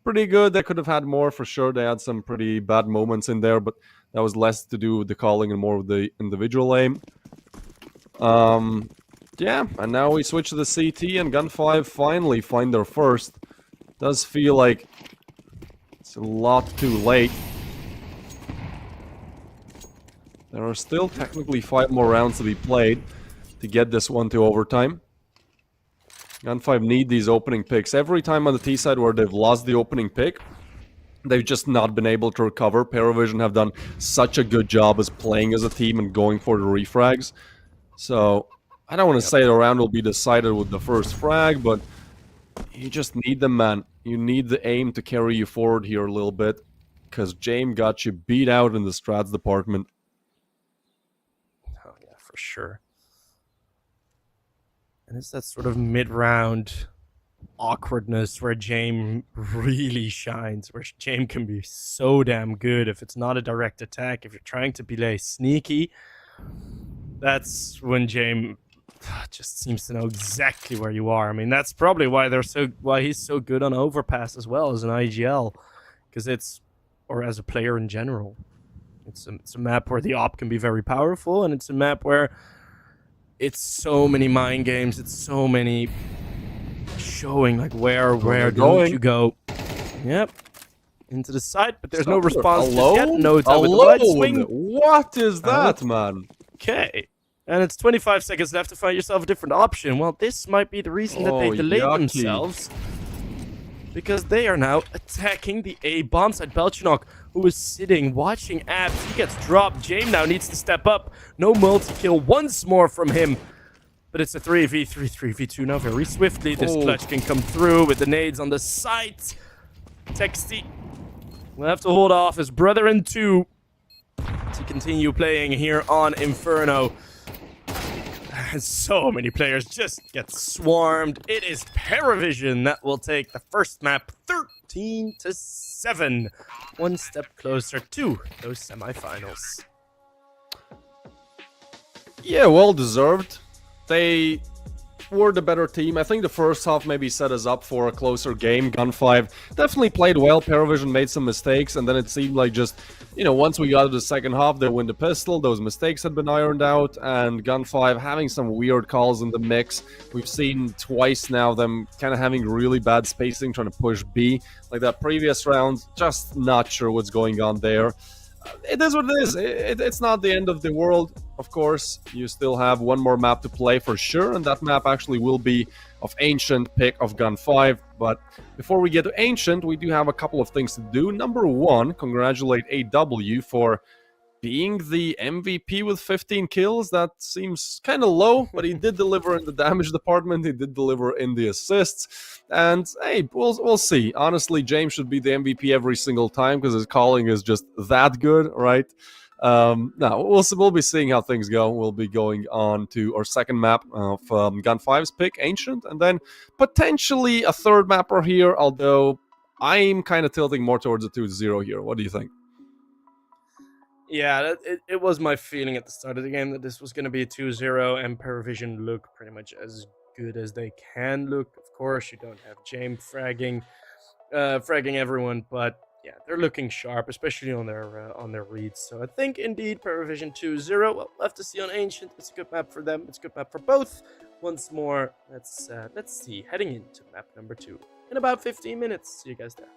pretty good. They could have had more for sure. They had some pretty bad moments in there, but that was less to do with the calling and more with the individual aim. Yeah, and now we switch to the CT, and Gun 5 finally find their first. Does feel like it's a lot too late. There are still technically 5 more rounds to be played to get this one to overtime. Gun 5 need these opening picks. Every time on the T side where they've lost the opening pick, they've just not been able to recover. PARIVISION have done such a good job as playing as a team and going for the refrags. So, I don't want to say the round will be decided with the first frag, but you just need them, man. You need the aim to carry you forward here a little bit, because James got you beat out in the strats department. Oh, yeah, for sure. And it's that sort of mid-round awkwardness where James really shines, where James can be so damn good if it's not a direct attack, if you're trying to play sneaky. That's when James just seems to know exactly where you are. I mean, that's probably why he's so good on overpass as well as an IGL, because or as a player in general. It's a map where the op can be very powerful, and it's a map where it's so many mind games. It's so many showing like where don't you go? Yep. Into the side, but there's no response yet. No time with the right swing. What is that, man? Okay. And it's 25 seconds left to find yourself a different option. Well, this might be the reason that they delayed themselves. Because they are now attacking the A bomb side. Belchinok, who is sitting, watching abs. He gets dropped. James now needs to step up. No multi-kill once more from him. But it's a 3v3, 3v2 now very swiftly. This clutch can come through with the nades on the site. Texty will have to hold off his brother in 2 to continue playing here on Inferno. so many players just get swarmed. It is PARIVISION that will take the first map 13-7. One step closer to those semifinals. Yeah, well deserved. They were the better team. I think the first half maybe set us up for a closer game. Gun 5 definitely played well. PARIVISION made some mistakes, and then it seemed like just, once we got to the second half, they win the pistol. Those mistakes had been ironed out, and Gun 5 having some weird calls in the mix. We've seen twice now them kind of having really bad spacing, trying to push B. Like that previous round, just not sure what's going on there. It is what it is. It's not the end of the world, of course. You still have one more map to play for sure, and that map actually will be of Ancient, pick of Gun 5. But before we get to Ancient, we do have a couple of things to do. Number one, congratulate AW for being the MVP with 15 kills. That seems kind of low, but he did deliver in the damage department. He did deliver in the assists. And hey, we'll see. Honestly, James should be the MVP every single time because his calling is just that good, right? Now, we'll be seeing how things go. We'll be going on to our second map of Gun 5's pick, Ancient, and then potentially a third mapper here, although I'm kind of tilting more towards a 2-0 here. What do you think? Yeah, it was my feeling at the start of the game that this was going to be a 2-0, and PARIVISION look pretty much as good as they can look. Of course, you don't have James fragging everyone, but yeah, they're looking sharp, especially on their reads. So I think indeed PARIVISION 2-0. Well, we'll have to see on Ancient. It's a good map for them. It's a good map for both. Once more, let's see. Heading into map number 2 in about 15 minutes. See you guys there.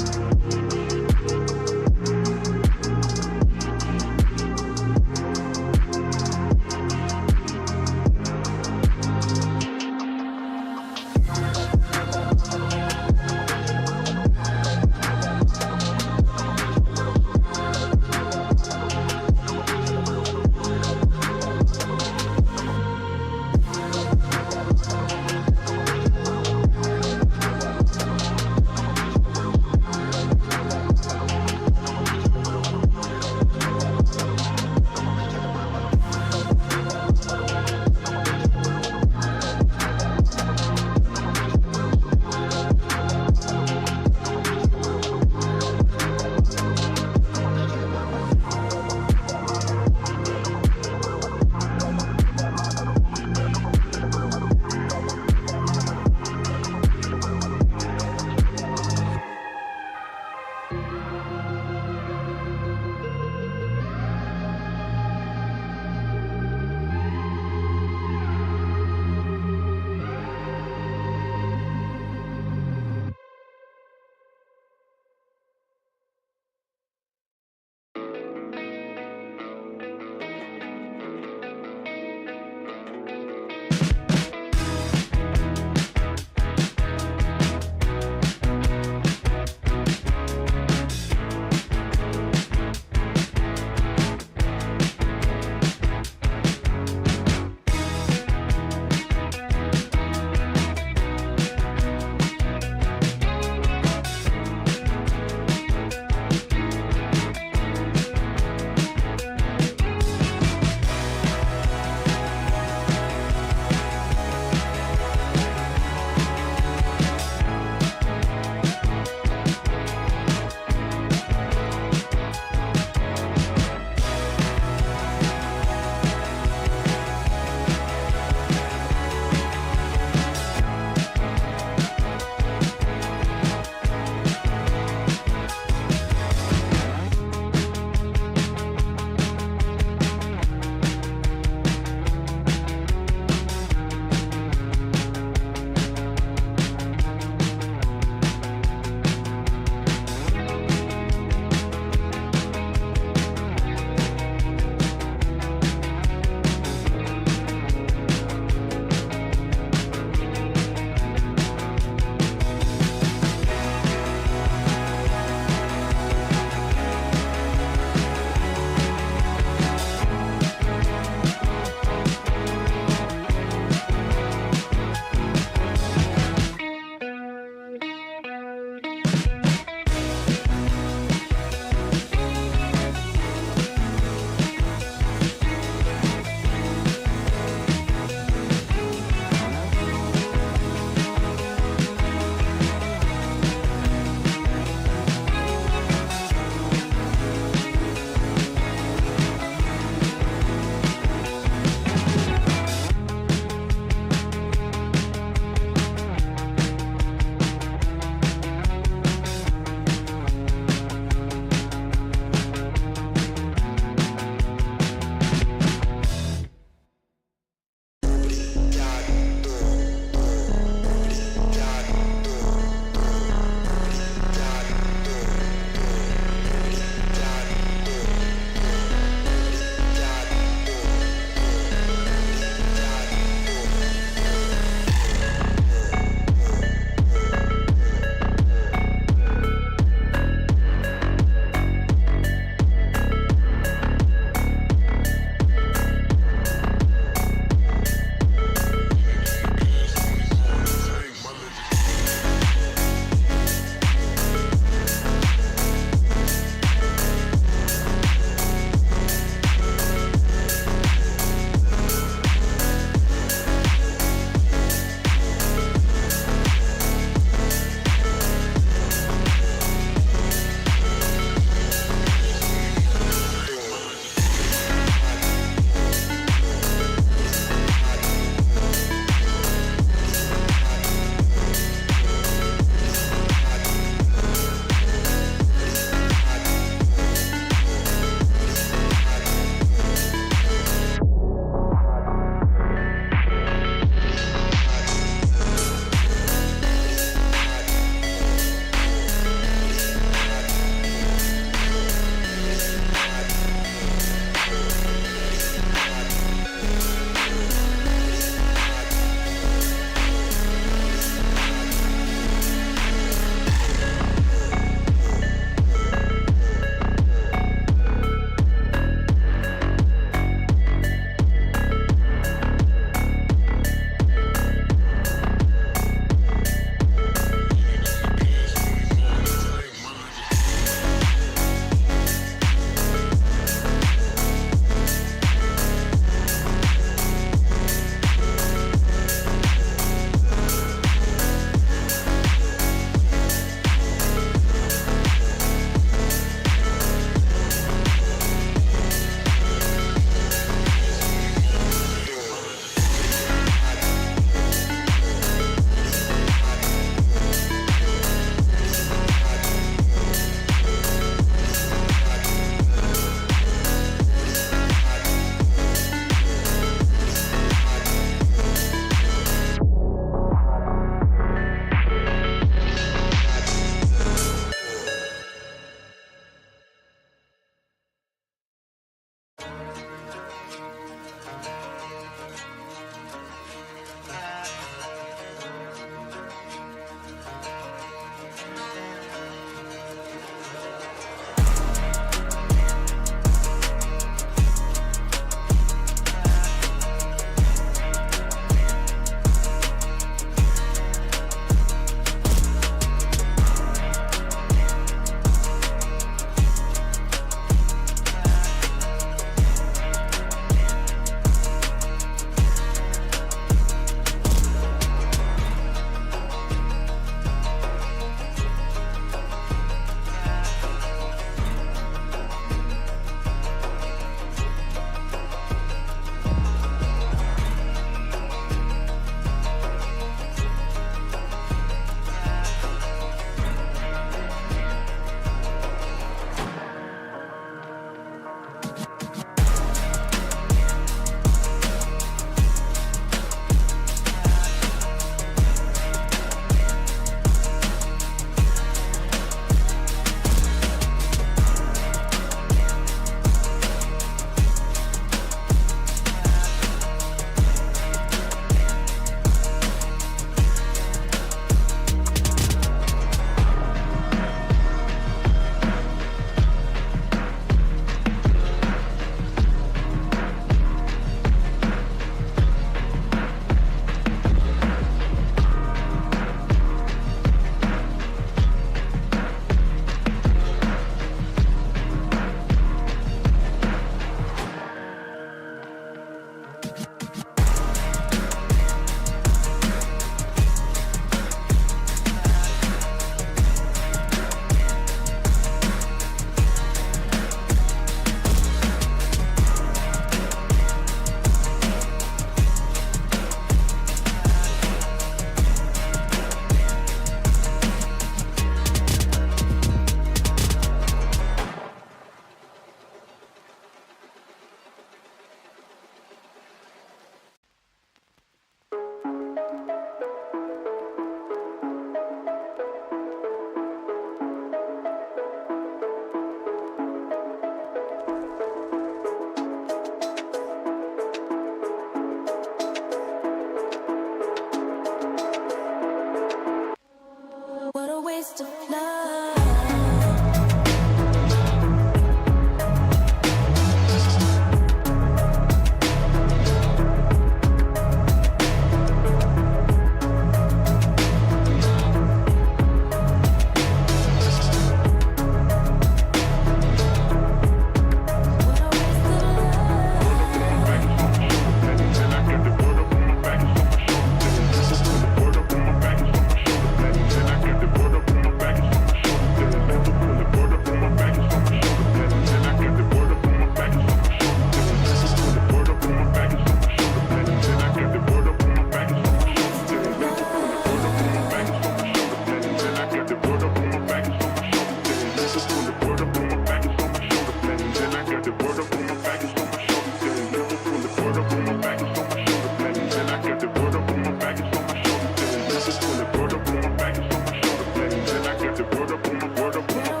got the word up on my back, it's on my shoulder. Then never pull the word up on my back, it's on my shoulder. Then I got the word up on my back, it's on my shoulder. Then never pull the word up on my back, it's on my shoulder. Then I got the word up on my word up on my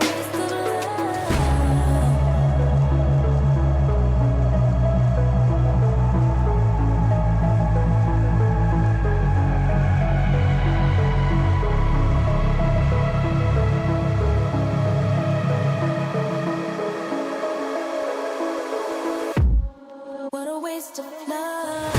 What a waste of love.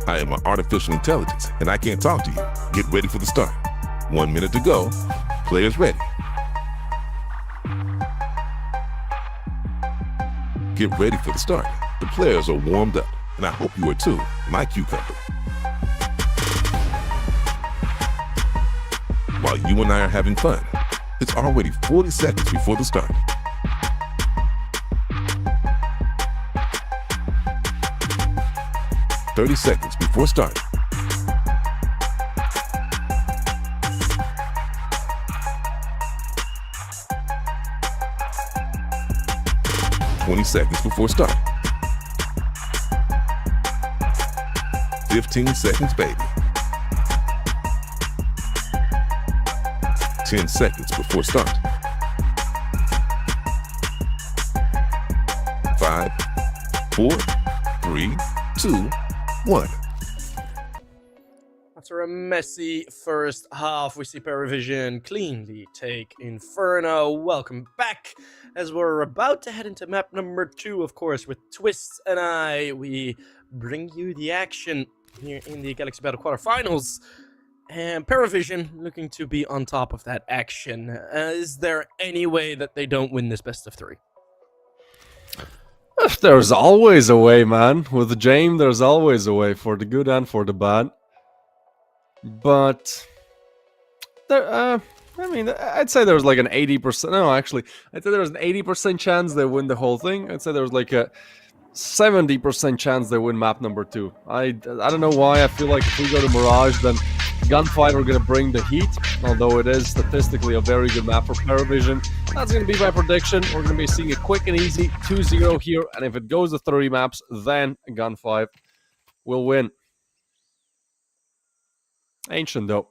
I am an artificial intelligence, and I can't talk to you. Get ready for the start. 1 minute to go. Players ready. Get ready for the start. The players are warmed up, and I hope you are too, my cucumber. while you and I are having fun. It's already 40 seconds before the start. "30 seconds before start. "20 seconds before start. 15 seconds, baby. 10 seconds before start. 5, 4, 3, 2, 1. After a messy first half, we see PARIVISION cleanly take Inferno. Welcome back, as we're about to head into map number 2, of course, with Twists and we bring you the action here in the Galaxy Battle quarterfinals. And PARIVISION looking to be on top of that action. Is there any way that they don't win this best of 3? There's always a way, man. With James, there's always a way, for the good and for the bad. But there, I mean, I'd say there's like an 80%. No, actually, I'd say there's an 80% chance they win the whole thing. I'd say there's like a 70% chance they win map number 2. I don't know why. I feel like if we go to Mirage, then Gunfight are going to bring the heat, although it is statistically a very good map for PARIVISION. That's going to be my prediction. We're going to be seeing a quick and easy 2-0 here, and if it goes to 30 maps, then Gunfight will win. Ancient, though.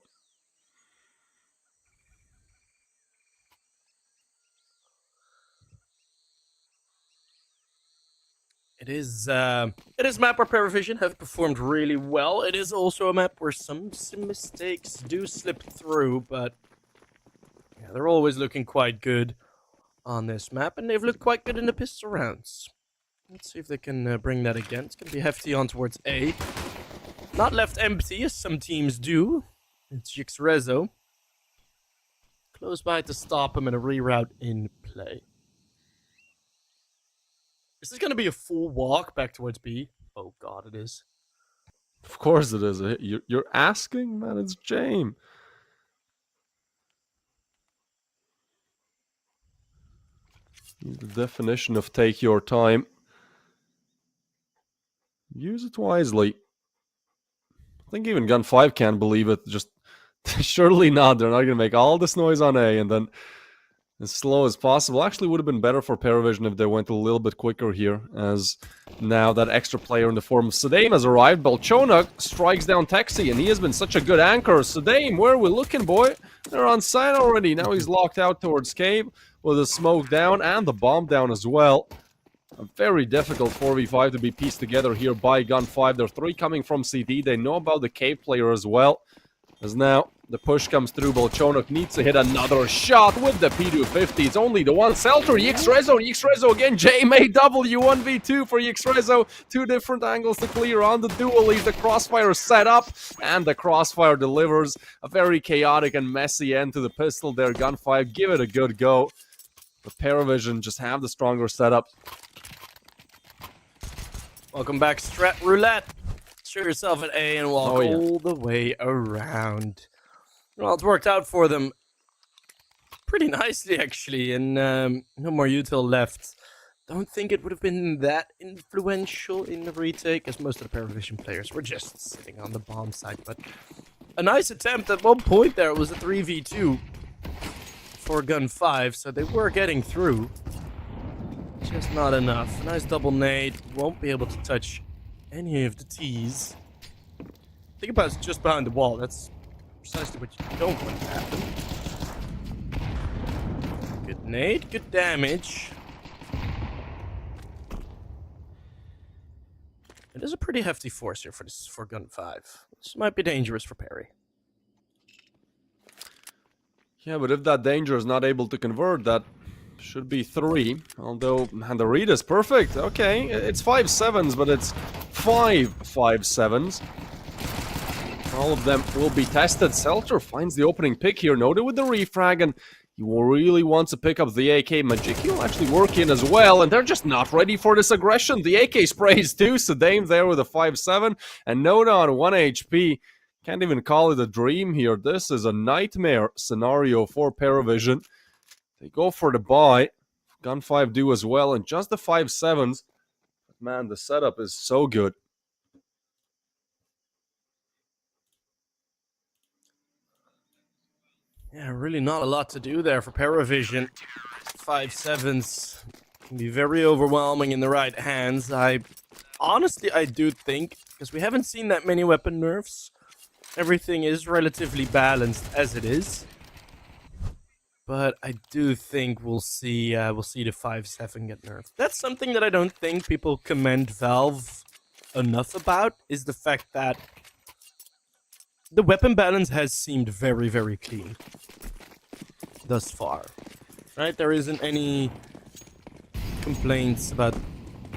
It is a map where PARIVISION have performed really well. It is also a map where some mistakes do slip through, but yeah, they're always looking quite good on this map, and they've looked quite good in the pistol rounds. Let's see if they can bring that again. It's going to be hefty on towards A. Not left empty, as some teams do. It's Jijiehao. Close by to stop him and a reroute in play. Is this going to be a full walk back towards B? Oh god, it is. Of course it is. You're asking? Man, it's James. The definition of take your time. Use it wisely. I think even Gun 5 can't believe it. Just surely not. They're not going to make all this noise on A and then as slow as possible. Actually would have been better for PARIVISION if they went a little bit quicker here, as now that extra player in the form of Sadame has arrived. Bolchonok strikes down Texi, and he has been such a good anchor. Sadame, where are we looking, boy? They're on site already. Now he's locked out towards Cave with the smoke down and the bomb down as well. A very difficult 4v5 to be pieced together here by Gun 5. There are 3 coming from CD. They know about the Cave player as well. As now the push comes through, Bolchonok needs to hit another shot with the P250. It's only the one. Selter, Jijiehao again. JMAW 1v2 for Jijiehao. 2 different angles to clear on the dualies. The crossfire set up, and the crossfire delivers. A very chaotic and messy end to the pistol there. Gun 5, give it a good go. But PARIVISION just have the stronger setup. Welcome back, Strat Roulette. Show yourself an A and walk all the way around. Well, it's worked out for them pretty nicely, actually, and no more util left. Don't think it would have been that influential in the retake, as most of the PARIVISION players were just sitting on the bomb site, but a nice attempt. At one point there, it was a 3v2 for Gun 5, so they were getting through. Just not enough. A nice double nade. Won't be able to touch any of the T's. Think about it, just behind the wall. That's precisely what you don't want to happen. Good nade, good damage. It is a pretty hefty force here for Gun 5. This might be dangerous for Parry. Yeah, but if that danger is not able to convert, that should be 3. Although, and the read is perfect. Okay, it's 5-7s, but it's 5-5-7s. All of them will be tested. Selter finds the opening pick here, noted with the refrag, and he really wants to pick up the AK. Majiki will actually work in as well, and they're just not ready for this aggression. The AK sprays too. Sadame there with a 5-7, and Noda on 1 HP. Can't even call it a dream here. This is a nightmare scenario for PARIVISION. They go for the buy. Gun 5 do as well, and just the 5-7s. Man, the setup is so good. Yeah, really not a lot to do there for PARIVISION. 5-7s can be very overwhelming in the right hands. Honestly, I do think, because we haven't seen that many weapon nerfs, everything is relatively balanced as it is. But I do think we'll see the 5-7 get nerfed. That's something that I don't think people commend Valve enough about, is the fact that the weapon balance has seemed very, very clean thus far. Right? There isn't any complaints about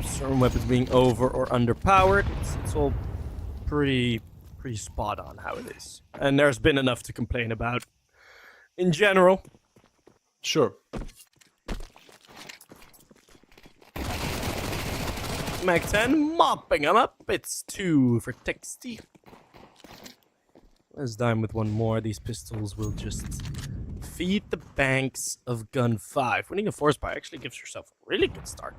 certain weapons being over or underpowered. It's all pretty spot on how it is. And there's been enough to complain about in general. Sure. Mag 10 mopping him up. It's 2 for Texty. Let's dime with one more. These pistols will just feed the banks of gun 5. Winning a force buy actually gives yourself a really good start.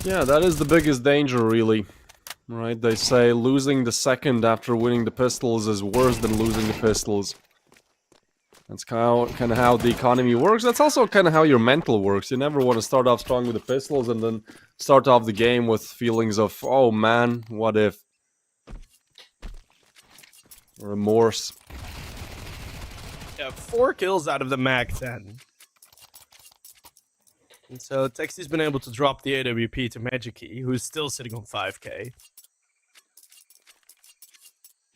Yeah, that is the biggest danger, really. Right? They say losing the second after winning the pistols is worse than losing the pistols. That's kind of how the economy works. That's also kind of how your mental works. You never want to start off strong with the pistols and then start off the game with feelings of, oh man, what if? Remorse. Yeah, 4 kills out of the Mag 10. And so Texty's been able to drop the AWP to Magiki, who's still sitting on 5k.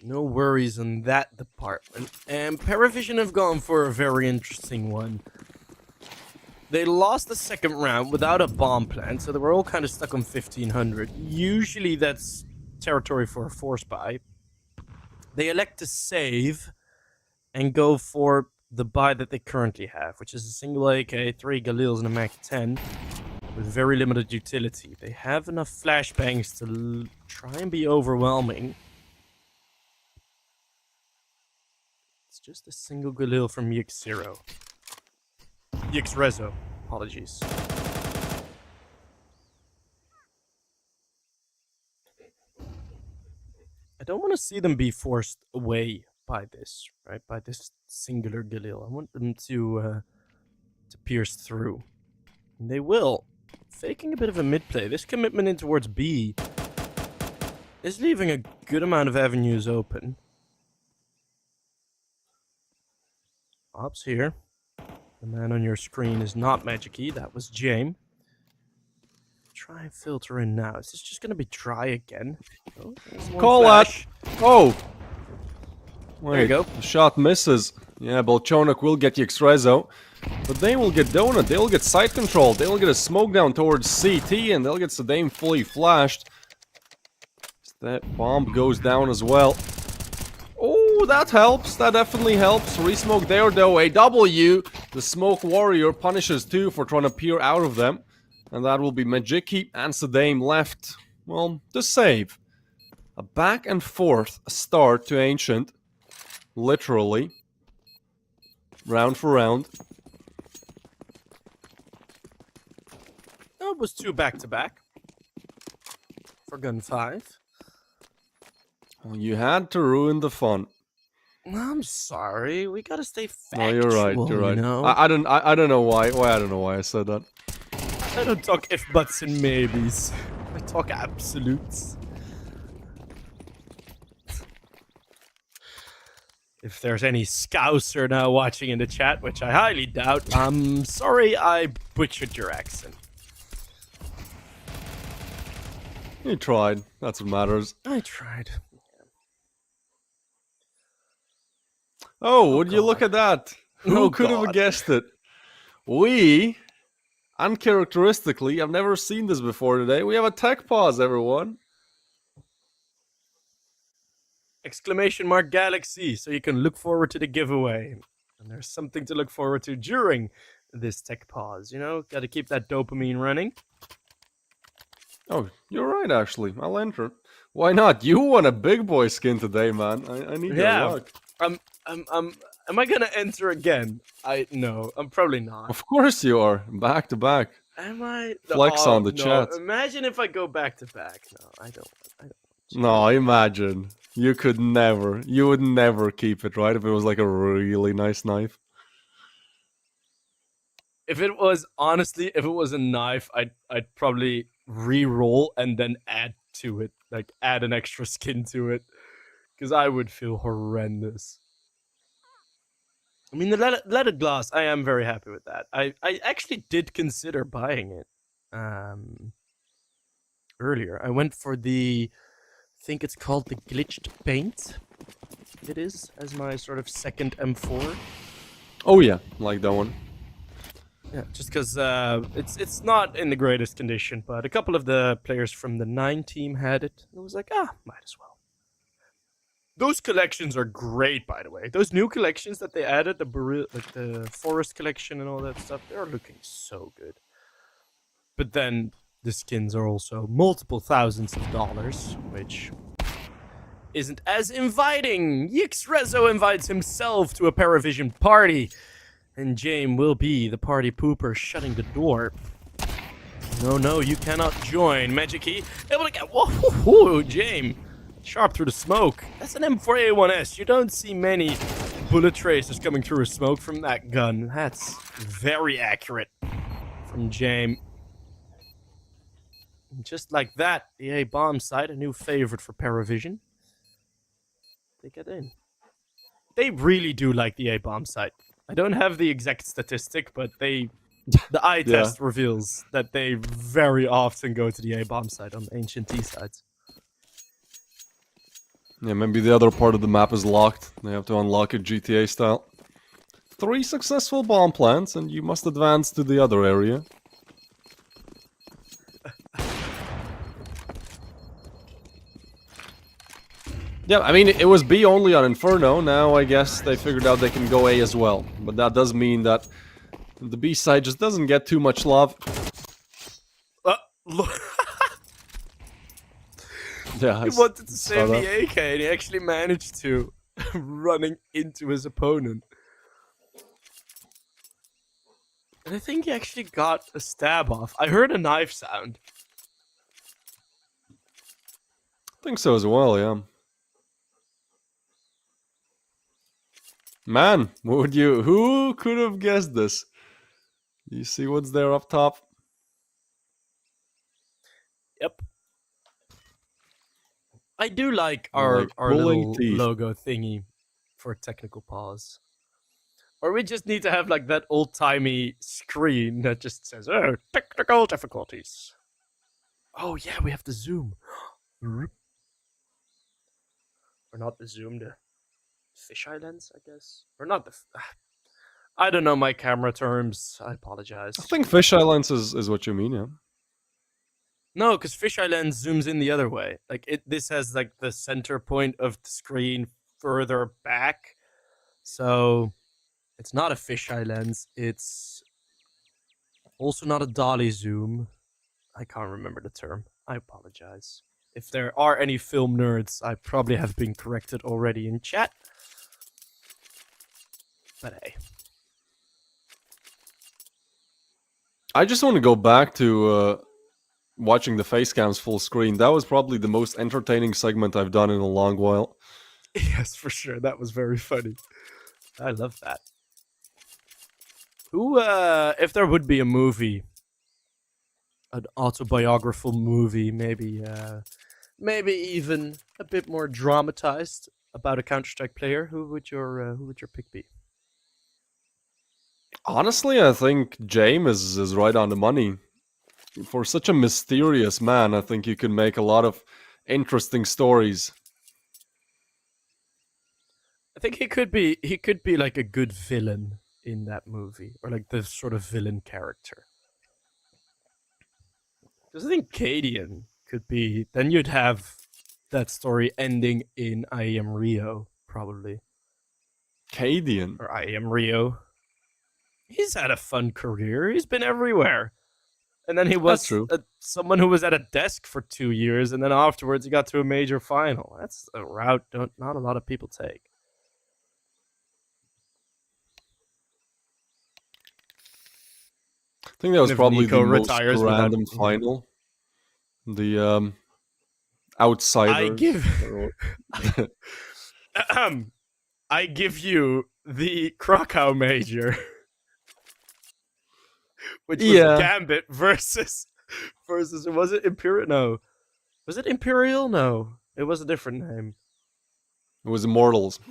No worries on that department. And PARIVISION have gone for a very interesting one. They lost the second round without a bomb plant, so they were all kind of stuck on 1500. Usually that's territory for a force buy. They elect to save and go for the buy that they currently have, which is a single AK, 3 Galils and a Mag 10 with very limited utility. They have enough flashbangs to try and be overwhelming. It's just a single Galil from Yix0. Yix-Rezo, apologies. I don't want to see them be forced away by this, right? By this singular Galil. I want them to pierce through. And they will. Faking a bit of a mid-play. This commitment in towards B is leaving a good amount of avenues open. Ops here. The man on your screen is not Magiki. That was James. Try and filter in now. Is this just going to be dry again? Oh, Call that! Oh! Wait, there you go. The shot misses. Yeah, Bolchonok will get Yix-Rezo. But they will get Donut. They will get side control. They will get a smoke down towards CT. And they'll get Saddam fully flashed. That bomb goes down as well. Oh, that helps. That definitely helps. Resmoke there though. AW. The Smoke Warrior punishes 2 for trying to peer out of them. And that will be Magiki and Saddam left. Well, to save. A back and forth start to Ancient. Literally. Round for round. That was 2 back-to-back. For gun 5. Well, you had to ruin the fun. I'm sorry. We gotta stay factual. No, you're right. You're right. You know? I don't know why. I don't know why I said that. I don't talk if, buts, and maybes. I talk absolutes. If there's any Scouser now watching in the chat, which I highly doubt, I'm sorry I butchered your accent. You tried. That's what matters. I tried. Oh, would you look at that? Who Oh, could have God. guessed it? We, uncharacteristically, I've never seen this before today. We have a tech pause, everyone. Exclamation mark Galaxy, so you can look forward to the giveaway. And there's something to look forward to during this tech pause, you know? Gotta keep that dopamine running. Oh, you're right, actually. I'll enter. Why not? You won a big boy skin today, man. I need your Yeah. luck. Am I gonna enter again? No, I'm probably not. Of course you are. Back to back. Am I? Flex on the no. chat. Imagine if I go back to back. No, I don't. No, imagine. You could never. You would never keep it, right? If it was like a really nice knife. If it was a knife, I'd probably re-roll and then add to it, like add an extra skin to it, because I would feel horrendous. I mean, the leaded glass, I am very happy with that. I actually did consider buying it earlier. I went for I think it's called the glitched paint. It is, as my sort of second M4. Oh yeah, like that one. Yeah, just because it's not in the greatest condition, but a couple of the players from the 9 team had it. And I was like, might as well. Those collections are great, by the way. Those new collections that they added, the forest collection and all that stuff, they're looking so good. But then the skins are also multiple thousands of dollars, which isn't as inviting. Yixrezo invites himself to a PARIVISION party, and James will be the party pooper shutting the door. No, you cannot join. Magic Key, able to get... Whoa, James. Sharp through the smoke. That's an M4A1S. You don't see many bullet tracers coming through a smoke from that gun. That's very accurate from James. Just like that, the A bomb site, a new favorite for PARIVISION. They get in. They really do like the A bomb site. I don't have the exact statistic, but the eye test reveals that they very often go to the A bomb site on ancient T sites. Yeah, maybe the other part of the map is locked. They have to unlock it GTA style. 3 successful bomb plants, and you must advance to the other area. Yeah, I mean, it was B only on Inferno. Now I guess they figured out they can go A as well. But that does mean that the B side just doesn't get too much love. Yeah, He wanted to save the AK, and he actually managed to, running into his opponent. And I think he actually got a stab off. I heard a knife sound. I think so as well, yeah. Man, who could have guessed this? You see what's there up top? Yep. I do like our little logo thingy for technical pause. Or we just need to have like that old-timey screen that just says, oh, technical difficulties. Oh yeah, we have the zoom. Or not the zoom, the fisheye lens, I guess. Or not the... I don't know my camera terms. I apologize. I think fisheye lens is what you mean, yeah. No, because fisheye lens zooms in the other way. Like this has like the center point of the screen further back. So it's not a fisheye lens. It's also not a dolly zoom. I can't remember the term. I apologize. If there are any film nerds, I probably have been corrected already in chat. But hey. I just want to go back to watching the face cams full screen. That was probably the most entertaining segment I've done in a long while. Yes, for sure. That was very funny. I love that. Who, if there would be a movie, an autobiographical movie, maybe even a bit more dramatized about a Counter-Strike player, who would your pick be? Honestly, I think James is right on the money. For such a mysterious man, I think you can make a lot of interesting stories. I think he could be like a good villain in that movie, or like the sort of villain character. Because I think Cadian could be. Then you'd have that story ending in I Am Rio, probably. Cadian? Or I Am Rio. He's had a fun career. He's been everywhere. And then he was true. someone who was at a desk for 2 years, and then afterwards he got to a major final. That's a route not a lot of people take. I think that was And if probably Nico the most retires without- random final. The outsider. I give you the Krakow major, which was Gambit versus was it Imperial? No, was it Imperial? No, it was a different name. It was Immortals.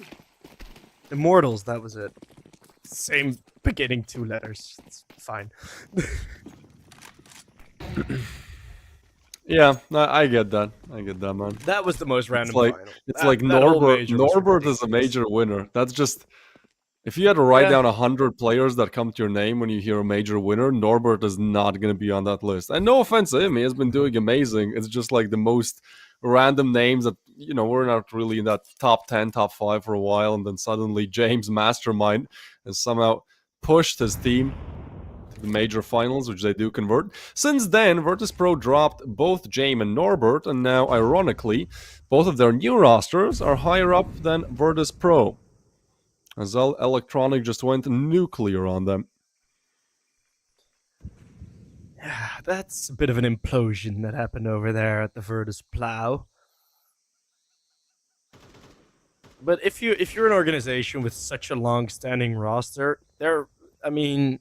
Immortals, that was it. Same beginning 2 letters. It's fine. Yeah, I get that. I get that, man. That was the most random It's like final. it's That- like that whole Norbert. major was Norbert is a ridiculous. major winner. That's just if you had to write Yeah. down 100 players that come to your name when you hear a major winner, Norbert is not going to be on that list. And no offense to him, he has been doing amazing. It's just like the most random names that we're not really in that top 10, top 5 for a while, and then suddenly James Mastermind has somehow pushed his team to the major finals, which they do convert. Since then, Virtus Pro dropped both James and Norbert, and now, ironically, both of their new rosters are higher up than Virtus Pro, as Electronic just went nuclear on them. That's a bit of an implosion that happened over there at the Virtus Plow. But if you're an organization with such a long-standing roster, Fnatic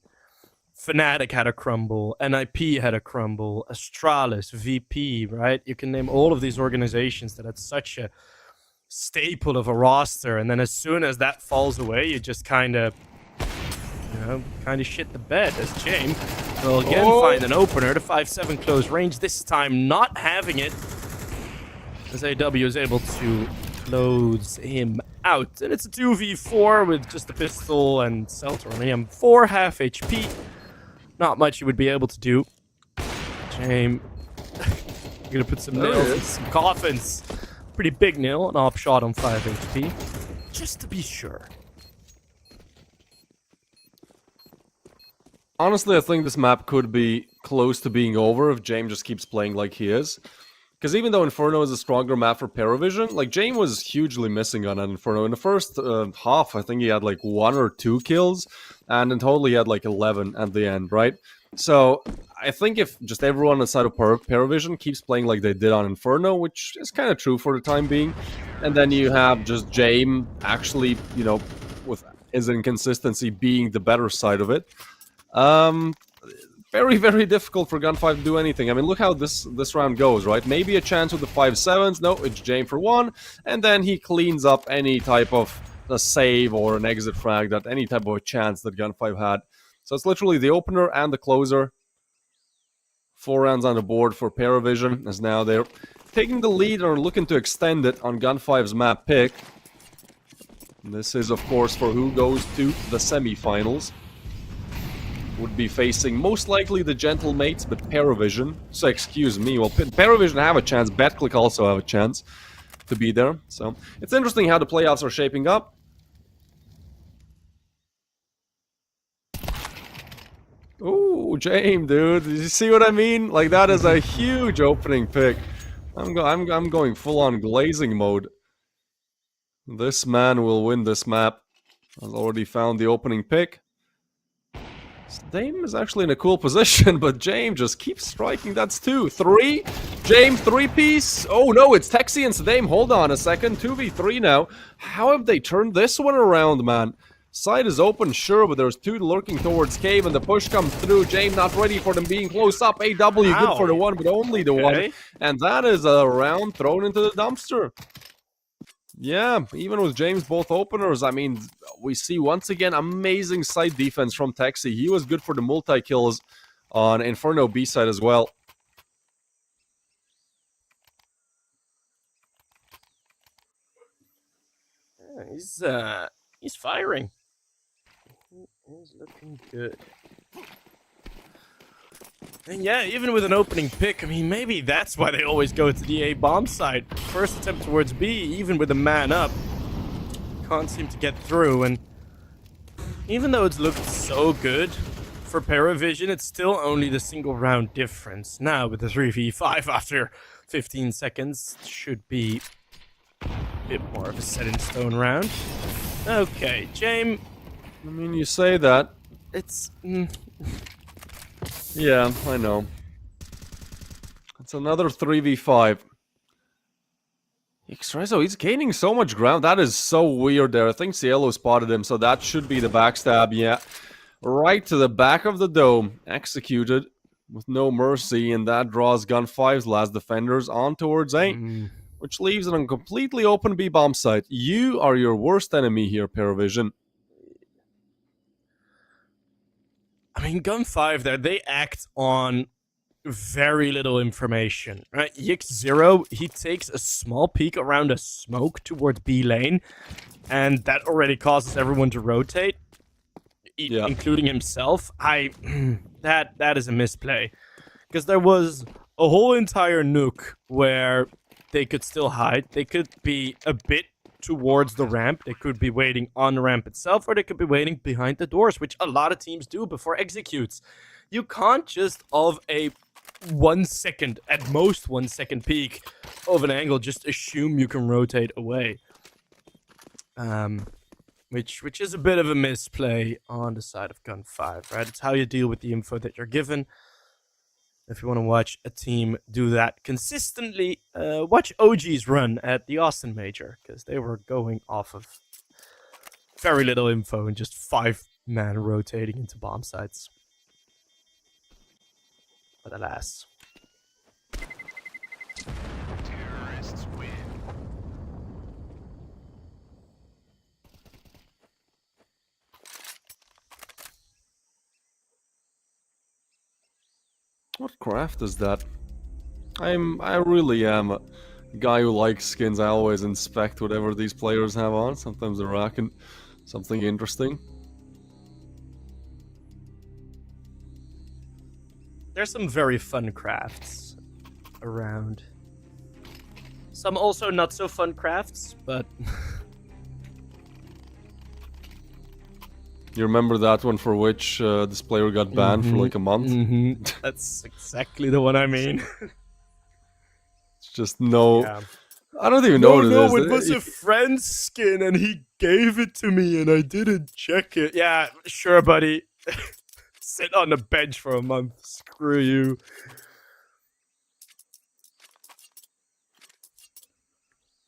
had a crumble, NIP had a crumble, Astralis, VP, right? You can name all of these organizations that had such a staple of a roster, and then as soon as that falls away, you just kind of shit the bed. As James will again find an opener to 5-7 close range, this time not having it, as AW is able to close him out. And it's a 2v4 with just a pistol and Seltzer on him. 4 half HP. Not much you would be able to do. James, you're gonna put some nails in some coffins. Pretty big nail, an op shot on 5 HP. Just to be sure. Honestly, I think this map could be close to being over if James just keeps playing like he is. Because even though Inferno is a stronger map for PARIVISION, like, James was hugely missing on Inferno. In the first half, I think he had like 1 or 2 kills, and in total he had like 11 at the end, right? So, I think if just everyone on the side of PARIVISION keeps playing like they did on Inferno, which is kind of true for the time being, and then you have just James actually, with his inconsistency being the better side of it, very, very difficult for Gun5 to do anything. I mean, look how this round goes, right? Maybe a chance with the 5-7s. No, it's James for 1. And then he cleans up any type of a save or an exit frag, that any type of a chance that Gun5 had. So it's literally the opener and the closer. 4 rounds on the board for PARIVISION, as now they're taking the lead and are looking to extend it on Gun5's map pick. This is, of course, for who goes to the semifinals. Would be facing most likely the Gentle Mates, but PARIVISION. So, excuse me. Well, PARIVISION have a chance. BetClick also have a chance to be there. So, it's interesting how the playoffs are shaping up. Ooh, James, dude. Did you see what I mean? Like, that is a huge opening pick. I'm going full-on glazing mode. This man will win this map. I've already found the opening pick. Dame is actually in a cool position, but James just keeps striking. That's 2. 3. James, 3-piece. Oh, no, it's Texi and Dame. Hold on a second. 2v3 now. How have they turned this one around, man? Side is open, sure, but there's 2 lurking towards Cave, and the push comes through. James not ready for them being close up. AW good for the 1, but only the 1. And that is a round thrown into the dumpster. Yeah, even with James both openers, I mean, we see once again amazing side defense from Texi. He was good for the multi-kills on Inferno B side as well. Yeah, he's firing. He's looking good. And yeah, even with an opening pick, I mean, maybe that's why they always go to the A bomb side. First attempt towards B, even with a man up, can't seem to get through. And even though it's looked so good for PARIVISION, it's still only the single round difference. Now, with the 3v5 after 15 seconds, should be a bit more of a set in stone round. Okay, James. I mean, you say that. It's... Yeah, I know. It's another 3v5. Xrezo, he's gaining so much ground. That is so weird there. I think Cielo spotted him, so that should be the backstab, yeah. Right to the back of the dome. Executed with no mercy, and that draws Gun 5's last defenders on towards A, which leaves it on completely open B-bomb site. You are your worst enemy here, PARIVISION. I mean, Gun 5 there, they act on very little information, right? Yix0, he takes a small peek around a smoke towards B lane, and that already causes everyone to rotate, including himself. That is a misplay, because there was a whole entire nuke where they could still hide. They could be a bit towards the ramp. They could be waiting on the ramp itself, or they could be waiting behind the doors, which a lot of teams do before executes. You can't just of a 1 second, at most 1 second peak of an angle, just assume you can rotate away. Which is a bit of a misplay on the side of Gun 5, right? It's how you deal with the info that you're given. If you want to watch a team do that consistently, watch OG's run at the Austin Major, because they were going off of very little info and just 5-man rotating into bomb sites. But alas. Terrorists win. What craft is that? I really am a guy who likes skins. I always inspect whatever these players have on. Sometimes they're rocking something interesting. There's some very fun crafts around. Some also not so fun crafts, but... You remember that one for which this player got banned for like a month? That's exactly the one I mean. It's just no... Yeah. I don't even know what it is. No, it was a friend's skin and he gave it to me and I didn't check it. Yeah, sure, buddy. Sit on the bench for a month. Screw you.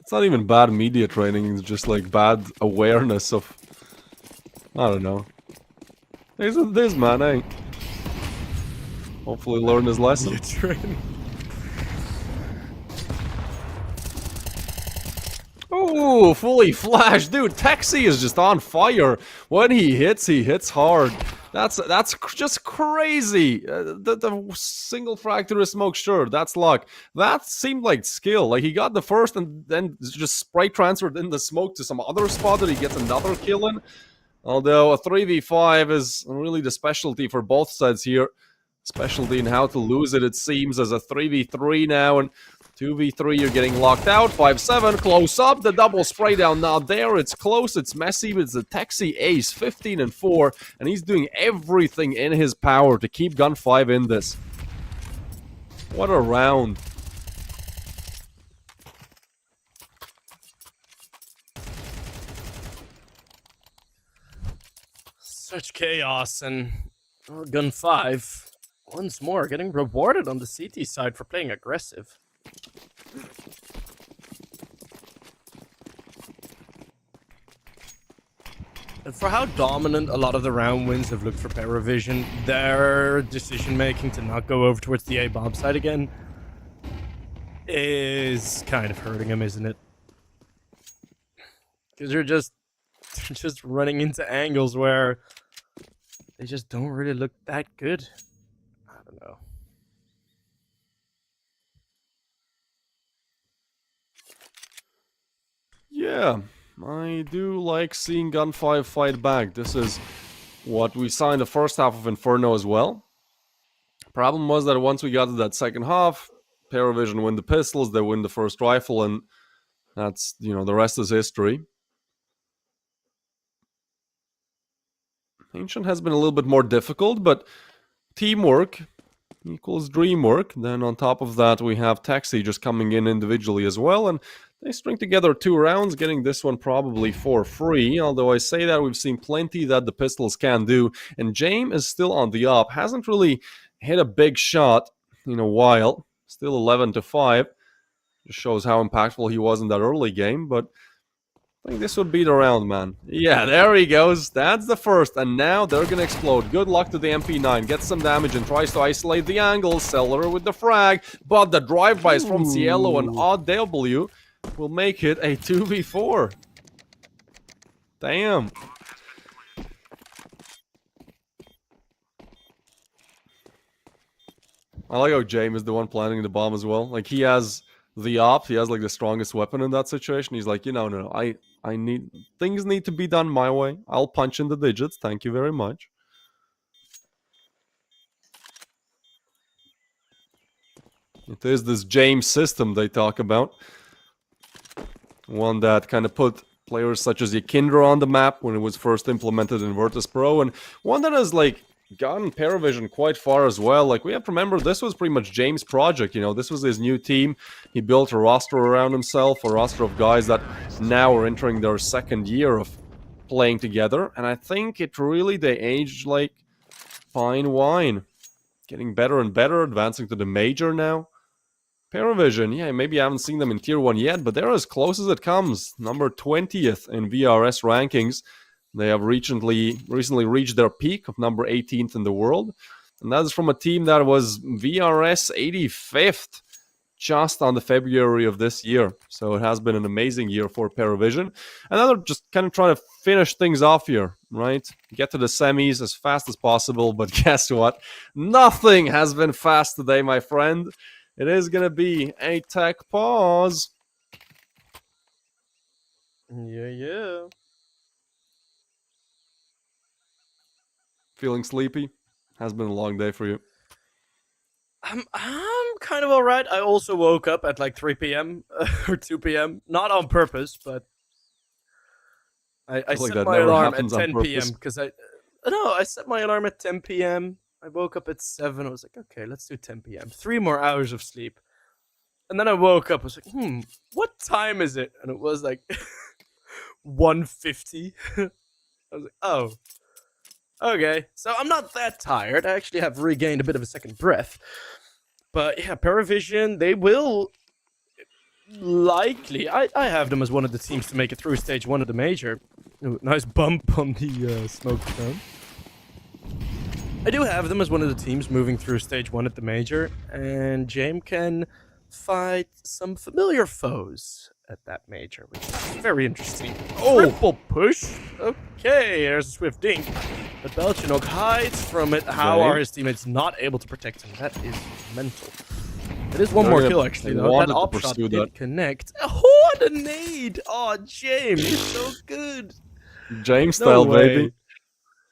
It's not even bad media training, it's just like bad awareness of... I don't know. Isn't this man, eh? Hopefully learn his lesson. Ooh, fully flashed. Dude, Taxi is just on fire. When he hits hard. That's just crazy. The single fracture smoke, sure, that's luck. That seemed like skill. Like, he got the first and then just spray transferred in the smoke to some other spot that he gets another kill in. Although a 3v5 is really the specialty for both sides here. Specialty in how to lose it, it seems, as a 3v3 now, and 2v3 you're getting locked out. 5-7, close up, the double spray down now there. It's close, it's messy, but it's the Taxi ace, 15-4, and he's doing everything in his power to keep Gun 5 in this. What a round. Such chaos, and Gun 5, once more, getting rewarded on the CT side for playing aggressive. And for how dominant a lot of the round wins have looked for PARIVISION, their decision-making to not go over towards the A-bomb side again is kind of hurting them, isn't it? Because they're just running into angles where they just don't really look that good. I don't know. Yeah, I do like seeing Gun 5 fight back. This is what we saw in the first half of Inferno as well. Problem was that once we got to that second half, PARIVISION win the pistols, they win the first rifle, and that's, you know, the rest is history. Ancient has been a little bit more difficult, but teamwork equals dreamwork. Then on top of that, we have Taxi just coming in individually as well, and they string together 2 rounds, getting this one probably for free. Although I say that, we've seen plenty that the pistols can do, and James is still on the up. Hasn't really hit a big shot in a while. Still 11-5. Just shows how impactful he was in that early game, but I think this would be the round, man. Yeah, there he goes. That's the first, and now they're gonna explode. Good luck to the MP9. Gets some damage and tries to isolate the angle. Seller with the frag, but the drive-bys from Cielo and Odd W will make it a 2v4. Damn. I like how James is the one planting the bomb as well. Like, he has the op, he has like the strongest weapon in that situation. He's like, no, I need, things need to be done my way. I'll punch in the digits, thank you very much. It is this James system they talk about. One that kind of put players such as Yakindra on the map when it was first implemented in Virtus Pro, and one that has like gotten PARIVISION quite far as well. Like, we have to remember, this was pretty much James' project, this was his new team. He built a roster around himself, a roster of guys that now are entering their second year of playing together, and I think it really, they aged like fine wine. Getting better and better, advancing to the major now. PARIVISION, yeah, maybe I haven't seen them in Tier 1 yet, but they're as close as it comes. Number 20th in VRS rankings. They have recently reached their peak of number 18th in the world. And that is from a team that was VRS 85th just on the February of this year. So it has been an amazing year for PARIVISION. And now they're just kind of trying to finish things off here, right? Get to the semis as fast as possible. But guess what? Nothing has been fast today, my friend. It is going to be a tech pause. Yeah. Feeling sleepy? Has been a long day for you. I'm kind of alright. I also woke up at like 3 p.m. or 2 p.m. Not on purpose, but I set my alarm at 10 p.m. because I set my alarm at 10 p.m. I woke up at 7. I was like, okay, let's do 10 p.m. 3 more hours of sleep. And then I woke up. I was like, what time is it? And it was like 1:50. I was like, oh. Okay, so I'm not that tired. I actually have regained a bit of a second breath. But yeah, PARIVISION, they will likely... I have them as one of the teams to make it through Stage 1 of the Major. Ooh, nice bump on the smoke zone. I do have them as one of the teams moving through Stage 1 at the Major. And James can fight some familiar foes at that Major, which is very interesting. Oh! Triple push? Okay, there's a swift dink. But Belchinok hides from it. How are his teammates not able to protect him? That is mental. It is one more kill, actually, though. That op shot did connect. Oh, what a nade! Oh, James, you're so good. James style, baby.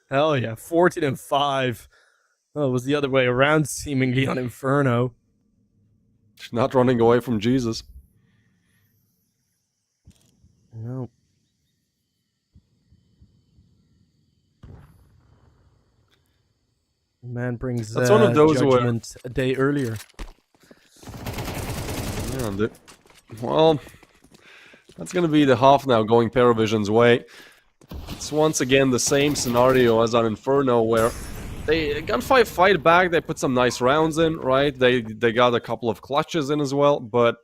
Hell yeah, 14-5. Oh, it was the other way around, seemingly, on Inferno. Not running away from Jesus. No. Man brings that's one of those judgment a day earlier. Yeah, well, that's going to be the half now going PARIVISION's way. It's once again the same scenario as on Inferno, where they gunfight fight back, they put some nice rounds in, right? They got a couple of clutches in as well, but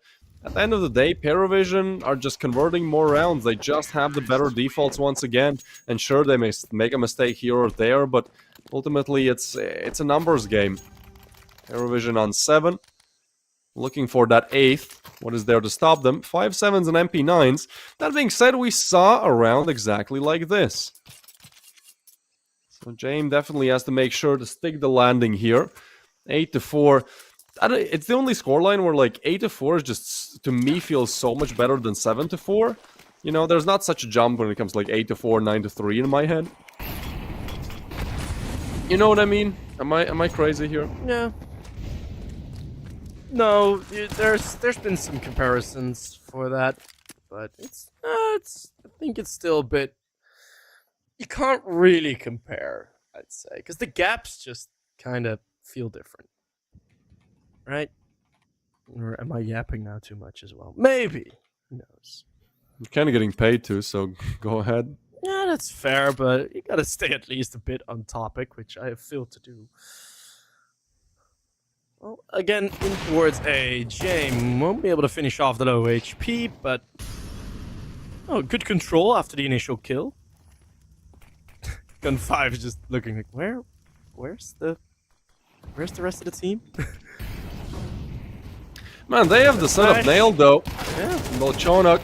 at the end of the day, PARIVISION are just converting more rounds. They just have the better defaults once again. And sure, they may make a mistake here or there, but ultimately it's a numbers game. PARIVISION on 7. Looking for that 8th. What is there to stop them? 5-7s and MP9s. That being said, we saw a round exactly like this. So James definitely has to make sure to stick the landing here. 8-4. It's the only scoreline where like 8-4 is just, to me, feels so much better than 7-4. There's not such a jump when it comes to like 8-4, 9-3 in my head. You know what I mean? Am I crazy here? Yeah. No, there's been some comparisons for that, but I think it's still a bit you can't really compare, I'd say, because the gaps just kind of feel different, right? Or am I yapping now too much as well? Maybe. Who knows? You're kind of getting paid too, so go ahead. Yeah, that's fair, but you gotta stay at least a bit on topic, which I have failed to do. Well, again, in towards a James. Won't be able to finish off the low HP, but... Oh, good control after the initial kill. Gun 5 is just looking like, where's the rest of the team? Man, they have the setup nailed though. Yeah. Molchonok.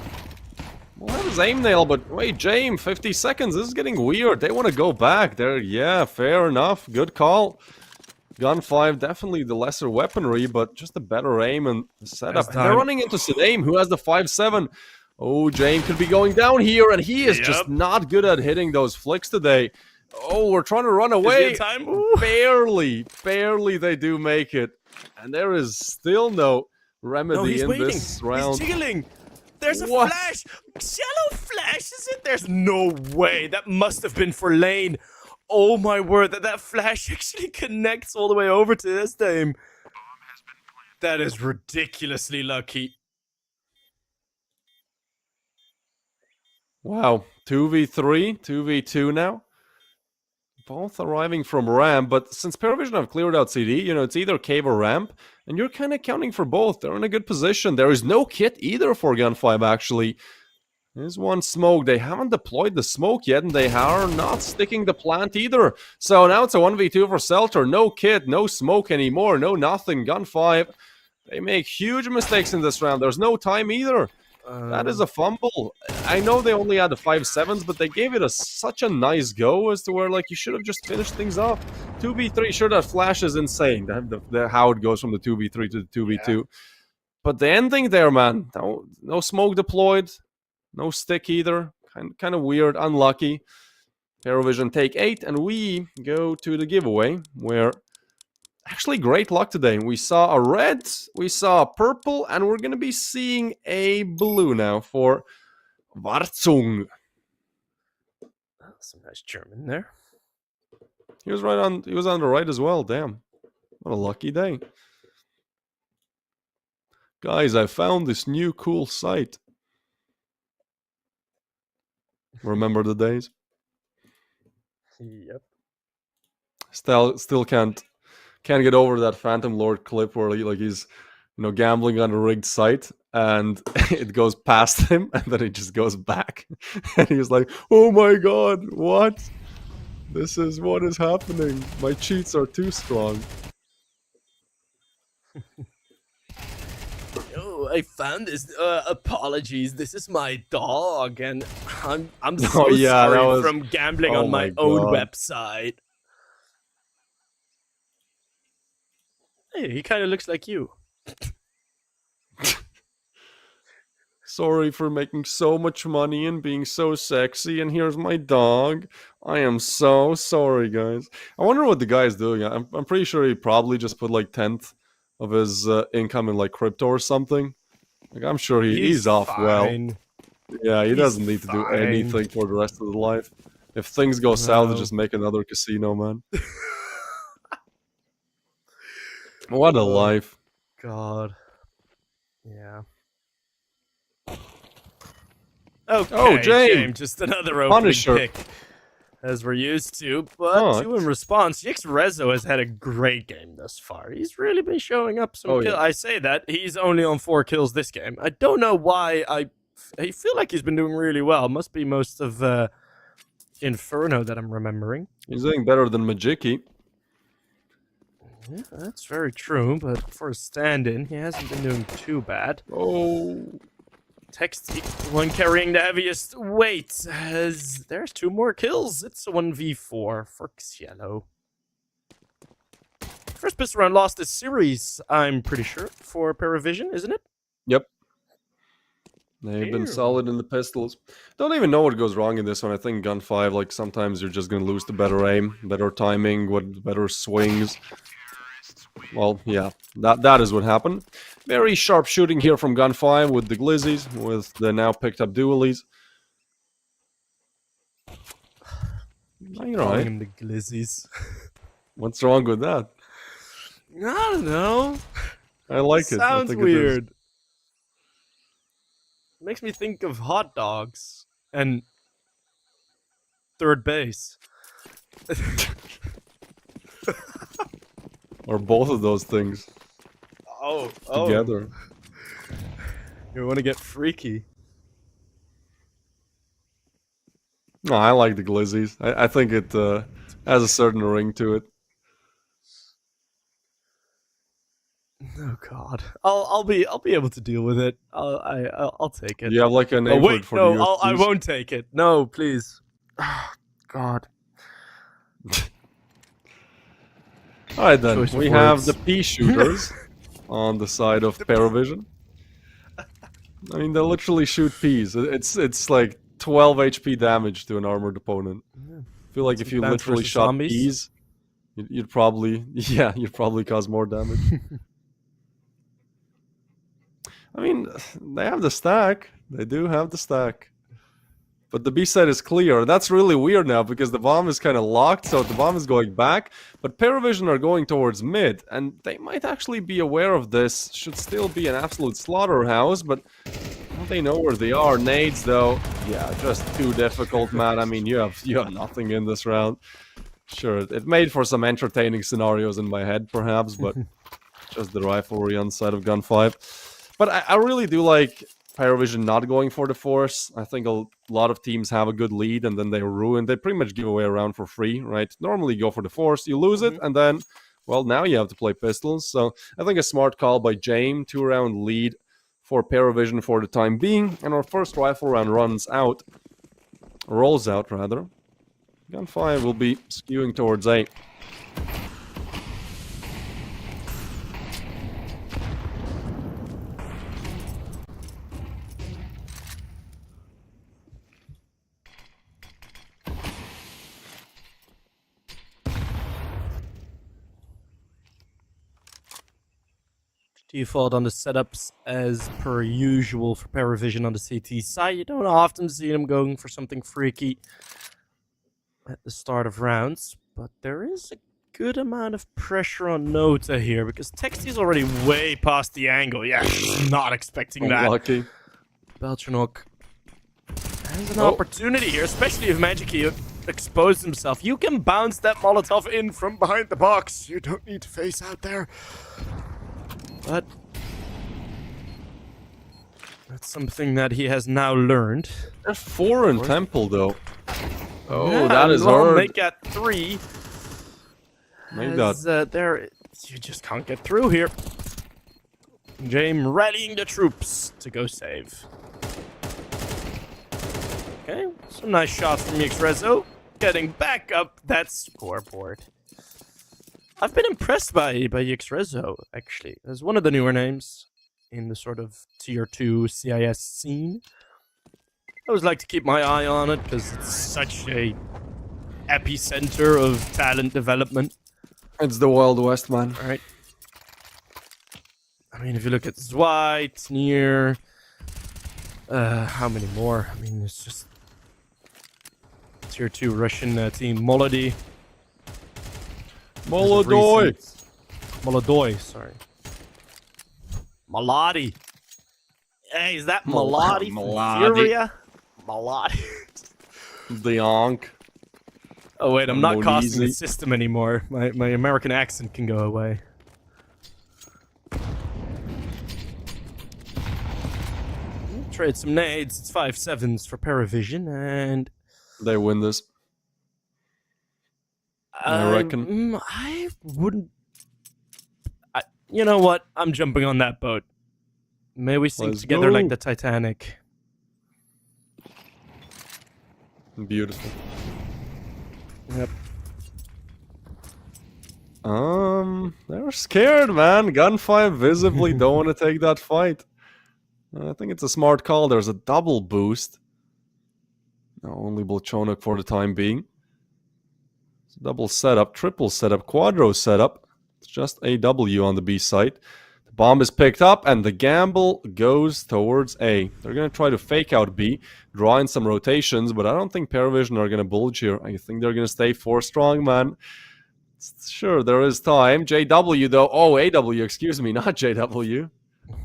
Well, that was aim nail, but wait, James, 50 seconds. This is getting weird. They want to go back. There, yeah, fair enough. Good call. Gun 5, definitely the lesser weaponry, but just a better aim and setup. And they're running into Sidame, who has the 5-7. Oh, James could be going down here, and he is just not good at hitting those flicks today. Oh, we're trying to run away. Barely they do make it. And there is still no remedy in this round. He's jiggling. There's a flash. Shallow flashes it. There's no way. That must have been for lane. Oh my word, that flash actually connects all the way over to this time. That is ridiculously lucky. Wow, 2v3, 2v2 now. Both arriving from ramp, but since PARIVISION have cleared out CD, you know, it's either cave or ramp, and you're kind of counting for both. They're in a good position. There is no kit either for Gun 5, actually. There's one smoke. They haven't deployed the smoke yet, and they are not sticking the plant either. So now it's a 1v2 for Selter. No kit, no smoke anymore, no nothing. Gun 5, they make huge mistakes in this round. There's no time either. That is a fumble. I know they only had the 5-7s, but they gave it such a nice go as to where, like, you should have just finished things off. 2v3, sure, that flash is insane. How it goes from the 2v3 to the 2v2. Yeah. But the ending there, man, no smoke deployed, no stick either. Kind of weird, unlucky. PARIVISION take 8, and we go to the giveaway, where... Actually, great luck today. We saw a red, we saw a purple, and we're going to be seeing a blue now for Warzung. Some nice German there. He was on the right as well. Damn. What a lucky day. Guys, I found this new cool site. Remember the days? Yep. Still can't get over that Phantom Lord clip where he's gambling on a rigged site and it goes past him and then it just goes back and he's like, oh my god, what is happening? My cheats are too strong. Oh, I found this. Apologies, this is my dog, and I'm so sorry from gambling on my own website. Hey, he kind of looks like you. Sorry for making so much money and being so sexy, and here's my dog. I am so sorry, guys. I wonder what the guy's doing. I'm pretty sure he probably just put like 10th of his income in like crypto or something. Like, I'm sure he's off fine. Well. Yeah, he doesn't need to do anything for the rest of the life. If things go south, just make another casino, man. What a life. God. Yeah. Okay, oh, James, just another opening pick, as we're used to. But in response, Yix Rezo has had a great game thus far. He's really been showing up some kills. Yeah. I say that, he's only on 4 kills this game. I don't know why. I feel like he's been doing really well. Must be most of Inferno that I'm remembering. He's doing better than Majiki. Yeah, that's very true, but for a stand-in, he hasn't been doing too bad. Oh... Text one carrying the heaviest weight, as there's 2 more kills. It's a 1v4 for Jijiehao. First pistol round lost this series, I'm pretty sure, for PARIVISION, isn't it? Yep. They've been solid in the pistols. Don't even know what goes wrong in this one. I think Gun 5, like, sometimes you're just gonna lose the better aim, better timing, better swings. Well, yeah, that is what happened. Very sharp shooting here from Gun 5 with the Glizzies, with the now picked up dualies. No, you're Calling right. him the glizzies. What's wrong with that? I don't know. I like it. I Sounds think it is. weird. Makes me think of hot dogs and third base. Or both of those things Oh, together. You want to get freaky? No, I like the glizzies. I think it has a certain ring to it. Oh God, I'll be able to deal with it. I'll take it. You have like a name Oh for wait, it for no, the I UFCs? won't take it. No, please. God. All right then, Choice of we have words. the pea shooters on the side of PARIVISION. I mean, they literally shoot peas. It's like 12 HP damage to an armored opponent. I feel like if you Plants literally vs. shot Zombies. peas, you'd probably you'd probably cause more damage. I mean, they have the stack. They do have the stack. But the B side is clear. That's really weird now because the bomb is kind of locked, so the bomb is going back. But PARIVISION are going towards mid, and they might actually be aware of this. Should still be an absolute slaughterhouse, but they know where they are. Nades, though, yeah, just too difficult, man. I mean, you have nothing in this round. Sure, it made for some entertaining scenarios in my head, perhaps, but just the rivalry on the side of Gun 5. But I really do like PARIVISION not going for the force. I think a lot of teams have a good lead and then they ruin. They pretty much give away a round for free, right? Normally you go for the force, you lose it, and then, well, now you have to play pistols. So I think a smart call by James, 2-round lead for PARIVISION for the time being. And our first rifle round rolls out. Gun 5 will be skewing towards A. Default on the setups as per usual for PARIVISION on the CT side. You don't often see them going for something freaky at the start of rounds, but there is a good amount of pressure on Nota here because Texty's already way past the angle. Yeah, not expecting that. Lucky. Beltranok has an opportunity here, especially if Magic exposed himself. You can bounce that Molotov in from behind the box. You don't need to face out there. But that's something that he has now learned. They're 4 in Temple, though. Oh, Yeah, that is well, hard. They got 3. Maybe that. There, you just can't get through here. James rallying the troops to go save. Okay, some nice shots from Yxrezo. Getting back up that scoreboard. I've been impressed by Yxrezo, actually, as one of the newer names in the sort of tier 2 CIS scene. I always like to keep my eye on it because it's such a epicenter of talent development. It's the Wild West, man. All right. I mean, if you look at Zweit, Nier, how many more? I mean, it's just tier 2 Russian team Molody. Molodoy, sorry. Maladi. Hey, is that Maladi? Furia? Maladi. The Onk. Oh wait, I'm not costing the Monizi. system anymore. My American accent can go away. Trade some nades. It's 5-7s for PARIVISION, and They win this. I reckon. I wouldn't. You know what? I'm jumping on that boat. May we sink Let's together go. like the Titanic. Beautiful. Yep. They're scared, man. Gun 5 visibly don't want to take that fight. I think it's a smart call. There's a double boost. No, only Bolchonok for the time being. It's a double setup, triple setup, quadro setup. It's just a W on the B side. The Bomb is picked up, and the gamble goes towards A. They're going to try to fake out B, draw in some rotations, but I don't think PARIVISION are going to bulge here. I think they're going to stay 4 strong, man. Sure, there is time. JW, though. Oh, AW, excuse me, not JW.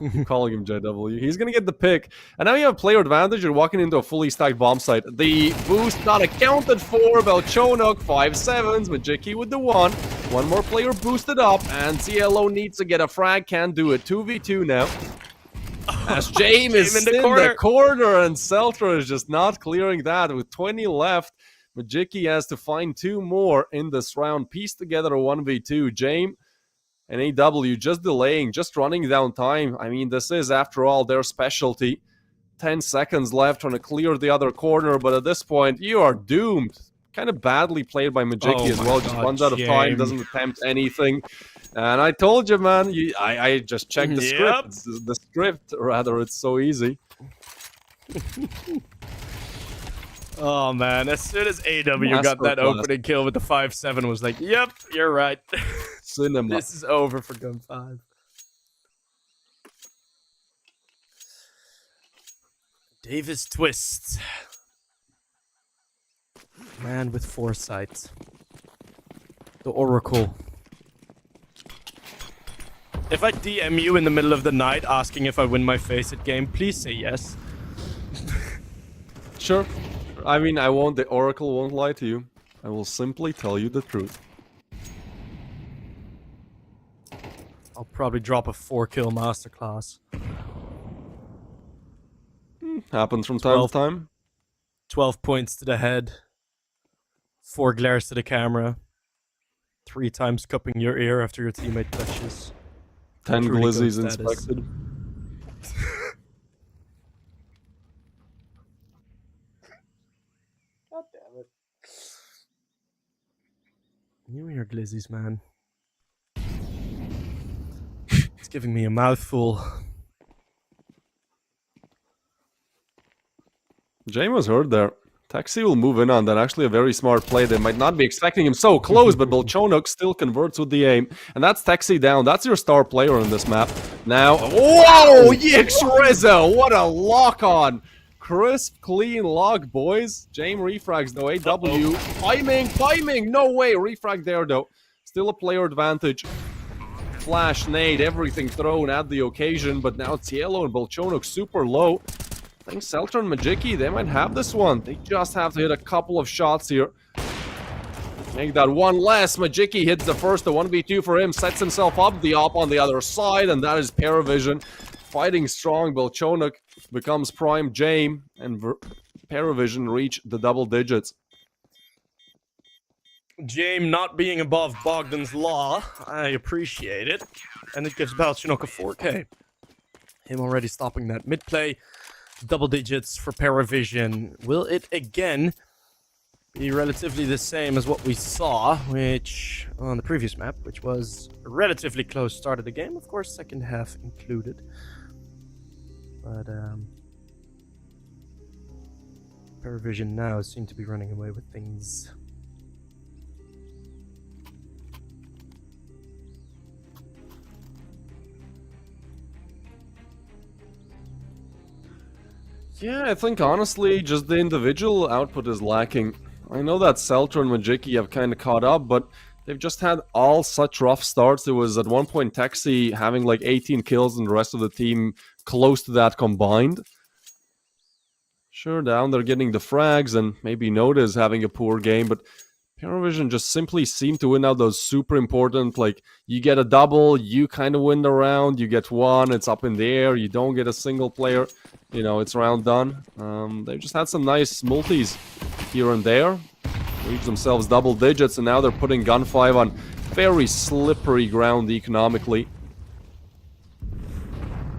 I'm calling him JW. He's going to get the pick. And now you have player advantage. You're walking into a fully stacked bomb site. The boost not accounted for. Belchonok, 5-7s. Majiki with the 1. One more player boosted up. And CLO needs to get a frag. Can't do it. 2v2 now. As James is in the corner. And Seltra is just not clearing that. With 20 left, Majiki has to find 2 more in this round. Piece together a 1v2. James and AW just delaying, just running down time. I mean, this is, after all, their specialty. 10 seconds left, trying to clear the other corner, but at this point, you are doomed. Kind of badly played by Majiki as well. Just runs out of time, doesn't attempt anything. And I told you, man, I just checked the script. The script, rather, it's so easy. Oh, man. As soon as AW got that opening kill with the 5-7, was like, yep, you're right. Cinema. This is over for Gun 5. Davis Twist. Man with foresight. The Oracle. If I DM you in the middle of the night asking if I win my Faceit game, please say yes. Sure. I mean, I won't. The Oracle won't lie to you. I will simply tell you the truth. I'll probably drop a 4-kill masterclass. Happens from time to time. 12 points to the head. 4 glares to the camera. 3 times cupping your ear after your teammate touches. 10 glizzies inspected. God damn it. You and your glizzies, man. It's giving me a mouthful. James was hurt there. Taxi will move in on that. Actually, a very smart play. They might not be expecting him so close, but Belchonok still converts with the aim. And that's Taxi down. That's your star player on this map. Now, whoa! Yix Rizzo! What a lock-on! Crisp, clean lock, boys. James refrags, though. AW. Timing! No way! Refrag there, though. Still a player advantage. Flash, nade, everything thrown at the occasion. But now Cielo and Belchonok super low. I think Seltra and Majiki, they might have this one. They just have to hit a couple of shots here. Make that one less. Majiki hits the first, the 1v2 for him, sets himself up, the op on the other side, and that is PARIVISION. Fighting strong, Belchonok becomes prime James, and PARIVISION reach the double digits. James not being above Bogdan's law, I appreciate it. And it gives Belchonok a 4K. Him already stopping that mid-play. Double digits for PARIVISION. Will it again be relatively the same as what we saw, which on the previous map, which was a relatively close start of the game, of course, second half included. But PARIVISION now seem to be running away with things. Yeah, I think honestly, just the individual output is lacking. I know that Seltra and Majiki have kind of caught up, but they've just had all such rough starts. There was at one point Taxi having like 18 kills and the rest of the team close to that combined. Sure, down they're getting the frags and maybe Noda is having a poor game, but PARIVISION just simply seem to win out those super important, like, you get a double, you kind of win the round, you get one, it's up in the air, you don't get a single player, you know, it's round done. They've just had some nice multis here and there, reached themselves double digits, and now they're putting Gun 5 on very slippery ground economically.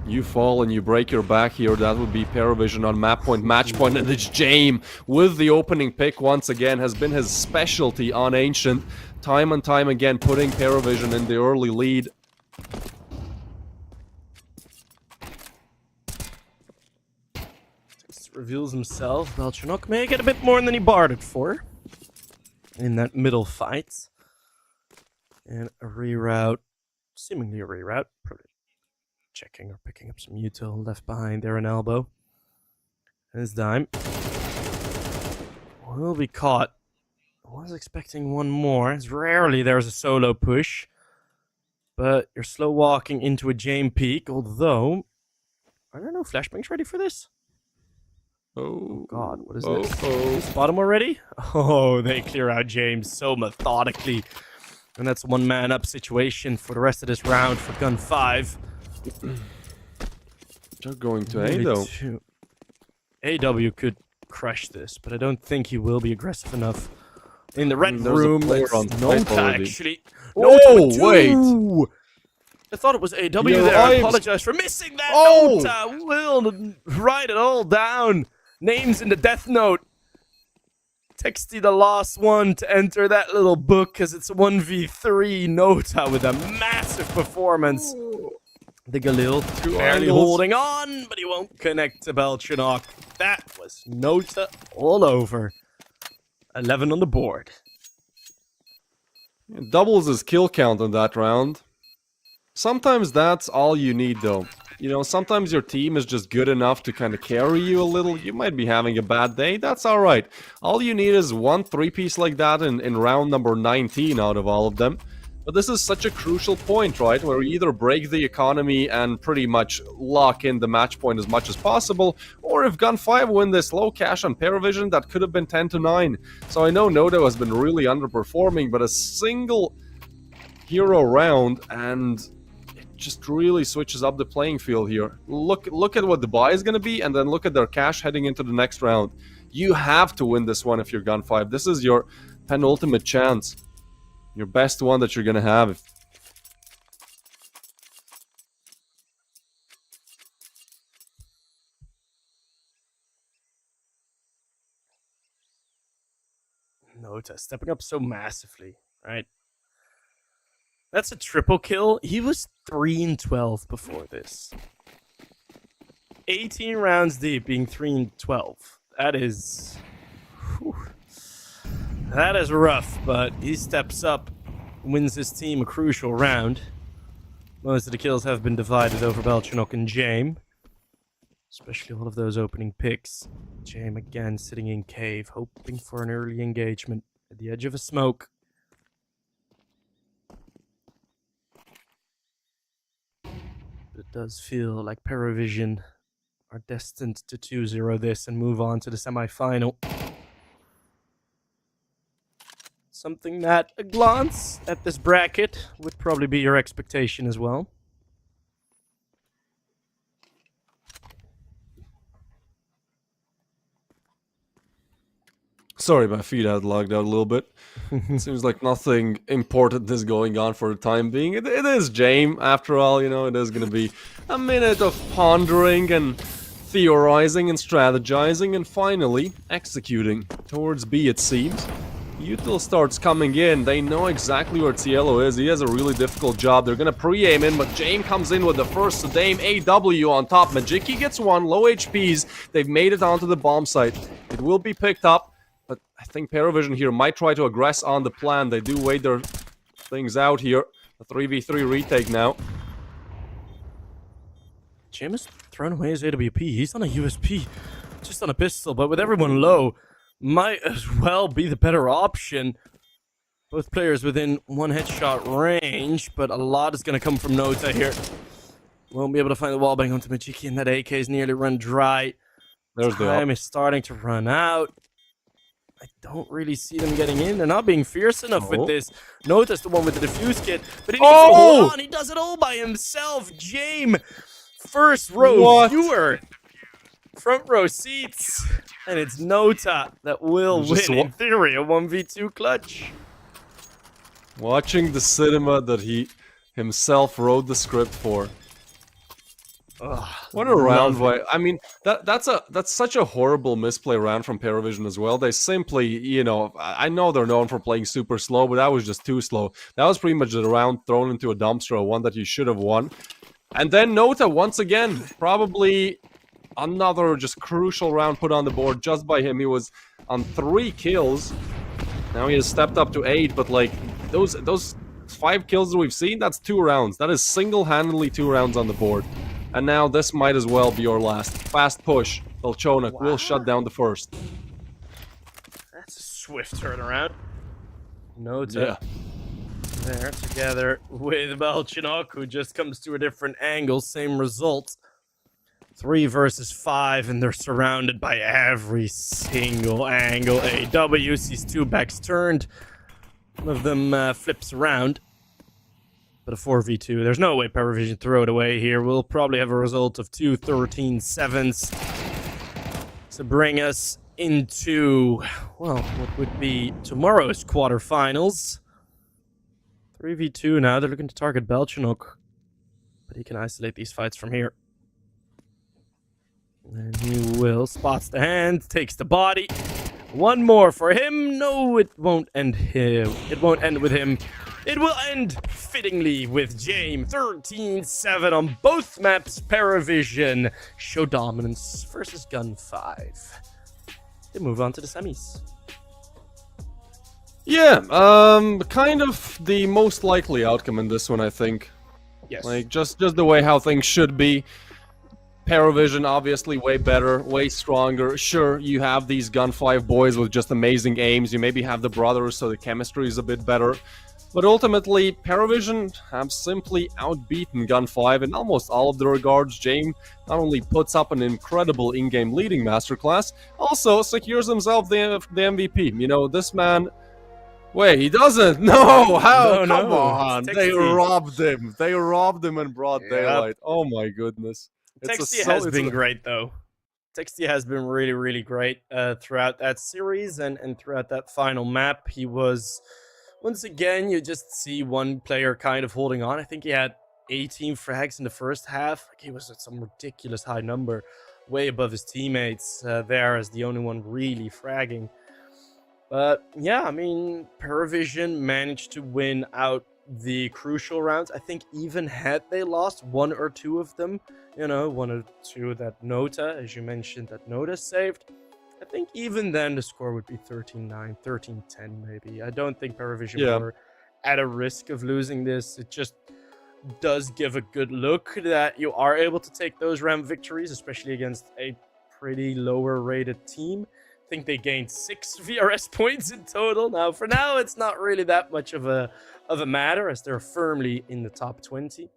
You fall and you break your back here, that would be PARIVISION on map point, match point, and it's James with the opening pick once again, has been his specialty on Ancient. Time and time again, putting PARIVISION in the early lead. Reveals himself. Belchonok may get a bit more than he bartered for in that middle fight. And a reroute, seemingly a reroute. checking or picking up some util left behind there, an elbow. His dime will be caught. I was expecting one more. It's rarely there's a solo push, but you're slow walking into a Jame peak. Although, are there no flashbangs ready for this? Oh God, what is this? Is bottom already? Oh, they clear out James so methodically. And that's a one-man up situation for the rest of this round for gun 5. They're going to A though. AW could crush this, but I don't think he will be aggressive enough. In the red room, let's Nota actually. Oh, wait! I thought it was AW there. I apologize for missing that. Nota will write it all down. Names in the death note. Texty the last one to enter that little book because it's a 1v3. Nota with a massive performance. The Galil barely holding on, but he won't connect to Belchinok. That was Nota all over. 11 on the board. Doubles his kill count in that round. Sometimes that's all you need though. You know, sometimes your team is just good enough to kind of carry you a little. You might be having a bad day. That's alright. All you need is one 3-piece like that in round number 19 out of all of them. But this is such a crucial point, right? Where you either break the economy and pretty much lock in the match point as much as possible, or if Gun 5 win this low cash on PARIVISION, that could have been 10-9. So I know Nodo has been really underperforming, but a single hero round and it just really switches up the playing field here. Look at what the buy is going to be, and then look at their cash heading into the next round. You have to win this one if you're Gun 5. This is your penultimate chance. Your best one that you're gonna have. Nota stepping up so massively, right? That's a triple kill. He was 3-12 before this. 18 rounds deep, being 3-12. That is... Whew. That is rough, but he steps up, wins his team a crucial round. Most of the kills have been divided over Belchinok and Jame. Especially all of those opening picks. Jame again sitting in cave, hoping for an early engagement at the edge of a smoke. But it does feel like PARIVISION are destined to 2-0 this and move on to the semi-final. Something that a glance at this bracket would probably be your expectation as well. Sorry, my feet had logged out a little bit. It seems like nothing important is going on for the time being. It is Jame, after all, you know, it is going to be a minute of pondering and theorizing and strategizing and finally executing. Towards B, it seems. Util starts coming in. They know exactly where Cielo is. He has a really difficult job. They're gonna pre-aim in, but Jame comes in with the first Dame AW on top. Majiki gets one, low HPs. They've made it onto the bomb site. It will be picked up, but I think PARIVISION here might try to aggress on the plan. They do wait their things out here. A 3v3 retake now. Jame has thrown away his AWP. He's on a USP, just on a pistol, but with everyone low, might as well be the better option. Both players within one headshot range, but a lot is going to come from Nota here. Won't be able to find the wallbang onto Majiki, and that AK is nearly run dry. There's Time is starting to run out. I don't really see them getting in. They're not being fierce enough with this. Nota's the one with the defuse kit, but he needs to hold on. He does it all by himself. Jame, first row viewer. Front row seats, and it's Nota that will win, in theory, a 1v2 clutch. Watching the cinema that he himself wrote the script for. What a round! I mean, that's such a horrible misplay round from PARIVISION as well. They simply, you know, I know they're known for playing super slow, but that was just too slow. That was pretty much the round thrown into a dumpster, one that you should have won. And then Nota once again, probably another just crucial round put on the board just by him. He was on 3 kills. Now he has stepped up to 8, but like those 5 kills that we've seen, that's 2 rounds. That is single-handedly 2 rounds on the board. And now this might as well be your last. Fast push. Belchonak will shut down the first. That's a swift turnaround. Nota. Yeah. There, together with Belchonak, who just comes to a different angle. Same result. 3 versus 5, and they're surrounded by every single angle. AW sees 2 backs turned. One of them flips around. But a 4v2. There's no way PARIVISION throw it away here. We'll probably have a result of 2 13-7s to bring us into, well, what would be tomorrow's quarterfinals. 3v2 now. They're looking to target Belchonak, but he can isolate these fights from here. And he will. Spots the hand, takes the body. One more for him. No, it won't end him. It won't end with him. It will end fittingly with James. 13-7 on both maps. PARIVISION show dominance versus Gun 5. They move on to the semis. Yeah, kind of the most likely outcome in this one, I think. Yes. Like, just the way how things should be. PARIVISION, obviously, way better, way stronger. Sure, you have these Gun 5 boys with just amazing aims. You maybe have the brothers, so the chemistry is a bit better. But ultimately, PARIVISION have simply outbeaten Gun 5 in almost all of the regards. James not only puts up an incredible in-game leading masterclass, also secures himself the MVP. You know, this man... Wait, he doesn't? No! How? No, Come no. on! They robbed him! They robbed him in broad daylight. Oh my goodness. Texty has been great, though. Texty has been really, really great throughout that series and throughout that final map. He was... Once again, you just see one player kind of holding on. I think he had 18 frags in the first half. Like, he was at some ridiculous high number, way above his teammates there as the only one really fragging. But yeah, I mean, PARIVISION managed to win out the crucial rounds. I think even had they lost 1 or 2 of them, you know, 1 or 2 that Nota, as you mentioned, that Nota saved, I think even then the score would be 13-9, 13-10 maybe. I don't think PARIVISION were at a risk of losing this. It just does give a good look that you are able to take those round victories, especially against a pretty lower rated team. I think they gained 6 VRS points in total. Now, for now, it's not really that much of a matter as they're firmly in the top 20.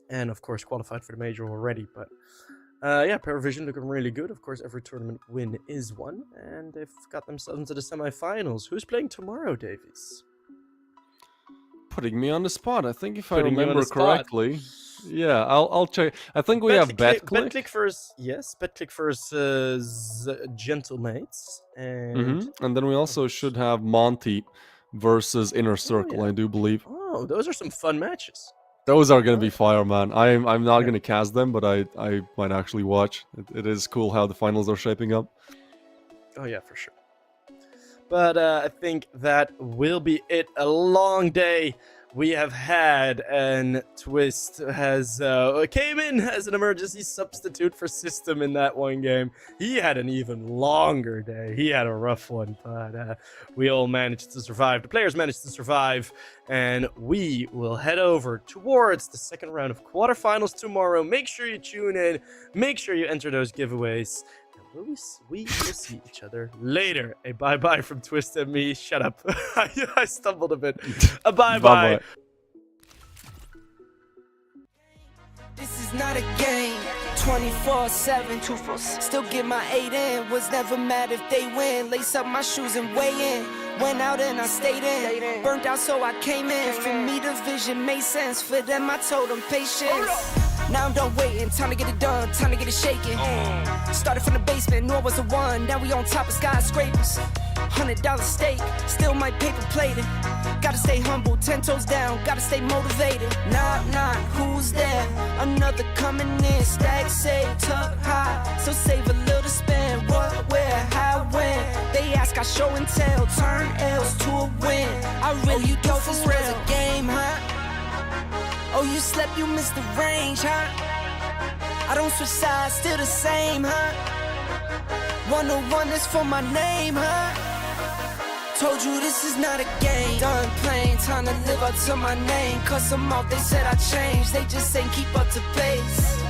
And, of course, qualified for the major already, but... yeah, PARIVISION looking really good. Of course, every tournament win is one, and they've got themselves into the semifinals. Who's playing tomorrow, Davies? Putting me on the spot. I think if I remember correctly. Yeah, I'll check. I think we have BetClick. BetClick versus, yes, BetClick versus Gentlemates. And And then we also should have Monty versus Inner Circle, I do believe. Oh, those are some fun matches. Those are going to be fire, man. I'm not going to cast them, but I might actually watch. It is cool how the finals are shaping up. Oh, yeah, for sure. But I think that will be it. A long day we have had, and Twist has came in as an emergency substitute for System in that one game. He had an even longer day. He had a rough one, but we all managed to survive. The players managed to survive, and we will head over towards the second round of quarterfinals tomorrow. Make sure you tune in. Make sure you enter those giveaways. We will see each other later. A bye-bye from Twist and me. Shut up. I stumbled a bit. A bye-bye. This is not a game. 24/7, 2-4. Still get my 8 in. Was never mad if they win. Lace up my shoes and weigh in. Went out and I stayed in. Burnt out so I came in. For me the vision made sense. For them I told them patience. Now I'm done waiting, time to get it done, time to get it shaking. Started from the basement, knew I was the one. Now we on top of skyscrapers. $100 steak, still my paper plated. Gotta stay humble, 10 toes down, gotta stay motivated. Knock, knock, who's there? Another coming in, stack say, tuck high. So save a little to spend, what, where, how, when. They ask, I show and tell, turn L's to a win. I really you do for real. A game, huh? Oh, you slept, you missed the range, huh? I don't switch sides, still the same, huh? 101 is for my name, huh? Told you this is not a game. Done playing, time to live up to my name. Cuss them off, they said I changed. They just ain't keep up to pace.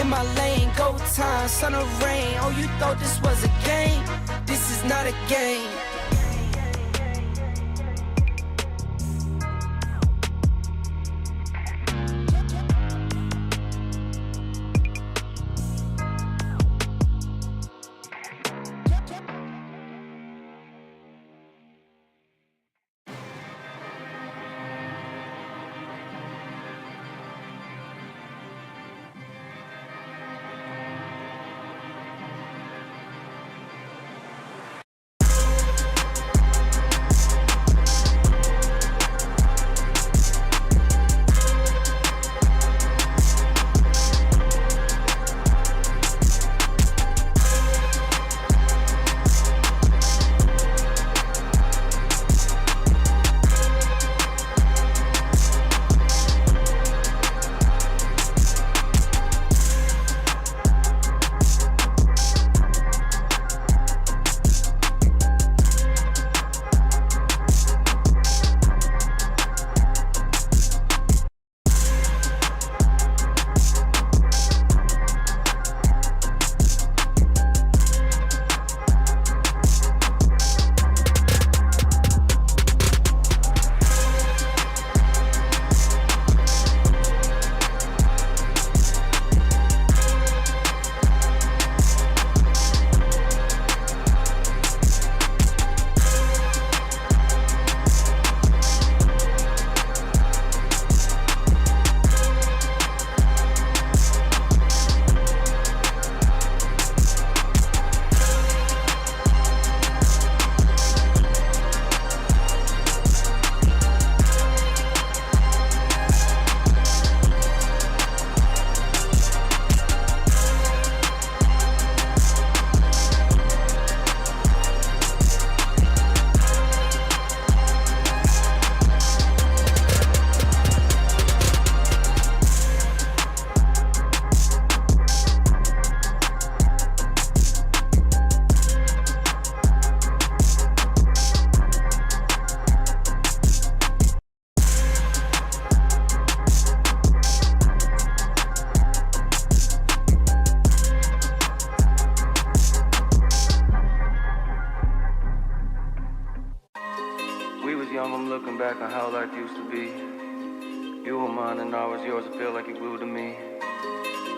In my lane, go time, sun or rain. Oh, you thought this was a game? This is not a game. We was young, I'm looking back on how life used to be. You were mine and I was yours, I feel like you glued to me.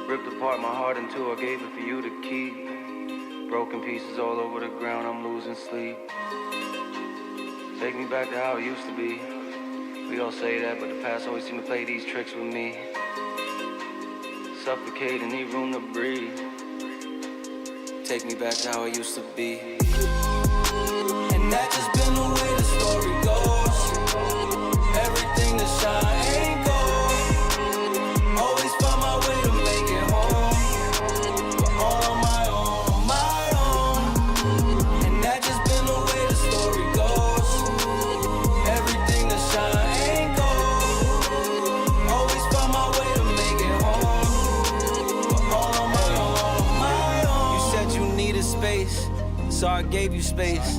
Ripped apart my heart in two, I gave it for you to keep. Broken pieces all over the ground, I'm losing sleep. Take me back to how it used to be. We all say that, but the past always seem to play these tricks with me. Suffocate and need room to breathe. Take me back to how it used to be. And that just been the way the story goes. Everything that shine ain't gold. Always find my way to make it home. But all on my own. And that just been the way the story goes. Everything that shine ain't gold. Always find my way to make it home. But all on my own. You said you needed space, so I gave you space.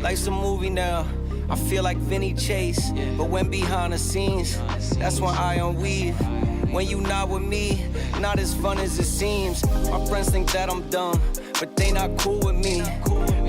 Life's a movie now, I feel like Vinny Chase. But when behind the scenes, that's when I unweave. When you not with me, not as fun as it seems. My friends think that I'm dumb, but they not cool with me.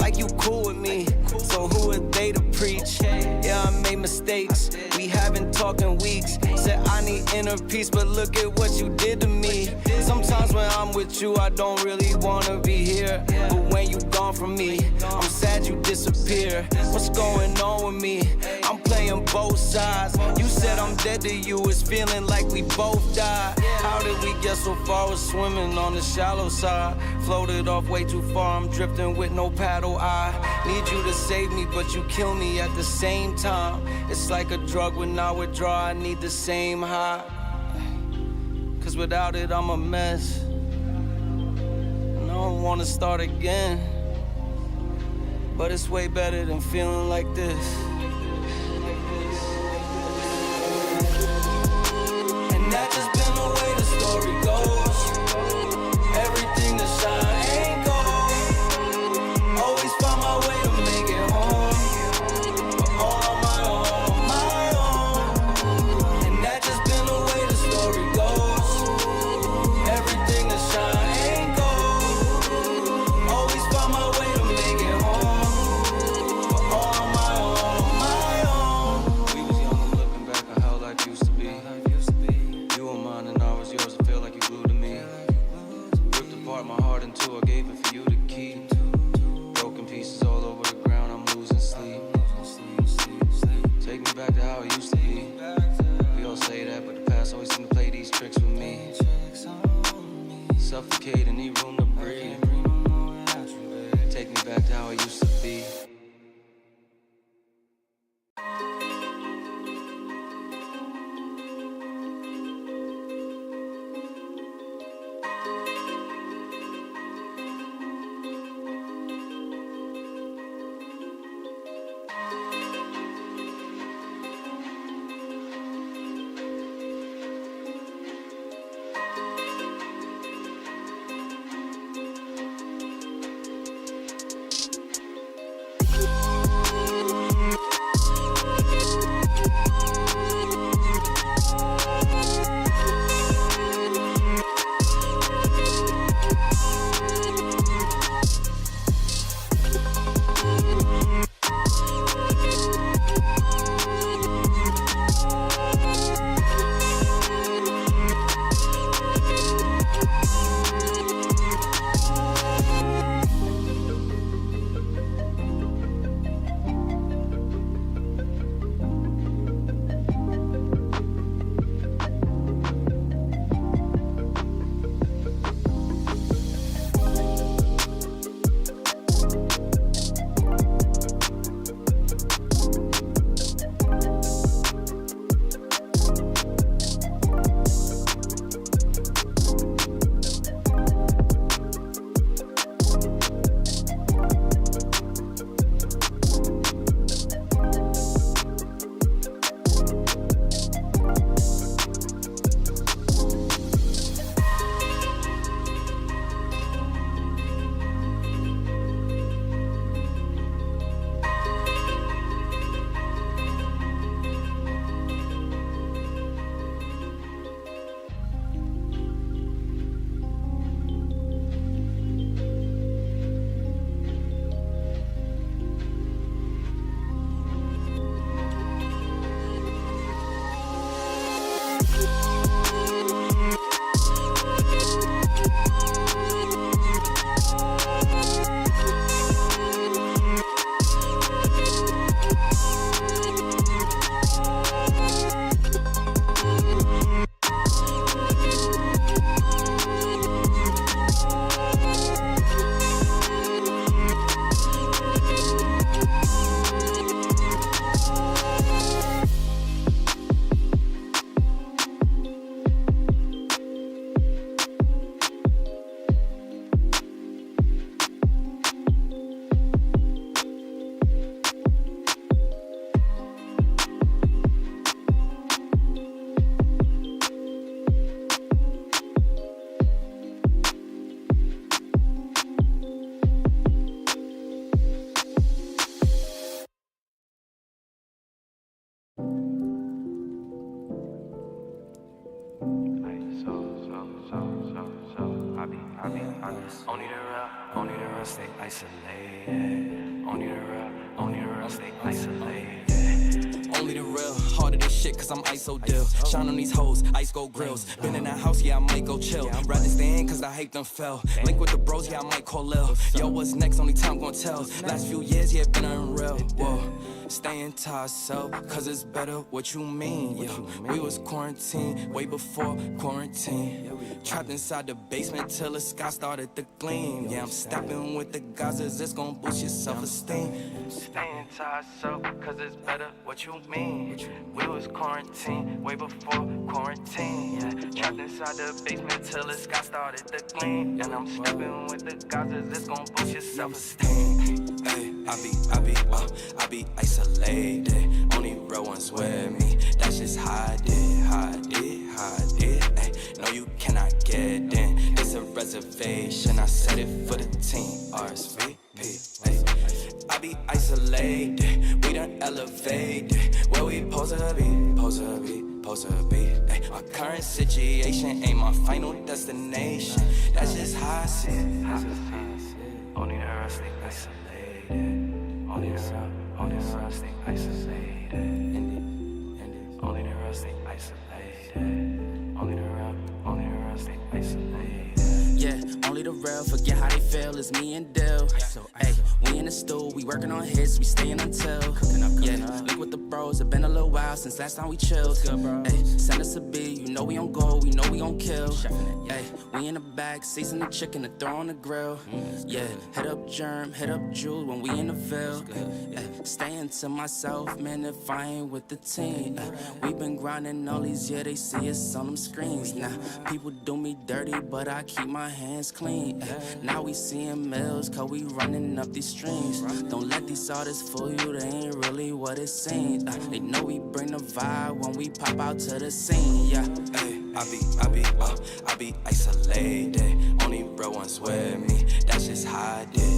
Like you cool with me, so who are they to preach? Yeah, I made mistakes, we haven't talked in weeks. Said I need inner peace, but look at what you did to me. Sometimes when I'm with you, I don't really wanna be here. But when you gone from me, I'm sad you disappear. What's going on with me? I'm playing both sides. You said I'm dead to you, it's feeling like we both died. How did we get so far? We're swimming on the shallow side. Floated off way too far, I'm drifting with no paddle. I need you to save me, but you kill me at the same time. It's like a drug when I withdraw, I need the same high. Cause without it, I'm a mess. And I don't wanna start again. But it's way better than feeling like this. And that just been the way the story goes. Everything that shine ain't gold. Always find my way to make it home. suffocate and need room to breathe. Take me back to how I used to be. Only the real stay isolated. Only the real stay isolated. Only the real, hard of this shit, cause I'm ISO deal. Shine on these hoes, ice gold grills. Been in that house, yeah, I might go chill. Rather stay in, cause I hate them fell. Link with the bros, yeah, I might call Lil. Yo, what's next? Only time gon' tell. Last few years, yeah, been unreal. Whoa. Staying to ourselves, cause it's better what you mean, yeah. We was quarantined way before quarantine. Trapped inside the basement till the sky started to gleam. Yeah, I'm stepping with the Gazas, it's gon' boost your self-esteem. Staying to ourselves, cause it's better what you mean. We was quarantined way before quarantine. Yeah, trapped inside the basement till the sky started to gleam. And I'm stepping with the Gazas, it's gon' boost your self-esteem. Hey, I be isolated. Only real ones with me. That's just how I did, how I did, how I did. Ay, no, you cannot get in. It's a reservation. I set it for the team. RSVP. Ay, I be isolated. We done elevated. Where we supposed to be, supposed to be. Supposed to be, ay, my current situation ain't my final destination. That's just how I see it. Only the rest stay isolated. Only the rest stay isolated. Only the rest stay isolated. Only the rest stay isolated. Yeah, only the real forget how they feel. It's me and Dill. Hey, we in the stool, we working on hits, we staying until. Yeah, link with the bros. It been a little while since last time we chilled. Hey, send us a beat, you know we on go, we know we gon' kill. Hey, we we in the back, season the chicken to throw on the grill. Yeah, head up Germ, head up Jewel when we in the Ville. Staying to myself, man, if I ain't with the team. We been grinding all these, yeah, they see us on them screens. Now, people do me dirty, but I keep my hands clean. Now we seeing mills, cause we running up these streams. Don't let these artists fool you, they ain't really what it seems. They know we bring the vibe when we pop out to the scene, yeah. Ay, I be isolated. Only bro ones with me. That's just how I did.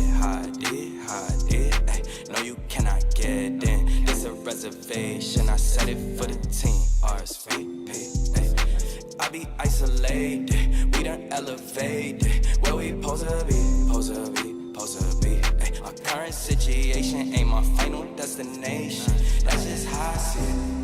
Ay, no, you cannot get in. It's a reservation. I set it for the team. RSVP. Ay, I be isolated. We done elevated. Where we supposed to be. Ay, my current situation ain't my final destination. That's just how I see it.